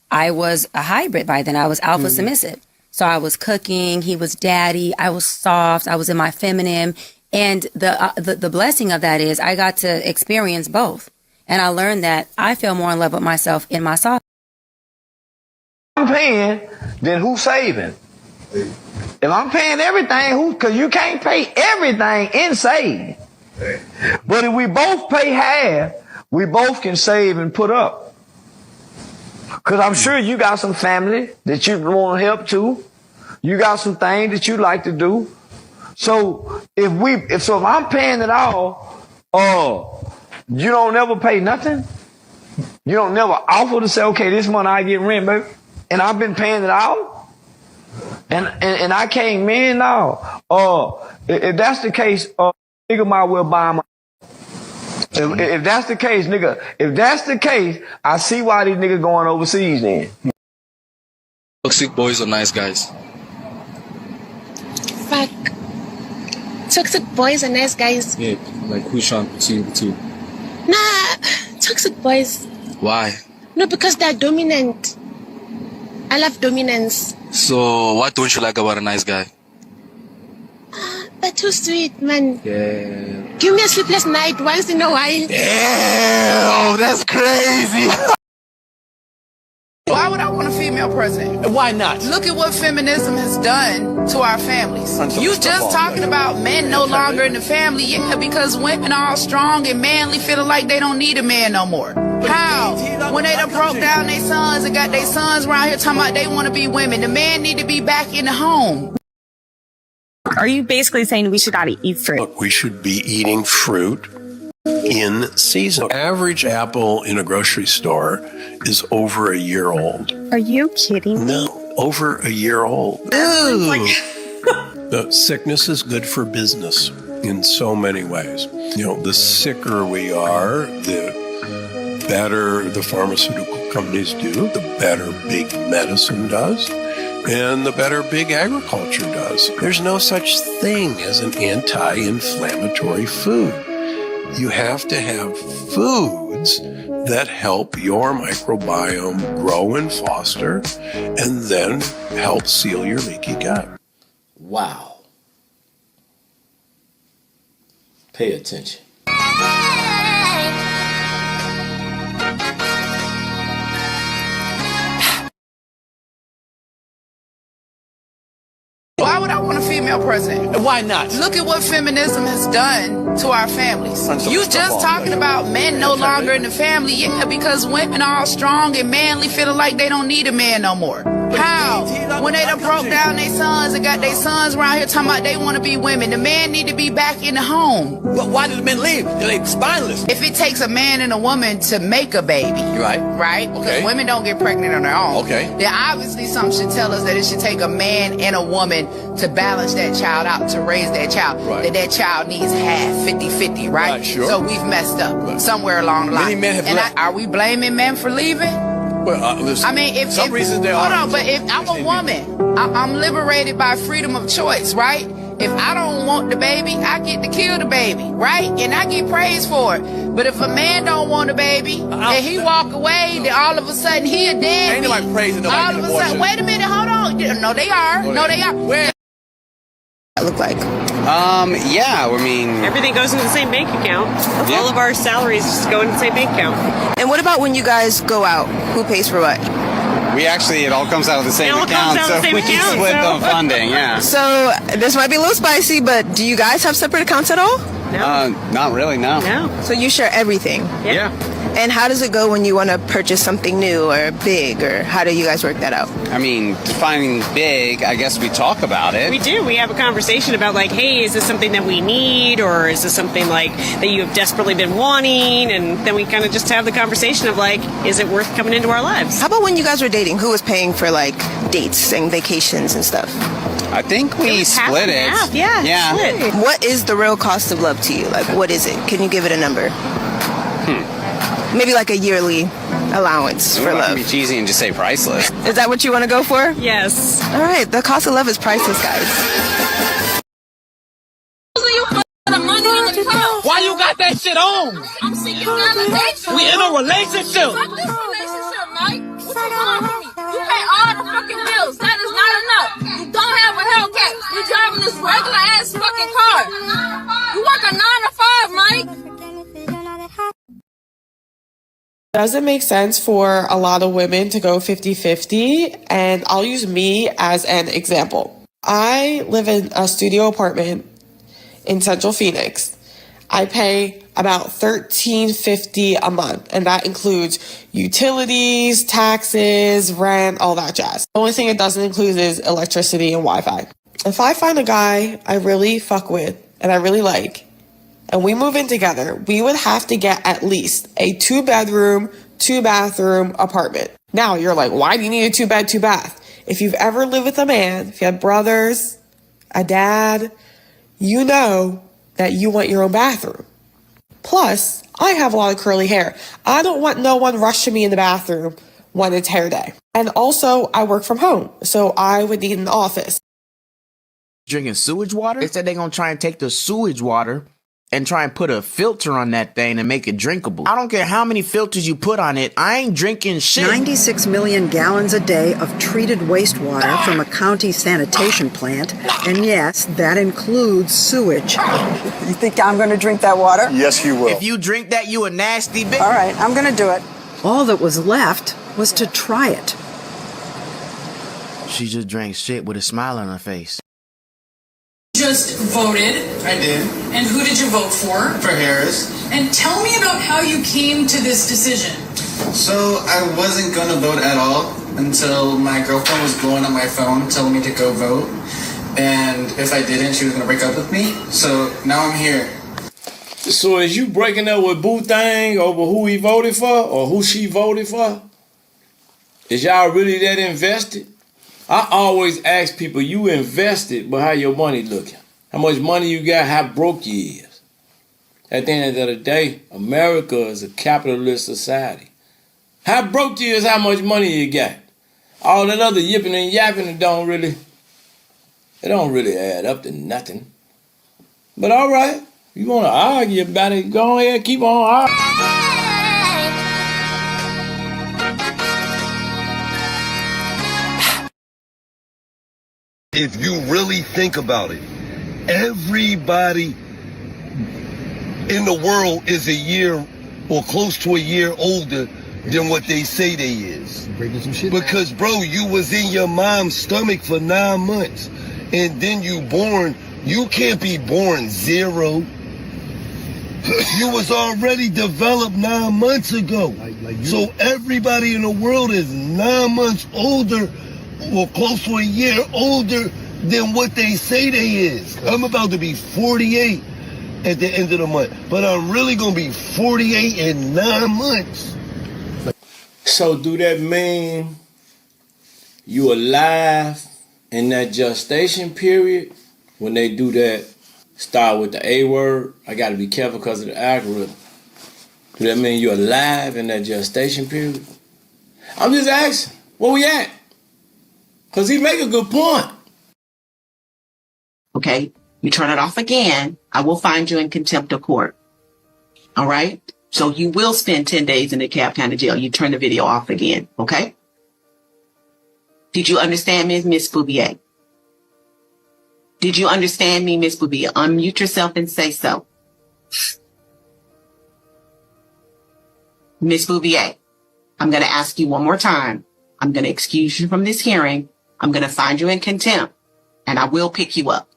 I was a hybrid by then. I was alpha submissive. So I was cooking, he was daddy, I was soft, I was in my feminine. And the blessing of that is I got to experience both. And I learned that I fell more in love with myself in my soft.
I'm paying, then who's saving? If I'm paying everything, because you can't pay everything and save. But if we both pay half, we both can save and put up. Because I'm sure you got some family that you want to help too. You got some things that you like to do. So if I'm paying it all, you don't never pay nothing. You don't never offer to say, okay, this month I get rent, baby, and I've been paying it all, and I came in now. If that's the case, nigga might well buy my. If that's the case, nigga, if that's the case, I see why these niggas going overseas then.
Toxic boys are nice guys.
Fuck. Toxic boys are nice guys.
Yeah, like Kushan between.
Nah, toxic boys.
Why?
No, because they're dominant. I love dominance.
So, what don't you like about a nice guy?
They're too sweet, man.
Yeah.
Give me a sleepless night once in a while.
Yeah, that's crazy.
Why would I want a female president?
Why not?
Look at what feminism has done to our families. You just talking about men no longer in the family. Yeah, because women are all strong and manly, feeling like they don't need a man no more. How? When they done broke down their sons and got their sons around here talking about they want to be women. The man need to be back in the home.
Are you basically saying we should gotta eat fruit?
Look, we should be eating fruit in season. Average apple in a grocery store is over a year old.
Are you kidding?
No, over a year old.
Ew.
The sickness is good for business in so many ways. You know, the sicker we are, the better the pharmaceutical companies do, the better big medicine does, and the better big agriculture does. There's no such thing as an anti-inflammatory food. You have to have foods that help your microbiome grow and foster and then help seal your leaky gut.
Wow. Pay attention.
Why would I want a female president?
Why not?
Look at what feminism has done to our families. You just talking about men no longer in the family. Yeah, because women are all strong and manly, feeling like they don't need a man no more. How? When they done broke down their sons and got their sons around here talking about they want to be women. The man need to be back in the home.
But why did the men leave? They're spineless.
If it takes a man and a woman to make a baby, right? Because women don't get pregnant on their own. Then obviously something should tell us that it should take a man and a woman to balance that child out, to raise that child. That child needs half, 50-50, right? So we've messed up somewhere along the line.
Many men have left.
Are we blaming men for leaving?
Well, listen,
I mean, if
reasons there
hold
are.
on, but if I'm a woman, I'm liberated by freedom of choice, right? If I don't want the baby, I get to kill the baby, right? And I get praised for it. But if a man don't want a baby and he walk away, then all of a sudden he a dead.
Ain't nobody praising nobody.
All of a sudden, wait a minute, hold on. No, they are. No, they are.
Where?
Look like?
Yeah, I mean...
Everything goes into the same bank account. All of our salaries just go into the same bank account.
And what about when you guys go out? Who pays for what?
We actually, it all comes out of the same account, so we can split the funding, yeah.
So, this might be a little spicy, but do you guys have separate accounts at all?
No.
Not really, no.
So you share everything?
Yeah.
And how does it go when you want to purchase something new or big, or how do you guys work that out?
I mean, defining big, I guess we talk about it.
We do. We have a conversation about like, hey, is this something that we need, or is this something like that you have desperately been wanting? And then we kind of just have the conversation of like, is it worth coming into our lives?
How about when you guys were dating? Who was paying for like dates and vacations and stuff?
I think we split it.
Half. Yeah. Split.
What is the real cost of love to you? Like, what is it? Can you give it a number? Maybe like a yearly allowance for love.
Be cheesy and just say priceless.
Is that what you want to go for?
Yes.
All right, the cost of love is priceless, guys.
Why you got that shit on?
I'm seeking validation.
We in a relationship.
Fuck this relationship, Mike. What's going on with me? You pay all the fucking bills. That is not enough. You don't have a Hellcat. You're driving this regular ass fucking car. You work a 9 to 5, Mike.
Does it make sense for a lot of women to go 50-50? And I'll use me as an example. I live in a studio apartment in Central Phoenix. I pay about $13.50 a month, and that includes utilities, taxes, rent, all that jazz. The only thing it doesn't include is electricity and Wi-Fi. If I find a guy I really fuck with and I really like, and we move in together, we would have to get at least a 2-bedroom, 2-bathroom apartment. Now you're like, why do you need a 2-bed, 2-bath? If you've ever lived with a man, if you have brothers, a dad, you know that you want your own bathroom. Plus, I have a lot of curly hair. I don't want no one rushing me in the bathroom when it's hair day. And also, I work from home, so I would need an office.
Drinking sewage water? They said they're going to try and take the sewage water and try and put a filter on that thing and make it drinkable. I don't care how many filters you put on it, I ain't drinking shit.
96 million gallons a day of treated wastewater from a county sanitation plant. And yes, that includes sewage. You think I'm going to drink that water?
Yes, you will. If you drink that, you a nasty bitch.
All right, I'm going to do it. All that was left was to try it.
She just drank shit with a smile on her face.
Just voted.
I did.
And who did you vote for?
For Harris.
And tell me about how you came to this decision.
So I wasn't gonna vote at all until my girlfriend was blowing up my phone telling me to go vote. And if I didn't, she was gonna break up with me. So now I'm here.
So is you breaking up with Boo Thang over who he voted for or who she voted for? Is y'all really that invested? I always ask people, you invested, but how your money looking? How much money you got, how broke you is. At the end of the day, America is a capitalist society. How broke you is how much money you got. All that other yipping and yapping, it don't really add up to nothing. But all right, you want to argue about it, go ahead, keep on arguing.
If you really think about it, everybody in the world is a year or close to a year older than what they say they is. Because, bro, you was in your mom's stomach for 9 months, and then you born. You can't be born 0. You was already developed 9 months ago. So everybody in the world is 9 months older or close to a year older than what they say they is. I'm about to be 48 at the end of the month, but I'm really going to be 48 in 9 months.
So do that mean you alive in that gestation period when they do that? Start with the A word. I got to be careful because of the algorithm. Do that mean you're alive in that gestation period? I'm just asking, where we at? Because he make a good point.
Okay, you turn it off again, I will find you in contempt of court. All right? So you will spend 10 days in the Cab County Jail. You turn the video off again, okay? Did you understand me, Miss Bouvier? Did you understand me, Miss Bouvier? Unmute yourself and say so. Miss Bouvier, I'm going to ask you one more time. I'm going to excuse you from this hearing. I'm going to find you in contempt, and I will pick you up.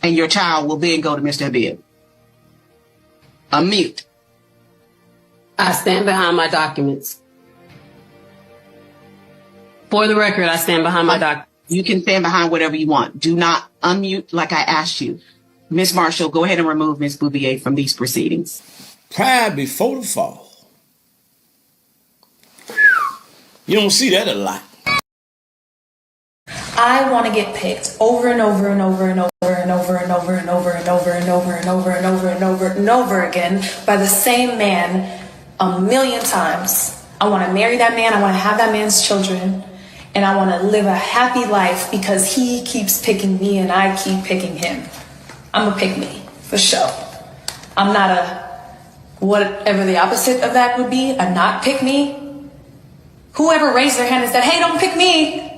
And your child will then go to Mr. Habib. Unmute.
I stand behind my documents. For the record, I stand behind my documents.
You can stand behind whatever you want. Do not unmute like I asked you. Ms. Marshall, go ahead and remove Ms. Bouvier from these proceedings.
Pride before the fall. You don't see that a lot.
I want to get picked over and over and over and over and over and over and over and over and over and over and over and over and over again by the same man 1,000,000 times. I want to marry that man. I want to have that man's children. And I want to live a happy life because he keeps picking me and I keep picking him. I'm a pick me, for sure. I'm not a, whatever the opposite of that would be, a not pick me. Whoever raised their hand and said, hey, don't pick me.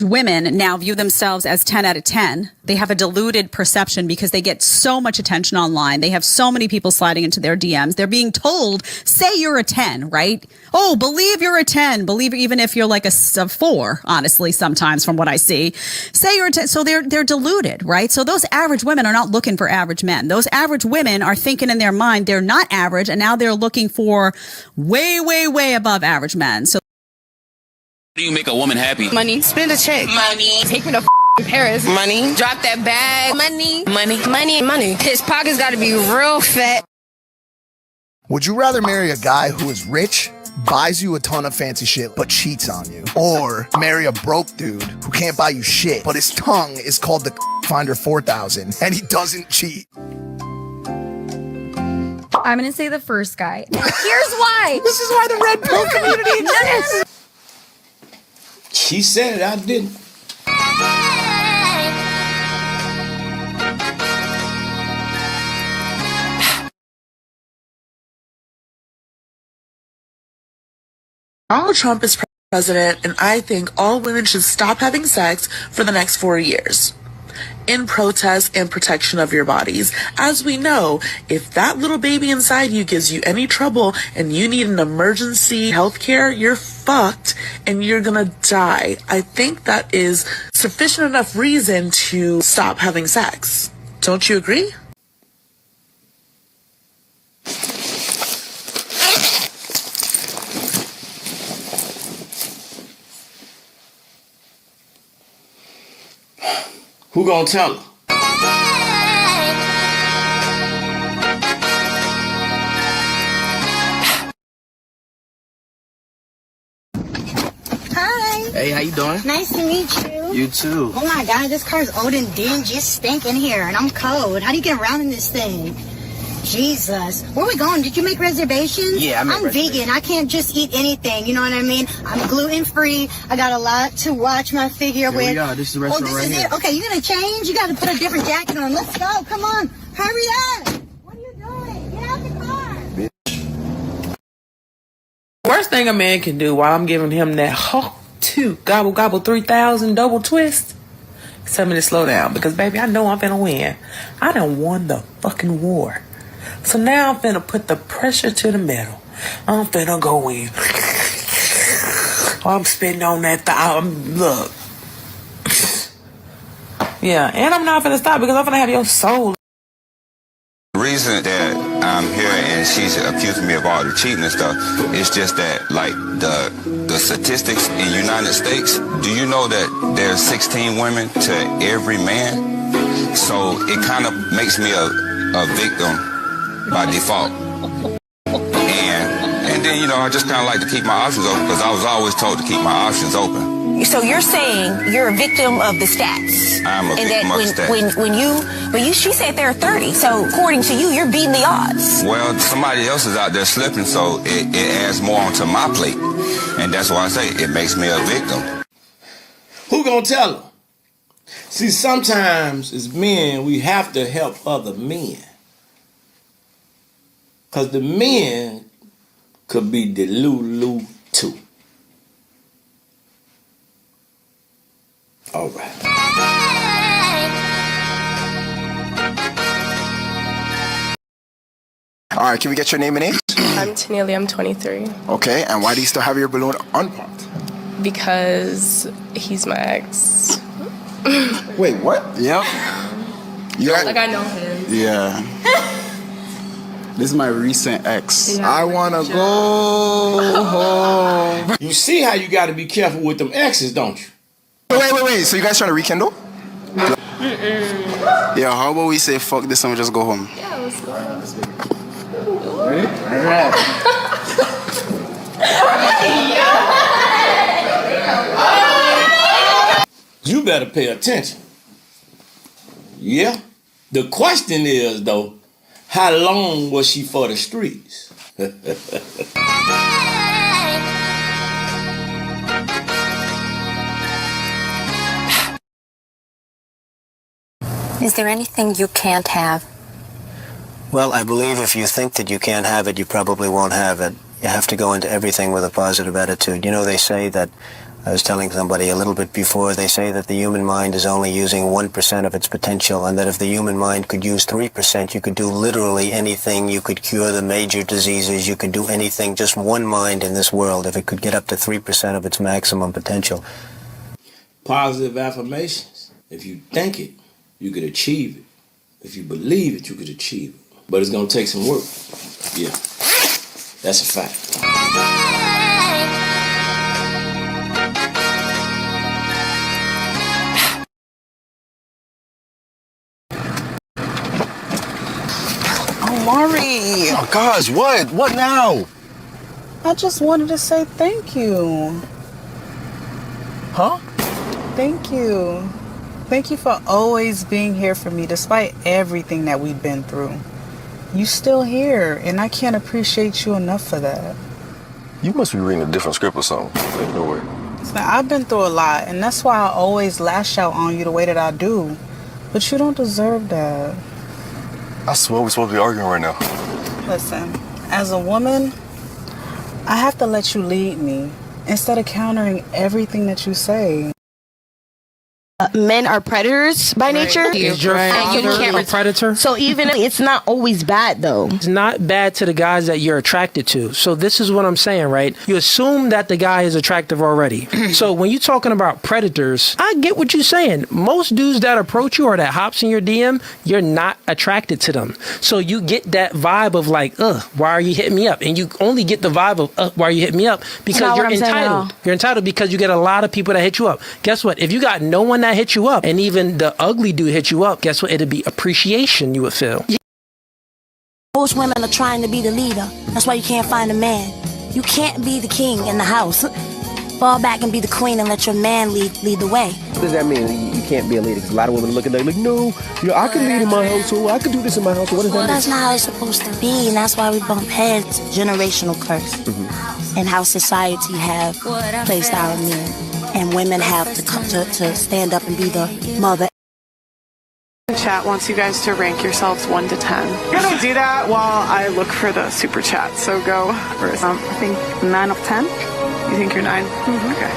Women now view themselves as 10 out of 10. They have a diluted perception because they get so much attention online. They have so many people sliding into their DMs. They're being told, say you're a 10, right? Oh, believe you're a 10. Believe even if you're like a 4, honestly, sometimes from what I see. Say you're a 10. So they're diluted, right? So those average women are not looking for average men. Those average women are thinking in their mind they're not average, and now they're looking for way, way, way above average men. So
How do you make a woman happy?
Money. Spend a check. Money. Take me to Paris. Money. Drop that bag. Money. Money. Money. Money. His pockets got to be real fat.
Would you rather marry a guy who is rich, buys you a ton of fancy shit, but cheats on you? Or marry a broke dude who can't buy you shit, but his tongue is called the Finder 4000 and he doesn't cheat?
I'm going to say the first guy. Here's why.
This is why the red pill community exists.
She said it, I didn't.
Donald Trump is president, and I think all women should stop having sex for the next 4 years. In protest and protection of your bodies. As we know, if that little baby inside you gives you any trouble and you need an emergency health care, you're fucked and you're gonna die. I think that is sufficient enough reason to stop having sex. Don't you agree?
Who gonna tell her?
Hi.
Hey, how you doing?
Nice to meet you.
You too.
Oh my god, this car's old and dingy, it's stinking here, and I'm cold. How do you get around in this thing? Jesus. Where are we going? Did you make reservations?
Yeah,
I'm vegan. I can't just eat anything, you know what I mean? I'm gluten-free. I got a lot to watch my figure with.
Here we are. This is the restaurant
this
right
is
here.
it? Okay, you gonna change? You gotta put a different jacket on. Let's go. Come on. Hurry up. What are you doing? Get out the car.
Worst thing a man can do while I'm giving him that gobble gobble 3000 double twist, tell me to slow down, because baby, I know I'm finna win. I done won the fucking war. So now I'm finna put the pressure to the middle. I'm finna go in. I'm spitting on that look. Yeah, and I'm not finna stop because I'm finna have your soul.
The reason that I'm here and she's accusing me of all the cheating and stuff, it's just that, like, the statistics in the United States, do you know that there's 16 women to every man? So it kind of makes me a victim by default. And then, you know, I just kind of like to keep my options open because I was always told to keep my options open.
So you're saying you're a victim of the stats?
I'm a victim of the stats.
She said there are 30. So according to you, you're beating the odds.
Well, somebody else is out there slipping, so it adds more onto my plate. And that's why I say it makes me a victim.
Who gonna tell her? See, sometimes as men, we have to help other men. Because the men could be delulu too. All right.
All right, can we get your name and age?
I'm Tanelia, I'm 23.
Okay, and why do you still have your balloon unpopped?
Because he's my ex.
Wait, what?
Yep.
Like I know him.
Yeah. This is my recent ex.
I want to go home.
You see how you got to be careful with them exes, don't you?
Wait. So you guys trying to rekindle?
Yeah, how about we say fuck this and we just go home?
Yeah, let's go.
Ready? All right.
You better pay attention. Yeah. The question is, though, how long was she for the streets?
Is there anything you can't have?
Well, I believe if you think that you can't have it, you probably won't have it. You have to go into everything with a positive attitude. You know, they say that, I was telling somebody a little bit before, they say that the human mind is only using 1% of its potential, and that if the human mind could use 3%, you could do literally anything. You could cure the major diseases. You could do anything. Just one mind in this world, if it could get up to 3% of its maximum potential.
Positive affirmations. If you think it, you could achieve it. If you believe it, you could achieve it. But it's going to take some work. Yeah, that's a fact.
Maury!
Oh, gosh, what? What now?
I just wanted to say thank you.
Huh?
Thank you. Thank you for always being here for me despite everything that we've been through. You still here, and I can't appreciate you enough for that.
You must be reading a different script or something. Ain't no way.
Listen, I've been through a lot, and that's why I always lash out on you the way that I do. But you don't deserve that.
I swear we're supposed to be arguing right now.
Listen, as a woman, I have to let you lead me instead of countering everything that you say.
Men are predators by nature.
Is your father a predator?
So even if it's not always bad, though.
It's not bad to the guys that you're attracted to. So this is what I'm saying, right? You assume that the guy is attractive already. So when you're talking about predators, I get what you're saying. Most dudes that approach you or that hops in your DM, you're not attracted to them. So you get that vibe of like, why are you hitting me up? And you only get the vibe of, why are you hitting me up? Because you're entitled. You're entitled because you get a lot of people that hit you up. Guess what? If you got no one that hit you up, and even the ugly dude hit you up, guess what? It'd be appreciation you would feel.
Most women are trying to be the leader. That's why you can't find a man. You can't be the king in the house. Fall back and be the queen and let your man lead the way.
What does that mean? You can't be a leader? Because a lot of women look at that like, no, I can lead in my household. I can do this in my household. What does that mean?
That's not how it's supposed to be, and that's why we bump heads. Generational curse. And how society have placed our men. And women have to come to stand up and be the mother.
Chat wants you guys to rank yourselves 1 to 10. I'm gonna do that while I look for the super chat. So go first. I think 9 out of 10. You think you're 9? Mm-hmm. Okay.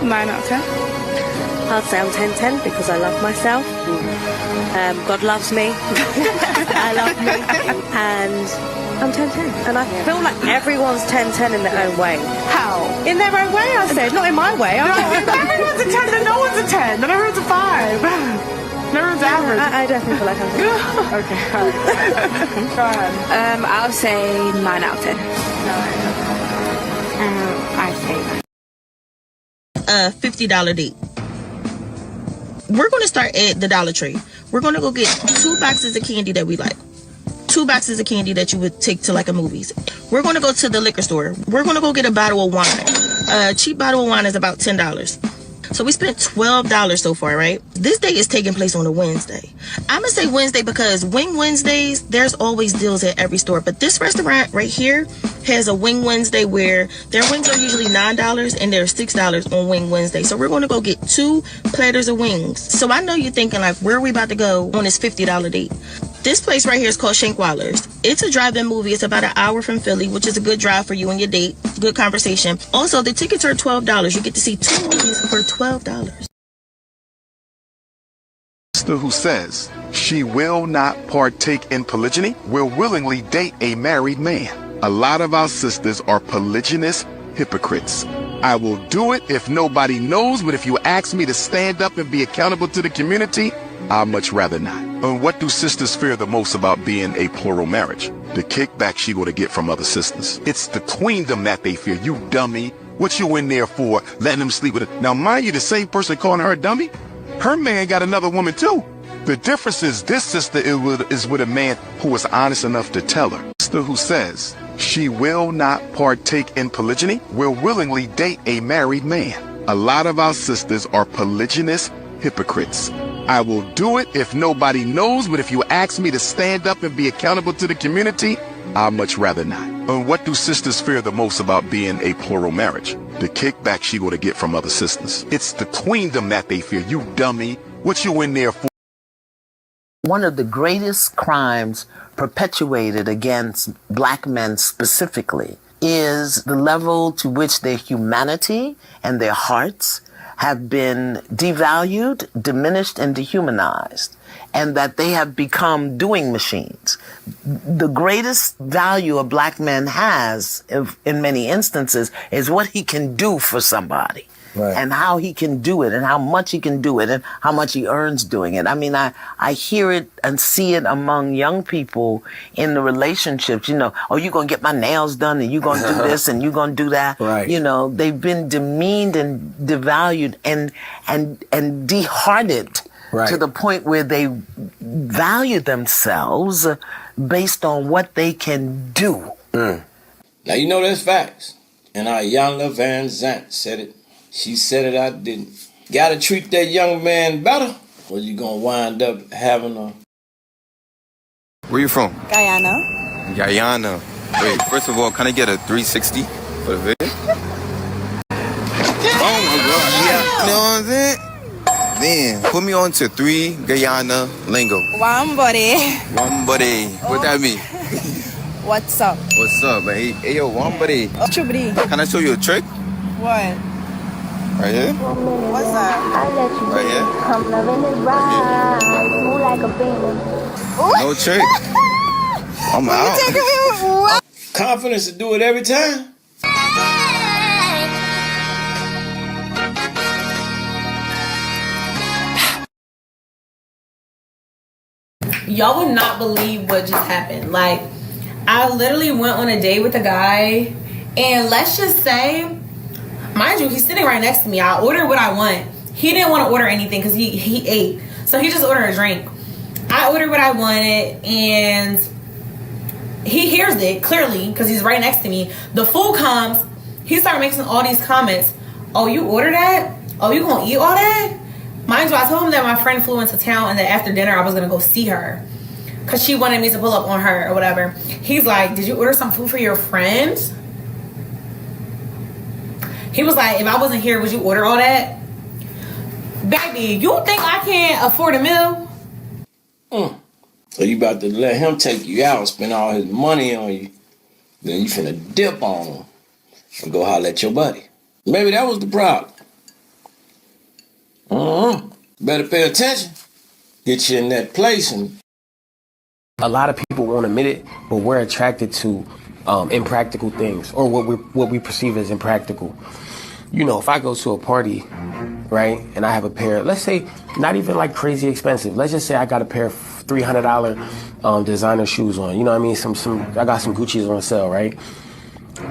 9 out of 10.
I'd say I'm 10-10 because I love myself. God loves me. I love me. And I'm 10-10. And I feel like everyone's 10-10 in their own way.
How?
In their own way, I said. Not in my way.
No, everyone's a 10, then no one's a 10. Then everyone's a 5. Everyone's average.
I definitely feel like I'm 10.
Okay, all right. Go ahead.
I'll say 9 out of 10. I say
$50 date. We're going to start at the Dollar Tree. We're going to go get 2 boxes of candy that we like. 2 boxes of candy that you would take to like a movies. We're going to go to the liquor store. We're going to go get a bottle of wine. A cheap bottle of wine is about $10. So we spent $12 so far, right? This day is taking place on a Wednesday. I'm going to say Wednesday because Wing Wednesdays, there's always deals at every store. But this restaurant right here has a Wing Wednesday where their wings are usually $9 and they're $6 on Wing Wednesday. So we're going to go get 2 platters of wings. So I know you're thinking like, where are we about to go on this $50 date? This place right here is called Shankwaller's. It's a drive-in movie. It's about an hour from Philly, which is a good drive for you and your date. Good conversation. Also, the tickets are $12. You get to see 2 movies for $12.
Sister who says she will not partake in polygyny will willingly date a married man. A lot of our sisters are polygynous hypocrites. I will do it if nobody knows, but if you ask me to stand up and be accountable to the community, I'd much rather not. And what do sisters fear the most about being a plural marriage? The kickback she gonna get from other sisters. It's the queendom that they fear. You dummy. What you in there for? Letting them sleep with it. Now, mind you, the same person calling her a dummy, her man got another woman too. The difference is this sister is with a man who was honest enough to tell her. Sister who says she will not partake in polygyny will willingly date a married man. A lot of our sisters are polygynous hypocrites. I will do it if nobody knows, but if you ask me to stand up and be accountable to the community, I'd much rather not. And what do sisters fear the most about being a plural marriage? The kickback she gonna get from other sisters. It's the queendom that they fear. You dummy. What you in there for?
One of the greatest crimes perpetuated against black men specifically is the level to which their humanity and their hearts have been devalued, diminished, and dehumanized, and that they have become doing machines. The greatest value a black man has, in many instances, is what he can do for somebody. Right. And how he can do it, and how much he can do it, and how much he earns doing it. I mean, I hear it and see it among young people in the relationships. You know, oh, you're going to get my nails done, and you're going to do this, and you're going to do that. Right. You know, they've been demeaned and devalued and dehearted to the point where they value themselves based on what they can do.
Now, you know that's facts. And Ayanna Van Zant said it. She said it, I didn't. Gotta treat that young man better, or you gonna wind up having a...
Where you from?
Guyana.
Guyana. Wait, first of all, can I get a 360 for the video? Oh my God, yeah. You know what I'm saying? Then, put me on to 3 Guyana lingo.
Wambody.
Wambody. What that mean?
What's up?
What's up? Hey, yo, Wambody.
Chubri.
Can I show you a trick?
What?
Right here?
What's that?
Right here? No trick. I'm out.
Confidence to do it every time.
Y'all would not believe what just happened. Like, I literally went on a date with a guy, and let's just say, mind you, he's sitting right next to me. I ordered what I want. He didn't want to order anything because he ate. So he just ordered a drink. I ordered what I wanted, and he hears it clearly because he's right next to me. The food comes. He started making all these comments. Oh, you ordered that? Oh, you gonna eat all that? Mind you, I told him that my friend flew into town and that after dinner I was gonna go see her because she wanted me to pull up on her or whatever. He's like, did you order some food for your friend? He was like, if I wasn't here, would you order all that? Baby, you think I can't afford a meal?
So you about to let him take you out, spend all his money on you, then you finna dip on him and go holler at your buddy. Maybe that was the problem. Better pay attention. Get you in that place. And
a lot of people won't admit it, but we're attracted to impractical things, or what we perceive as impractical. You know, if I go to a party, right, and I have a pair, let's say, not even like crazy expensive. Let's just say I got a pair of $300 designer shoes on. You know what I mean? I got some Gucci's on sale, right?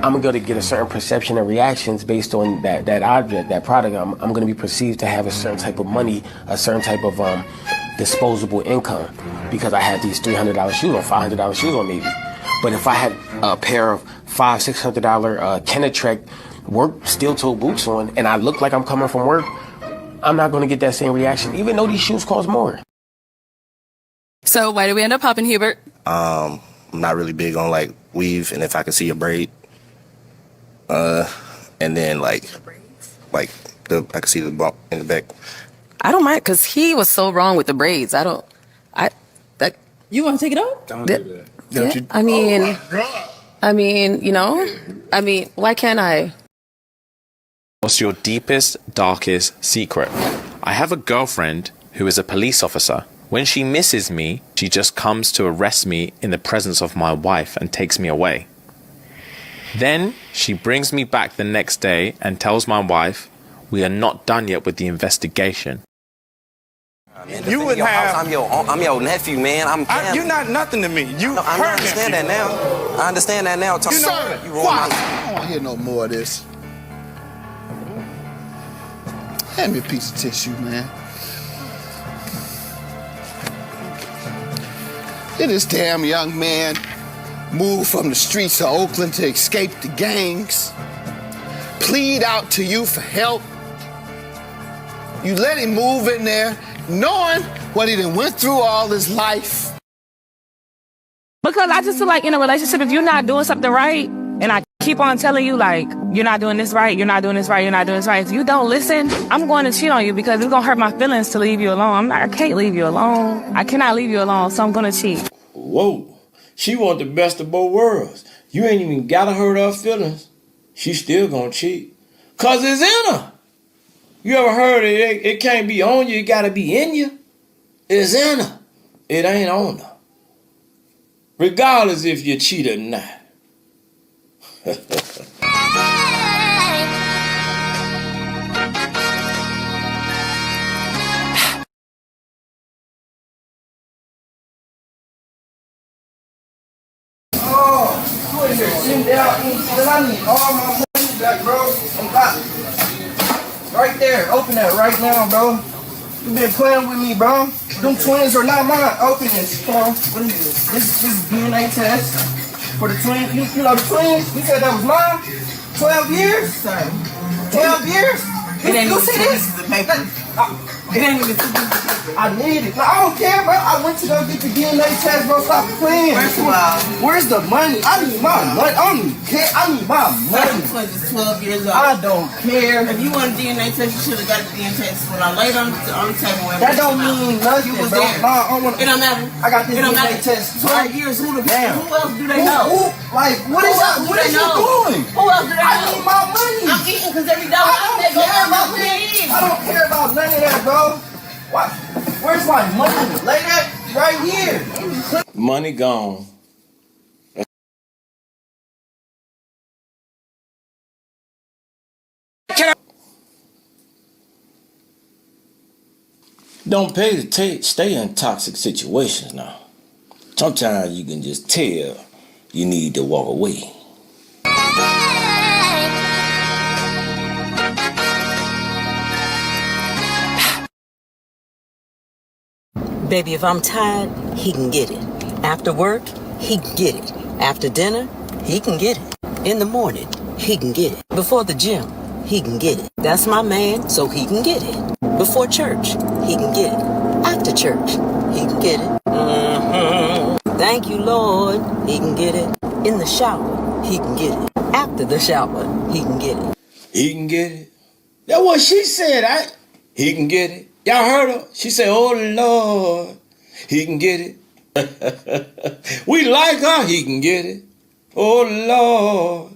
I'm going to get a certain perception and reactions based on that object, that product. I'm going to be perceived to have a certain type of money, a certain type of disposable income, because I had these $300 shoes on, $500 shoes on maybe. But if I had a pair of $500, $600 Kenetrek work steel-toe boots on, and I look like I'm coming from work, I'm not going to get that same reaction, even though these shoes cost more.
So why did we end up popping, Hubert?
I'm not really big on like weave, and if I can see a braid, and then I can see the bump in the back.
I don't mind, because he was so wrong with the braids. You want to take it off?
Don't do that.
Yeah, why can't I?
What's your deepest, darkest secret? I have a girlfriend who is a police officer. When she misses me, she just comes to arrest me in the presence of my wife and takes me away. Then she brings me back the next day and tells my wife, we are not done yet with the investigation.
You would have. I'm your nephew, man.
You're not nothing to me.
I understand that now. I understand that now.
Sir,
I don't want
to hear no more of this. Hand me a piece of tissue, man. Did this damn young man move from the streets of Oakland to escape the gangs? Plead out to you for help? You let him move in there, knowing what he done went through all his life.
Because I just feel like in a relationship, if you're not doing something right, and I keep on telling you, like, you're not doing this right, you're not doing this right, you're not doing this right, if you don't listen, I'm going to cheat on you because it's going to hurt my feelings to leave you alone. I can't leave you alone. I cannot leave you alone, so I'm going to cheat.
Whoa. She want the best of both worlds. You ain't even got to hurt her feelings. She's still going to cheat. Because it's in her. You ever heard it can't be on you, it gotta be in you? It's in her. It ain't on her. Regardless if you cheat or not.
Oh, you in here sitting down, I need all my money back, bro. I'm back. Right there, open that right now, bro. You been playing with me, bro. Them twins are not mine. Open this, come on. What is this? This is DNA test for the twins. You know the twins? You said that was mine? 12 years? 12 years? You see this? It ain't even I need it. No, I don't care, bro. I went to go get the DNA test, bro. Stop playing. First of all, where's the money? I need my money. I don't even care. I need my money.
Twins is 12 years old.
I don't care.
If you want a DNA test, you should have got a DNA test when I laid on the table.
That don't mean nothing,
You was
bro.
there.
It
don't matter.
I got this
It don't
DNA
matter.
test
12 years. Who else do they know?
Like, what is you doing?
Who else do they know?
I need my money.
I'm eating because every dollar I take
I don't care about none of that, bro. What? Where's my money? Lay that right here.
Money gone. Don't pay to stay in toxic situations now. Sometimes you can just tell you need to walk away.
Baby, if I'm tired, he can get it. After work, he can get it. After dinner, he can get it. In the morning, he can get it. Before the gym, he can get it. That's my man, so he can get it. Before church, he can get it. After church, he can get it. Thank you, Lord, he can get it. In the shower, he can get it. After the shower, he can get it.
He can get it. That's what she said. He can get it. Y'all heard her? She said, oh, Lord, he can get it. We like her, he can get it. Oh, Lord.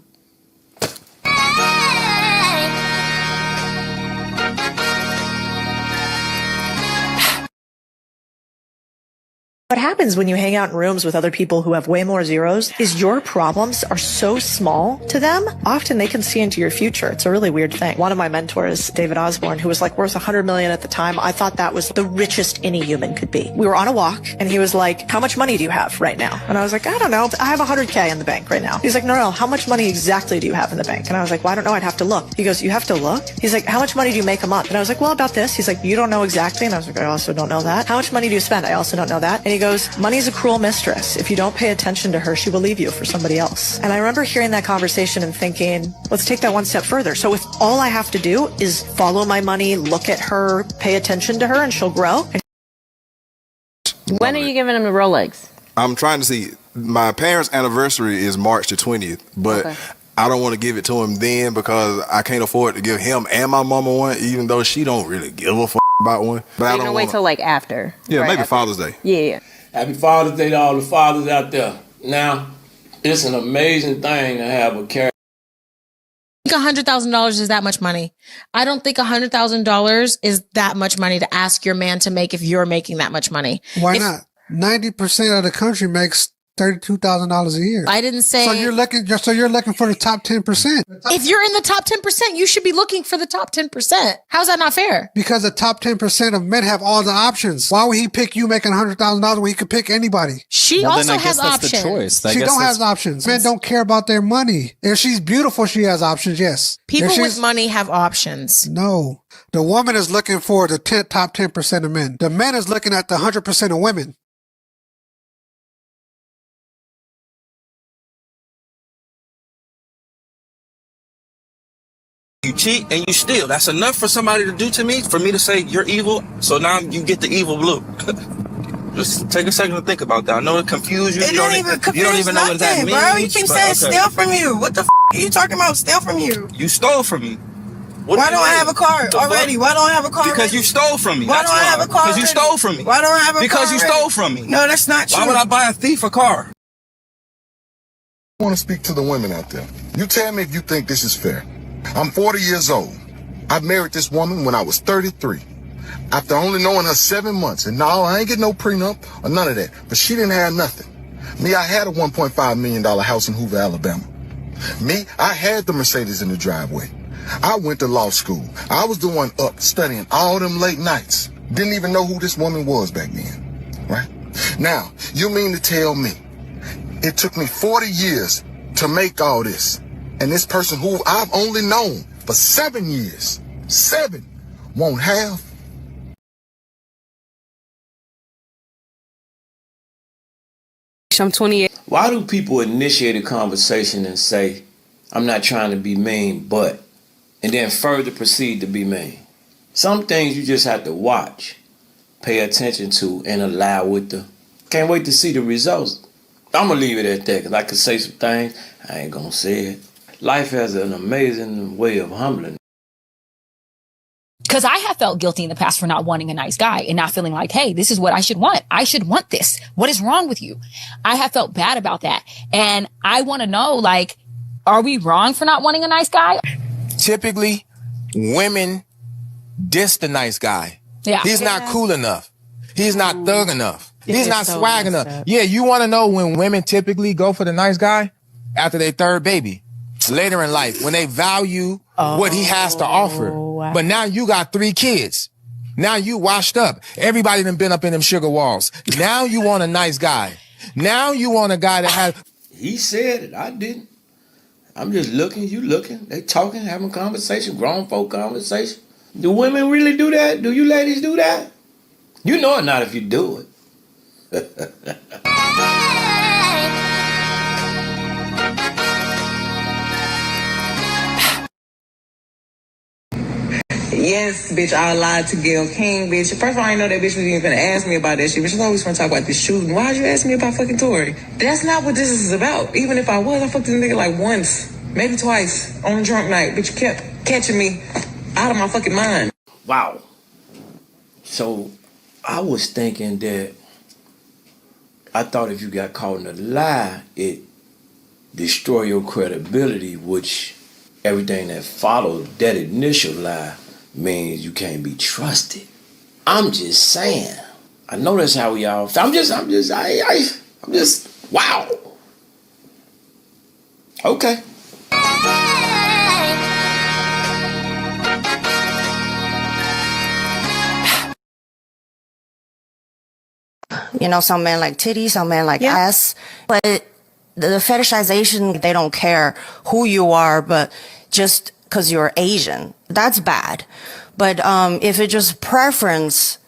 What happens when you hang out in rooms with other people who have way more zeros is your problems are so small to them. Often they can see into your future. It's a really weird thing. One of my mentors, David Osborne, who was like worth $100 million at the time, I thought that was the richest any human could be. We were on a walk and he was like, how much money do you have right now? And I was like, I don't know. I have $100K in the bank right now. He's like, no, how much money exactly do you have in the bank? And I was like, well, I don't know. I'd have to look. He goes, you have to look? He's like, how much money do you make a month? And I was like, well, about this. He's like, you don't know exactly. And I was like, I also don't know that. How much money do you spend? I also don't know that. And he goes, money's a cruel mistress. If you don't pay attention to her, she will leave you for somebody else. And I remember hearing that conversation and thinking, let's take that one step further. So if all I have to do is follow my money, look at her, pay attention to her, and she'll grow.
When are you giving him the Rolex?
I'm trying to see. My parents' anniversary is March the 20th, but I don't want to give it to him then because I can't afford to give him and my mama one, even though she don't really give a f about one. But
I don't wait till like after.
Yeah,
right
maybe
after.
Father's Day.
Yeah.
Happy Father's Day to all the fathers out there. Now, it's an amazing thing to have a character.
I think $100,000 is that much money. I don't think $100,000 is that much money to ask your man to make if you're making that much money.
Why not? 90% of the country makes $32,000 a year.
I didn't say.
So you're looking for the top 10%.
If you're in the top 10%, you should be looking for the top 10%. How's that not fair?
Because the top 10% of men have all the options. Why would he pick you making $100,000 when he could pick anybody?
She also has options.
She don't have options. Men don't care about their money. If she's beautiful, she has options. Yes.
People with money have options.
No. The woman is looking for the top 10% of men. The man is looking at the 100% of women.
You cheat and you steal. That's enough for somebody to do to me, for me to say you're evil. So now you get the evil blue. Just take a second to think about that. I know it confused you.
It
You don't even know what that means.
Bro, you keep saying steal from you. What the f are you talking about? Steal from you?
You stole from me.
Why don't I have a car already? Why don't I have a car?
Because you stole from me.
Why don't I have a car?
Because you stole from me.
Why don't I have a car?
Because you stole from me.
No, that's not true.
Why would I buy a thief a car?
I want to speak to the women out there. You tell me if you think this is fair. I'm 40 years old. I married this woman when I was 33. After only knowing her 7 months. And no, I ain't get no prenup or none of that. But she didn't have nothing. Me, I had a $1.5 million house in Hoover, Alabama. Me, I had the Mercedes in the driveway. I went to law school. I was the one up studying all them late nights. Didn't even know who this woman was back then. Right? Now, you mean to tell me it took me 40 years to make all this? And this person who I've only known for 7 years, won't have?
I'm 28.
Why do people initiate a conversation and say, I'm not trying to be mean, but, and then further proceed to be mean? Some things you just have to watch, pay attention to, and allow it to. Can't wait to see the results. I'm going to leave it at that, because I could say some things, I ain't going to say it. Life has an amazing way of humbling.
Because I have felt guilty in the past for not wanting a nice guy and not feeling like, hey, this is what I should want. I should want this. What is wrong with you? I have felt bad about that. And I want to know, like, are we wrong for not wanting a nice guy?
Typically, women diss the nice guy.
Yeah.
He's not cool enough. He's not thug enough. He's not
so
swag enough. Yeah, you want to know when women typically go for the nice guy? After their third baby. Later in life, when they value what he has to offer.
Wow.
But now you got 3 kids. Now you washed up. Everybody done been up in them sugar walls. Now you want a nice guy. Now you want a guy that has...
He said it. I didn't. I'm just looking. You looking. They talking, having conversation, grown folk conversation. Do women really do that? Do you ladies do that? You know it not if you do it.
Yes, bitch, I lied to Gail King, bitch. First of all, I didn't know that bitch was even gonna ask me about that shit. Bitch was always gonna talk about this shooting. Why'd you ask me about fucking Tory? That's not what this is about. Even if I was, I fucked this nigga like once, maybe twice on a drunk night. Bitch, you kept catching me out of my fucking mind.
Wow. So I was thinking that I thought if you got caught in a lie, it destroy your credibility, which everything that followed that initial lie means you can't be trusted. I'm just saying. I know that's how we all feel. I'm just, wow. Okay.
You know, some men like titties, some men like ass. But the fetishization, they don't care who you are, but just because you're Asian, that's bad. But if it's just preference,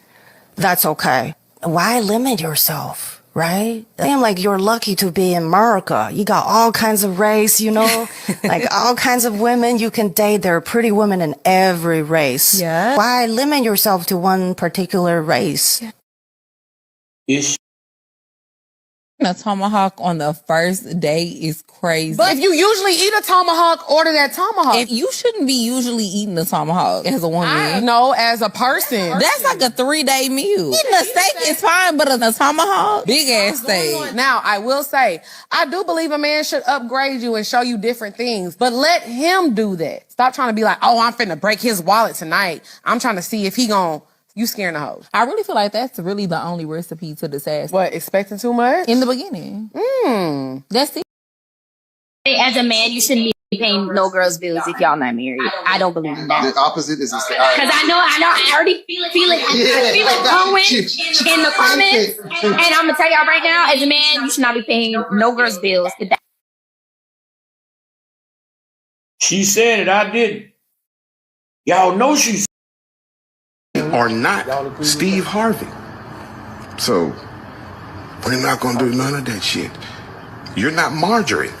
that's okay. Why limit yourself, right? I'm like, you're lucky to be in America. You got all kinds of race, you know, like all kinds of women you can date. There are pretty women in every race. Yeah. Why limit yourself to one particular race?
A tomahawk on the first day is crazy.
But if you usually eat a tomahawk, order that tomahawk.
If you shouldn't be usually eating a tomahawk as a woman.
No, as a person.
That's like a 3-day meal. Eating a steak is fine, but a tomahawk, big ass steak.
Now, I will say, I do believe a man should upgrade you and show you different things, but let him do that. Stop trying to be like, oh, I'm finna break his wallet tonight. I'm trying to see if he gon'. You scaring the hoes.
I really feel like that's really the only recipe to disaster.
What, expecting too much?
In the beginning. That's it.
As a man, you shouldn't be paying no girls' bills if y'all not married. I don't believe in that.
The opposite is the same.
Because I already feel it growing in the comments. And I'm going to tell y'all right now, as a man, you should not be paying no girls' bills.
She said it, I didn't. Y'all know she's
are not Steve Harvey. So we're not gonna do none of that shit. You're not Marjorie.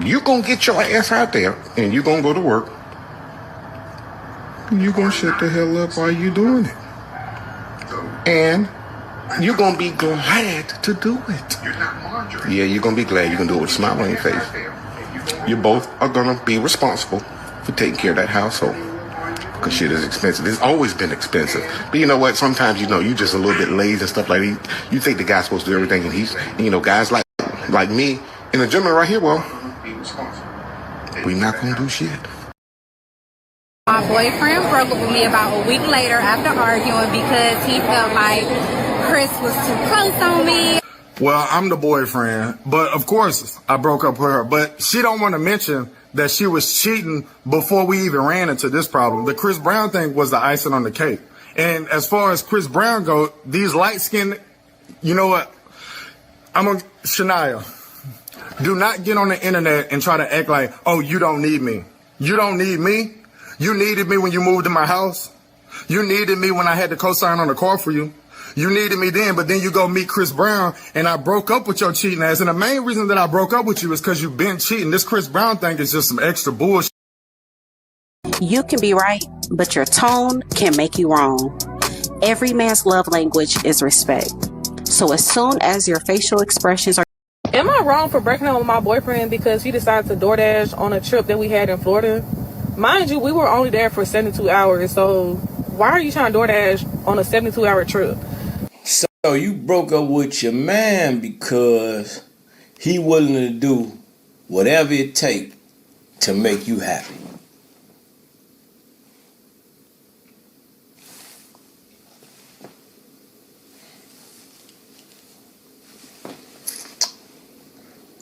You're gonna get your ass out there and you're gonna go to work. You're gonna shut the hell up while you're doing it. And you're gonna be glad to do it. You're not Marjorie. Yeah, you're gonna be glad you can do it with a smile on your face. You both are gonna be responsible for taking care of that household. Because shit is expensive. It's always been expensive. But you know what? Sometimes, you know, you just a little bit lazy and stuff like that. You think the guy's supposed to do everything, and you know, guys like me and the gentleman right here, well, we not gonna do shit.
My boyfriend broke up with me about a week later after arguing because he felt like Chris was too close on me.
Well, I'm the boyfriend, but of course I broke up with her. But she don't want to mention that she was cheating before we even ran into this problem. The Chris Brown thing was the icing on the cake. And as far as Chris Brown go, these light-skinned, you know what? Shania, do not get on the internet and try to act like, oh, you don't need me. You don't need me. You needed me when you moved to my house. You needed me when I had to co-sign on the car for you. You needed me then, but then you go meet Chris Brown, and I broke up with your cheating ass. And the main reason that I broke up with you is because you've been cheating. This Chris Brown thing is just some extra bullshit.
You can be right, but your tone can make you wrong. Every man's love language is respect. So as soon as your facial expressions are...
Am I wrong for breaking up with my boyfriend because he decided to DoorDash on a trip that we had in Florida? Mind you, we were only there for 72 hours, so why are you trying to DoorDash on a 72-hour trip?
So you broke up with your man because he willing to do whatever it takes to make you happy.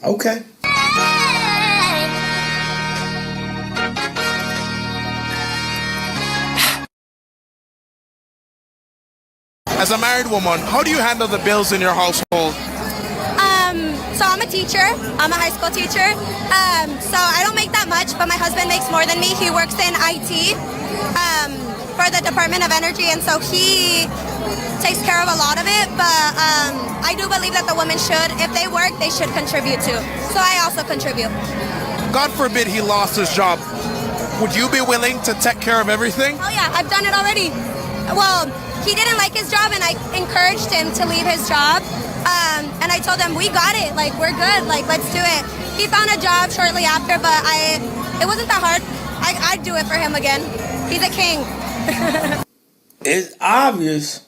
Okay.
As a married woman, how do you handle the bills in your household?
So I'm a teacher. I'm a high school teacher. So I don't make that much, but my husband makes more than me. He works in IT for the Department of Energy, and so he takes care of a lot of it. But I do believe that the women should, if they work, they should contribute too. So I also contribute.
God forbid he lost his job. Would you be willing to take care of everything?
Oh yeah, I've done it already. Well, he didn't like his job, and I encouraged him to leave his job. And I told him, we got it. Like, we're good. Like, let's do it. He found a job shortly after, but it wasn't that hard. I'd do it for him again. He's a king.
It's obvious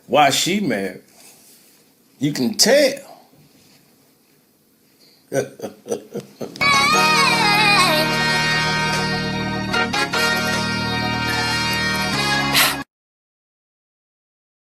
why she married. You can tell.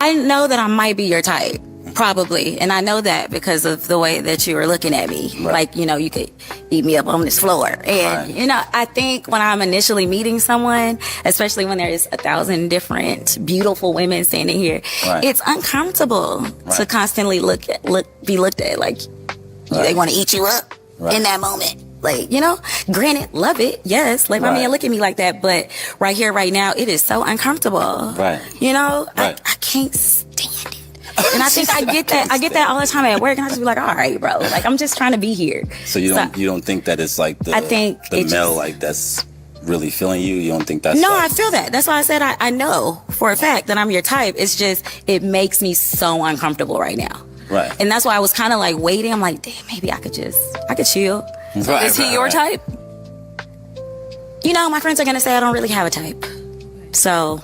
I know that I might be your type, probably. And I know that because of the way that you were looking at me. Right. Like, you know, you could eat me up on this floor. And, you know, I think when I'm initially meeting someone, especially when there's 1,000 different beautiful women standing here, it's uncomfortable to constantly be looked at like they want to eat you up in that moment. Like, you know, granted, love it. Yes. Let my man look at me like that. But right here, right now, it is so uncomfortable. Right. You know, I can't stand it. And I think I get that all the time at work. And I just be like, all right, bro. Like, I'm just trying to be here.
So you don't think that it's like the male, like, that's really feeling you? You don't think that's...
No, I feel that. That's why I said I know for a fact that I'm your type. It's just, it makes me so uncomfortable right now. Right. And that's why I was kind of like waiting. I'm like, damn, maybe I could chill.
Right,
is he your type? You know, my friends are gonna say I don't really have a type. So,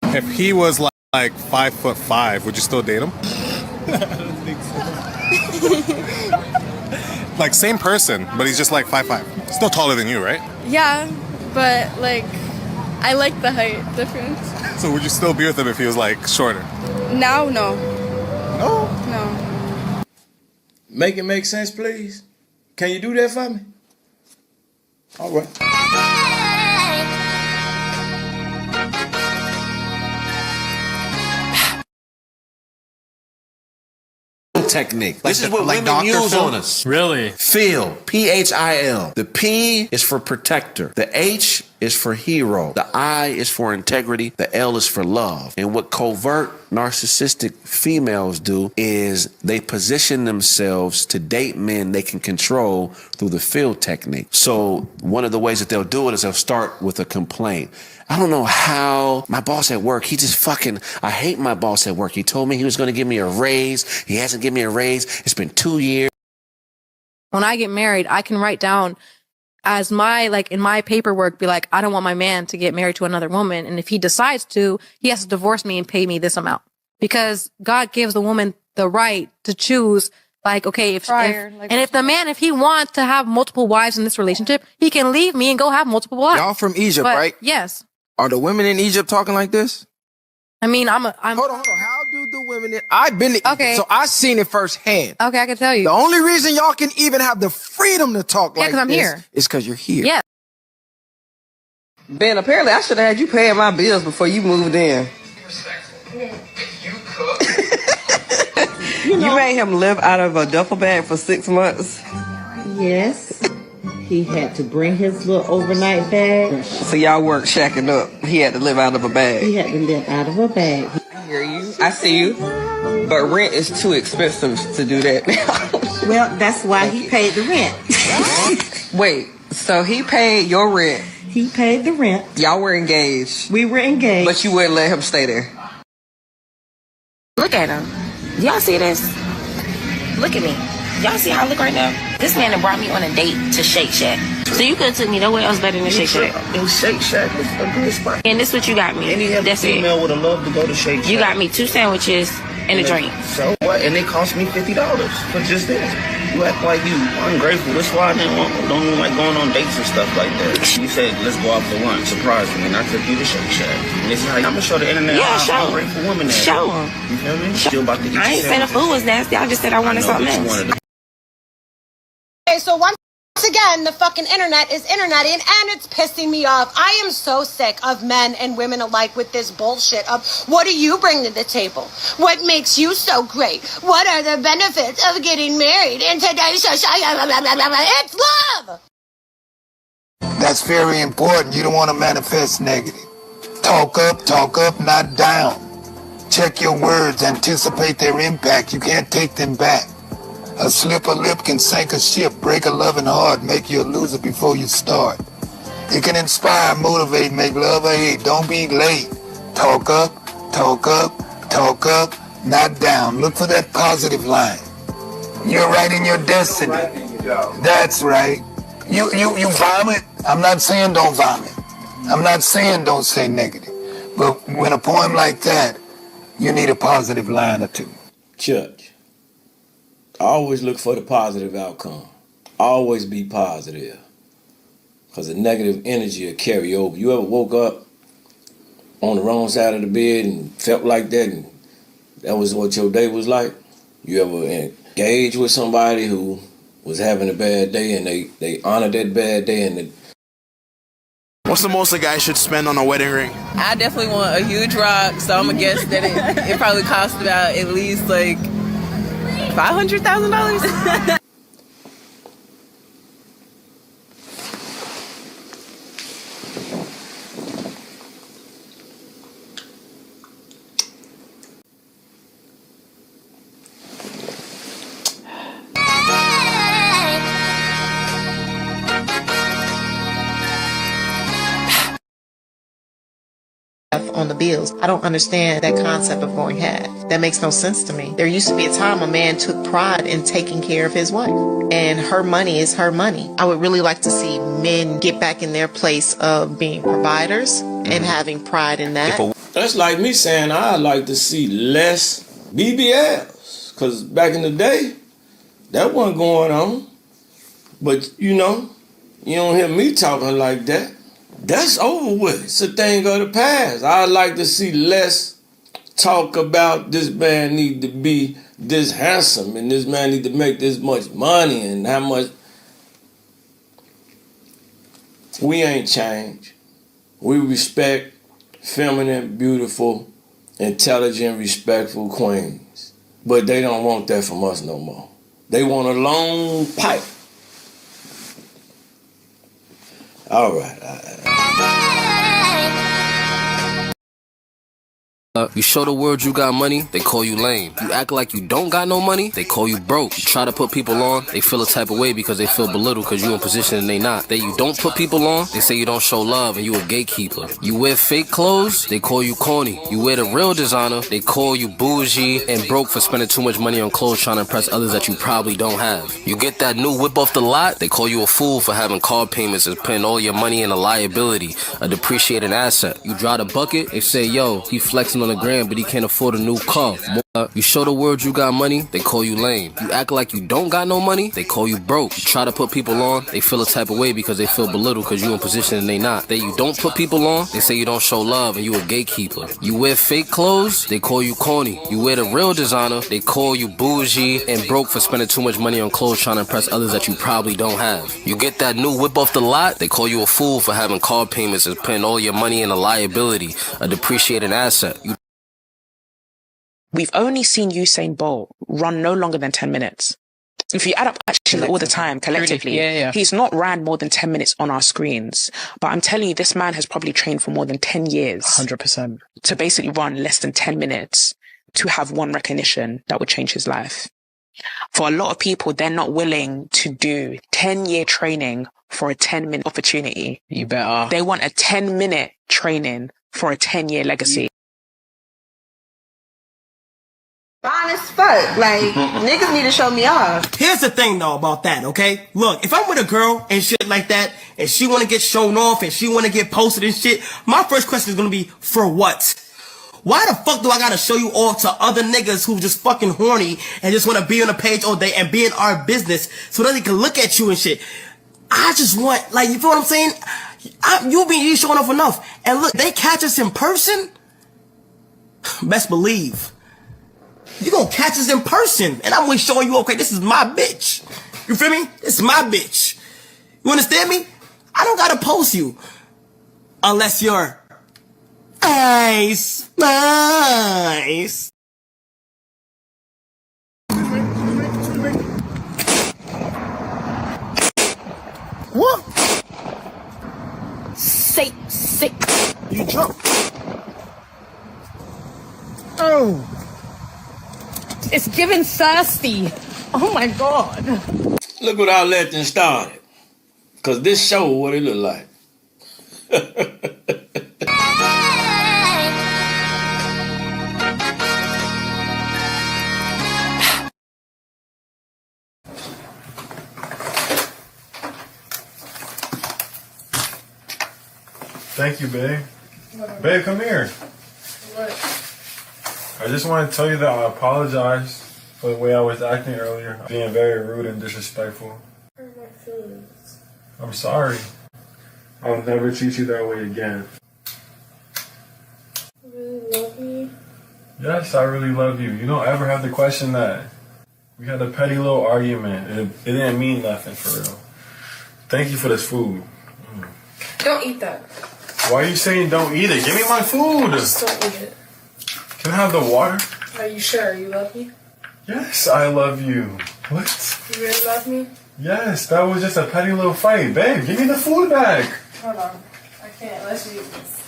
If he was like 5'5", would you still date him?
I don't think so.
Like same person, but he's just like 5'5". Still taller than you, right?
Yeah, but like, I like the height difference.
So would you still be with him if he was like shorter?
Now, no.
No?
No.
Make it make sense, please. Can you do that for me? All right.
Technique. This is what women use on us.
Really?
Feel. P-H-I-L. The P is for protector. The H is for hero. The I is for integrity. The L is for love. And what covert narcissistic females do is they position themselves to date men they can control through the feel technique. So one of the ways that they'll do it is they'll start with a complaint. I don't know how my boss at work, I hate my boss at work. He told me he was going to give me a raise. He hasn't given me a raise. It's been 2 years.
When I get married, I can write down as in my paperwork, be like, I don't want my man to get married to another woman. And if he decides to, he has to divorce me and pay me this amount. Because God gives the woman the right to choose, like, okay, if he wants to have multiple wives in this relationship, he can leave me and go have multiple wives.
Y'all from Egypt, right?
Yes.
Are the women in Egypt talking like this?
I mean, I'm
Hold on. How do the women I've been to Egypt, so I've seen it firsthand.
Okay, I can tell you.
The only reason y'all can even have the freedom to talk like this
I'm here.
is because you're here.
Yeah.
Ben, apparently I should have had you paying my bills before you moved in. You made him live out of a duffel bag for 6 months?
Yes. He had to bring his little overnight bag.
So y'all weren't shacking up. He had to live out of a bag.
He had to live out of a bag.
I hear you. I see you. But rent is too expensive to do that now.
Well, that's why he paid the rent.
Wait, so he paid your rent?
He paid the rent.
Y'all were engaged?
We were engaged.
But you wouldn't let him stay there?
Look at him. Y'all see this? Look at me. Y'all see how I look right now? This man that brought me on a date to Shake Shack. So you could have took me nowhere else better than Shake Shack.
And Shake Shack is a good spot.
And this what you got me.
Any other female would have loved to go to Shake Shack.
You got me 2 sandwiches and a drink.
So what? And it cost me $50 for just this. You act like you ungrateful. That's why I don't even like going on dates and stuff like that. You said, let's go out for lunch. Surprise me. And I took you to Shake Shack. And this is how I'm going to show the internet how ungrateful women are.
Show them.
You feel me? Still about to eat
I ain't saying the food was nasty. I just said I wanted something else.
Okay, so once again, the fucking internet is interneting and it's pissing me off. I am so sick of men and women alike with this bullshit of what do you bring to the table? What makes you so great? What are the benefits of getting married in today's society? It's love!
That's very important. You don't want to manifest negative. Talk up, not down. Check your words, anticipate their impact. You can't take them back. A slip of lip can sink a ship, break a loving heart, make you a loser before you start. It can inspire, motivate, make love or hate. Don't be late. Talk up, not down. Look for that positive line. You're writing your destiny. That's right. You vomit. I'm not saying don't vomit. I'm not saying don't say negative. But when a poem like that You need a positive line or two.
Church, always look for the positive outcome. Always be positive. Because the negative energy will carry over. You ever woke up on the wrong side of the bed and felt like that, and that was what your day was like? You ever engaged with somebody who was having a bad day and they honored that bad day and
What's the most a guy should spend on a wedding ring?
I definitely want a huge rock, so I'm gonna guess that it probably cost about at least like $500,000.
On the bills. I don't understand that concept of going half. That makes no sense to me. There used to be a time a man took pride in taking care of his wife, and her money is her money. I would really like to see men get back in their place of being providers and having pride in that.
That's like me saying I'd like to see less BBLs, because back in the day, that wasn't going on. But you don't hear me talking like that. That's over with. It's a thing of the past. I'd like to see less talk about this man need to be this handsome and this man need to make this much money and how much. We ain't changed. We respect feminine, beautiful, intelligent, respectful queens. But they don't want that from us no more. They want a long pipe. All right.
You show the world you got money, they call you lame. You act like you don't got no money, they call you broke. You try to put people on, they feel a type of way because they feel belittled because you in position and they not. That you don't put people on, they say you don't show love and you a gatekeeper. You wear fake clothes, they call you corny. You wear the real designer, they call you bougie and broke for spending too much money on clothes trying to impress others that you probably don't have. You get that new whip off the lot, they call you a fool for having car payments and putting all your money in a liability, a depreciating asset. You drive the bucket, they say, yo, he flexing on the gram, but he can't afford a new car. You show the world you got money, they call you lame. You act like you don't got no money, they call you broke. You try to put people on, they feel a type of way because they feel belittled because you in position and they not. That you don't put people on, they say you don't show love and you a gatekeeper. You wear fake clothes, they call you corny. You wear the real designer, they call you bougie and broke for spending too much money on clothes trying to impress others that you probably don't have. You get that new whip off the lot, they call you a fool for having car payments and putting all your money in a liability, a depreciating asset.
We've only seen Usain Bolt run no longer than 10 minutes. If you add up actually all the time collectively, he's not ran more than 10 minutes on our screens. But I'm telling you, this man has probably trained for more than 10 years. 100%. To basically run less than 10 minutes to have one recognition that would change his life. For a lot of people, they're not willing to do 10-year training for a 10-minute opportunity. You better. They want a 10-minute training for a 10-year legacy.
Fine as fuck. Like, niggas need to show me off.
Here's the thing though about that, okay? Look, if I'm with a girl and shit like that, and she wanna get shown off and she wanna get posted and shit, my first question is gonna be, for what? Why the fuck do I gotta show you off to other niggas who just fucking horny and just wanna be on the page all day and be in our business so that they can look at you and shit? I just want, like, you feel what I'm saying? You showing off enough. And look, they catch us in person, best believe. You gonna catch us in person, and I'm gonna show you, okay, this is my bitch. You feel me? This is my bitch. You understand me? I don't gotta post you. Unless you're nice. What? Sick. You drunk. Oh. It's giving thirsty. Oh my God.
Look what I let them started. Cause this show what it look like.
Thank you, babe. Babe, come here.
I just want to tell you that I apologize for the way I was acting earlier, being very rude and disrespectful. I'm sorry. I'll never treat you that way again.
You really love me?
Yes, I really love you. You don't ever have to question that. We had a petty little argument. It didn't mean nothing for real. Thank you for this food.
Don't eat that.
Why are you saying don't eat it? Give me my food.
Just don't eat it.
Can I have the water?
Are you sure you love me?
Yes, I love you. What?
You really love me?
Yes, that was just a petty little fight. Babe, give me the food back.
Hold on. I can't let you eat this.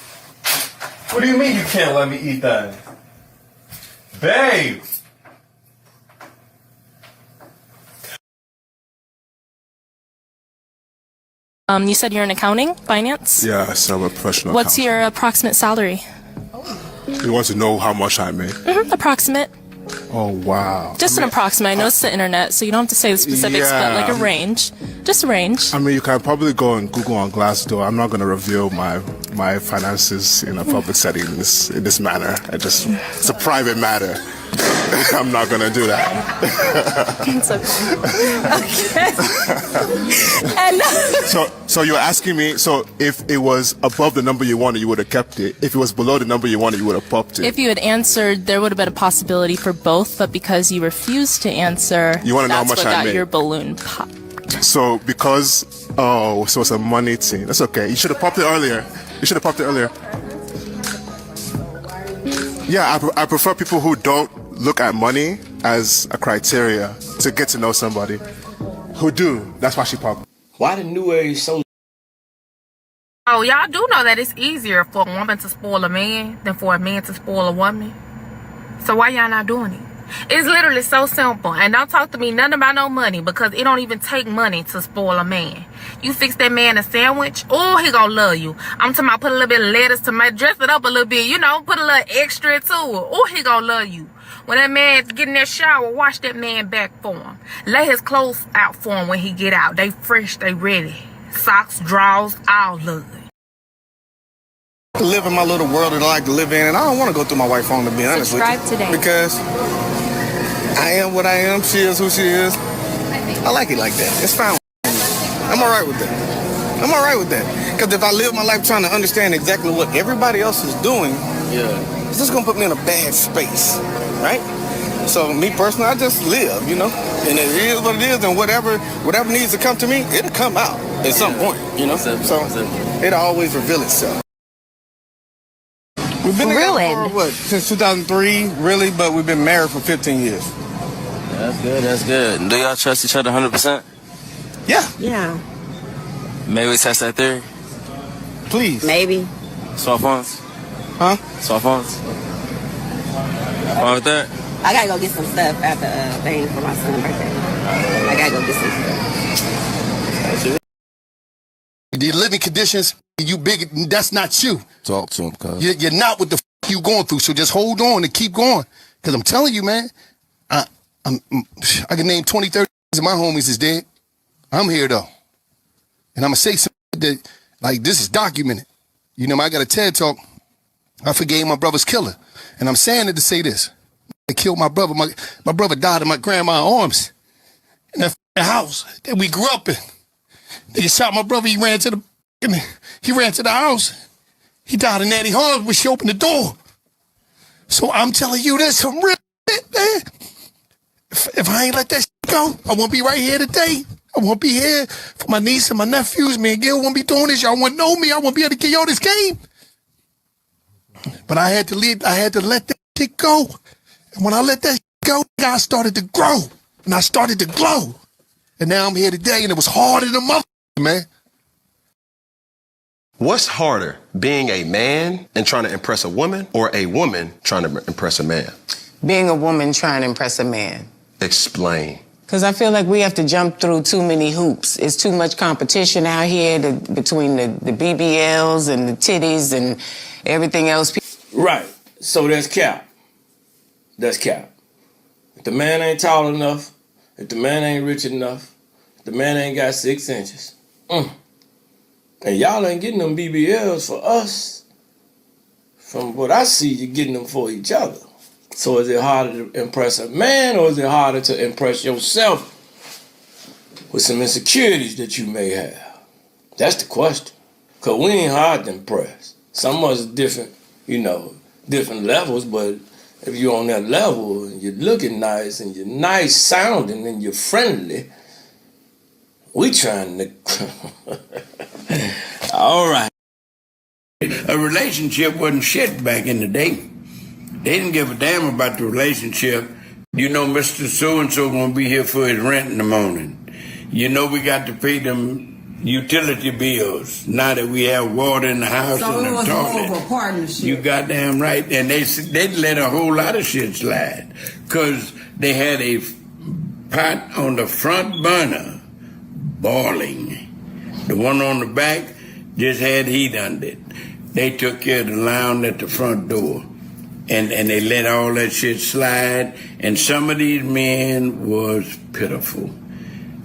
What do you mean you can't let me eat that? Babe!
You said you're in accounting, finance?
Yes, I'm a professional.
What's your approximate salary?
You want to know how much I make?
Approximate.
Oh, wow.
Just an approximate. I know it's the internet, so you don't have to say the specifics, but like a range. Just a range.
I mean, you can probably go on Google on Glassdoor. I'm not going to reveal my finances in a public setting in this manner. It's a private matter. I'm not going to do that.
It's okay. Okay.
So you're asking me, so if it was above the number you wanted, you would have kept it. If it was below the number you wanted, you would have popped it.
If you had answered, there would have been a possibility for both, but because you refused to answer,
you want to know how much I
got
made.
Your balloon popped.
So so it's a money thing. That's okay. You should have popped it earlier. Yeah, I prefer people who don't look at money as a criteria to get to know somebody. Who do. That's why she popped.
Why the new age so...
Oh, y'all do know that it's easier for a woman to spoil a man than for a man to spoil a woman. So why y'all not doing it? It's literally so simple. And don't talk to me nothing about no money, because it don't even take money to spoil a man. You fix that man a sandwich, oh, he gonna love you. I'm talking about put a little bit of lettuce, tomato, dress it up a little bit, put a little extra to it. Oh, he gonna love you. When that man get in that shower, wash that man back for him. Lay his clothes out for him when he get out. They fresh, they ready. Socks, drawers, all of it.
Live in my little world that I like to live in, and I don't want to go through my wife's phone, to be honest with you.
Subscribe today.
Because I am what I am, she is who she is. I like it like that. It's fine with me. I'm all right with that. Because if I live my life trying to understand exactly what everybody else is doing, it's just going to put me in a bad space, right? So me personally, I just live, and it is what it is, and whatever needs to come to me, it'll come out at some point, So it'll always reveal itself. We've been together for, since 2003, really, but we've been married for 15 years.
That's good. Do y'all trust each other 100%?
Yeah.
Maybe we test that theory?
Please.
Maybe.
Soft phones?
Huh?
Soft phones? Wrong with that?
I gotta go get some stuff at the thing for my son's birthday. I gotta go get some stuff.
The living conditions, you big, that's not you.
Talk to him, cuz.
You're not what the you going through, so just hold on and keep going. Because I'm telling you, man, I can name 20, 30 of my homies is dead. I'm here, though. And I'm going to say something that, like, this is documented. I got a TED Talk. I forgave my brother's killer. And I'm saying it to say this. They killed my brother. My brother died in my grandma's arms. In that house that we grew up in. They shot my brother. He ran to the house. He died in Eddie Harms when she opened the door. So I'm telling you, there's some real shit, man. If I ain't let that shit go, I won't be right here today. I won't be here for my niece and my nephews. Me and Gil won't be doing this. Y'all won't know me. I won't be able to get y'all this game. But I had to leave. I had to let that shit go. And when I let that shit go, I started to grow. And I started to glow. And now I'm here today, and it was harder than mother, man.
What's harder, being a man and trying to impress a woman, or a woman trying to impress a man?
Being a woman trying to impress a man.
Explain.
Because I feel like we have to jump through too many hoops. It's too much competition out here between the BBLs and the titties and everything else.
Right. So that's cap. That's cap. If the man ain't tall enough, if the man ain't rich enough, if the man ain't got 6 inches, and y'all ain't getting them BBLs for us. From what I see, you're getting them for each other. So is it harder to impress a man, or is it harder to impress yourself with some insecurities that you may have? That's the question. Because we ain't hard to impress. Some of us different, different levels, but if you're on that level and you're looking nice and you're nice sounding and you're friendly, we trying to...
All right. A relationship wasn't shit back in the day. They didn't give a damn about the relationship. Mr. So-and-so gonna be here for his rent in the morning. We got to pay them utility bills now that we have water in the house
So
and
it
the
was
toilet.
more of a partnership.
You goddamn right. And they let a whole lot of shit slide because they had a pot on the front burner boiling. The one on the back just had heat under it. They took care of the lounge at the front door. And they let all that shit slide. And some of these men was pitiful.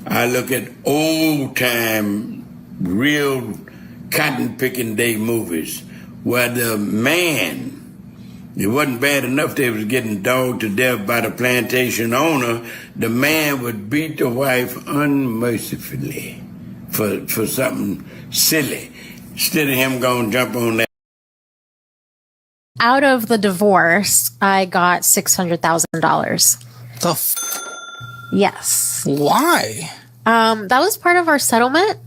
I look at old time, real cotton picking day movies where the man, it wasn't bad enough they was getting dogged to death by the plantation owner. The man would beat the wife unmercifully for something silly. Instead of him going to jump on that.
Out of the divorce, I got $600,000. Yes.
Why?
That was part of our settlement.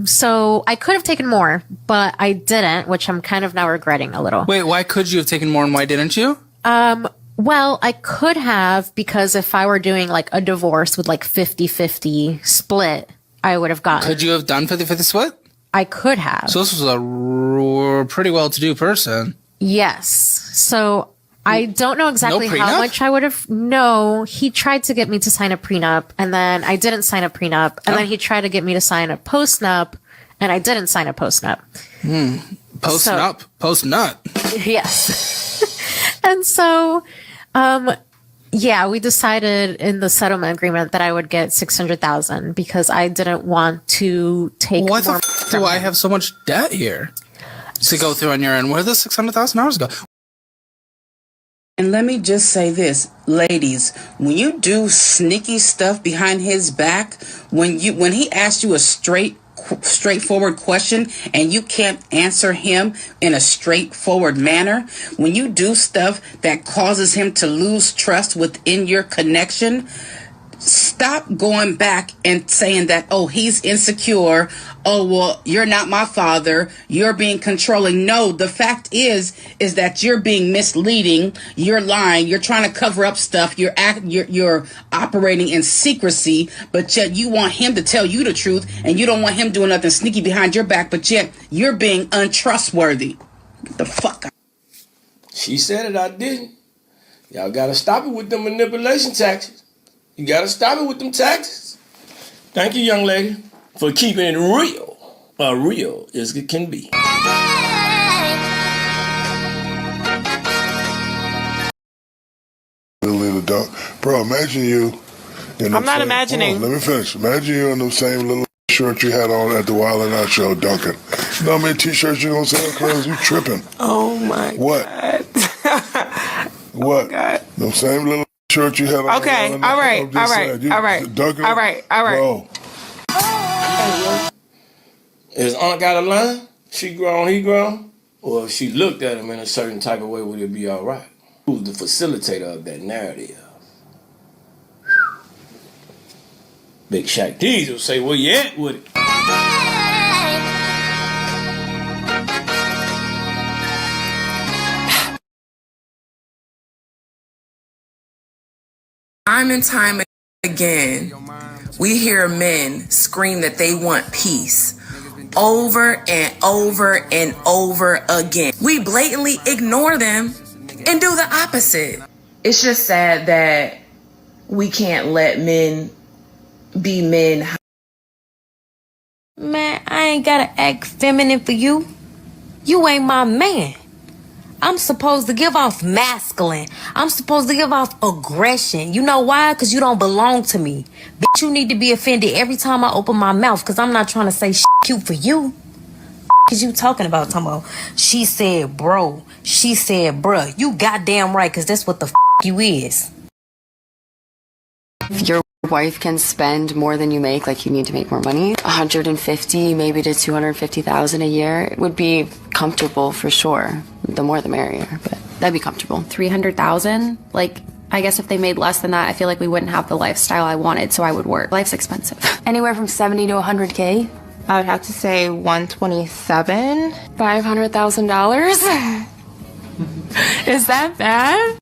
So I could have taken more, but I didn't, which I'm kind of now regretting a little.
Wait, why could you have taken more and why didn't you?
Well, I could have, because if I were doing like a divorce with like 50-50 split, I would have gotten.
Could you have done 50-50 split?
I could have.
So this was a pretty well-to-do person.
Yes. So I don't know exactly how much I would have. No, he tried to get me to sign a prenup, and then I didn't sign a prenup, and then he tried to get me to sign a postnup, and I didn't sign a postnup.
Postnut.
Yes. And so, yeah, we decided in the settlement agreement that I would get $600,000 because I didn't want to take.
Why the f do I have so much debt here to go through on your end? Where did the $600,000 go?
And let me just say this, ladies, when you do sneaky stuff behind his back, when he asks you a straightforward question and you can't answer him in a straightforward manner, when you do stuff that causes him to lose trust within your connection, stop going back and saying that, oh, he's insecure. Oh, well, you're not my father. You're being controlling. No, the fact is that you're being misleading. You're lying. You're trying to cover up stuff. You're operating in secrecy, but yet you want him to tell you the truth and you don't want him doing nothing sneaky behind your back, but yet you're being untrustworthy. Get the fuck out.
She said it, I didn't. Y'all gotta stop it with the manipulation tactics. You gotta stop it with them taxes. Thank you, young lady, for keeping it real. Real as it can be.
Little dog. Bro, imagine you.
I'm not imagining.
Let me finish. Imagine you in the same little shirt you had on at the Wild 'N Out show, Duncan. You know how many t-shirts you gonna sell, cuz? You tripping.
Oh my
what?
God.
What?
Oh God.
The same little shirt you had on.
Okay, all right.
Bro.
Is Aunt got a line? She grown, he grown? Or if she looked at him in a certain type of way, would it be all right? Who's the facilitator of that narrative? Big Shaq D's will say, where you at with it?
Time and time again, we hear men scream that they want peace over and over and over again. We blatantly ignore them and do the opposite. It's just sad that we can't let men be men.
Man, I ain't gotta act feminine for you. You ain't my man. I'm supposed to give off masculine. I'm supposed to give off aggression. You know why? Because you don't belong to me. Bitch, you need to be offended every time I open my mouth because I'm not trying to say shit cute for you. is you talking about? She said bro. She said bruh. You goddamn right, because that's what the you is.
If your wife can spend more than you make, like you need to make more money, 150 maybe to 250,000 a year would be comfortable for sure. The more the merrier, but that'd be comfortable.
300,000, like I guess if they made less than that, I feel like we wouldn't have the lifestyle I wanted, so I would work. Life's expensive. Anywhere from 70 to 100K.
I would have to say 127. $500,000. Is that bad?